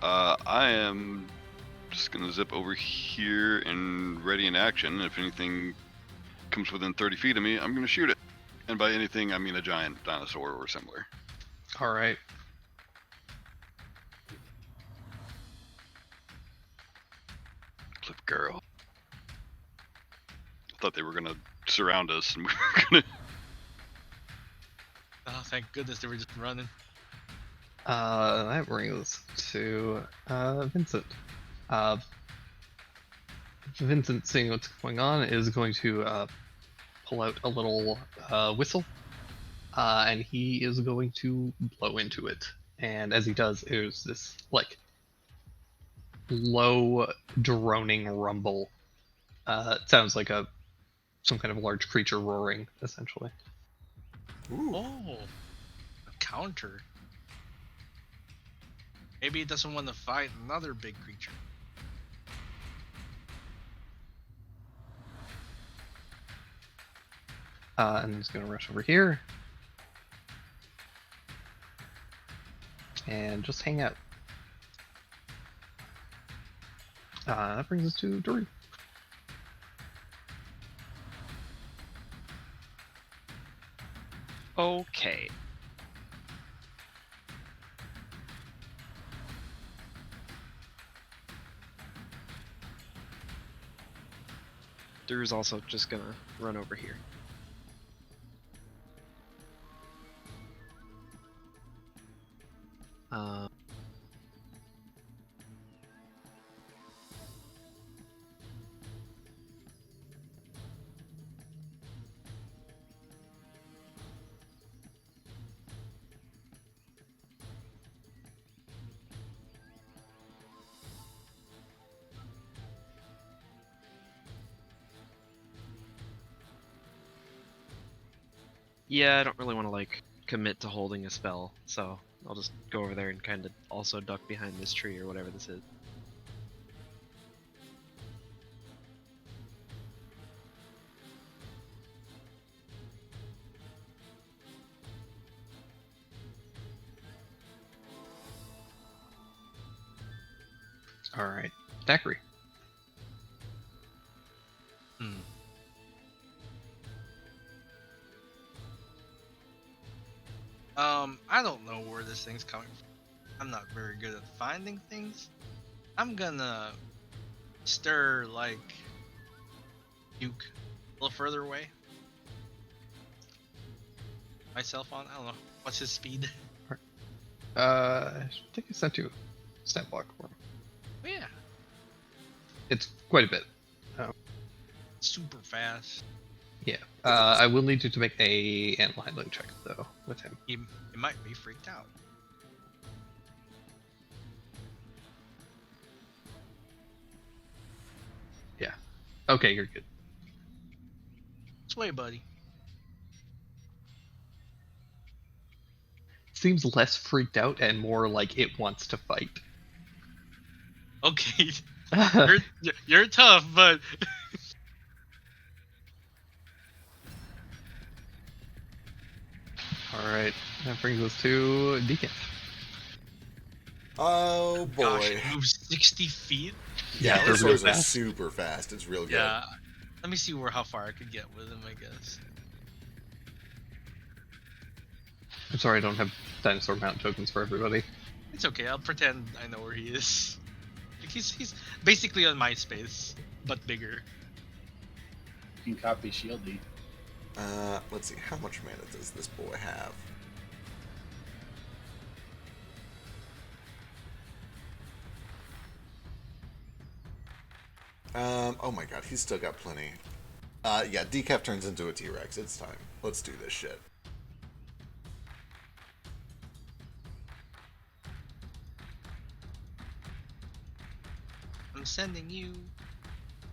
Speaker 7: I am just gonna zip over here and ready in action. If anything comes within 30 feet of me, I'm gonna shoot it. And by anything, I mean a giant dinosaur or similar.
Speaker 1: All right.
Speaker 7: Clip girl. I thought they were gonna surround us and we were gonna.
Speaker 2: Oh, thank goodness they were just running.
Speaker 1: That brings us to Vincent. Vincent, seeing what's going on, is going to pull out a little whistle, and he is going to blow into it. And as he does, there's this like low droning rumble. It sounds like some kind of large creature roaring, essentially.
Speaker 3: Ooh.
Speaker 2: Oh, a counter. Maybe he doesn't want to fight another big creature.
Speaker 1: And he's going to rush over here and just hang out. That brings us to Dory.
Speaker 4: Okay. Drew's also just gonna run over here. Uh, Yeah, I don't really want to like commit to holding a spell, so I'll just go over there and kind of also duck behind this tree or whatever this is.
Speaker 1: All right, Daiquiri.
Speaker 2: I don't know where this thing's coming from. I'm not very good at finding things. I'm gonna stir like Duke a little further away. Myself on. I don't know. What's his speed?
Speaker 1: I think I sent you a stat block for him.
Speaker 2: Oh, yeah,
Speaker 1: It's quite a bit.
Speaker 2: super fast.
Speaker 1: Yeah. I will need you to make a animal handling check though with him.
Speaker 2: He might be freaked out.
Speaker 1: Yeah. Okay, you're good.
Speaker 2: This way, buddy.
Speaker 1: Seems less freaked out and more like it wants to fight.
Speaker 2: Okay, you're tough, but
Speaker 1: All right, that brings us to Deacon.
Speaker 3: Oh boy.
Speaker 2: gosh, it moves 60 feet.
Speaker 1: Yeah, they're
Speaker 3: those
Speaker 1: real
Speaker 3: swords are
Speaker 1: fast.
Speaker 3: super fast. It's real good.
Speaker 2: Yeah. Let me see how far I could get with him, I guess.
Speaker 1: I'm sorry, I don't have dinosaur mount tokens for everybody.
Speaker 2: It's okay. I'll pretend I know where he is. Like he's basically on MySpace, but bigger.
Speaker 6: You can copy Shieldy.
Speaker 3: Let's see. How much mana does this boy have? Oh my god, he's still got plenty. Yeah, Decaf turns into a T-Rex. It's time. Let's do this shit.
Speaker 2: I'm sending you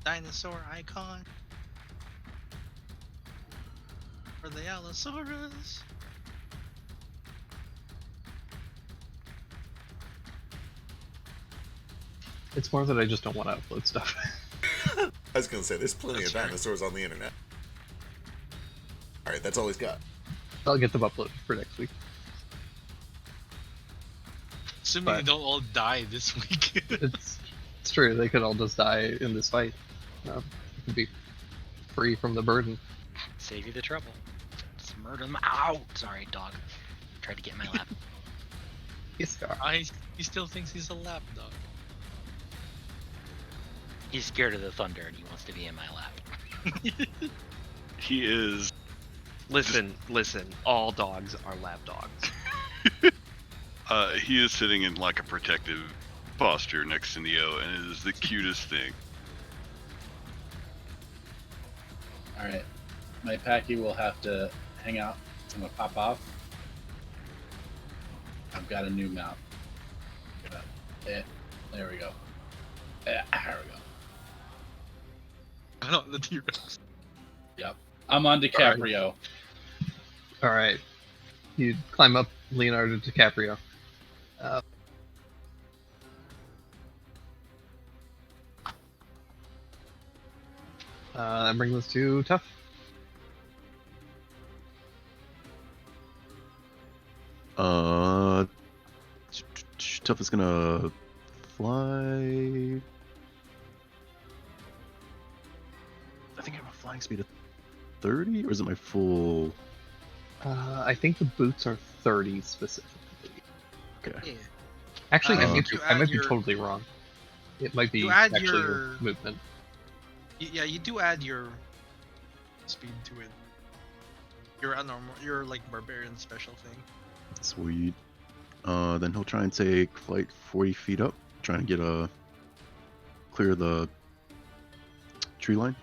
Speaker 2: dinosaur icon for the Allosaurus.
Speaker 1: It's more that I just don't want to upload stuff.
Speaker 3: I was gonna say, there's plenty
Speaker 2: That's
Speaker 3: of
Speaker 2: fair.
Speaker 3: dinosaurs on the internet. Alright, that's all he's got.
Speaker 1: I'll get them uploaded for next week.
Speaker 2: Assuming
Speaker 1: But-
Speaker 2: they don't all die this week.
Speaker 1: It's true. They could all just die in this fight. You could be free from the burden.
Speaker 5: Save you the trouble. Just murder them. Ow! Sorry, dog. Tried to get in my lap.
Speaker 1: Iskar.
Speaker 2: He still thinks he's a lapdog.
Speaker 5: He's scared of the thunder and he wants to be in my lap.
Speaker 7: He is.
Speaker 4: Listen. All dogs are lap dogs.
Speaker 7: He is sitting in like a protective posture next to Neo, and it is the cutest thing.
Speaker 6: Alright. My Packy will have to hang out. I'm gonna pop off. I've got a new mount. There we go. There we go.
Speaker 2: Not the T-Rex.
Speaker 6: Yep. I'm on DiCaprio.
Speaker 1: All right. You climb up Leonardo DiCaprio. And bring this to Tough.
Speaker 8: Tough is gonna fly. I think I have a flying speed of 30, or is it my full?
Speaker 1: I think the boots are 30 specifically.
Speaker 8: Okay.
Speaker 2: Yeah.
Speaker 1: Actually,
Speaker 8: Uh,
Speaker 1: I might be
Speaker 2: your-
Speaker 1: totally wrong. It might be
Speaker 2: You add
Speaker 1: actually
Speaker 2: your-
Speaker 1: your movement.
Speaker 2: Yeah, you do add your speed to it. Your like barbarian special thing.
Speaker 8: Sweet. Then he'll try and take flight 40 feet up, trying to get clear the tree line.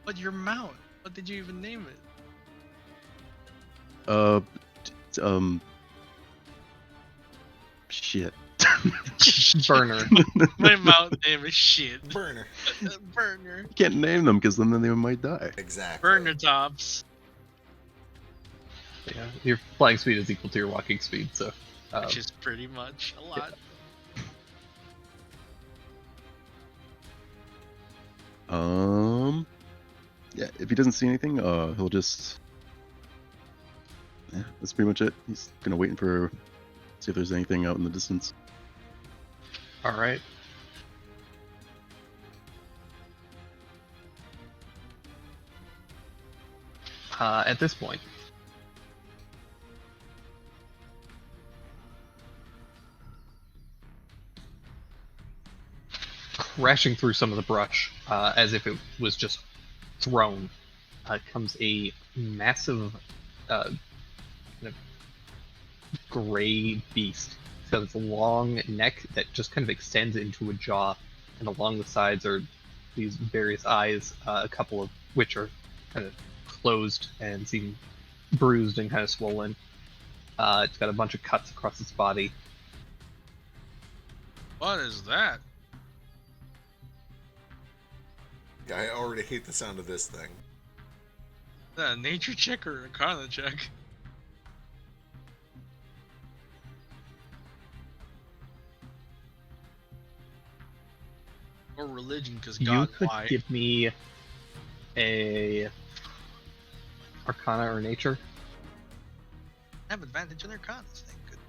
Speaker 2: But your mount, what did you even name it?
Speaker 8: Shit.
Speaker 1: Burner.
Speaker 2: My mount name is shit.
Speaker 3: Burner.
Speaker 2: Burner.
Speaker 8: Can't name them because then they might die.
Speaker 3: Exactly.
Speaker 2: Burner tops.
Speaker 1: Yeah, your flying speed is equal to your walking speed, so.
Speaker 2: Which is pretty much a lot.
Speaker 8: Yeah, if he doesn't see anything, he'll just. Yeah, that's pretty much it. He's gonna wait for, see if there's anything out in the distance.
Speaker 1: All right. At this point, crashing through some of the brush, as if it was just thrown, comes a massive kind of gray beast. It's got this long neck that just kind of extends into a jaw, and along the sides are these various eyes, a couple of which are kind of closed and seem bruised and kind of swollen. It's got a bunch of cuts across its body.
Speaker 2: What is that?
Speaker 3: Yeah, I already hate the sound of this thing.
Speaker 2: Is that a nature check or a Arcana check? Or religion, because
Speaker 1: You
Speaker 2: God,
Speaker 1: could
Speaker 2: why?
Speaker 1: give me a Arcana or Nature.
Speaker 2: I have advantage on Arcanas, thank goodness.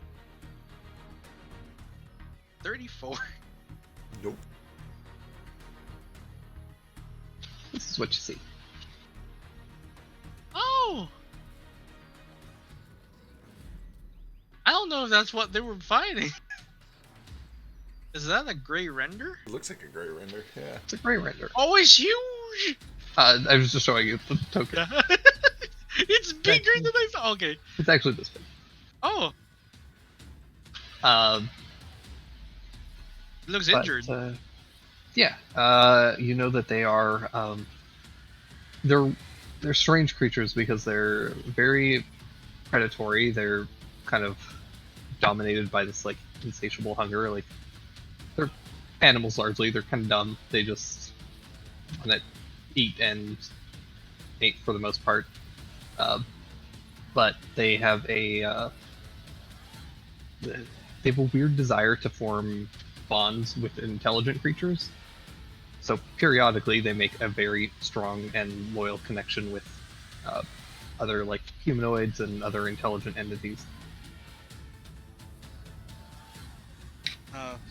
Speaker 2: 34.
Speaker 3: Nope.
Speaker 1: This is what you see.
Speaker 2: Oh! don't know if that's what they were fighting. Is that a gray render?
Speaker 3: It looks like a gray render. Yeah.
Speaker 1: It's a great render.
Speaker 2: Oh, it's huge!
Speaker 1: I was just showing you the token.
Speaker 2: It's bigger than I thought. Okay.
Speaker 1: It's actually this big.
Speaker 2: Oh,
Speaker 1: Um,
Speaker 2: it looks
Speaker 1: but,
Speaker 2: injured.
Speaker 1: yeah. You know that they are. They're strange creatures because they're very predatory. They're kind of dominated by this like insatiable hunger. Like they're animals largely. They're kind of dumb. They just want to eat and mate for the most part. But they have they have a weird desire to form bonds with intelligent creatures. So periodically, they make a very strong and loyal connection with other like humanoids and other intelligent entities.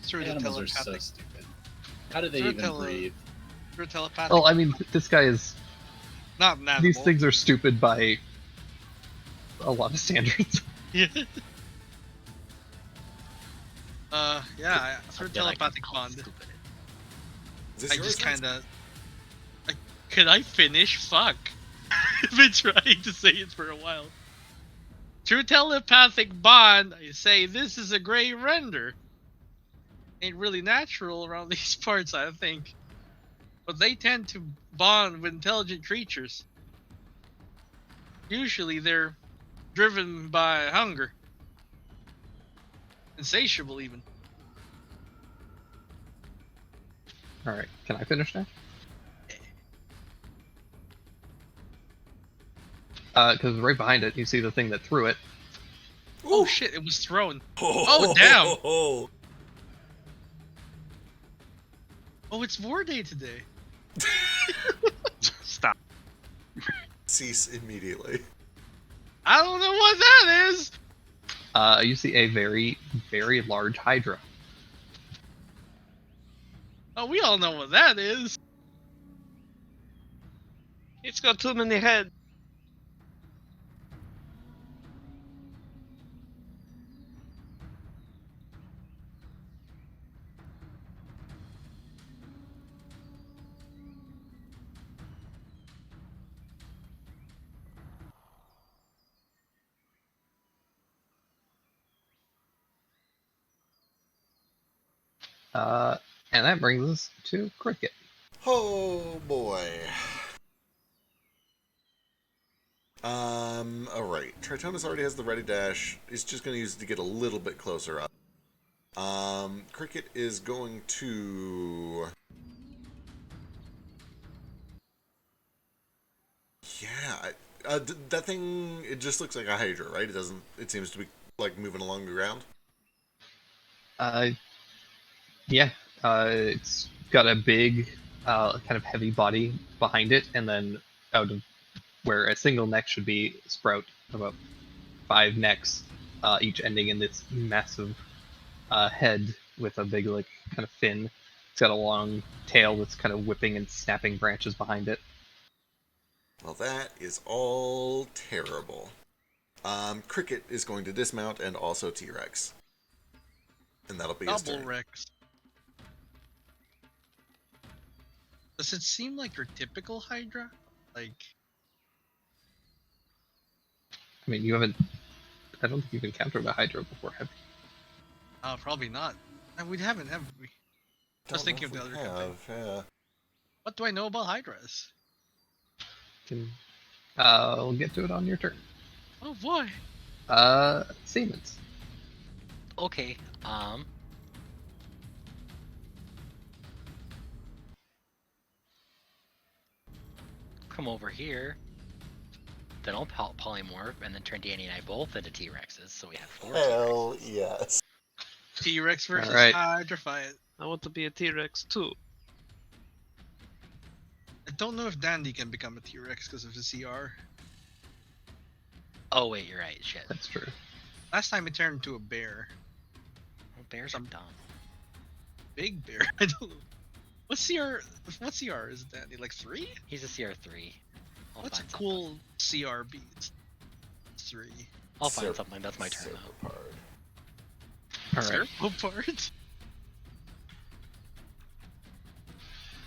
Speaker 2: Through the
Speaker 6: Animals are so
Speaker 2: telepathic.
Speaker 6: stupid. How do they
Speaker 2: Through
Speaker 6: even breathe?
Speaker 2: Through telepathic.
Speaker 1: Well, I mean, this guy is.
Speaker 2: Not an animal.
Speaker 1: These things are stupid by a lot of standards.
Speaker 2: Yeah. Yeah. Through
Speaker 5: Something I can
Speaker 2: telepathic
Speaker 5: call
Speaker 2: bond.
Speaker 5: stupid.
Speaker 3: Is this
Speaker 2: I
Speaker 3: yours,
Speaker 2: just
Speaker 3: Lance?
Speaker 2: kind of. Could I finish? Fuck. I've been trying to say it for a while. Through telepathic bond, I say this is a gray render. Ain't really natural around these parts, I think. But they tend to bond with intelligent creatures. Usually they're driven by hunger. Insatiable, even.
Speaker 1: All right, can I finish now? Because right behind it, you see the thing that threw it.
Speaker 2: Oh shit, it was thrown.
Speaker 3: Oh,
Speaker 2: damn.
Speaker 3: Oh,
Speaker 2: Oh, it's War Day today.
Speaker 5: Stop.
Speaker 3: Cease immediately.
Speaker 2: I don't know what that is.
Speaker 1: You see a very, very large Hydra.
Speaker 2: Oh, we all know what that is.
Speaker 5: It's got too many heads.
Speaker 1: And that brings us to Cricket.
Speaker 3: Oh boy. Alright. Tritonus already has the ready dash. He's just gonna use it to get a little bit closer up. Cricket is going to... Yeah, that thing, it just looks like a Hydra, right? It doesn't, it seems to be, like, moving along the ground.
Speaker 1: Yeah, it's got a big, kind of heavy body behind it, and then out of where a single neck should be, sprout about 5 necks, each ending in this massive head with a big, like, kind of fin. It's got a long tail that's kind of whipping and snapping branches behind it.
Speaker 3: Well, that is all terrible. Cricket is going to dismount and also T-Rex. And that'll be his
Speaker 2: Double
Speaker 3: turn.
Speaker 2: Rex. Does it seem like your typical Hydra? Like,
Speaker 1: I mean, I don't think you've encountered a Hydra before, have you?
Speaker 2: probably not. We haven't, have we? I was thinking of the other campaign.
Speaker 3: Yeah.
Speaker 2: What do I know about Hydras?
Speaker 1: We'll get to it on your turn.
Speaker 2: Oh boy.
Speaker 1: Siemens.
Speaker 5: Okay. Come over here. Then I'll polymorph and then turn Danny and I both into T-Rexes, so we have 4
Speaker 3: Hell
Speaker 5: T-Rexes.
Speaker 3: yes.
Speaker 2: T-Rex versus
Speaker 1: Alright.
Speaker 2: Hydra fight.
Speaker 5: I want to be a T-Rex too.
Speaker 2: I don't know if Dandy can become a T-Rex because of the CR.
Speaker 5: Oh wait, you're right. Shit.
Speaker 1: That's true.
Speaker 2: Last time it turned into a bear.
Speaker 5: Well, bears are dumb.
Speaker 2: Big bear. I don't know. What CR is Dandy? Like 3?
Speaker 5: He's a CR3. I'll
Speaker 2: What's a
Speaker 5: find
Speaker 2: cool CR beat? 3.
Speaker 5: I'll find something. That's my turn though.
Speaker 3: Serpapard.
Speaker 1: All right.
Speaker 2: Careful part.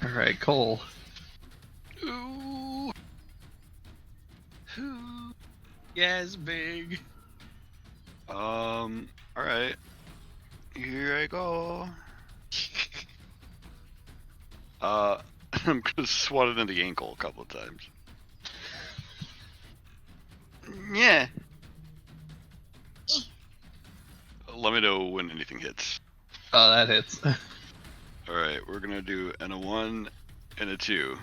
Speaker 1: All right, Cole.
Speaker 2: Ooh. Ooh. Yes, big.
Speaker 7: All right. Here I go. I'm gonna swat it in the ankle a couple of times. Yeah. Let me know when anything hits.
Speaker 1: That hits.
Speaker 7: All right, we're gonna do a 1 and a 2.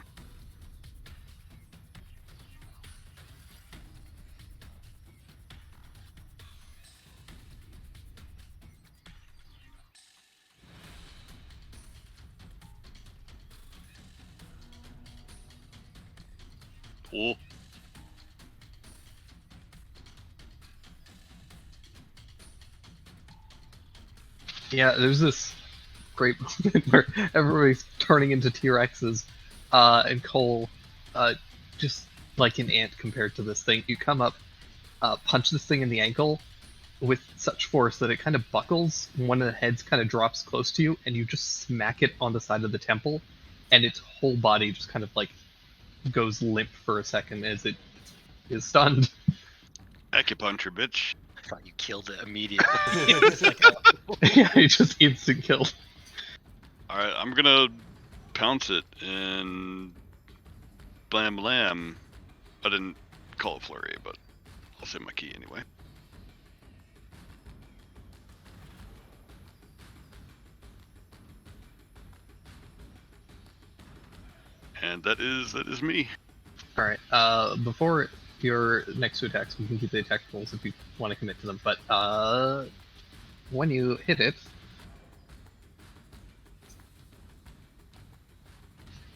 Speaker 7: Cool.
Speaker 1: Yeah, there's this great moment where everybody's turning into T-Rexes, and Cole, just like an ant compared to this thing. You come up, punch this thing in the ankle with such force that it kind of buckles, and one of the heads kind of drops close to you, and you just smack it on the side of the temple, and its whole body just kind of like goes limp for a second as it is stunned.
Speaker 7: Acupuncture, bitch.
Speaker 5: I thought you killed it immediately.
Speaker 1: Yeah, you just instant kill.
Speaker 7: All right, I'm gonna pounce it and blam blam. I didn't call it flurry, but I'll say my key anyway. And that is me.
Speaker 1: All right. Before your next two attacks, we can keep the attack rolls if you want to commit to them. But when you hit it,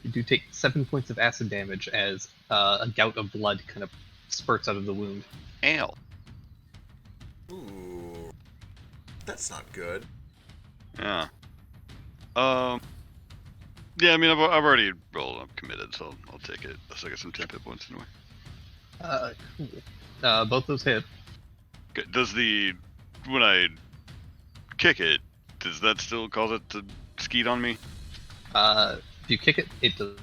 Speaker 1: you do take 7 points of acid damage as a gout of blood kind of spurts out of the wound.
Speaker 7: Ow.
Speaker 3: Ooh. That's not good.
Speaker 7: Yeah. Yeah, I mean, I've already rolled. I'm committed, so I'll take it. So I get some temp hit points anyway.
Speaker 1: Cool. Both those hit.
Speaker 7: Okay, when I kick it, does that still cause it to skeet on me?
Speaker 1: If you kick it, it does.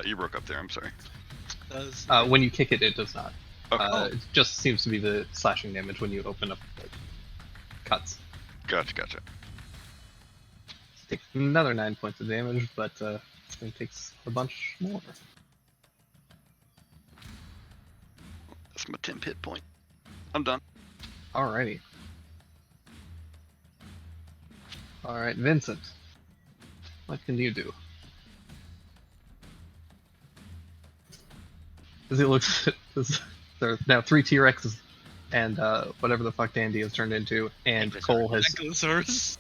Speaker 7: You broke up there. I'm sorry.
Speaker 2: Does
Speaker 1: When you kick it, it does not.
Speaker 7: Okay.
Speaker 1: It just seems to be the slashing damage when you open up like, cuts.
Speaker 7: Gotcha.
Speaker 1: Take another 9 points of damage, but it takes a bunch more.
Speaker 7: That's my temp hit point. I'm done.
Speaker 1: Alrighty. Alright, Vincent. What can you do? As he looks at this, there are now 3 T-Rexes and whatever the fuck Dandy has turned into, and
Speaker 5: Ankylosaurus.
Speaker 1: Cole has
Speaker 2: Ankylosaurus?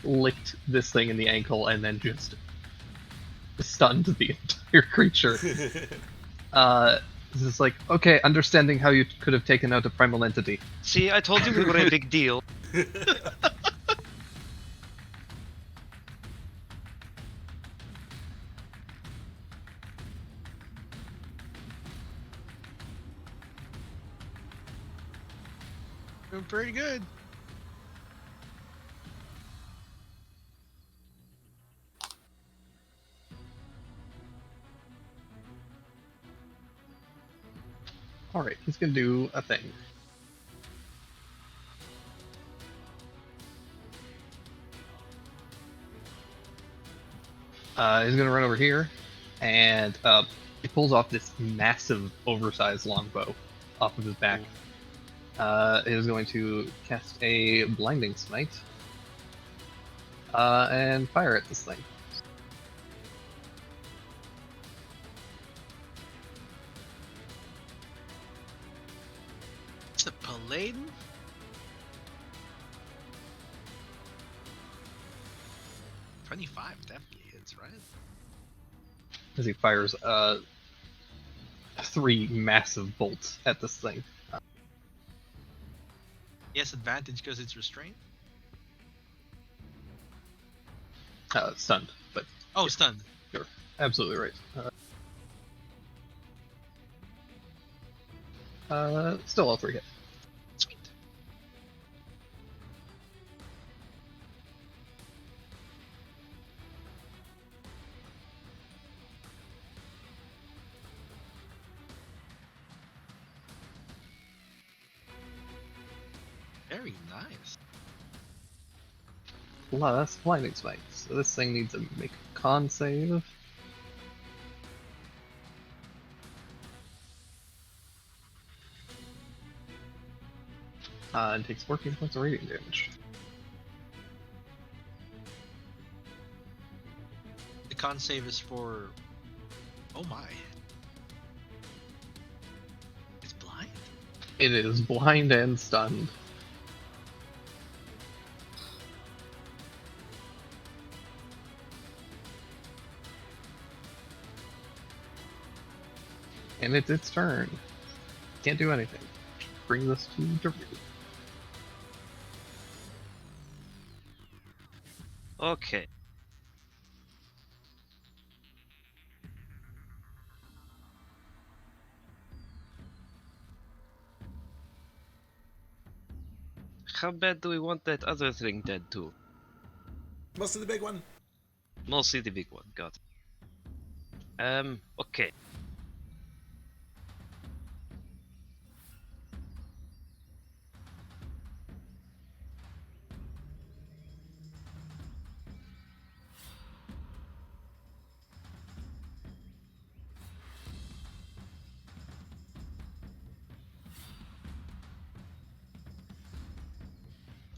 Speaker 1: licked this thing in the ankle and then just stunned the entire creature. This is like, okay, understanding how you could have taken out a primal entity.
Speaker 4: See, I told you we were a big deal.
Speaker 2: Doing pretty good.
Speaker 1: Alright, he's gonna do a thing. He's gonna run over here, and he pulls off this massive, oversized longbow off of his back. Is going to cast a blinding smite and fire at this thing.
Speaker 2: It's a Paladin? $25 definitely hits, right?
Speaker 1: As he fires 3 massive bolts at this thing.
Speaker 2: Yes, advantage because it's restrained.
Speaker 1: Stunned, but
Speaker 2: Oh, stunned.
Speaker 1: absolutely right. Still all 3 hit.
Speaker 2: Sweet. Very nice.
Speaker 1: A lot less blinding spikes. So this thing needs to make a con save. And takes 14 points of radiant damage.
Speaker 2: The con save is for. Oh my. It's blind?
Speaker 1: It is blind and stunned. And it's its turn. Can't do anything. Brings us to Drew.
Speaker 4: Okay. How bad do we want that other thing dead too?
Speaker 3: Mostly the big one.
Speaker 4: Mostly the big one, got it. Okay.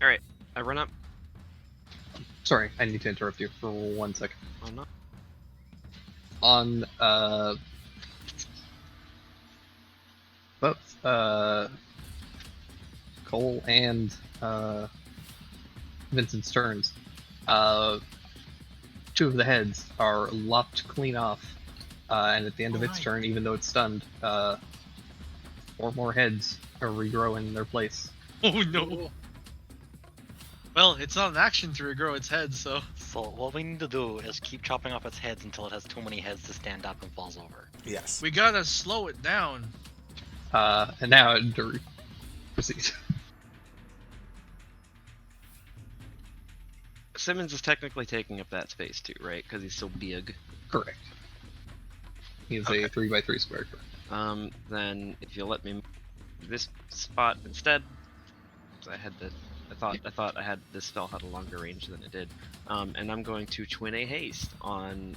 Speaker 4: Alright, I run up.
Speaker 1: Sorry, I need to interrupt you for 1 second.
Speaker 4: Oh no.
Speaker 1: On both Cole and Vincent's turns, 2 of the heads are lopped clean off, and at the end of its
Speaker 2: Alright.
Speaker 1: turn, even though it's stunned, 4 more heads are regrow in their place.
Speaker 2: Oh no. Well, it's not an action to regrow its head, so.
Speaker 5: So what we need to do is keep chopping off its heads until it has too many heads to stand up and falls over.
Speaker 3: Yes.
Speaker 2: We gotta slow it down.
Speaker 1: And now Drew proceeds.
Speaker 4: Simmons is technically taking up that space too, right? Because he's so big.
Speaker 1: Correct. He's
Speaker 4: Okay.
Speaker 1: a 3x3 square.
Speaker 4: Then if you let me move this spot instead, 'cause I thought I had this spell had a longer range than it did. And I'm going to twin a haste on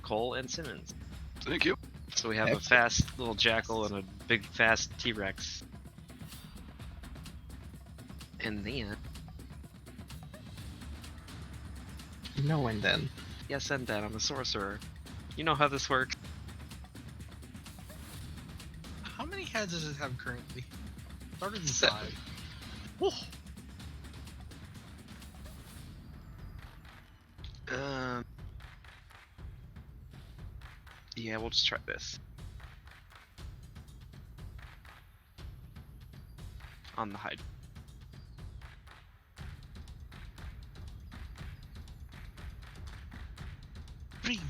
Speaker 4: Cole and Simmons.
Speaker 7: Thank you.
Speaker 4: So we have a fast little jackal and a big fast T-Rex. And then
Speaker 1: No, and then.
Speaker 4: yes, and then I'm a sorcerer. You know how this works.
Speaker 2: How many heads does it have currently? Started with
Speaker 1: 7.
Speaker 2: 5. Whoa.
Speaker 4: Yeah, we'll just try this. On the hide.
Speaker 2: Breathe.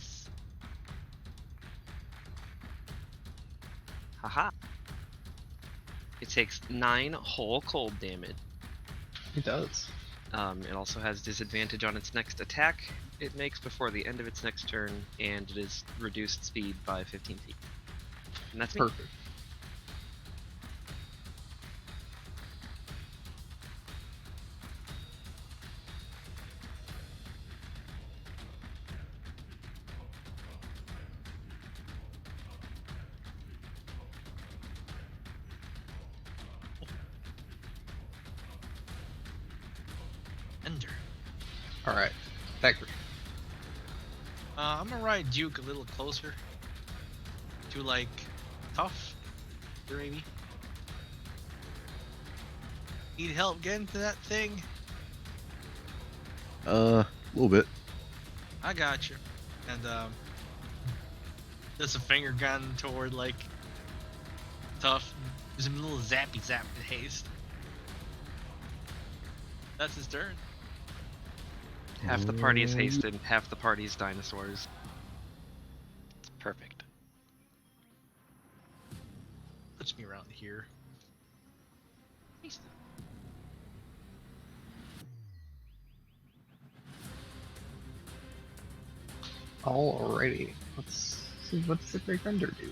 Speaker 4: Haha. It takes 9 whole cold damage.
Speaker 1: It does.
Speaker 4: It also has disadvantage on its next attack it makes before the end of its next turn, and it is reduced speed by 15 feet. And that's me.
Speaker 1: Perfect.
Speaker 2: Ender.
Speaker 1: Alright. Thackeray.
Speaker 2: I'm gonna ride Duke a little closer. To like tough. Or maybe. Need help getting to that thing?
Speaker 8: A little bit.
Speaker 2: I got you. And just a finger gun toward like tough. There's a little zappy zap in haste. That's his turn.
Speaker 4: Half the party is hasted, half the party is dinosaurs.
Speaker 5: It's perfect.
Speaker 2: Puts me around here. Haste.
Speaker 1: Alrighty. Let's see what does the Great Render do.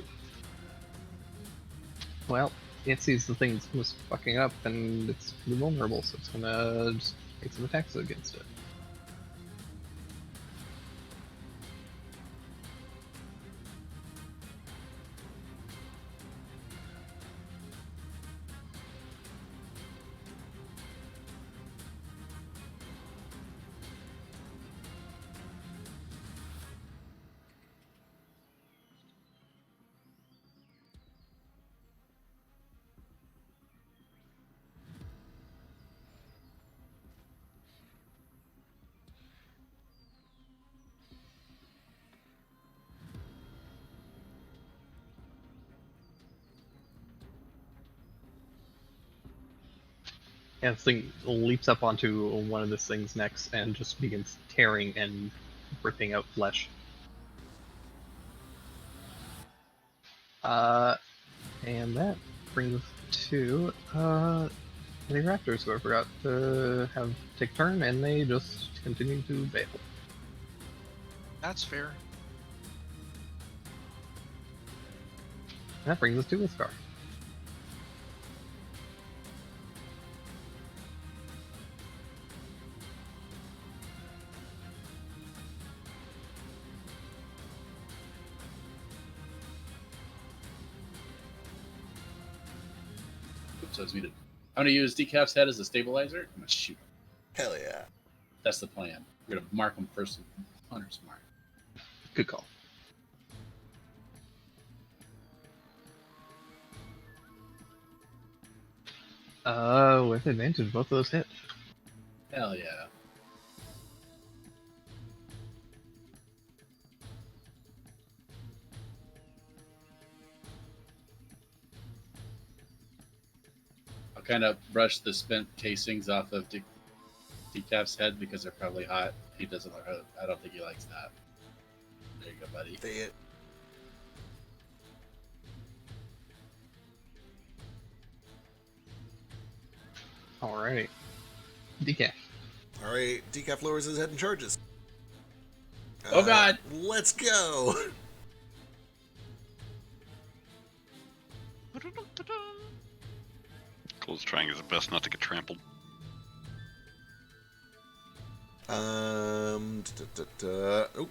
Speaker 1: Well, it sees the thing's was fucking up and it's vulnerable, so it's gonna just make some attacks against it. And this thing leaps up onto one of this thing's necks and just begins tearing and ripping out flesh. And that brings us to the raptors, who I forgot to have take turn, and they just continue to bail.
Speaker 2: That's fair.
Speaker 1: That brings us to Iskar.
Speaker 6: Oops, I was muted. I'm gonna use Decaf's head as a stabilizer. I'm gonna shoot him.
Speaker 3: Hell yeah.
Speaker 6: That's the plan. We're gonna mark him first with Hunter's Mark.
Speaker 1: Good call. With advantage, both of those hit.
Speaker 6: Hell yeah. I'll kind of brush the spent casings off of Decaf's head because they're probably hot. He doesn't. I don't think he likes that. There you go, buddy.
Speaker 3: They hit.
Speaker 1: Alright. Decaf.
Speaker 3: Alright, Decaf lowers his head and charges.
Speaker 6: Oh, God.
Speaker 3: Let's go!
Speaker 7: Cole's trying his best not to get trampled.
Speaker 3: Oh,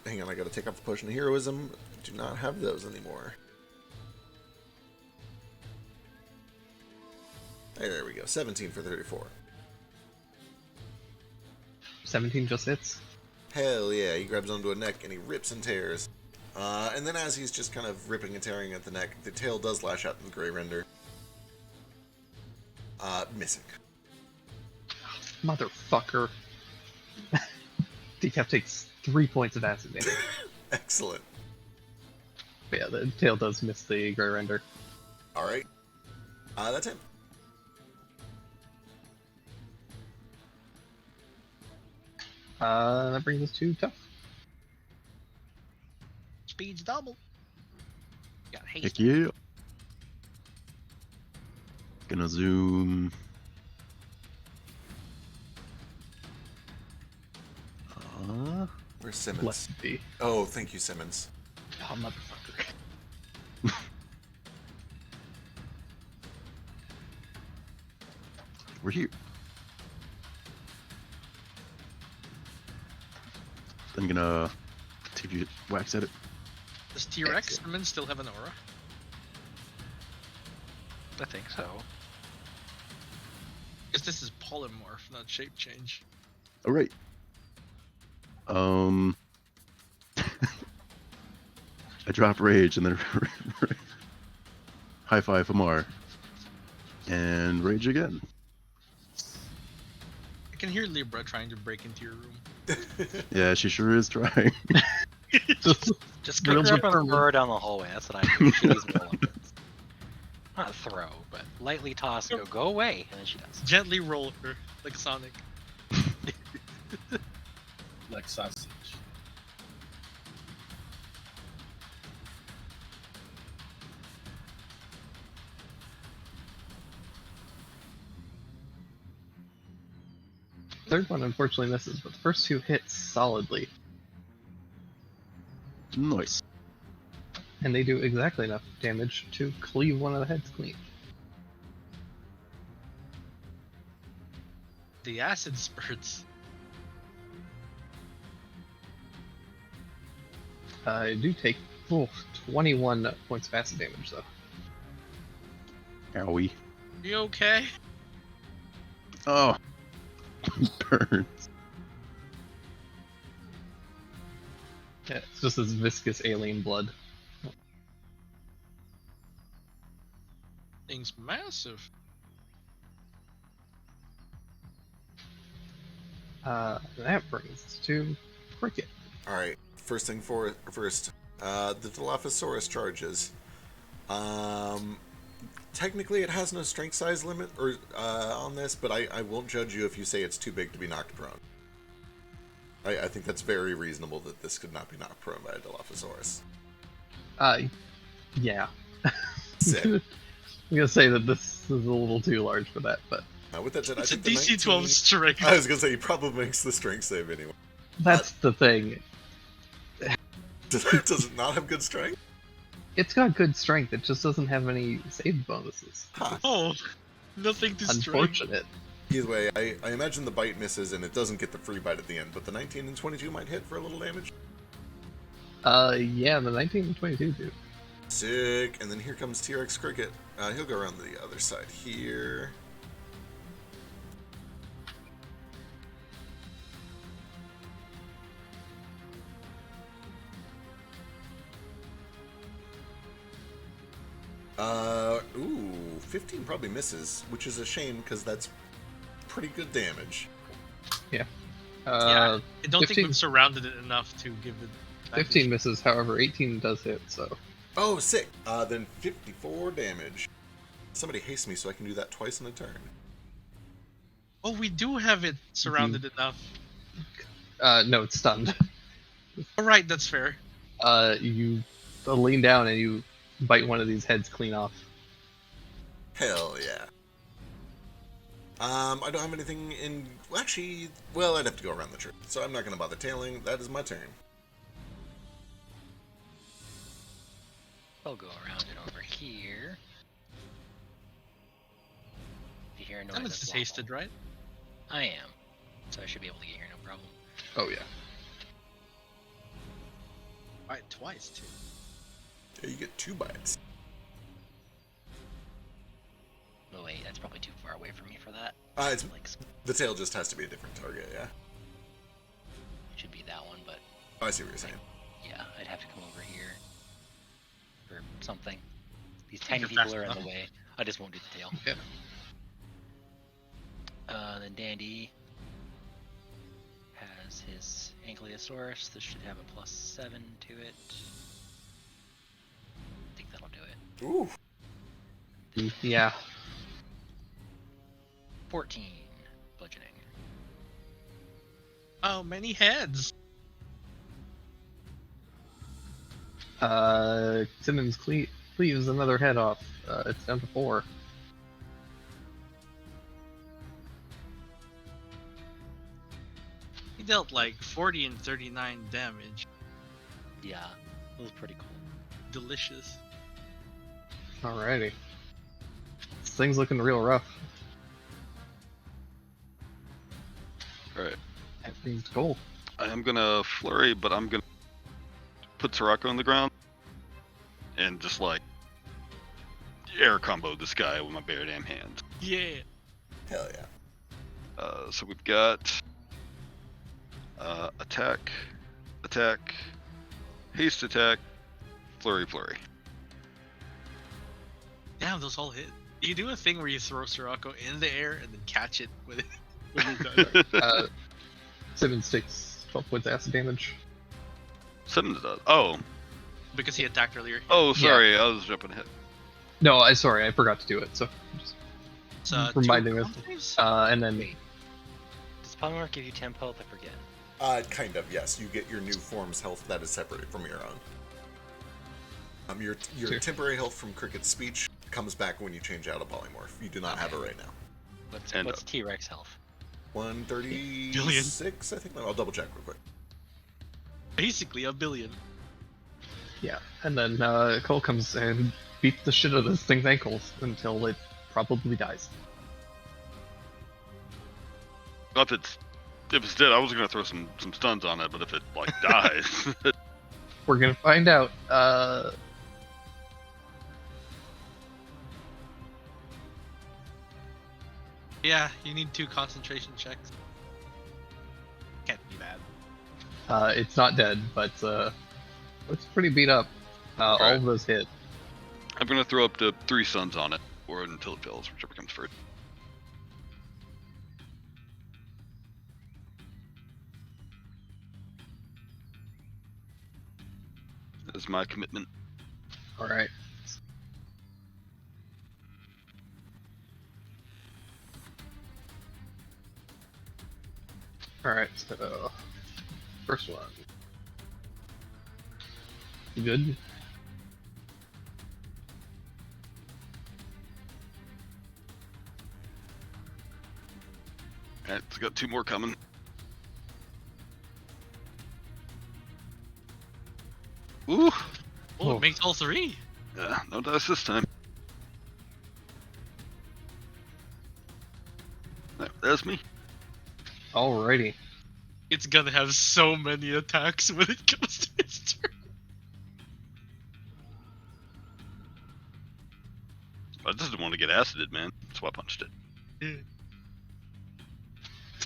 Speaker 3: hang on, I gotta take off the potion of heroism. Do not have those anymore. There we go. 17 for 34.
Speaker 1: 17 just hits.
Speaker 3: Hell yeah, he grabs onto a neck and he rips and tears. And then as he's just kind of ripping and tearing at the neck, the tail does lash out in the Grey Render. Missing.
Speaker 1: Motherfucker. Decaf takes 3 points of acid damage.
Speaker 3: Excellent.
Speaker 1: But yeah, the tail does miss the Grey Render.
Speaker 3: Alright. That's him.
Speaker 1: That brings us to Tough.
Speaker 2: Speed's double. Got haste.
Speaker 8: Heck yeah. Gonna zoom.
Speaker 3: Where's Simmons?
Speaker 1: Blessed be.
Speaker 3: Oh, thank you, Simmons.
Speaker 1: Oh, motherfucker.
Speaker 8: We're here. Then gonna take you wax at it.
Speaker 2: Does T-Rex Simmons still have an aura?
Speaker 5: I think so.
Speaker 2: Because this is polymorph, not shape change.
Speaker 8: All right. I drop rage and then high five Amar and rage again.
Speaker 2: I can hear Libra trying to break into your room.
Speaker 8: Yeah, she sure is trying.
Speaker 5: Just pick her up and throw her down the hallway. That's what I do. She needs more weapons. Not throw, but lightly toss and go away, and then she does.
Speaker 2: Gently roll her, like Sonic.
Speaker 6: Like sausage.
Speaker 1: Third one unfortunately misses, but the first two hit solidly.
Speaker 8: Nice.
Speaker 1: And they do exactly enough damage to cleave one of the heads clean.
Speaker 2: the acid spurts.
Speaker 1: I do take 21 points of acid damage, though.
Speaker 8: Owie.
Speaker 2: You okay?
Speaker 8: Oh. Burns.
Speaker 1: Yeah, it's just this viscous alien blood.
Speaker 2: Thing's massive.
Speaker 1: That brings us to Cricket.
Speaker 3: Alright, first thing first. The Dilophosaurus charges. Technically, it has no strength size limit or on this, but I won't judge you if you say it's too big to be knocked prone. I think that's very reasonable that this could not be knocked prone by a Dilophosaurus.
Speaker 1: Yeah.
Speaker 3: Sick.
Speaker 1: I'm gonna say that this is a little too large for that, but
Speaker 3: With that said, I
Speaker 2: It's a
Speaker 3: think the
Speaker 2: DC 12 strength.
Speaker 3: I was gonna say he probably makes the strength save anyway.
Speaker 1: that's the thing.
Speaker 3: Does it not have good strength?
Speaker 1: It's got good strength, it just doesn't have any save bonuses.
Speaker 3: Huh.
Speaker 2: Oh, nothing to strength.
Speaker 1: Unfortunate.
Speaker 3: Either way, I imagine the bite misses and it doesn't get the free bite at the end, but the 19 and 22 might hit for a little damage.
Speaker 1: Yeah, the 19 and 22 do.
Speaker 3: Sick. And then here comes T-Rex Cricket. He'll go around the other side here. Ooh, 15 probably misses, which is a shame because that's pretty good damage.
Speaker 1: Yeah.
Speaker 2: Yeah, I don't
Speaker 1: 15
Speaker 2: think we've surrounded it enough to give it.
Speaker 1: 15 misses, however, 18 does hit, so.
Speaker 3: Oh, sick. Then 54 damage. Somebody haste me so I can do that twice in a turn.
Speaker 2: Oh, we do have it surrounded enough.
Speaker 1: No, it's stunned.
Speaker 2: All right, that's fair.
Speaker 1: You lean down and you bite one of these heads clean off.
Speaker 3: Hell yeah. I don't have anything in... Well, actually, well, I'd have to go around the tree. So I'm not going to bother tailing. That is my turn.
Speaker 5: I'll go around it over here. You hear a noise?
Speaker 2: And
Speaker 5: that's
Speaker 2: it's
Speaker 5: lawful.
Speaker 2: hasted, right?
Speaker 5: I am, so I should be able to get here, no problem.
Speaker 1: Oh, yeah.
Speaker 2: Right, twice too.
Speaker 3: Yeah, you get 2 bites.
Speaker 5: Oh wait, that's probably too far away from me for that.
Speaker 3: It's,
Speaker 5: Like,
Speaker 3: the tail just has to be a different target, yeah?
Speaker 5: should be that one, but
Speaker 3: Oh, I see what you're saying.
Speaker 5: yeah, I'd have to come over here or something. These tiny
Speaker 2: you're
Speaker 5: people
Speaker 2: fast
Speaker 5: are in
Speaker 2: enough.
Speaker 5: the way. I just won't do the tail.
Speaker 1: Yeah.
Speaker 5: Then Dandy has his Ankylosaurus. This should have a +7 to it. I think that'll do it.
Speaker 3: Ooh.
Speaker 1: Yeah.
Speaker 5: 14 bludgeoning.
Speaker 2: Oh, many heads.
Speaker 1: Simmons cleaves another head off. It's down to 4.
Speaker 2: He dealt like 40 and 39 damage.
Speaker 5: Yeah, it was pretty cool.
Speaker 2: Delicious.
Speaker 1: Alrighty. This thing's looking real rough.
Speaker 7: Alright.
Speaker 1: That means gold.
Speaker 7: I am gonna flurry, but I'm gonna put Sirocco on the ground and just like air combo this guy with my bare damn hands.
Speaker 2: Yeah.
Speaker 3: Hell yeah.
Speaker 7: So we've got attack, haste attack, flurry.
Speaker 2: Damn, those all hit. You do a thing where you throw Sirocco in the air and then catch it with it when you're done.
Speaker 1: Simmons takes 12 points of acid damage.
Speaker 7: Simmons does. Oh,
Speaker 2: Because he attacked earlier.
Speaker 7: sorry, I was jumping ahead.
Speaker 1: No, sorry, I forgot to do it, so just
Speaker 2: So,
Speaker 1: reminding
Speaker 2: two
Speaker 1: us.
Speaker 2: saves?
Speaker 1: And then
Speaker 5: Does Polymorph give you temp health? I forget.
Speaker 3: Kind of, yes. You get your new form's health that is separate from your own. Your
Speaker 1: Sure.
Speaker 3: temporary health from Cricket's speech comes back when you change out a polymorph. You do not have it right now.
Speaker 5: What's T-Rex health?
Speaker 3: 136, I think. I'll double check real quick.
Speaker 2: Basically a billion.
Speaker 1: yeah, and then Cole comes and beats the shit out of this thing's ankles until it probably dies.
Speaker 7: If it's dead, I was gonna throw some stuns on it, but if it like dies,
Speaker 1: We're gonna find out.
Speaker 2: Yeah, you need 2 concentration checks. Can't be bad.
Speaker 1: It's not dead, but looks pretty beat up. All
Speaker 7: Alright.
Speaker 1: of those hit.
Speaker 7: I'm gonna throw up to 3 stuns on it, or until it fails, whichever comes first. That is my commitment.
Speaker 1: All right. All right. So first one. Good.
Speaker 7: Alright, it's got 2 more coming. Ooh,
Speaker 2: Oh,
Speaker 1: Oh.
Speaker 2: it makes all 3.
Speaker 7: yeah, no dice this time. That's me.
Speaker 1: Alrighty.
Speaker 2: It's gonna have so many attacks when it comes to its turn.
Speaker 7: I just didn't want to get acided, man. That's why I punched it.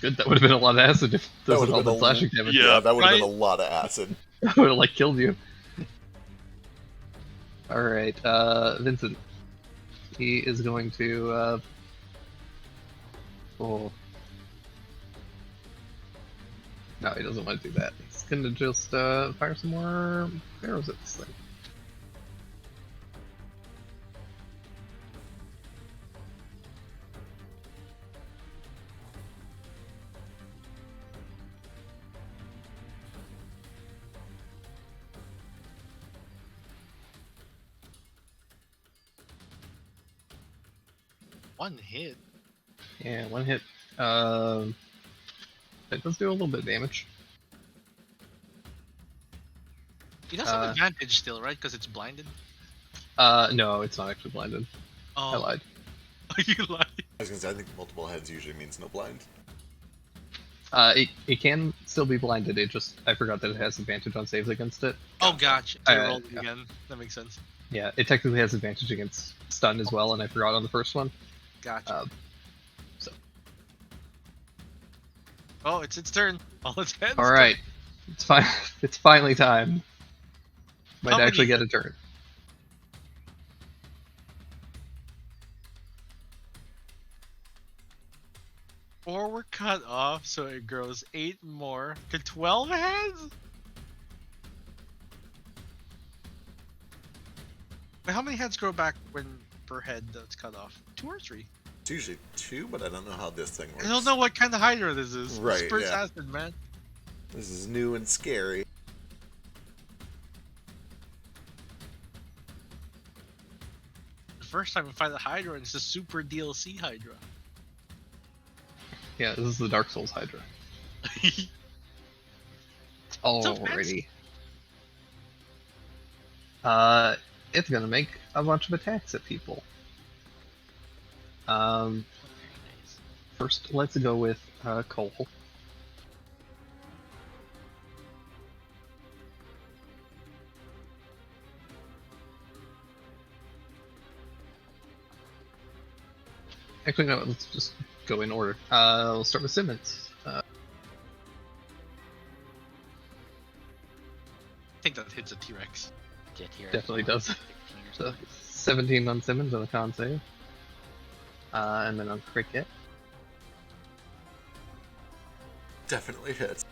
Speaker 1: Good. That would have been a lot of acid if
Speaker 3: That
Speaker 1: those
Speaker 3: would've
Speaker 1: had all
Speaker 3: been
Speaker 1: the
Speaker 3: a
Speaker 1: slashing damage.
Speaker 7: Yeah,
Speaker 3: that would have been a
Speaker 2: right.
Speaker 3: lot of acid.
Speaker 1: That would have like killed you. All right, Vincent. He is going to. Oh. No, he doesn't want to do that. He's gonna just fire some more arrows at this thing.
Speaker 2: One hit.
Speaker 1: Yeah, one hit. It does do a little bit of damage.
Speaker 2: He does have
Speaker 1: Uh,
Speaker 2: advantage still, right? Because it's blinded.
Speaker 1: No, it's not actually blinded. I
Speaker 2: Oh,
Speaker 1: lied.
Speaker 2: you lied.
Speaker 3: I was gonna say, I think multiple heads usually means no blind.
Speaker 1: It can still be blinded. It just I forgot that it has advantage on saves against it.
Speaker 2: Oh, gotcha. I
Speaker 1: Uh,
Speaker 2: rolled it
Speaker 1: yeah.
Speaker 2: again. That makes sense.
Speaker 1: Yeah, it technically has advantage against stun as well, and I forgot on the first one.
Speaker 2: Gotcha.
Speaker 1: So
Speaker 2: Oh, it's its turn. All its heads.
Speaker 1: all right, it's fine. It's finally time. Might
Speaker 2: How many
Speaker 1: actually get a turn.
Speaker 2: Four were cut off, so it grows 8 more to 12 heads. Wait, how many heads grow back when per head that's cut off? 2 or 3?
Speaker 3: It's usually 2, but I don't know how this thing works.
Speaker 2: I don't know what kind of Hydra this is.
Speaker 3: Right,
Speaker 2: Spurs
Speaker 3: yeah.
Speaker 2: acid, man.
Speaker 3: This is new and scary.
Speaker 2: The first time we find a Hydra, and it's a super DLC Hydra.
Speaker 1: Yeah, this is the Dark Souls Hydra.
Speaker 2: So
Speaker 1: Alrighty. It's gonna make a bunch of attacks at people. First, let's go with Cole. Actually, no, let's just go in order. We'll start with Simmons.
Speaker 2: I think that hits a T-Rex.
Speaker 5: Get here.
Speaker 1: Definitely does.
Speaker 5: 16 or
Speaker 1: So,
Speaker 5: something.
Speaker 1: 17 on Simmons on a con save. And then on Cricket.
Speaker 3: Definitely hits.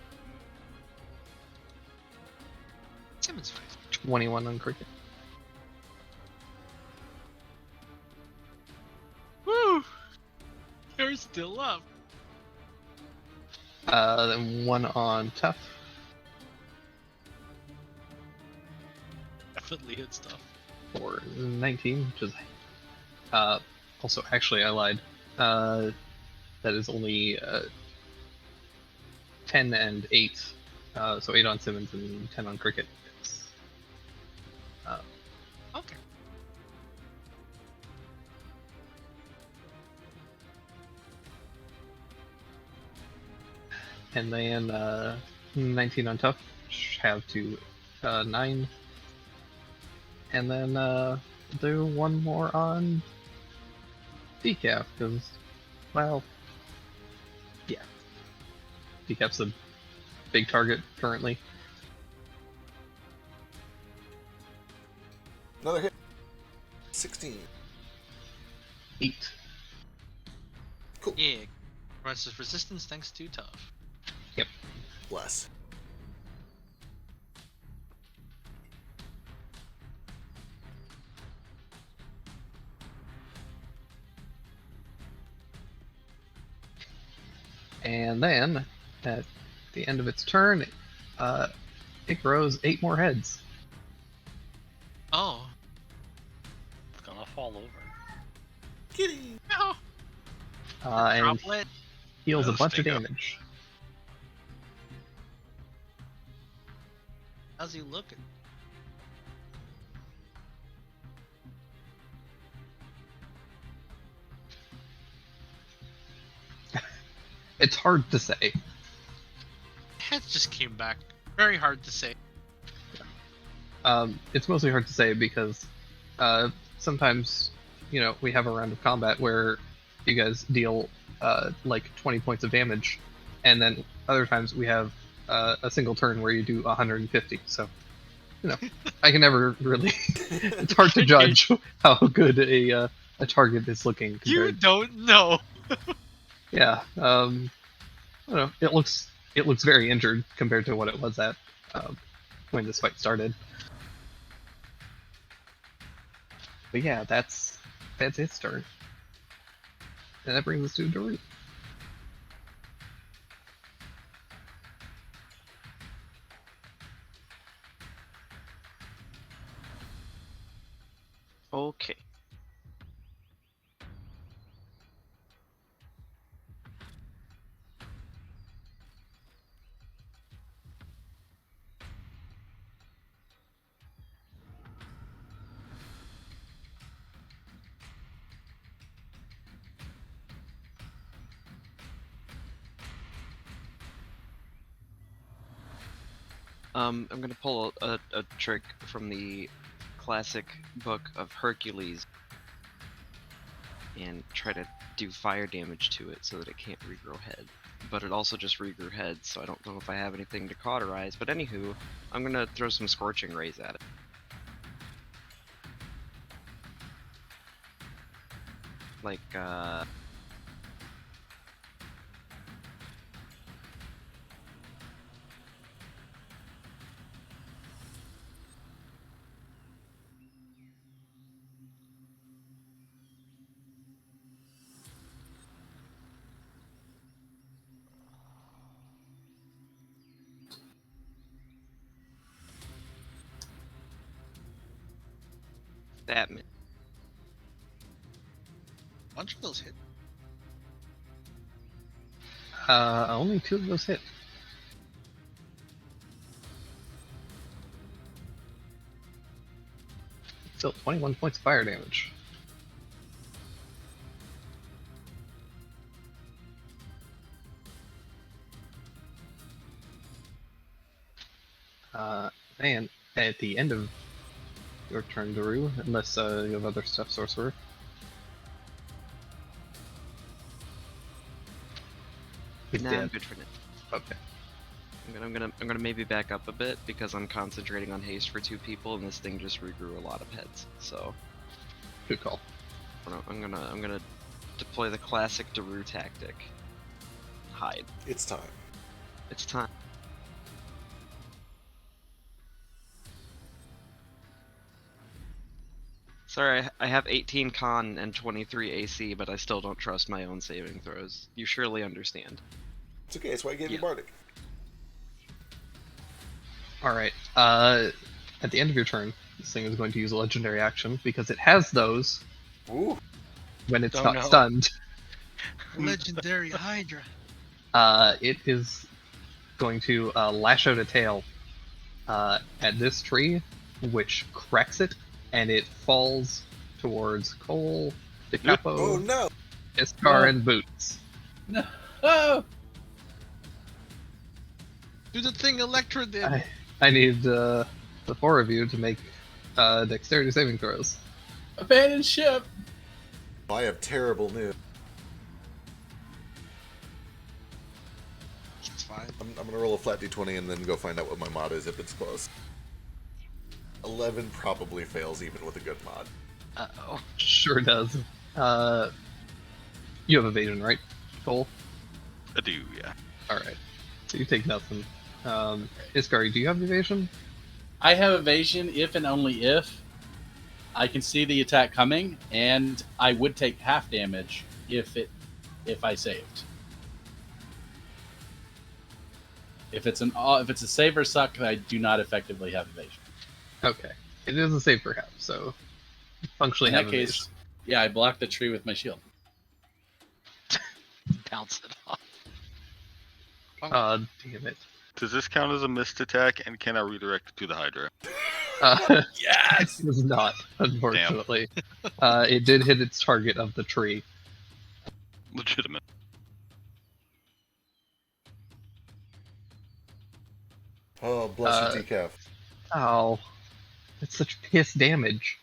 Speaker 2: Simmons fine.
Speaker 1: 21 on Cricket.
Speaker 2: Woo! They're still up.
Speaker 1: Then 1 on Tough.
Speaker 2: Definitely hit stuff.
Speaker 1: For 19, which is also actually I lied. That is only 10 and 8, so 8 on Simmons and 10 on Cricket.
Speaker 2: Okay.
Speaker 1: and then 19 on tough, have to 9, and then do one more on decaf because, well, yeah, decaf's a big target currently.
Speaker 3: Another hit. 16.
Speaker 1: 8.
Speaker 3: Cool.
Speaker 2: Yeah. Runs resistance thanks to tough.
Speaker 3: Bless.
Speaker 1: And then, at the end of its turn, it grows 8 more heads.
Speaker 2: Oh.
Speaker 5: It's gonna fall over.
Speaker 3: Kitty.
Speaker 2: No.
Speaker 1: And
Speaker 2: Droplet.
Speaker 1: heals a
Speaker 7: That'll
Speaker 1: bunch of
Speaker 7: stink up.
Speaker 1: damage.
Speaker 2: How's he looking?
Speaker 1: It's hard to say.
Speaker 2: Head just came back. Very hard to say.
Speaker 1: It's mostly hard to say because sometimes, we have a round of combat where you guys deal like 20 points of damage, and then other times we have a single turn where you do 150. So, I can never really. It's hard to judge how good a target is looking.
Speaker 2: You
Speaker 1: Compared.
Speaker 2: don't know.
Speaker 1: Yeah. I don't know. It looks very injured compared to what it was at when this fight started. But yeah, that's its turn. And that brings us to Dory.
Speaker 4: Okay. I'm gonna pull a trick from the classic book of Hercules and try to do fire damage to it so that it can't regrow head. But it also just regrew head, so I don't know if I have anything to cauterize. But anywho, I'm gonna throw some Scorching Rays at it. Like, that.
Speaker 2: Bunch of those hit.
Speaker 1: Only 2 of those hit. Still 21 points of fire damage. And at the end of your turn, Daru, unless you have other stuff, Sorcerer. He's
Speaker 4: Nah,
Speaker 1: dead.
Speaker 4: I'm good for now.
Speaker 1: Okay.
Speaker 4: I'm gonna maybe back up a bit because I'm concentrating on haste for 2 people, and this thing just regrew a lot of heads. So
Speaker 1: Good call.
Speaker 4: I'm gonna deploy the classic Daru tactic. Hide.
Speaker 3: It's time.
Speaker 4: It's time. Sorry, I have 18 con and 23 AC, but I still don't trust my own saving throws. You surely understand.
Speaker 3: It's okay. That's why I gave you
Speaker 4: Yeah.
Speaker 3: Bardic.
Speaker 1: Alright. At the end of your turn, this thing is going to use a legendary action because it has those
Speaker 3: Ooh.
Speaker 1: when it's
Speaker 5: Oh,
Speaker 1: not
Speaker 5: no.
Speaker 1: stunned.
Speaker 2: Legendary Hydra.
Speaker 1: It is going to lash out a tail at this tree, which cracks it, and it falls towards Cole, DeCapo,
Speaker 3: Oh no!
Speaker 1: Iskar,
Speaker 6: No.
Speaker 1: and Boots.
Speaker 6: No. Oh!
Speaker 2: Do the thing Electra did.
Speaker 1: I need the 4 of you to make dexterity saving throws.
Speaker 6: Abandoned ship.
Speaker 3: I have terrible news.
Speaker 2: It's fine.
Speaker 3: I'm gonna roll a flat d20 and then go find out what my mod is if it's close. 11 probably fails even with a good mod.
Speaker 5: Uh-oh.
Speaker 1: Sure does. You have evasion, right, Cole?
Speaker 7: I do, yeah.
Speaker 1: Alright. So you take nothing. Iskari, do you have evasion?
Speaker 6: I have evasion if and only if I can see the attack coming, and I would take half damage if I saved. If it's a save or suck, I do not effectively have evasion.
Speaker 1: Okay. It is a save for half, so functionally
Speaker 6: In
Speaker 1: have
Speaker 6: that case,
Speaker 1: evasion.
Speaker 6: yeah, I blocked the tree with my shield.
Speaker 5: Bounce it off.
Speaker 1: Damn it.
Speaker 7: Does this count as a missed attack, and can I redirect it to the Hydra?
Speaker 6: Yes.
Speaker 1: It does not, unfortunately. It did hit its target of the tree.
Speaker 7: Legitimate.
Speaker 3: Oh, bless you, decaf.
Speaker 1: Oh, it's such piss damage.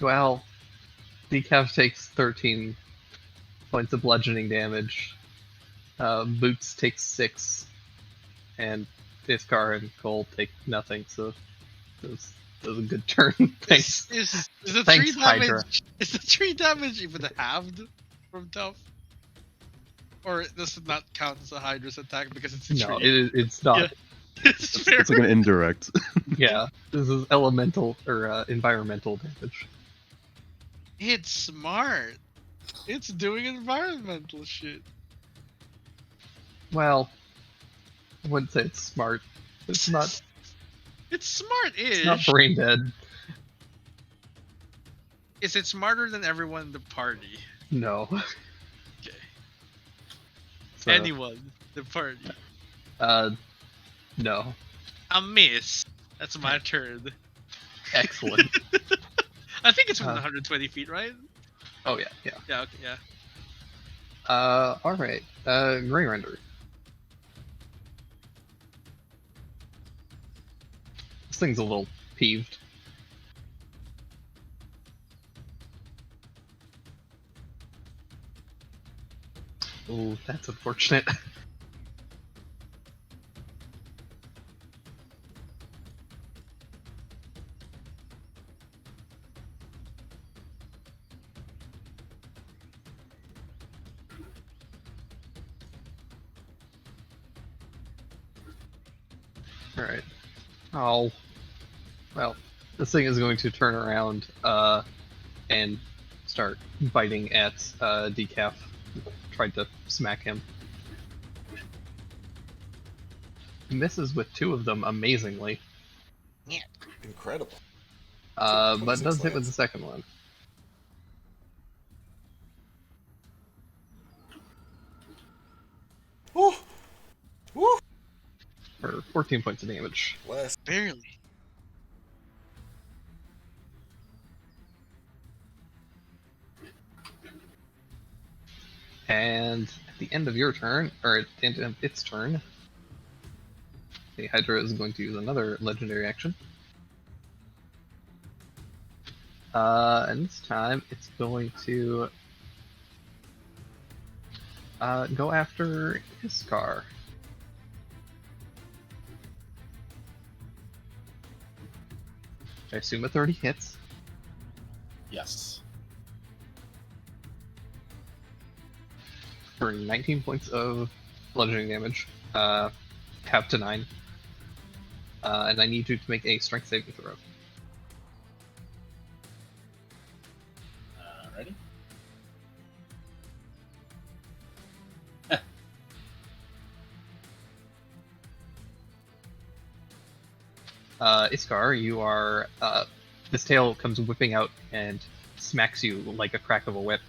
Speaker 1: Well, Decaf takes 13 points of bludgeoning damage. Boots takes 6, and Iskar and Cole take nothing. So that was a good turn. Thanks.
Speaker 2: Is the
Speaker 1: Thanks,
Speaker 2: 3
Speaker 1: Hydra.
Speaker 2: damage? Is the 3 damage even halved from Tough? Or does it not count as a Hydra's attack because it's a
Speaker 1: No,
Speaker 2: tree?
Speaker 1: it's not.
Speaker 2: Yeah. It's fair.
Speaker 8: It's like an indirect.
Speaker 1: Yeah, this is elemental or environmental damage.
Speaker 2: It's smart. It's doing environmental shit.
Speaker 1: Well, I wouldn't say it's smart. It's not.
Speaker 2: It's smart-ish.
Speaker 1: It's not brain dead.
Speaker 2: Is it smarter than everyone in the party?
Speaker 1: No.
Speaker 2: Okay.
Speaker 1: So,
Speaker 2: Anyone in the party?
Speaker 1: No.
Speaker 2: A miss. That's my turn.
Speaker 1: Excellent.
Speaker 2: I think it's within
Speaker 1: Uh,
Speaker 2: 120 feet, right?
Speaker 1: Oh yeah, yeah.
Speaker 2: Yeah, okay, yeah.
Speaker 1: All right. Gray Render. This thing's a little peeved. Oh, that's unfortunate. All right. Oh. Well, this thing is going to turn around and start biting at Decaf. Tried to smack him. Misses with 2 of them amazingly.
Speaker 3: Incredible.
Speaker 1: But
Speaker 3: 26
Speaker 1: does hit with
Speaker 3: lands.
Speaker 1: the second one.
Speaker 3: Woo! Woo!
Speaker 1: For 14 points of damage.
Speaker 3: Bless.
Speaker 2: Barely.
Speaker 1: And at the end of your turn, or at the end of its turn, the Hydra is going to use another legendary action. And this time it's going to go after Iskar. I assume a 30 hits.
Speaker 6: Yes.
Speaker 1: For 19 points of bludgeoning damage, half to 9. And I need you to make a strength saving throw.
Speaker 6: Ready?
Speaker 1: Iskar, you are, this tail comes whipping out and smacks you like a crack of a whip.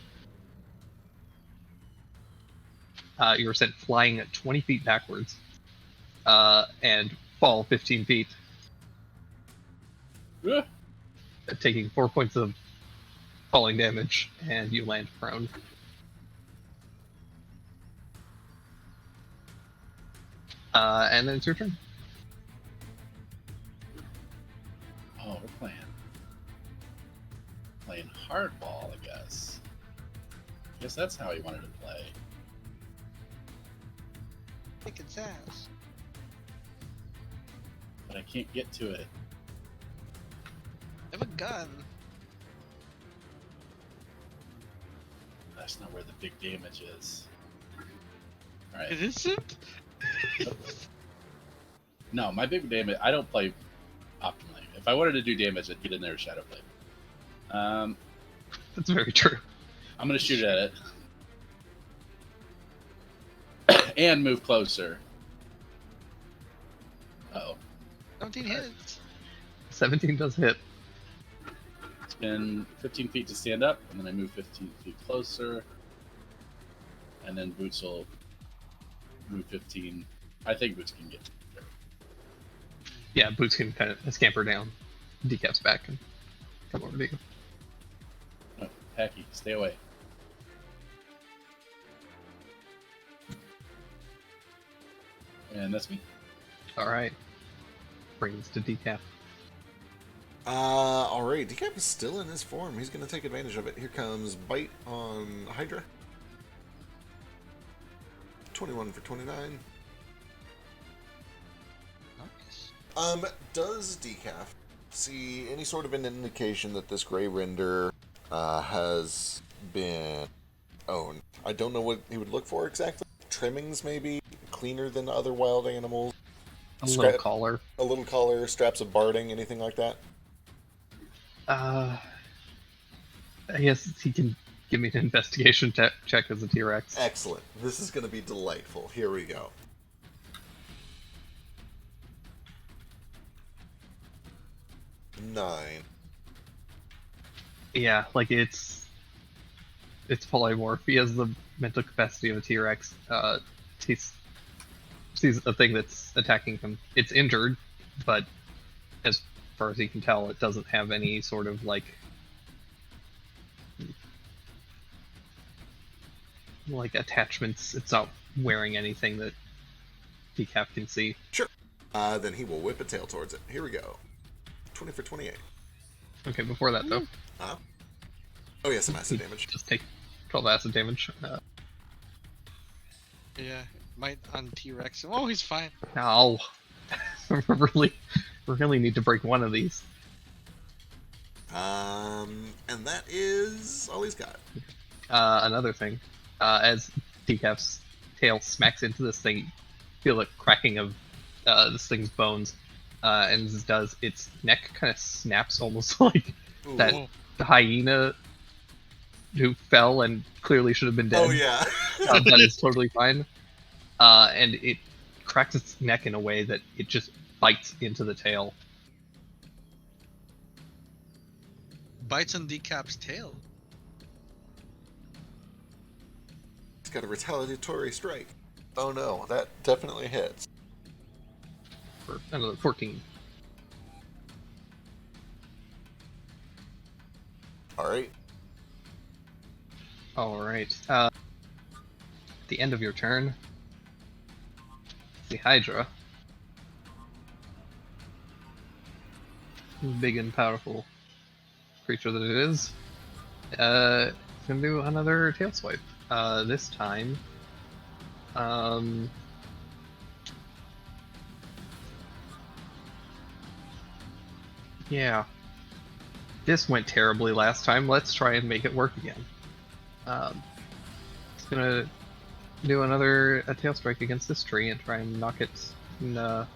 Speaker 1: You are sent flying at 20 feet backwards, and fall 15 feet, taking 4 points of falling damage, and you land prone. And then it's your turn.
Speaker 6: Oh, we're playing hardball, I guess. I guess that's how he wanted to play.
Speaker 2: Kick its ass.
Speaker 6: But I can't get to it.
Speaker 2: I have a gun.
Speaker 6: That's not where the big damage is. Alright.
Speaker 2: It isn't?
Speaker 6: No, my big damage, I don't play optimally. If I wanted to do damage, I'd get in there with Shadow Blade.
Speaker 1: That's very true.
Speaker 6: I'm gonna shoot at it. And move closer. Uh-oh.
Speaker 2: 17 hits.
Speaker 1: 17 does hit.
Speaker 6: Spin 15 feet to stand up, and then I move 15 feet closer. And then Boots will move 15. I think Boots can get there.
Speaker 1: Yeah, Boots can kind of scamper down. Decap's back and come over to you.
Speaker 6: No, Hacky, stay away. And that's me.
Speaker 1: All right. Brings to Decap.
Speaker 3: Alright, Decap is still in his form. He's going to take advantage of it. Here comes Bite on Hydra. 21 for 29.
Speaker 2: Nice.
Speaker 3: Does Decaf see any sort of an indication that this Gray Render has been owned? I don't know what he would look for exactly. Trimmings, maybe? Cleaner than other wild animals?
Speaker 1: A little collar.
Speaker 3: A little collar, straps of barding, anything like that?
Speaker 1: I guess he can give me an investigation check as a T-Rex.
Speaker 3: Excellent. This is going to be delightful. Here we go. Nine.
Speaker 1: Yeah, like it's polymorph. He has the mental capacity of a T-Rex. He sees a thing that's attacking him. It's injured, but as far as he can tell, it doesn't have any sort of like attachments. It's not wearing anything that Decap can see.
Speaker 3: Sure. Then he will whip a tail towards it. Here we go. 20 for 28.
Speaker 1: Okay, before that though,
Speaker 3: Oh yeah, some acid damage.
Speaker 1: just take 12 acid damage.
Speaker 2: Yeah, might on T-Rex. Oh, he's fine.
Speaker 1: No, we really need to break one of these.
Speaker 3: And that is all he's got.
Speaker 1: Another thing, as Decap's tail smacks into this thing, you feel the cracking of this thing's bones, and as it does, its neck kind of snaps almost like
Speaker 3: Ooh.
Speaker 1: that the hyena who fell and clearly should have been dead.
Speaker 3: Oh yeah.
Speaker 1: But is totally fine. And it cracks its neck in a way that it just bites into the tail.
Speaker 2: Bites on Decap's tail.
Speaker 3: He's got a retaliatory strike. Oh no, that definitely hits.
Speaker 1: For another 14.
Speaker 3: Alright.
Speaker 1: Alright. At the end of your turn, the Hydra, big and powerful creature that it is, gonna do another tail swipe. This time, yeah. This went terribly last time. Let's try and make it work again. It's gonna do another tail strike against this tree and try and knock it in the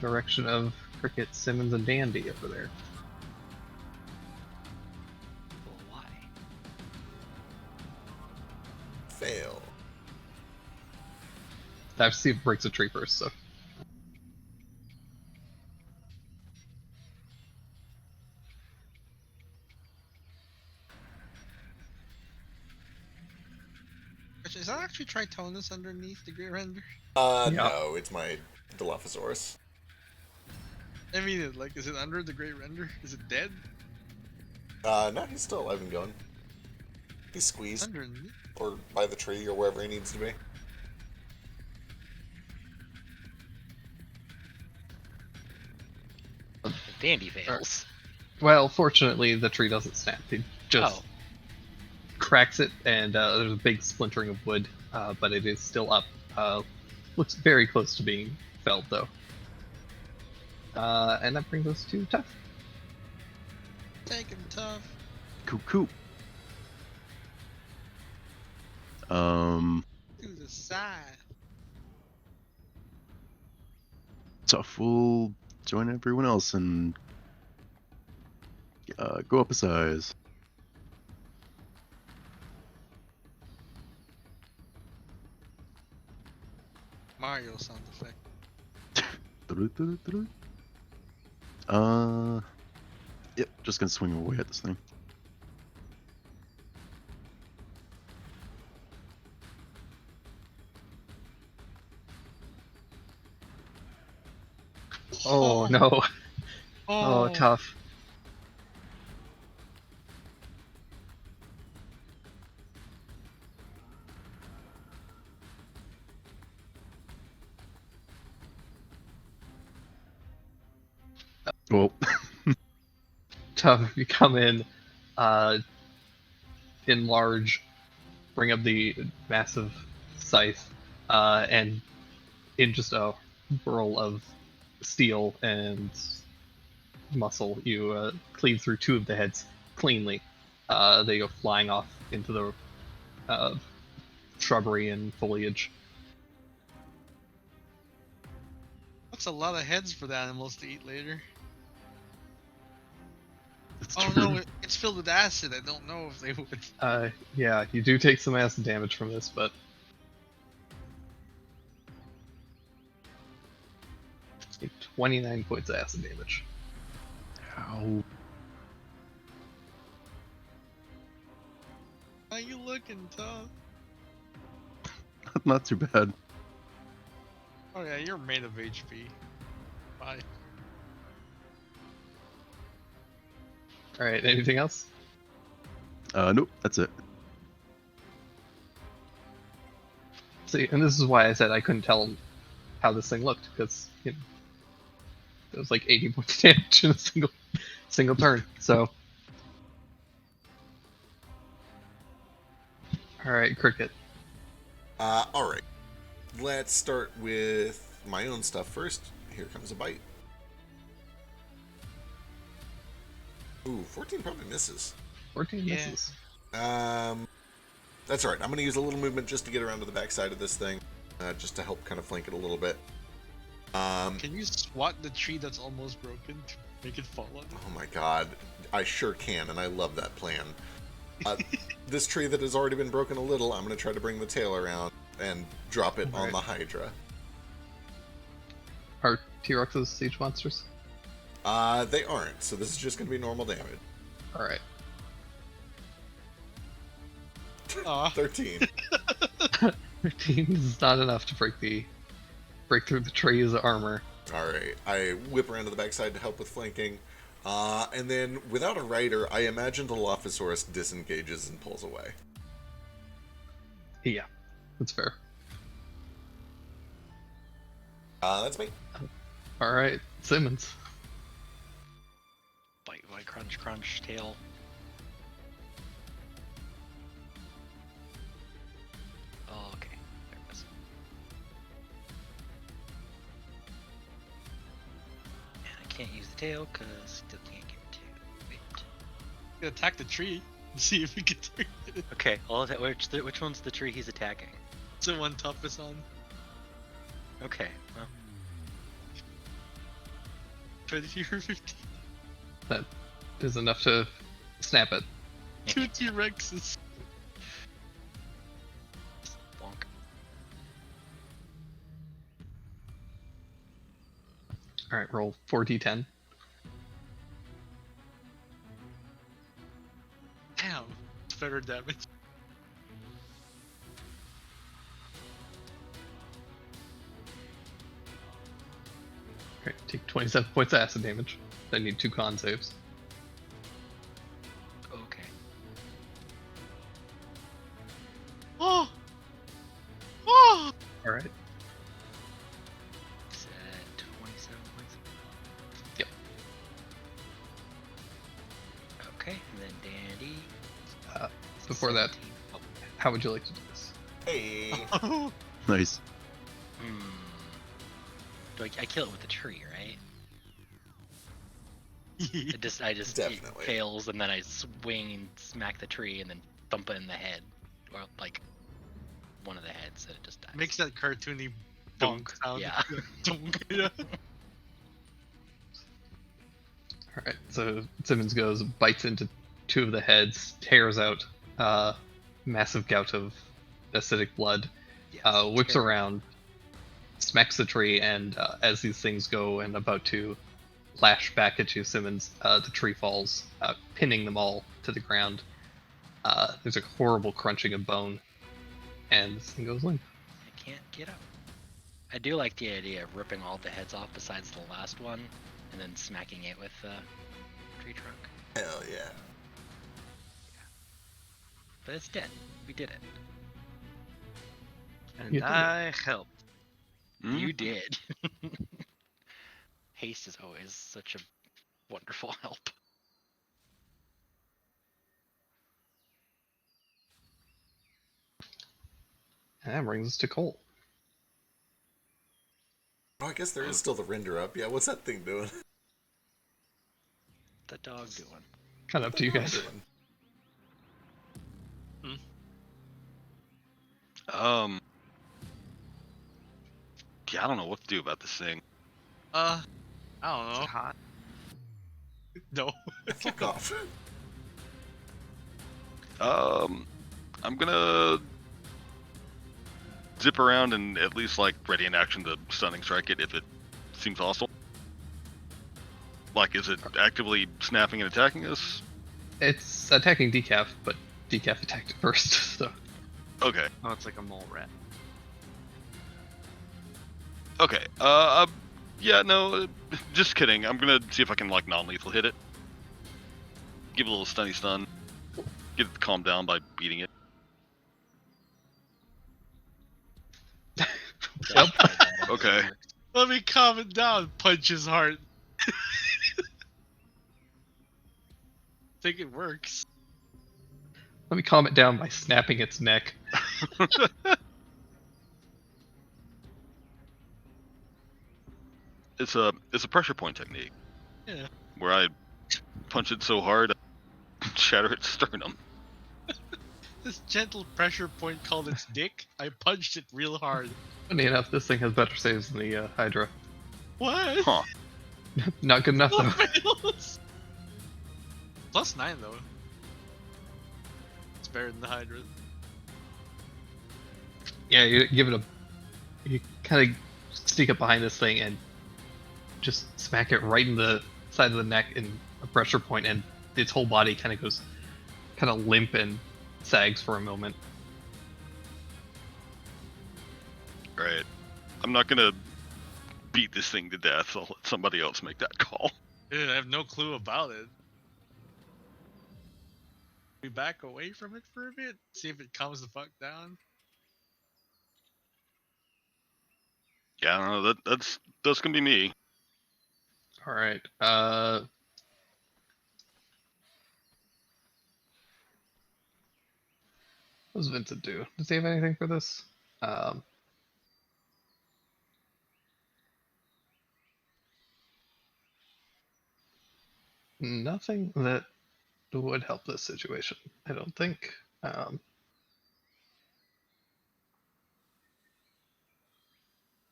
Speaker 1: direction of Cricket, Simmons, and Dandy over there.
Speaker 5: Why?
Speaker 3: Fail.
Speaker 1: I have to see if it breaks a tree first, so.
Speaker 2: Is that actually Tritonus underneath the Great Render?
Speaker 1: Yeah.
Speaker 3: No, it's my Dilophosaurus.
Speaker 2: I mean, like, is it under the Great Render? Is it dead?
Speaker 3: No, he's still alive and going. He's squeezed,
Speaker 2: Underneath?
Speaker 3: or by the tree, or wherever he needs to be.
Speaker 5: Dandy fails.
Speaker 1: Well, fortunately, the tree doesn't snap. It just
Speaker 5: Oh.
Speaker 1: cracks it, and there's a big splintering of wood, but it is still up. Looks very close to being felled, though. And that brings us to Tough.
Speaker 2: Take him tough.
Speaker 8: Cuckoo.
Speaker 2: To the side.
Speaker 8: Tough will join everyone else and go up a size.
Speaker 2: Mario sound effect.
Speaker 8: Yep, just gonna swing away at this thing.
Speaker 1: Oh no! Oh, Tough.
Speaker 8: Well,
Speaker 1: Tough, you come in, enlarge, bring up the massive scythe, and in just a whirl of steel and muscle, you cleave through two of the heads cleanly. They go flying off into the shrubbery and foliage.
Speaker 2: That's a lot of heads for the animals to eat later.
Speaker 8: it's
Speaker 2: Oh
Speaker 8: true.
Speaker 2: no, it's filled with acid. I don't know if they would.
Speaker 1: Yeah, you do take some acid damage from this, but 29 points of acid damage.
Speaker 8: Ow.
Speaker 2: How you looking, Tough?
Speaker 8: Not too bad.
Speaker 2: Oh yeah, you're made of HP. Bye.
Speaker 1: All right, anything else?
Speaker 8: Nope, that's it.
Speaker 1: See, and this is why I said I couldn't tell how this thing looked, because it was like 80 points of damage in a single turn. So, all right, Cricket.
Speaker 3: All right. Let's start with my own stuff first. Here comes a bite. Ooh, 14 probably misses.
Speaker 1: 14
Speaker 2: Yeah.
Speaker 1: misses.
Speaker 3: That's all right. I'm going to use a little movement just to get around to the backside of this thing, just to help kind of flank it a little bit.
Speaker 2: Can you swat the tree that's almost broken to make it fall on?
Speaker 3: Oh my god, I sure can, and I love that plan. This tree that has already been broken a little, I'm going to try to bring the tail around and drop it on
Speaker 1: Alright.
Speaker 3: the Hydra.
Speaker 1: Are T-Rexes siege monsters?
Speaker 3: They aren't, so this is just going to be normal damage.
Speaker 1: All right.
Speaker 2: Aw.
Speaker 3: 13.
Speaker 1: 13 is not enough to break through the tree's armor.
Speaker 3: Alright, I whip around to the backside to help with flanking. And then, without a rider, I imagine the Dilophosaurus disengages and pulls away.
Speaker 1: Yeah, that's fair.
Speaker 3: That's me.
Speaker 1: All right, Simmons.
Speaker 5: Bite, bite, crunch, crunch, tail. Oh, okay. There it was. And I can't use the tail because still can't get to it.
Speaker 2: You attack the tree and see if we can target it.
Speaker 5: Okay, which one's the tree he's attacking?
Speaker 2: It's the one Tough is on.
Speaker 5: Okay, well,
Speaker 2: 20 or 15.
Speaker 1: That is enough to snap it.
Speaker 2: 2 T-Rexes.
Speaker 5: bonk.
Speaker 1: All right, roll 4d10.
Speaker 2: Damn. It's better damage.
Speaker 1: Okay, take 27 points of acid damage. I need 2 con saves.
Speaker 5: Okay.
Speaker 2: Oh! Oh!
Speaker 1: All right.
Speaker 5: It's at 27 points. Okay, and then Dandy.
Speaker 1: Before that,
Speaker 5: 17. Oh.
Speaker 1: how would you like to do this?
Speaker 3: Hey.
Speaker 8: Nice.
Speaker 5: Hmm. Do I kill it with the tree, right? I just it
Speaker 3: Definitely.
Speaker 5: fails, and then I swing and smack the tree, and then thump it in the head, or like one of the heads, and it just dies.
Speaker 2: Makes that cartoony
Speaker 5: Dunk,
Speaker 2: bonk sound.
Speaker 5: yeah.
Speaker 2: Dunk, yeah.
Speaker 1: All right, so Simmons goes, bites into two of the heads, tears out massive gout of acidic blood,
Speaker 5: Yes,
Speaker 1: whips
Speaker 5: terrible.
Speaker 1: around, smacks the tree, and as these things go and about to lash back at you, Simmons, the tree falls, pinning them all to the ground. There's a horrible crunching of bone, and this thing goes limp.
Speaker 5: I can't get up. I do like the idea of ripping all the heads off besides the last one, and then smacking it with the tree trunk.
Speaker 3: Hell yeah.
Speaker 5: But it's dead. We did it.
Speaker 1: You
Speaker 4: And
Speaker 1: did it.
Speaker 4: I helped.
Speaker 7: Hmm?
Speaker 5: You did. Haste is always such a wonderful help.
Speaker 1: And that brings us to Cole.
Speaker 3: Oh, I guess there is still the render up. Yeah, what's that thing doing?
Speaker 5: The dog doing.
Speaker 1: Kind of up to you guys.
Speaker 3: Doing?
Speaker 7: Yeah, I don't know what to do about this thing.
Speaker 2: I don't know.
Speaker 4: Hot.
Speaker 2: No.
Speaker 3: Fuck off.
Speaker 7: I'm gonna zip around and at least like ready in action to stunning strike it if it seems hostile. Like, is it actively snapping and attacking us?
Speaker 1: It's attacking Decaf, but Decaf attacked it first, so.
Speaker 7: Okay.
Speaker 4: Oh, it's like a mole rat.
Speaker 7: Okay. Yeah, no, just kidding. I'm gonna see if I can like non-lethal hit it. Give it a little stunny stun. Get it to calm down by beating it.
Speaker 1: Yep.
Speaker 7: Okay.
Speaker 2: Let me calm it down. Punch his heart. Think it works.
Speaker 1: Let me calm it down by snapping its neck.
Speaker 7: It's a pressure point technique.
Speaker 2: Yeah.
Speaker 7: Where I punch it so hard, I shatter its sternum.
Speaker 2: This gentle pressure point called its dick. I punched it real hard.
Speaker 1: Funny enough, this thing has better saves than the Hydra.
Speaker 2: What?
Speaker 7: Huh.
Speaker 1: Not good enough,
Speaker 2: Still
Speaker 1: though.
Speaker 2: fails. +9 though. It's better than the Hydra.
Speaker 1: Yeah, you give it a. You kind of sneak up behind this thing and just smack it right in the side of the neck in a pressure point, and its whole body kind of goes kind of limp and sags for a moment.
Speaker 7: Right. I'm not gonna beat this thing to death. I'll let somebody else make that call.
Speaker 2: Dude, I have no clue about it. We back away from it for a bit, see if it calms the fuck down.
Speaker 7: Yeah, I don't know. That's gonna be me.
Speaker 1: All right. What does Vincent do? Does he have anything for this? Nothing that would help this situation, I don't think.
Speaker 2: I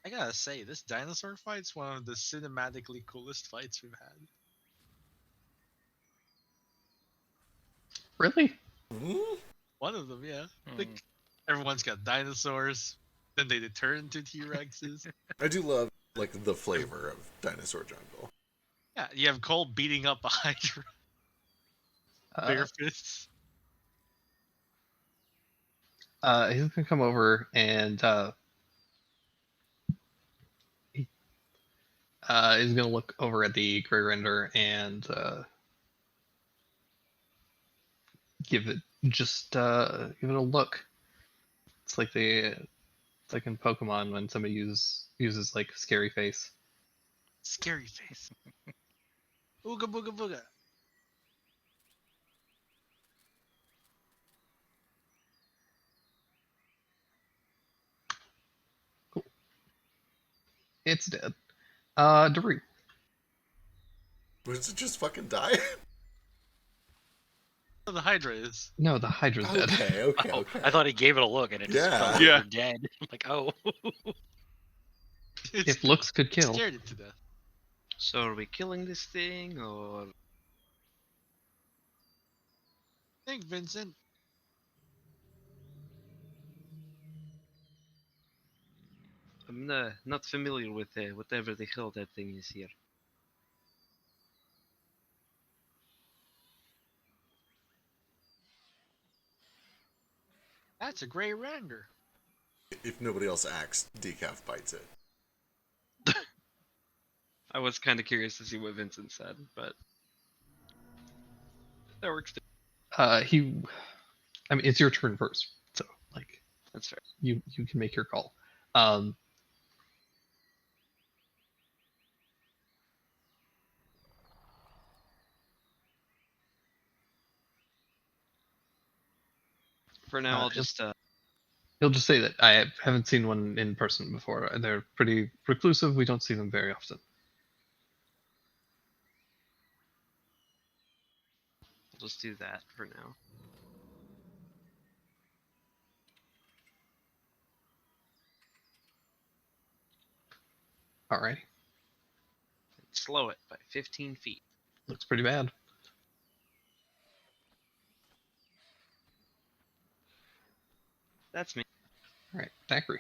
Speaker 2: gotta say, this dinosaur fight's one of the cinematically coolest fights we've had.
Speaker 1: Really?
Speaker 3: Hmm?
Speaker 2: One of them, yeah. Like, everyone's got dinosaurs, then they turn into T-Rexes.
Speaker 3: I do love like the flavor of Dinosaur Jungle.
Speaker 2: Yeah, you have Cole beating up a Hydra. Bare fists.
Speaker 1: He's gonna come over and he's gonna look over at the Grey Render and give it give it a look. It's like it's like in Pokemon when somebody uses like scary face.
Speaker 2: Scary face. Ooga booga booga.
Speaker 1: It's dead. Daru.
Speaker 3: Was it just fucking die?
Speaker 2: The Hydra is.
Speaker 1: No, the Hydra's dead.
Speaker 3: Okay, okay,
Speaker 5: Oh,
Speaker 3: okay.
Speaker 5: I thought he gave it a look and it just
Speaker 3: Yeah.
Speaker 5: fell
Speaker 7: Yeah.
Speaker 5: over dead. I'm like, oh.
Speaker 1: If looks could kill.
Speaker 2: Scared it to death.
Speaker 4: So are we killing this thing or?
Speaker 2: Think, Vincent.
Speaker 4: I'm not familiar with whatever the hell that thing is here.
Speaker 2: That's a gray ranger.
Speaker 3: If nobody else acts, Decaf bites it.
Speaker 4: I was kind of curious to see what Vincent said, but that works too.
Speaker 1: I mean, it's your turn first, so like
Speaker 4: That's fair.
Speaker 1: you can make your call.
Speaker 4: For now, I'll
Speaker 1: he'll-
Speaker 4: just
Speaker 1: He'll just say that I haven't seen one in person before. They're pretty reclusive. We don't see them very often.
Speaker 4: I'll just do that for now.
Speaker 1: Alrighty,
Speaker 4: Slow it by 15 feet.
Speaker 1: looks pretty bad.
Speaker 4: That's me.
Speaker 1: All right, Thackeray.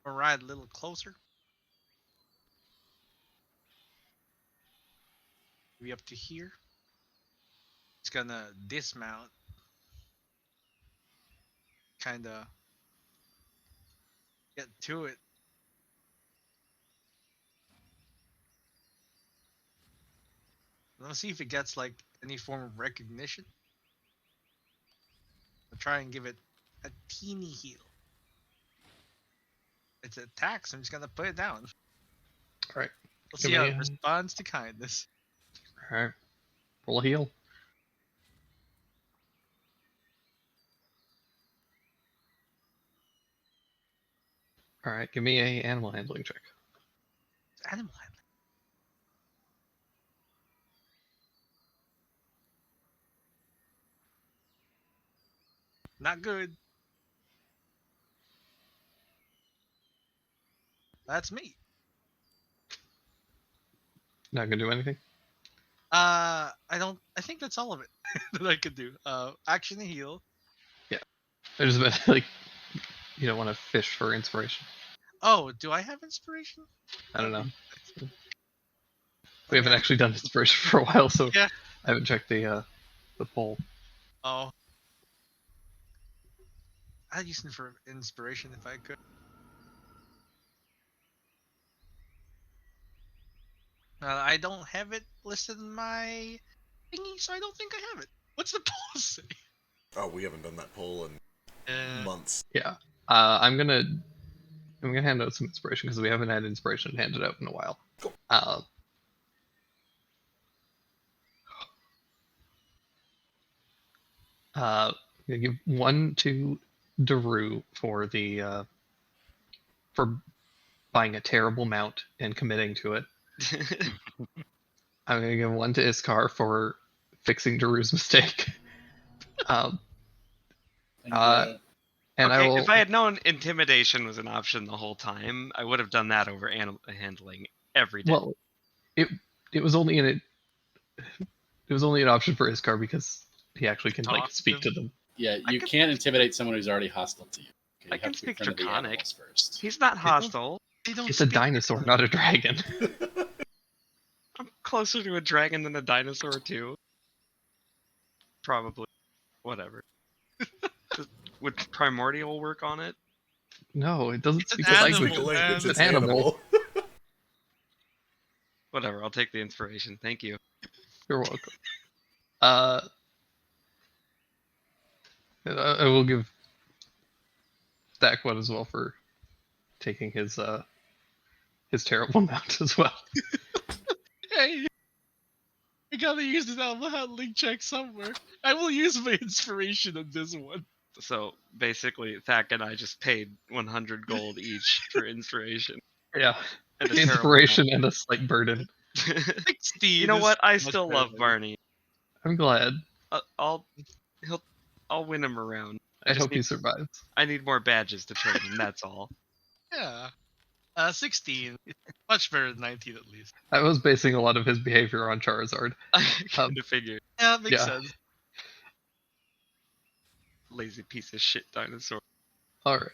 Speaker 2: We'll ride a little closer. Maybe up to here. It's gonna dismount. Kinda get to it. Let's see if it gets like any form of recognition. I'll try and give it a teeny heal. It's an attack, so I'm just gonna put it down.
Speaker 1: All right,
Speaker 2: Let's
Speaker 1: Give
Speaker 2: see how
Speaker 1: me
Speaker 2: it
Speaker 1: a-
Speaker 2: responds to kindness.
Speaker 1: all right. Roll a heal. All right, give me a animal handling check.
Speaker 2: It's animal handling. Not good. That's me.
Speaker 1: Not gonna do anything.
Speaker 2: I think that's all of it that I could do. Action and heal.
Speaker 1: I just meant like you don't want to fish for inspiration.
Speaker 2: Oh, do I have inspiration?
Speaker 1: I don't know. We haven't actually done inspiration for a while, so
Speaker 2: Yeah.
Speaker 1: I haven't checked the poll.
Speaker 2: Oh. I'd use it for inspiration if I could. I don't have it listed in my thingy, so I don't think I have it. What's the poll say?
Speaker 3: Oh, we haven't done that poll in months.
Speaker 1: Yeah. I'm gonna hand out some inspiration because we haven't had inspiration handed out in a while.
Speaker 3: Cool.
Speaker 1: I'm gonna give one to Daru for the for buying a terrible mount and committing to it. I'm gonna give one to Iskar for fixing Daru's mistake.
Speaker 6: Thank
Speaker 1: Uh,
Speaker 6: you.
Speaker 1: And
Speaker 4: okay,
Speaker 1: I will.
Speaker 4: if I had known intimidation was an option the whole time, I would have done that over animal handling every day.
Speaker 1: Well, it was only an option for Iskar because he actually can like
Speaker 2: Talk to
Speaker 1: speak to
Speaker 2: them.
Speaker 1: them.
Speaker 6: Yeah,
Speaker 4: I
Speaker 6: you
Speaker 4: can-
Speaker 6: can't intimidate someone who's already hostile to you. Okay,
Speaker 4: I
Speaker 6: you
Speaker 4: can
Speaker 6: have to be
Speaker 4: speak
Speaker 6: friendly to the
Speaker 4: Draconic.
Speaker 6: animals first.
Speaker 4: He's not hostile.
Speaker 2: They don't
Speaker 1: It's a
Speaker 2: speak-
Speaker 1: dinosaur, not a dragon.
Speaker 4: I'm closer to a dragon than a dinosaur too. Probably. Whatever. Would primordial work on it?
Speaker 1: No, it doesn't
Speaker 2: It's an
Speaker 1: speak the
Speaker 2: animal,
Speaker 1: language.
Speaker 3: Speak a language,
Speaker 2: man.
Speaker 3: it's
Speaker 1: An animal.
Speaker 4: Whatever. I'll take the inspiration. Thank you.
Speaker 1: You're welcome. I will give Stack one as well for taking his terrible mount as well.
Speaker 2: Hey, I gotta use it on the handling check somewhere. I will use my inspiration on this one.
Speaker 4: So basically, Thak and I just paid 100 gold each for inspiration.
Speaker 1: Yeah.
Speaker 4: And a terrible
Speaker 1: Inspiration and a slight burden.
Speaker 4: You know what? I still love Barney.
Speaker 1: I'm glad.
Speaker 4: I'll win him around.
Speaker 1: I hope he survives.
Speaker 4: I need more badges to train him. That's all.
Speaker 2: Yeah. 16. Much better than 19 at least.
Speaker 1: I was basing a lot of his behavior on Charizard.
Speaker 4: I kind of figured.
Speaker 2: Yeah, that makes
Speaker 1: Yeah.
Speaker 2: sense.
Speaker 4: Lazy piece of shit dinosaur.
Speaker 1: All right.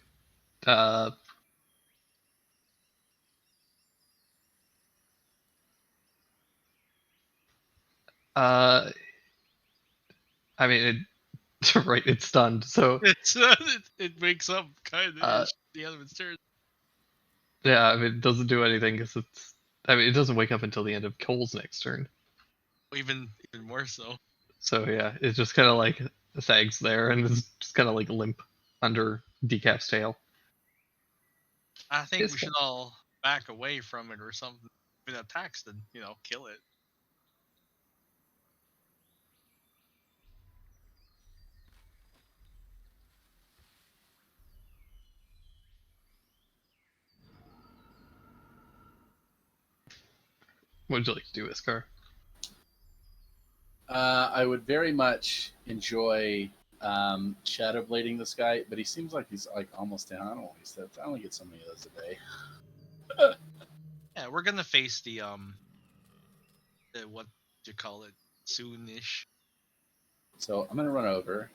Speaker 1: I mean, right, it's stunned. So
Speaker 2: It wakes up kind of.
Speaker 1: Uh,
Speaker 2: The other one's turn.
Speaker 1: yeah, I mean, it doesn't do anything because it's. I mean, it doesn't wake up until the end of Cole's next turn.
Speaker 2: Even more so.
Speaker 1: So yeah, it's just kind of like sags there and is just kind of like limp under Decap's tail.
Speaker 2: I think
Speaker 1: It's
Speaker 2: we should all back away from it or something. If it attacks, then kill it.
Speaker 1: What would you like to do, Iskar?
Speaker 6: I would very much enjoy shadow blading this guy, but he seems like he's like almost down. I don't waste that. I only get so many of those a day.
Speaker 2: Yeah, we're gonna face the what do you call it, soonish.
Speaker 6: So I'm gonna run over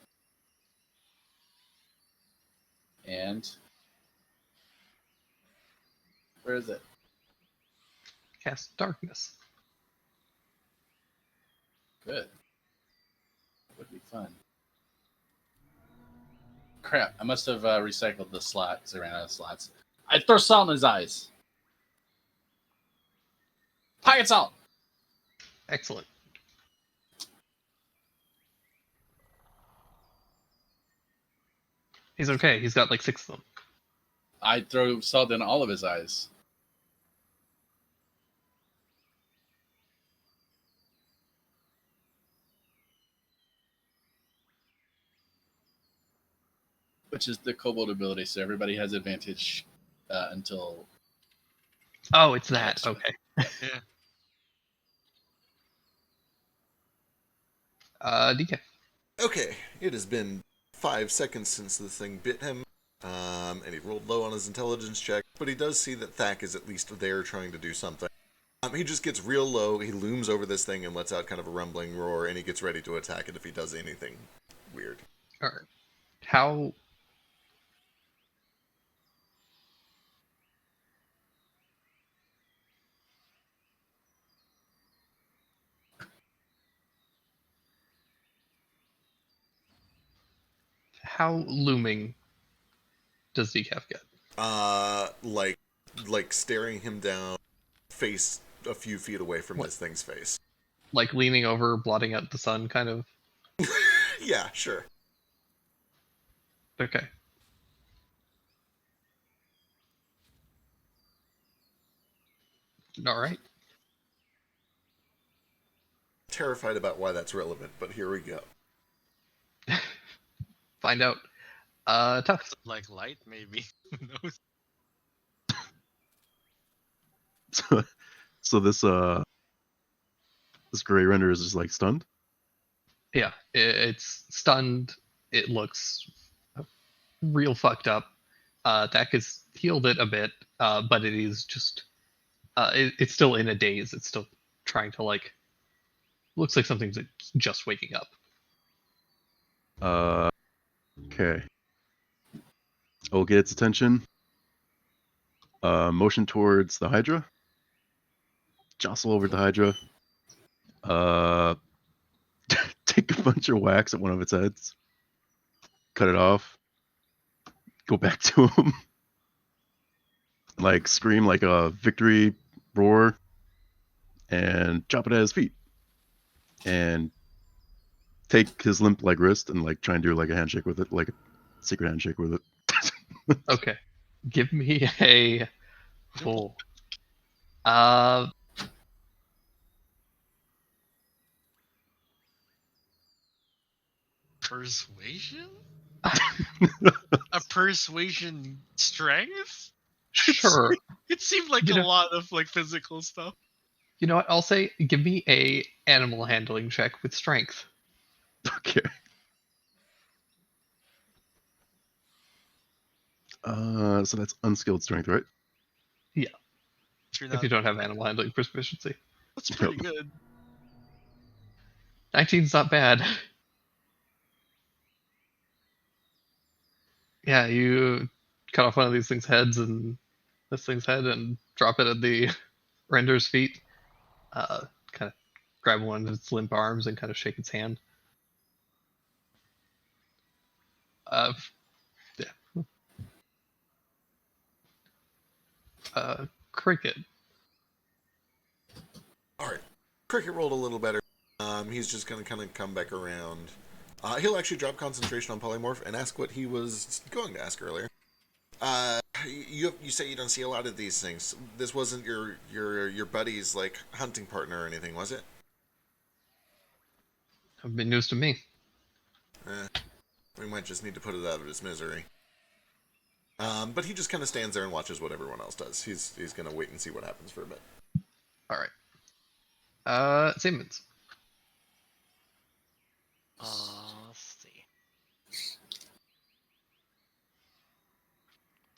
Speaker 6: and where is it?
Speaker 1: Cast Darkness.
Speaker 6: Good. That would be fun. Crap! I must have recycled the slot because I ran out of slots. I throw salt in his eyes. Pocket salt.
Speaker 1: Excellent. He's okay. He's got like 6 of them.
Speaker 6: I throw salt in all of his eyes. Which is the kobold ability, so everybody has advantage until.
Speaker 1: Oh, it's that. Okay.
Speaker 2: Yeah.
Speaker 1: Decaf.
Speaker 3: Okay, it has been 5 seconds since the thing bit him, and he rolled low on his intelligence check, but he does see that Thak is at least there trying to do something. He just gets real low, he looms over this thing and lets out kind of a rumbling roar, and he gets ready to attack it if he does anything weird.
Speaker 1: All right. How? How looming does Decaf get?
Speaker 3: Like staring him down, face a few feet away from
Speaker 1: What?
Speaker 3: this thing's face.
Speaker 1: Like leaning over, blotting out the sun, kind of.
Speaker 3: Yeah, sure.
Speaker 1: Okay. All right.
Speaker 3: Terrified about why that's relevant, but here we go.
Speaker 1: Find out. Tough.
Speaker 2: Like light, maybe. Who knows?
Speaker 8: So this gray render is just like stunned.
Speaker 1: Yeah, it's stunned. It looks real fucked up. Dak has healed it a bit, but it is just it's still in a daze. It's still trying to looks like something's just waking up.
Speaker 8: Okay. I'll get its attention. Motion towards the Hydra. Jostle over the Hydra. Take a bunch of whacks at one of its heads. Cut it off. Go back to him. Like scream like a victory roar. And chop it at his feet. And take his limp like wrist and like try and do like a handshake with it, like a secret handshake with it.
Speaker 1: Okay, give me a full.
Speaker 2: Persuasion? A persuasion strength?
Speaker 1: Sure.
Speaker 2: It seemed like
Speaker 1: You
Speaker 2: a
Speaker 1: know-
Speaker 2: lot of like physical stuff.
Speaker 1: You know what? I'll say, give me a animal handling check with strength.
Speaker 8: Okay. So that's unskilled strength, right?
Speaker 2: If you're
Speaker 1: If
Speaker 2: not,
Speaker 1: you don't have animal handling proficiency.
Speaker 2: that's pretty good.
Speaker 1: 19's not bad. Yeah, you cut off one of these things' heads and this thing's head and drop it at the render's feet. Kind of grab one of its limp arms and kind of shake its hand. Yeah. Cricket.
Speaker 3: All right. Cricket rolled a little better. He's just going to kind of come back around. He'll actually drop concentration on polymorph and ask what he was going to ask earlier. You say you don't see a lot of these things. This wasn't your buddy's like hunting partner or anything, was it?
Speaker 1: Have been news to me.
Speaker 3: We might just need to put it out of his misery. But he just kind of stands there and watches what everyone else does. He's going to wait and see what happens for a bit.
Speaker 1: All right. Simmons.
Speaker 5: Let's see.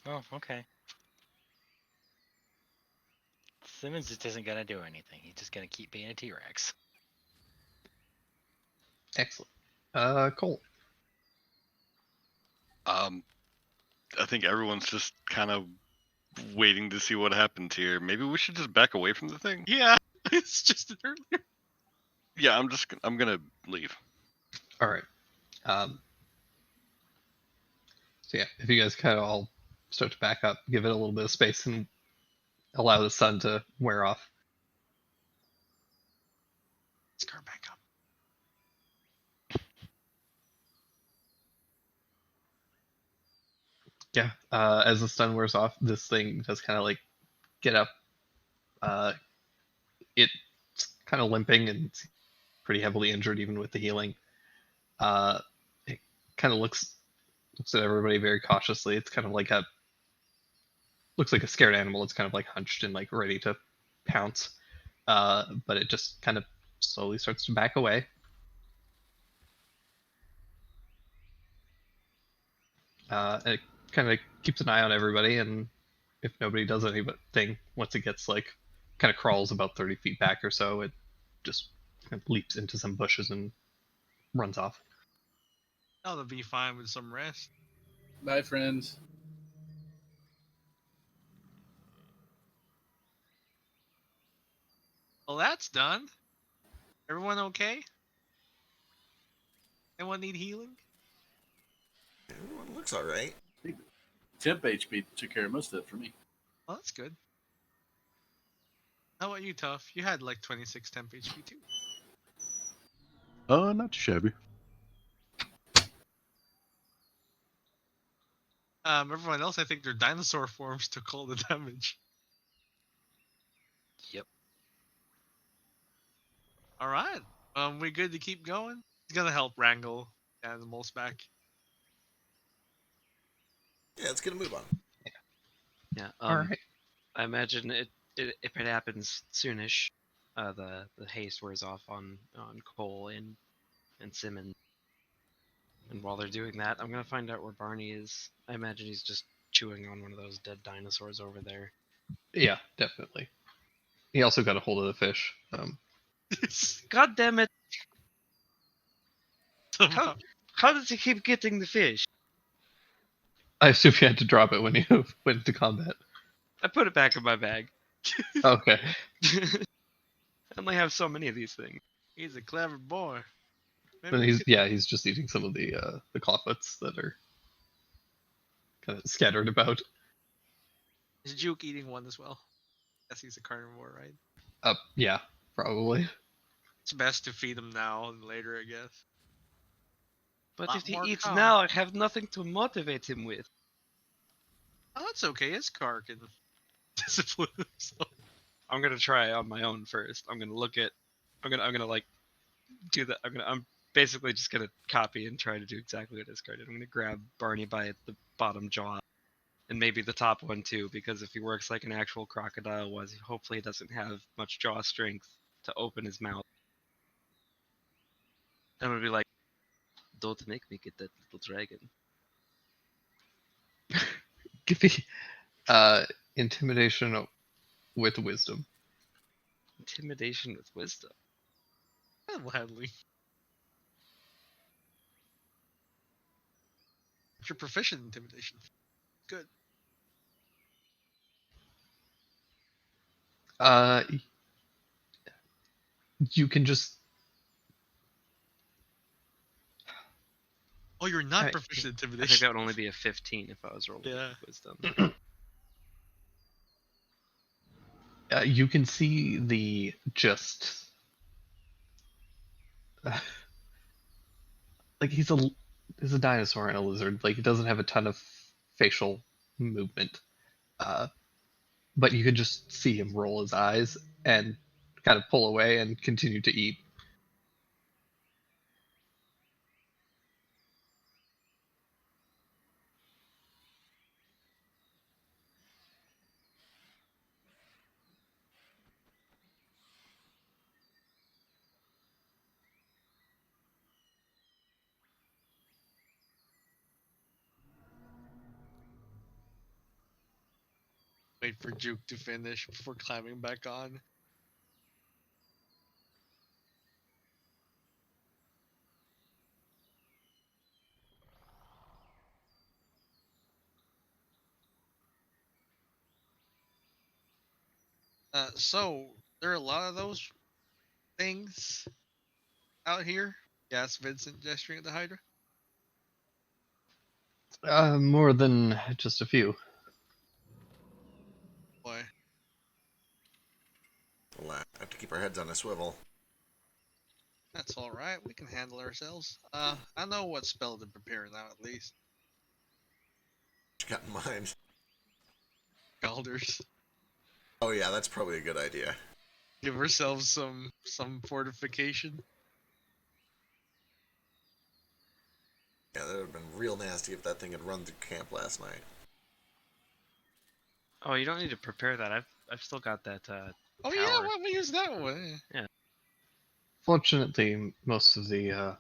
Speaker 5: Oh, okay. Simmons just isn't gonna do anything. He's just gonna keep being a T-Rex.
Speaker 1: Excellent. Cole.
Speaker 7: I think everyone's just kind of waiting to see what happens here. Maybe we should just back away from the thing.
Speaker 2: Yeah, it's just an earlier.
Speaker 7: Yeah, I'm gonna leave.
Speaker 1: All right. So yeah, if you guys kind of all start to back up, give it a little bit of space, and allow the sun to wear off.
Speaker 2: Let's go back up.
Speaker 1: Yeah. As the sun wears off, this thing does kind of like get up. It's kind of limping and it's pretty heavily injured, even with the healing. It kind of looks at everybody very cautiously. It's kind of like looks like a scared animal. It's kind of like hunched and like ready to pounce. But it just kind of slowly starts to back away. And it kind of keeps an eye on everybody, and if nobody does anything, once it gets like kind of crawls about 30 feet back or so, it just kind of leaps into some bushes and runs off.
Speaker 2: That'll be fine with some rest.
Speaker 6: Bye, friends.
Speaker 2: Well, that's done. Everyone okay? Anyone need healing?
Speaker 3: Everyone looks all right.
Speaker 6: Temp HP took care of most of it for me.
Speaker 2: Well, that's good. How about you, Tough? You had like 26 temp HP too.
Speaker 8: Not too shabby.
Speaker 2: Everyone else, I think their dinosaur forms took all the damage.
Speaker 5: Yep.
Speaker 2: All right. We good to keep going? He's gonna help wrangle animals back.
Speaker 3: Yeah, let's get a move on.
Speaker 4: Yeah.
Speaker 1: All right.
Speaker 4: I imagine if it happens soonish, the haste wears off on Cole and Simmons. And while they're doing that, I'm gonna find out where Barney is. I imagine he's just chewing on one of those dead dinosaurs over there.
Speaker 1: Yeah, definitely. He also got a hold of the fish.
Speaker 4: God damn it!
Speaker 2: Somehow.
Speaker 4: How does he keep getting the fish?
Speaker 1: I assume you had to drop it when you went into combat.
Speaker 4: I put it back in my bag.
Speaker 1: Okay.
Speaker 4: I only have so many of these things.
Speaker 2: He's a clever boy. Maybe
Speaker 1: And
Speaker 2: we
Speaker 1: he's
Speaker 2: could-
Speaker 1: he's just eating some of the clawfoots that are kind of scattered about.
Speaker 2: Is Juke eating one as well? Guess he's a carnivore, right?
Speaker 1: Yeah, probably.
Speaker 2: It's best to feed him now and later, I guess.
Speaker 4: But
Speaker 2: Lot
Speaker 4: if he
Speaker 2: more
Speaker 4: eats
Speaker 2: come.
Speaker 4: now, I have nothing to motivate him with.
Speaker 2: Oh, that's okay. His car can discipline himself.
Speaker 4: I'm gonna try on my own first. I'm gonna look at. I'm gonna like do that. I'm basically just gonna copy and try to do exactly what Iskar did. I'm gonna grab Barney by the bottom jaw, and maybe the top one too, because if he works like an actual crocodile was, hopefully he doesn't have much jaw strength to open his mouth. I'm gonna be like, don't make me get that little dragon.
Speaker 1: Give me intimidation with wisdom.
Speaker 4: Intimidation with wisdom.
Speaker 2: Gladly. If you're proficient in intimidation. Good.
Speaker 1: You can just
Speaker 2: Oh, you're not
Speaker 1: Alright.
Speaker 2: proficient in
Speaker 4: I think
Speaker 2: intimidation.
Speaker 4: that would only be a 15 if I was rolling
Speaker 2: Yeah.
Speaker 4: with wisdom.
Speaker 1: you can see the just like he's a dinosaur and a lizard. Like he doesn't have a ton of facial movement, but you can just see him roll his eyes and kind of pull away and continue to eat.
Speaker 2: Wait for Juke to finish before climbing back on. So there are a lot of those things out here. Yes, Vincent gesturing at the Hydra.
Speaker 1: More than just a few.
Speaker 2: Boy,
Speaker 3: We'll have to keep our heads on a swivel.
Speaker 2: that's all right. We can handle ourselves. I know what spell to prepare now, at least.
Speaker 3: What you got in mind?
Speaker 2: Galders.
Speaker 3: Oh yeah, that's probably a good idea.
Speaker 2: Give ourselves some fortification.
Speaker 3: Yeah, that would have been real nasty if that thing had run through camp last night.
Speaker 4: Oh, you don't need to prepare that. I've still got that.
Speaker 2: Oh yeah,
Speaker 4: Tower.
Speaker 2: why don't we use that one?
Speaker 1: Fortunately, most of the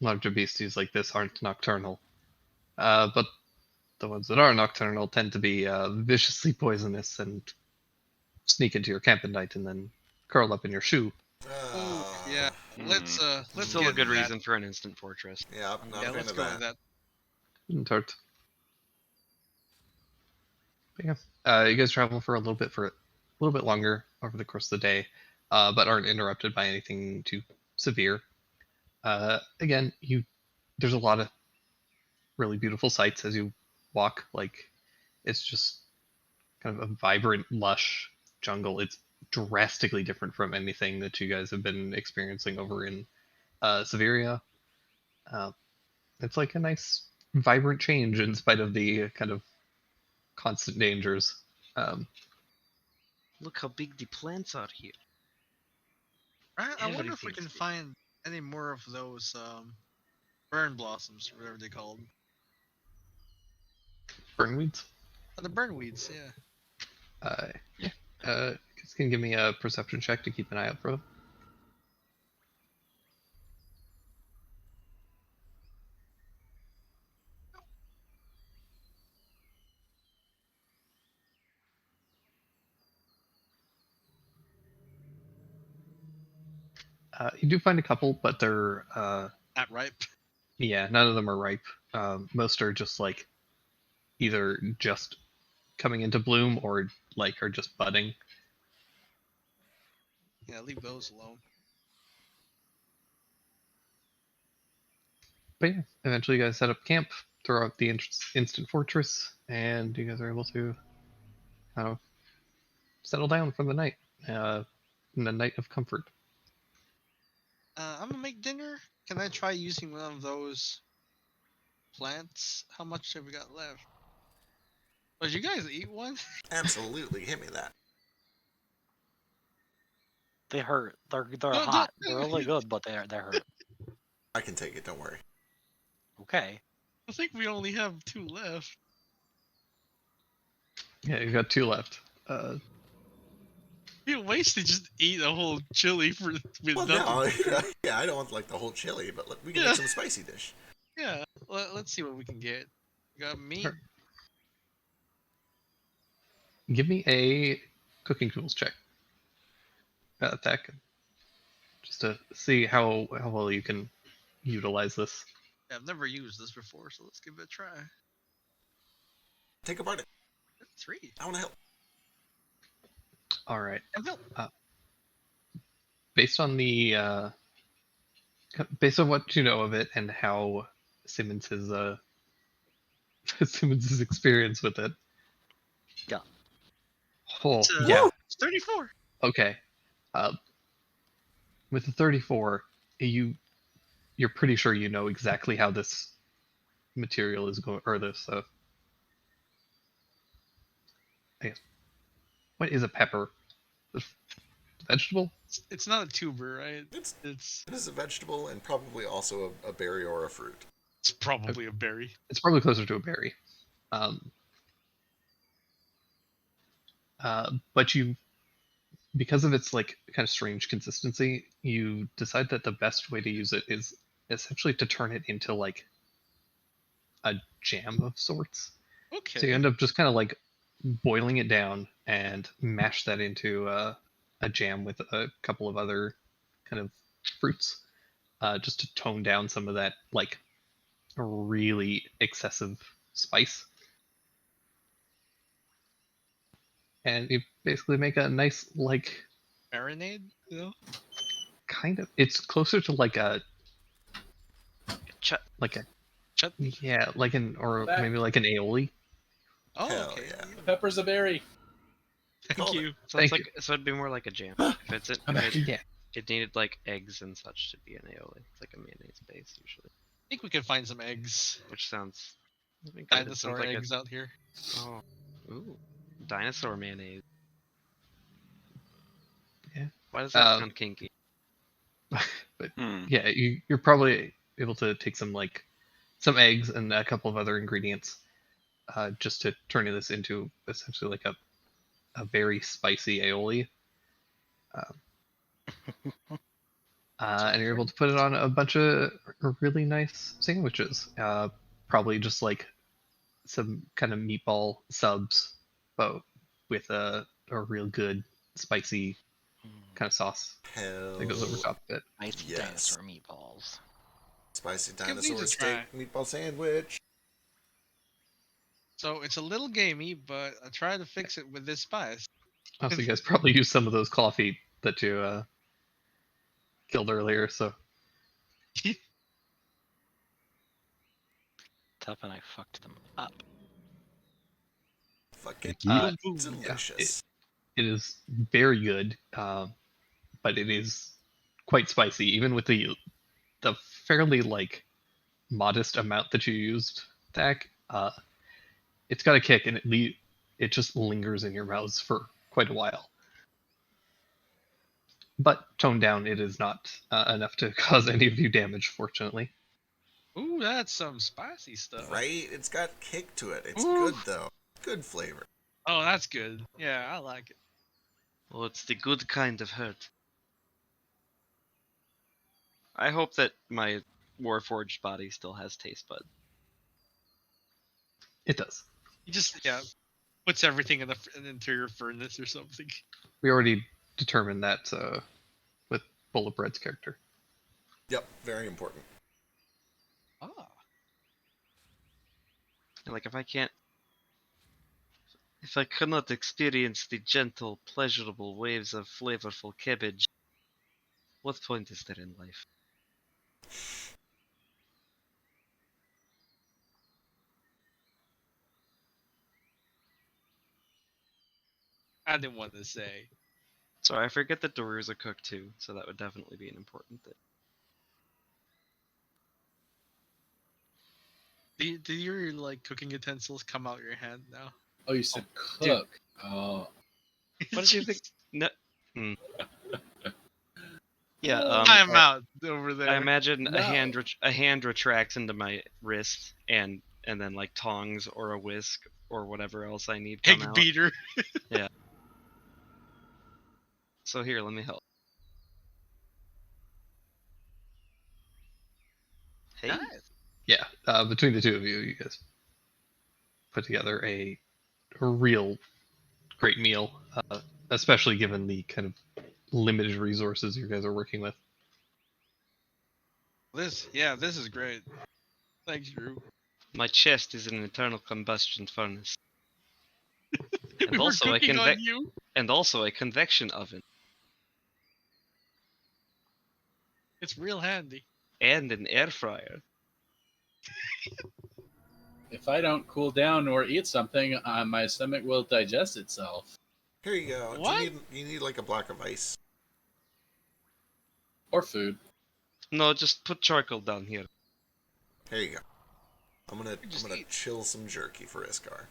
Speaker 1: larger beasties like this aren't nocturnal. But the ones that are nocturnal tend to be viciously poisonous and sneak into your camp at night and then curl up in your shoe.
Speaker 2: Oh yeah. Let's
Speaker 4: Still
Speaker 2: get
Speaker 4: a good
Speaker 2: that.
Speaker 4: reason for an instant fortress.
Speaker 3: Yeah, I'm not
Speaker 2: Yeah,
Speaker 3: a fan
Speaker 2: let's
Speaker 3: of
Speaker 2: go
Speaker 3: that.
Speaker 2: with that.
Speaker 1: Wouldn't hurt. But yeah, you guys travel for a little bit longer over the course of the day, but aren't interrupted by anything too severe. Again, there's a lot of really beautiful sights as you walk. Like it's just kind of a vibrant, lush jungle. It's drastically different from anything that you guys have been experiencing over in Severia. It's like a nice, vibrant change in spite of the kind of constant dangers.
Speaker 4: Look how big the plants are here.
Speaker 2: I wonder if we
Speaker 4: Everything's
Speaker 2: can
Speaker 4: big.
Speaker 2: find any more of those burn blossoms, or whatever they called.
Speaker 1: Burnweeds.
Speaker 2: The burn weeds, yeah.
Speaker 1: Yeah. Guys can give me a perception check to keep an eye out for them. You do find a couple, but they're
Speaker 2: Not ripe.
Speaker 1: yeah, none of them are ripe. Most are just like either just coming into bloom or like are just budding.
Speaker 2: Yeah, leave those alone.
Speaker 1: But yeah, eventually you guys set up camp, throw out the instant fortress, and you guys are able to kind of settle down for the night. In the night of comfort.
Speaker 2: I'm gonna make dinner. Can I try using one of those plants? How much have we got left? Oh, did you guys eat one?
Speaker 3: Absolutely, hit me that.
Speaker 5: They hurt. They're
Speaker 2: No,
Speaker 5: hot.
Speaker 2: don't-
Speaker 5: They're really good, but they hurt.
Speaker 3: I can take it. Don't worry.
Speaker 5: Okay.
Speaker 2: I think we only have 2 left.
Speaker 1: Yeah, you got 2 left.
Speaker 2: You wasted just eat a whole chili for with
Speaker 3: Well,
Speaker 2: nothing.
Speaker 3: no, yeah, I don't want like the whole chili, but look, we can
Speaker 2: Yeah.
Speaker 3: make some spicy dish.
Speaker 2: Yeah, let's see what we can get. Got meat.
Speaker 1: Sure. Give me a cooking tools check. Attack. Just to see how well you can utilize this.
Speaker 2: Yeah, I've never used this before, so let's give it a try.
Speaker 3: Take a bite.
Speaker 2: 3.
Speaker 3: I want to help.
Speaker 1: All right.
Speaker 2: And help.
Speaker 1: Based on the based on what you know of it and how Simmons's Simmons's experience with it.
Speaker 5: Yeah.
Speaker 1: Oh,
Speaker 2: It's,
Speaker 1: yeah.
Speaker 2: It's 34.
Speaker 1: Okay. With the 34, you're pretty sure you know exactly how this material is going, or this. I guess. What is a pepper? Vegetable?
Speaker 2: It's not a tuber, right?
Speaker 3: It's
Speaker 2: It's
Speaker 3: it is a vegetable and probably also a berry or a fruit.
Speaker 2: probably a berry.
Speaker 1: It's probably closer to a berry. But because of its like kind of strange consistency, you decide that the best way to use it is essentially to turn it into like a jam of sorts.
Speaker 2: Okay.
Speaker 1: So you end up just kind of like boiling it down and mash that into a jam with a couple of other kind of fruits, just to tone down some of that like really excessive spice. And you basically make a nice like
Speaker 2: Marinade, you know?
Speaker 1: kind of. It's closer to like a
Speaker 5: Ch-
Speaker 1: like a
Speaker 2: Chutney.
Speaker 1: yeah like an or
Speaker 6: Back.
Speaker 1: maybe like an aioli.
Speaker 2: Oh,
Speaker 3: Hell
Speaker 2: okay.
Speaker 3: yeah.
Speaker 6: Pepper's a berry.
Speaker 2: Thank
Speaker 3: Called
Speaker 2: you.
Speaker 4: So
Speaker 1: Thank
Speaker 4: it's like so it'd be more like a jam. If it,
Speaker 1: Yeah.
Speaker 4: it needed like eggs and such to be an aioli. It's like a mayonnaise base usually,
Speaker 2: I think we can find some eggs.
Speaker 4: which sounds I mean, good. It
Speaker 2: Dinosaur
Speaker 4: sounds like
Speaker 2: eggs out here.
Speaker 4: oh, ooh, dinosaur mayonnaise.
Speaker 1: Yeah.
Speaker 4: Why does that
Speaker 1: Um,
Speaker 4: sound kinky?
Speaker 1: Yeah, you're probably able to take some eggs and a couple of other ingredients, just to turn this into essentially like a very spicy aioli. And you're able to put it on a bunch of really nice sandwiches. Probably just like some kind of meatball subs, but with a real good spicy kind of sauce
Speaker 3: Hell.
Speaker 1: that goes over top of it.
Speaker 5: Icy
Speaker 3: Yes.
Speaker 5: dinosaur meatballs.
Speaker 3: Spicy
Speaker 2: Give these
Speaker 3: dinosaur
Speaker 2: a
Speaker 3: steak
Speaker 2: try.
Speaker 3: meatball sandwich.
Speaker 2: So it's a little gamey, but I try to fix it with this spice.
Speaker 1: Also, you guys probably used some of those claw feet that you killed earlier, so
Speaker 5: Tough and I fucked them up.
Speaker 3: Fucking
Speaker 8: Thank
Speaker 1: you.
Speaker 3: delicious.
Speaker 1: it is very good. But it is quite spicy, even with the fairly like modest amount that you used, Thack. It's got a kick, and it just lingers in your mouths for quite a while. But toned down, it is not enough to cause any of you damage, fortunately.
Speaker 2: Ooh, that's some spicy stuff.
Speaker 3: Right? It's got kick to it. It's
Speaker 2: Ooh.
Speaker 3: good though. Good flavor.
Speaker 2: Oh, that's good. Yeah, I like it.
Speaker 4: Well, it's the good kind of hurt. I hope that my Warforged body still has taste bud.
Speaker 1: It does.
Speaker 2: He just puts everything in an interior furnace or something.
Speaker 1: We already determined that with Bullet Bread's character.
Speaker 3: Yep, very important.
Speaker 2: Ah.
Speaker 4: And like if I cannot experience the gentle, pleasurable waves of flavorful cabbage, what point is there in life?
Speaker 2: I didn't want to say.
Speaker 4: Sorry, I forget that Doru's a cook too, so that would definitely be an important thing.
Speaker 2: Do your cooking utensils come out your hand now?
Speaker 6: Oh, you said
Speaker 2: dude.
Speaker 6: cook. Oh,
Speaker 4: What did you think? No. Yeah,
Speaker 2: I'm out over there.
Speaker 4: I imagine
Speaker 6: No.
Speaker 4: a hand retracts into my wrist, and then like tongs or a whisk or whatever else I need come
Speaker 2: Egg
Speaker 4: out.
Speaker 2: beater.
Speaker 4: So here, let me help. Hey,
Speaker 2: Nice.
Speaker 1: Yeah, between the two of you, you guys put together a real great meal, especially given the kind of limited resources you guys are working with.
Speaker 2: This is great. Thanks, Drew.
Speaker 4: my chest is an internal combustion furnace, and
Speaker 2: We were
Speaker 4: also a
Speaker 2: cooking on you.
Speaker 4: convection oven,
Speaker 2: It's real handy.
Speaker 4: and an air fryer.
Speaker 6: If I don't cool down or eat something, my stomach will digest itself.
Speaker 3: Here you go.
Speaker 2: What?
Speaker 3: Do you need like a block of ice?
Speaker 6: Or food.
Speaker 4: No, just put charcoal down here.
Speaker 3: Here you go. I'm gonna
Speaker 2: Just eat.
Speaker 3: chill some jerky for Iskar.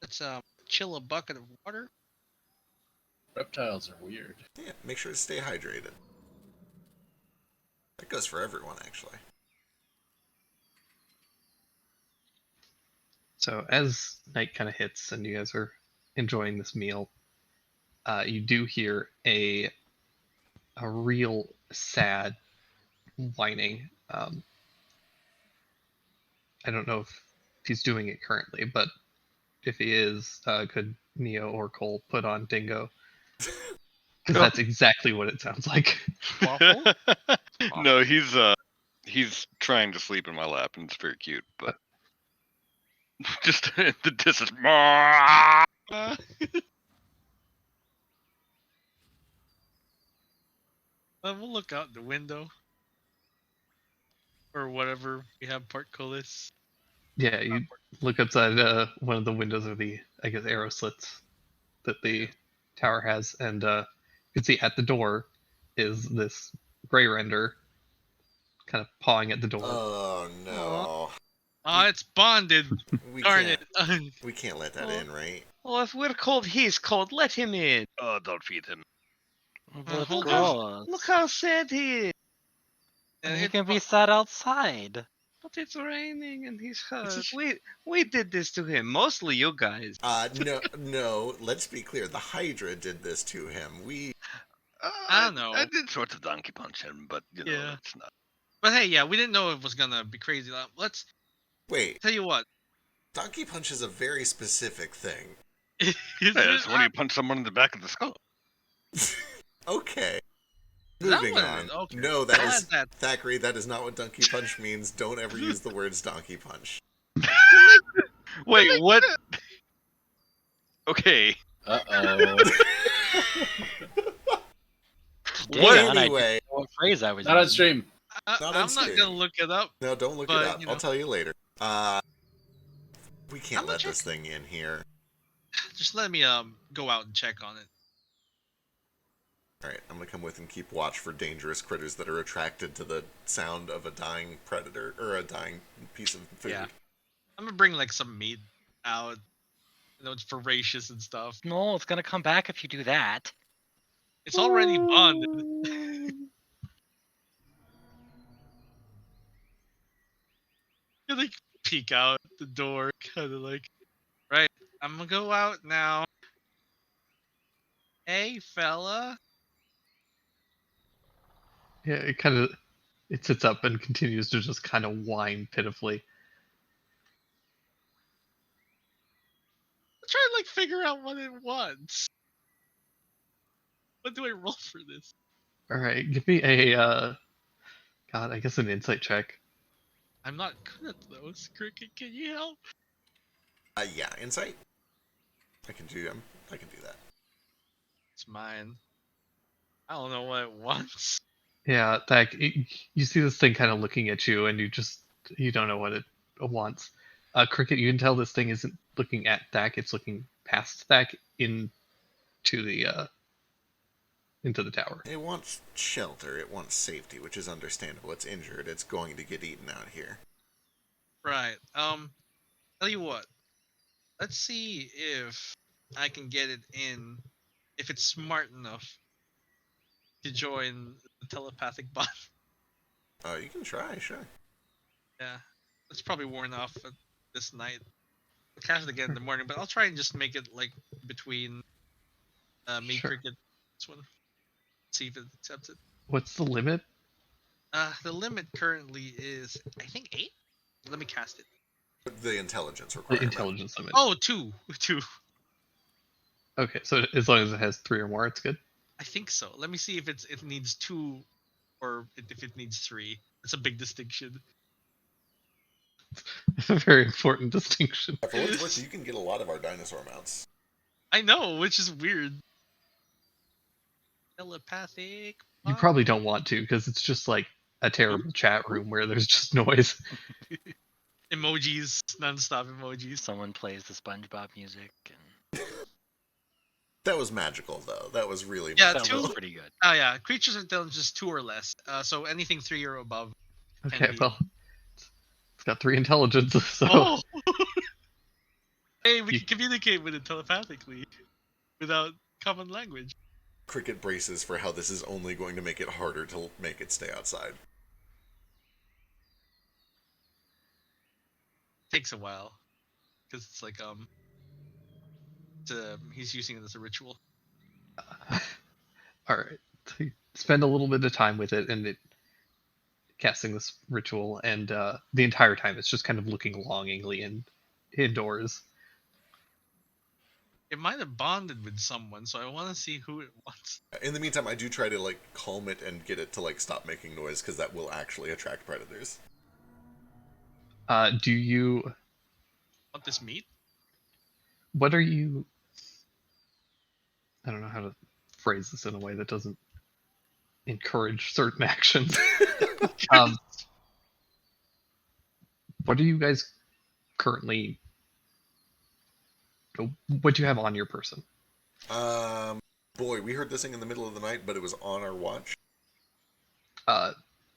Speaker 2: Let's chill a bucket of water.
Speaker 6: Reptiles are weird.
Speaker 3: Yeah, make sure to stay hydrated. That goes for everyone, actually.
Speaker 1: So as night kind of hits and you guys are enjoying this meal, you do hear a real sad whining. I don't know if he's doing it currently, but if he is, could Neo or Cole put on Dingo? Because that's exactly what it sounds like.
Speaker 2: Waffle?
Speaker 7: No, he's trying to sleep in my lap, and it's very cute. But just the distance.
Speaker 2: We'll look out the window. Or whatever we have portcullis.
Speaker 1: Yeah, you look outside one of the windows of the, I guess, arrow slits that the tower has, and you can see at the door is this gray render kind of pawing at the door.
Speaker 3: Oh no.
Speaker 2: Oh, it's bonded.
Speaker 3: We
Speaker 2: Darn
Speaker 3: can't,
Speaker 2: it.
Speaker 3: we can't let that in, right?
Speaker 4: Well, if we're cold, he's cold. Let him in.
Speaker 7: Oh, don't feed him.
Speaker 5: But
Speaker 2: hold
Speaker 5: gross.
Speaker 4: Look how sad he is.
Speaker 2: And
Speaker 5: He
Speaker 2: it's
Speaker 5: can be sat outside.
Speaker 4: But it's raining and he's hurt. We did this to him. Mostly you guys.
Speaker 3: No, let's be clear. The Hydra did this to him.
Speaker 2: I don't know.
Speaker 7: I did sort of donkey punch him, but you know,
Speaker 2: Yeah.
Speaker 7: it's not.
Speaker 2: But hey, yeah, we didn't know it was gonna be crazy. Let's
Speaker 3: Wait,
Speaker 2: tell you what.
Speaker 3: Donkey Punch is a very specific thing.
Speaker 2: Is
Speaker 7: Yeah, it's when you punch someone in the back of the skull.
Speaker 3: Okay.
Speaker 2: Is that
Speaker 3: Moving
Speaker 2: what it
Speaker 3: on.
Speaker 2: is? Okay.
Speaker 3: No, that
Speaker 2: I'll
Speaker 3: is
Speaker 2: add that.
Speaker 3: Thackeray. That is not what Donkey Punch means. Don't ever use the words Donkey Punch.
Speaker 7: Wait, what? Okay.
Speaker 6: Uh-oh.
Speaker 5: Damn, I
Speaker 3: Anyway,
Speaker 5: didn't know what phrase I was
Speaker 6: Not on
Speaker 5: using.
Speaker 6: stream.
Speaker 3: Not on
Speaker 2: I'm not
Speaker 3: stream.
Speaker 2: gonna look it up.
Speaker 3: no, don't look
Speaker 2: But,
Speaker 3: it up.
Speaker 2: you
Speaker 3: I'll
Speaker 2: know.
Speaker 3: tell you later. We can't
Speaker 2: I'm
Speaker 3: let
Speaker 2: gonna
Speaker 3: this thing in here.
Speaker 2: Just let me go out and check on it.
Speaker 3: All right, I'm gonna come with and keep watch for dangerous critters that are attracted to the sound of a dying predator or a dying piece of food.
Speaker 2: Yeah. I'm gonna bring like some meat out. You know, it's voracious and stuff.
Speaker 5: No, it's gonna come back if you do that.
Speaker 2: It's already bonded. You like peek out the door, kind of like, right. I'm gonna go out now. Hey, fella.
Speaker 1: Yeah, it sits up and continues to just kind of whine pitifully.
Speaker 2: I'm trying to like figure out what it wants. What do I roll for this?
Speaker 1: All right, give me a God, I guess an insight check.
Speaker 2: I'm not good at those. Cricket, can you help?
Speaker 3: Yeah, insight. I can do that.
Speaker 2: It's mine. I don't know what it wants.
Speaker 1: Yeah, Thack, you see this thing kind of looking at you, and you don't know what it wants. Cricket, you can tell this thing isn't looking at Thack; it's looking past Thack into the tower.
Speaker 3: It wants shelter. It wants safety, which is understandable. It's injured. It's going to get eaten out here.
Speaker 2: Right. Tell you what. Let's see if I can get it in. If it's smart enough to join the telepathic bot.
Speaker 3: Oh, you can try, sure.
Speaker 2: Yeah, it's probably worn off this night. I'll cast it again in the morning, but I'll try and just make it like between me,
Speaker 1: Sure.
Speaker 2: Cricket, this one. See if it accepts it.
Speaker 1: What's the limit?
Speaker 2: The limit currently is I think 8. Let me cast it.
Speaker 3: The intelligence
Speaker 1: The
Speaker 3: requirement.
Speaker 1: intelligence limit.
Speaker 2: Oh, 2.
Speaker 1: Okay, so as long as it has 3 or more, it's good.
Speaker 2: I think so. Let me see if it needs 2 or if it needs 3. It's a big distinction.
Speaker 1: A very important distinction.
Speaker 3: For what it's worth, you can get a lot of our dinosaur mounts.
Speaker 2: I know, which is weird. Telepathic.
Speaker 1: You probably don't want to because it's just like a terrible chat room where there's just noise.
Speaker 2: Emojis, non-stop emojis.
Speaker 5: Someone plays the SpongeBob music, and
Speaker 3: That was magical, though. That was really
Speaker 2: Yeah,
Speaker 5: that
Speaker 3: magical.
Speaker 5: was
Speaker 2: two-
Speaker 5: pretty good.
Speaker 2: Oh yeah, creatures of intelligence 2 or less. So anything 3 or above.
Speaker 1: Okay,
Speaker 2: be-
Speaker 1: well, it's got 3 intelligence, so
Speaker 2: Oh! Hey, we
Speaker 1: You-
Speaker 2: can communicate with it telepathically without common language.
Speaker 3: Cricket braces for how this is only going to make it harder to make it stay outside.
Speaker 2: Takes a while because it's like he's using it as a ritual.
Speaker 1: all right. So you spend a little bit of time with it and it casting this ritual, and the entire time it's just kind of looking longingly indoors.
Speaker 2: It might have bonded with someone, so I want to see who it wants.
Speaker 3: In the meantime, I do try to like calm it and get it to like stop making noise because that will actually attract predators.
Speaker 1: Do you?
Speaker 2: Want this meat?
Speaker 1: What are you? I don't know how to phrase this in a way that doesn't encourage certain actions. What are you guys currently? What do you have on your person?
Speaker 3: Boy, we heard this thing in the middle of the night, but it was on our watch.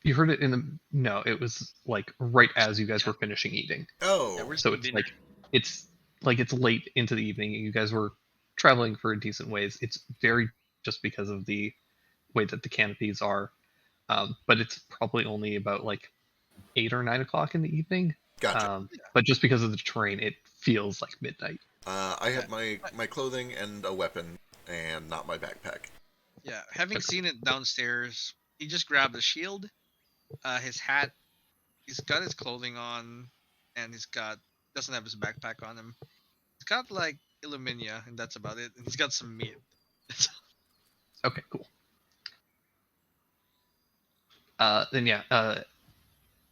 Speaker 1: You heard it in the no. It was like right as you guys were finishing eating.
Speaker 3: Oh,
Speaker 2: Yeah, we're
Speaker 1: So it's it's late into the evening. You guys were traveling for a decent ways. It's very just because of the way that the canopies are, but it's probably only about like 8 or 9 o'clock in the evening.
Speaker 3: gotcha.
Speaker 1: But just because of the terrain, it feels like midnight.
Speaker 3: I had my clothing and a weapon, and not my backpack.
Speaker 2: Yeah, having
Speaker 1: Okay.
Speaker 2: seen it downstairs, he just grabbed a shield, his hat, he's got his clothing on, and doesn't have his backpack on him. He's got like Illuminia, and that's about it. And he's got some meat.
Speaker 1: Okay, cool. Then yeah,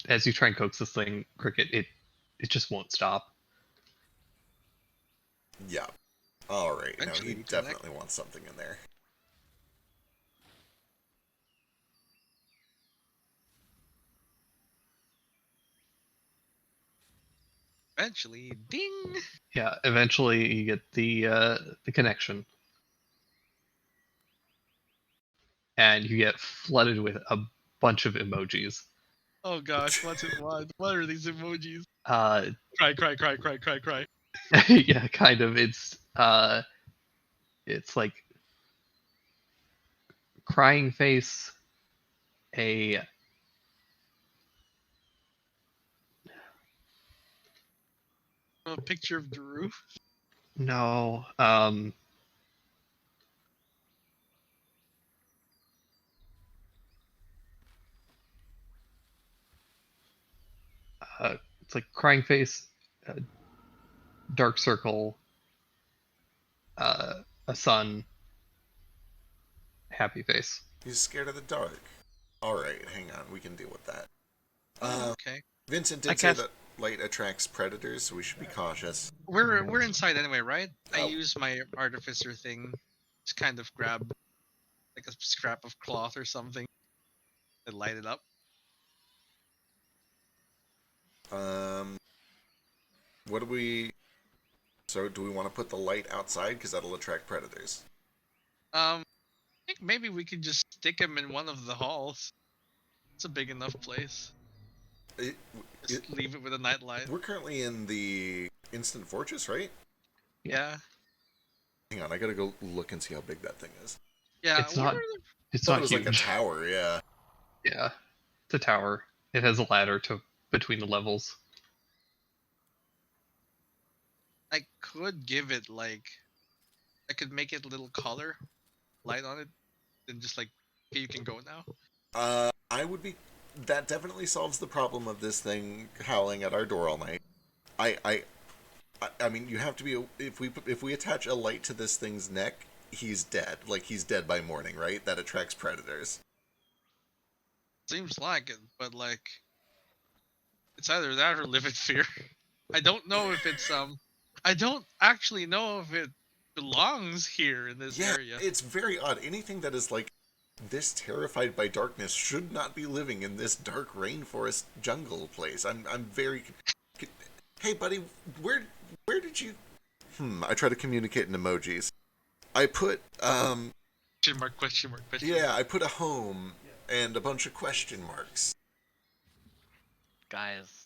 Speaker 1: as you try and coax this thing, Cricket, it just won't stop.
Speaker 3: Yeah. All right. Now
Speaker 2: Eventually
Speaker 3: he
Speaker 2: we connect.
Speaker 3: definitely wants something in there.
Speaker 2: Eventually, ding!
Speaker 1: Yeah, eventually you get the connection, and you get flooded with a bunch of emojis.
Speaker 2: Oh gosh, what's it? What are these emojis?
Speaker 1: Uh,
Speaker 2: Cry, cry, cry, cry, cry, cry.
Speaker 1: yeah, kind of. It's like crying face, a
Speaker 2: A picture of Drew.
Speaker 1: no, it's like crying face, dark circle, a sun, happy face.
Speaker 3: He's scared of the dark. All right, hang on. We can deal with that.
Speaker 2: Okay,
Speaker 3: Vincent
Speaker 1: I
Speaker 3: did say
Speaker 1: cast-
Speaker 3: that light attracts predators, so we should be cautious.
Speaker 2: we're inside anyway, right? I
Speaker 3: Oh.
Speaker 2: use my artificer thing, just kind of grab like a scrap of cloth or something, and light it up.
Speaker 3: What do we? So, do we want to put the light outside because that'll attract predators?
Speaker 2: I think maybe we could just stick him in one of the halls. It's a big enough place.
Speaker 3: It,
Speaker 2: Just leave it with a night light.
Speaker 3: we're currently in the instant fortress, right?
Speaker 2: Yeah.
Speaker 3: Hang on, I gotta go look and see how big that thing is.
Speaker 2: Yeah.
Speaker 1: It's
Speaker 2: what
Speaker 1: not-
Speaker 2: are the-
Speaker 1: It's
Speaker 3: I thought
Speaker 1: not
Speaker 3: it was
Speaker 1: huge.
Speaker 3: like a tower, yeah.
Speaker 1: Yeah, it's a tower. It has a ladder to between the levels.
Speaker 2: I could give it like, I could make it a little color light on it, and just like, okay, you can go now.
Speaker 3: I would be. That definitely solves the problem of this thing howling at our door all night. I mean, you have to be. If we attach a light to this thing's neck, he's dead. Like he's dead by morning, right? That attracts predators.
Speaker 2: Seems like it, but like, it's either that or live in fear. I don't know if it's I don't actually know if it belongs here in this
Speaker 3: Yeah,
Speaker 2: area.
Speaker 3: it's very odd. Anything that is like this terrified by darkness should not be living in this dark rainforest jungle place. I'm very. Hey, buddy, where did you? I try to communicate in emojis. I put
Speaker 2: Question mark, question mark, question mark.
Speaker 3: yeah, I put a home and a bunch of question marks.
Speaker 5: Guys,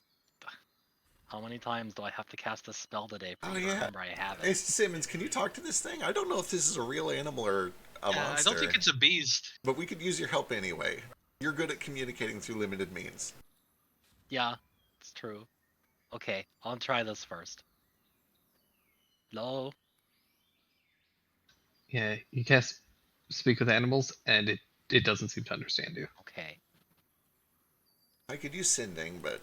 Speaker 5: how many times do I have to cast a spell today for
Speaker 3: Oh,
Speaker 5: you to
Speaker 3: yeah.
Speaker 5: remember I have
Speaker 3: Hey,
Speaker 5: it?
Speaker 3: Simmons, can you talk to this thing? I don't know if this is a real animal or a
Speaker 2: Yeah, I
Speaker 3: monster.
Speaker 2: don't think it's a beast.
Speaker 3: But we could use your help anyway. You're good at communicating through limited means.
Speaker 5: Yeah, it's true. Okay, I'll try this first. Hello?
Speaker 1: Yeah, you cast speak with animals, and it doesn't seem to understand you.
Speaker 5: Okay.
Speaker 3: I could use sending, but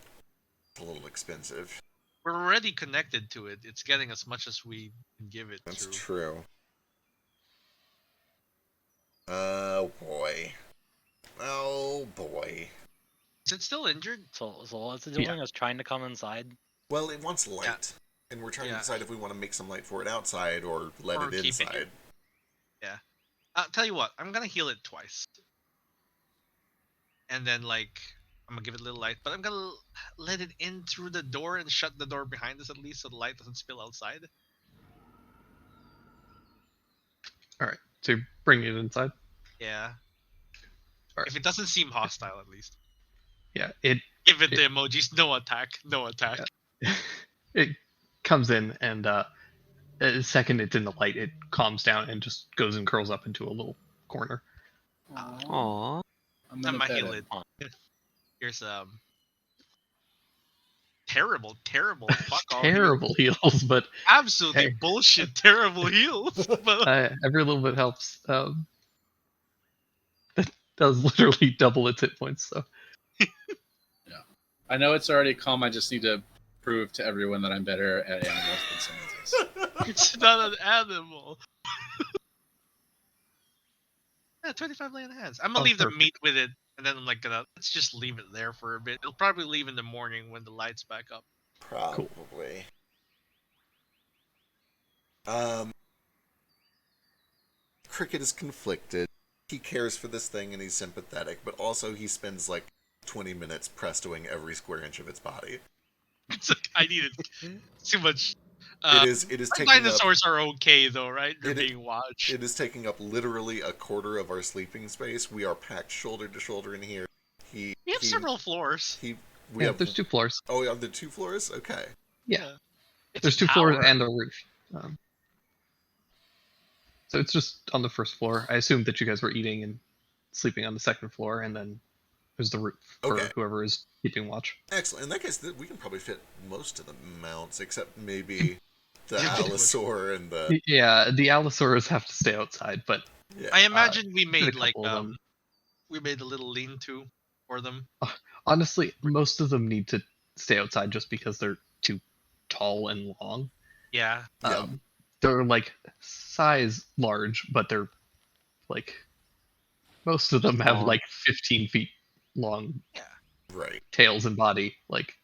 Speaker 3: it's a little expensive.
Speaker 2: We're already connected to it. It's getting as much as we can give it.
Speaker 3: That's
Speaker 2: through.
Speaker 3: true. Oh boy. Oh boy.
Speaker 2: Is it still injured?
Speaker 5: So what's it
Speaker 1: Yeah.
Speaker 5: doing? Is trying to come inside?
Speaker 3: Well, it wants light. And we're trying to
Speaker 2: Yeah.
Speaker 3: decide if we want to make some light for it outside or let
Speaker 2: Or
Speaker 3: it
Speaker 2: keep it
Speaker 3: inside.
Speaker 2: here. I'll tell you what. I'm gonna heal it twice, and then like I'm gonna give it a little light, but I'm gonna let it in through the door and shut the door behind us at least, so the light doesn't spill outside.
Speaker 1: All right, so you're bringing it inside.
Speaker 2: Yeah.
Speaker 1: Alright.
Speaker 2: If it doesn't seem hostile, at least.
Speaker 1: Yeah, it
Speaker 2: Give it the emojis. No attack. No attack.
Speaker 1: it comes in, and the second it's in the light, it calms down and just goes and curls up into a little corner.
Speaker 4: Aww.
Speaker 6: I'm
Speaker 2: I
Speaker 6: gonna
Speaker 2: might
Speaker 6: pet
Speaker 2: heal
Speaker 6: it.
Speaker 2: it. Here's terrible, fuck all heals.
Speaker 1: Terrible heals, but
Speaker 2: Absolutely
Speaker 1: Hey.
Speaker 2: bullshit. Terrible heals. But
Speaker 1: every little bit helps. That does literally double its hit points. So
Speaker 6: I know it's already calm. I just need to prove to everyone that I'm better at animals than someone is.
Speaker 2: it's not an animal. Yeah, 25 lay in hands. I'm gonna
Speaker 1: Oh,
Speaker 2: leave the
Speaker 1: perfect.
Speaker 2: meat with it, and then I'm like let's just leave it there for a bit. It'll probably leave in the morning when the light's back up.
Speaker 3: Probably. Cricket is conflicted. He cares for this thing and he's sympathetic, but also he spends like 20 minutes prestoing every square inch of its body.
Speaker 2: It's like I needed too much.
Speaker 3: It is
Speaker 2: Our
Speaker 3: taking up
Speaker 2: dinosaurs are okay though, right? They're
Speaker 3: It i-
Speaker 2: being watched.
Speaker 3: it is taking up literally a quarter of our sleeping space. We are packed shoulder to shoulder in here.
Speaker 2: We have several floors.
Speaker 3: We have
Speaker 1: there's 2 floors.
Speaker 3: Oh, we have the 2 floors. Okay.
Speaker 1: Yeah.
Speaker 2: It's
Speaker 1: There's
Speaker 2: a
Speaker 1: 2 floors
Speaker 2: tower.
Speaker 1: and a roof. So it's just on the first floor. I assumed that you guys were eating and sleeping on the second floor, and then there's the roof for
Speaker 3: Okay.
Speaker 1: whoever is keeping watch.
Speaker 3: Excellent. In that case, we can probably fit most of the mounts, except maybe the
Speaker 2: Yeah.
Speaker 3: Allosaur and the
Speaker 1: Yeah, the Allosaurus have to stay outside, but
Speaker 3: yeah.
Speaker 2: I imagine we
Speaker 1: a
Speaker 2: made like
Speaker 1: couple of them.
Speaker 2: we made a little lean-to for them.
Speaker 1: Honestly, most of them need to stay outside just because they're too tall and long.
Speaker 2: Yeah.
Speaker 3: Yeah.
Speaker 1: They're like size large, but they're like most of them have
Speaker 4: Long.
Speaker 1: like 15 feet long
Speaker 3: Right.
Speaker 1: tails and body. Like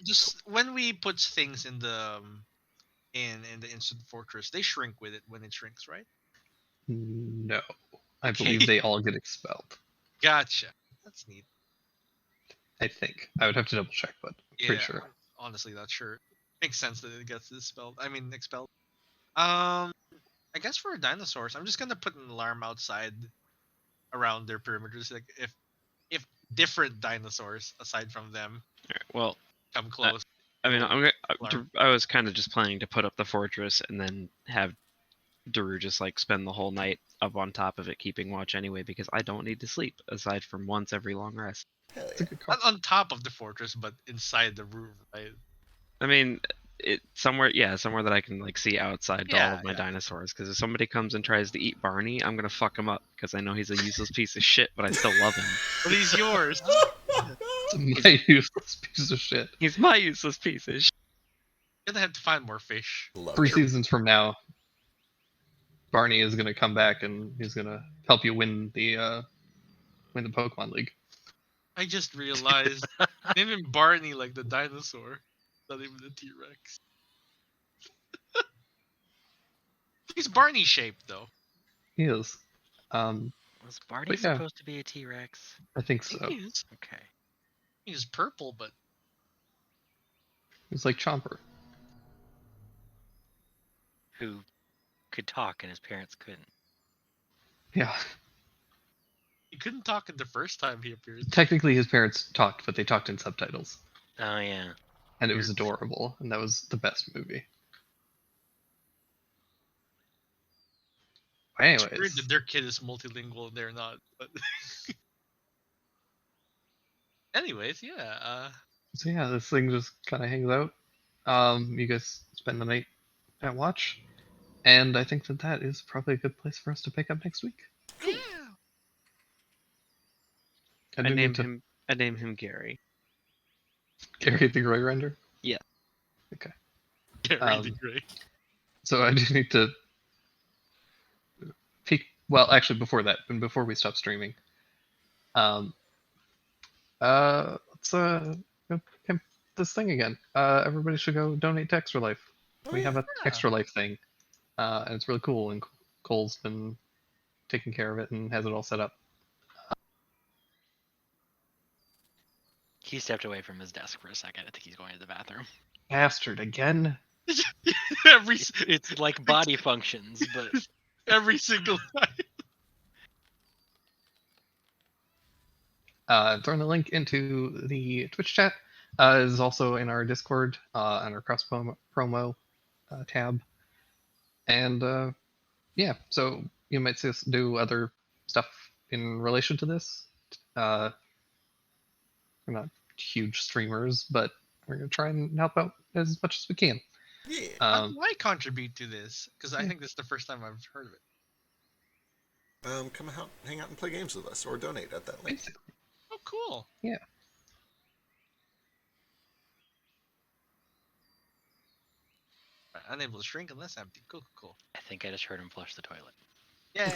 Speaker 2: Just when we put things in the in the instant fortress, they shrink with it when it shrinks, right?
Speaker 1: no, I
Speaker 2: Okay.
Speaker 1: believe they all get expelled.
Speaker 2: Gotcha. That's neat.
Speaker 1: I think I would have to double check, but I'm
Speaker 2: Yeah.
Speaker 1: pretty sure.
Speaker 2: Honestly, not sure. Makes sense that it gets expelled. Expelled. I guess for dinosaurs, I'm just gonna put an alarm outside around their perimeters. Like if different dinosaurs aside from them
Speaker 4: Alright, well,
Speaker 2: come close.
Speaker 4: I mean,
Speaker 2: Alarm.
Speaker 4: I was kind of just planning to put up the fortress and then have Daru just like spend the whole night up on top of it, keeping watch anyway, because I don't need to sleep aside from once every long rest.
Speaker 3: Hell
Speaker 1: It's a
Speaker 3: yeah.
Speaker 1: good call.
Speaker 2: Not on top of the fortress, but inside the room, right?
Speaker 4: I mean, somewhere that I can like see outside all
Speaker 2: Yeah,
Speaker 4: of my
Speaker 2: yeah.
Speaker 4: dinosaurs. Because if somebody comes and tries to eat Barney, I'm gonna fuck him up because I know he's a useless piece of shit, but I still love him.
Speaker 2: But he's yours.
Speaker 1: It's my useless piece of shit.
Speaker 4: He's my useless piece of shit.
Speaker 2: You're gonna have to find more fish.
Speaker 3: Love
Speaker 1: 3
Speaker 3: it.
Speaker 1: seasons from now, Barney is gonna come back and he's gonna help you win the Pokemon League.
Speaker 2: I just realized naming Barney like the dinosaur, not even the T-Rex. He's Barney shaped though.
Speaker 1: He is.
Speaker 5: Was Barney
Speaker 1: yeah.
Speaker 5: supposed to be a T-Rex?
Speaker 1: I think
Speaker 2: I
Speaker 1: so.
Speaker 2: think he is.
Speaker 5: Okay.
Speaker 2: He's purple, but
Speaker 1: He's like Chomper.
Speaker 5: Who could talk and his parents couldn't.
Speaker 1: Yeah.
Speaker 2: he couldn't talk it the first time he appeared.
Speaker 1: Technically, his parents talked, but they talked in subtitles,
Speaker 5: Oh yeah.
Speaker 1: and it was adorable, and that was the best movie.
Speaker 2: It's weird
Speaker 1: Anyways,
Speaker 2: that their kid is multilingual and they're not. But anyways, yeah.
Speaker 1: so yeah, this thing just kind of hangs out. You guys spend the night at watch, and I think that is probably a good place for us to pick up next week.
Speaker 2: Yeah.
Speaker 1: I
Speaker 4: I
Speaker 1: do
Speaker 4: name
Speaker 1: need to
Speaker 4: him Gary.
Speaker 1: Gary the Grey Render.
Speaker 2: Gary
Speaker 1: Um,
Speaker 2: the Great.
Speaker 1: So I do need to peek. Well, actually, before that, and before we stop streaming, let's go pimp this thing again. Everybody should go donate to Extra Life. We have an
Speaker 2: yeah.
Speaker 1: Extra Life thing, and it's really cool. And Cole's been taking care of it and has it all set up.
Speaker 5: He stepped away from his desk for a second. I think he's going to the bathroom.
Speaker 1: Bastard again.
Speaker 2: every
Speaker 5: It's like body functions, but
Speaker 2: every single time.
Speaker 1: Throwing the link into the Twitch chat is also in our Discord on our cross promo tab. And yeah, so you might see us do other stuff in relation to this. We're not huge streamers, but we're gonna try and help out as much as we can.
Speaker 3: Yeah.
Speaker 2: How do I contribute to this? Because I think this is the first time I've heard of it.
Speaker 3: Come out, hang out and play games with us, or donate at that link.
Speaker 1: Basically.
Speaker 2: Oh, cool.
Speaker 1: Yeah.
Speaker 2: Right, unable to shrink unless empty. Cool.
Speaker 5: I think I just heard him flush the toilet.
Speaker 2: Yay.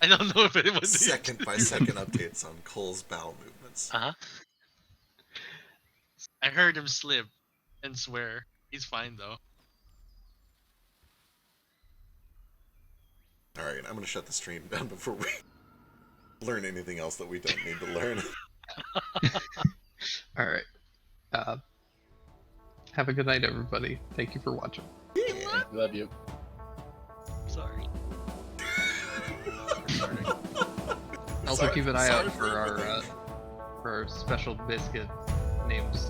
Speaker 2: I don't know if anyone
Speaker 3: Second by second updates on Cole's bowel movements.
Speaker 5: Uh-huh.
Speaker 2: I heard him slip and swear. He's fine though.
Speaker 3: Alright, I'm gonna shut the stream down before we learn anything else that we don't need to learn.
Speaker 1: All right. Have a good night, everybody. Thank you for watching.
Speaker 3: Yeah.
Speaker 6: Love you.
Speaker 5: Sorry.
Speaker 1: Also,
Speaker 3: Sorry-
Speaker 1: keep an eye
Speaker 3: sorry
Speaker 1: out for
Speaker 3: everybody.
Speaker 1: our special biscuit names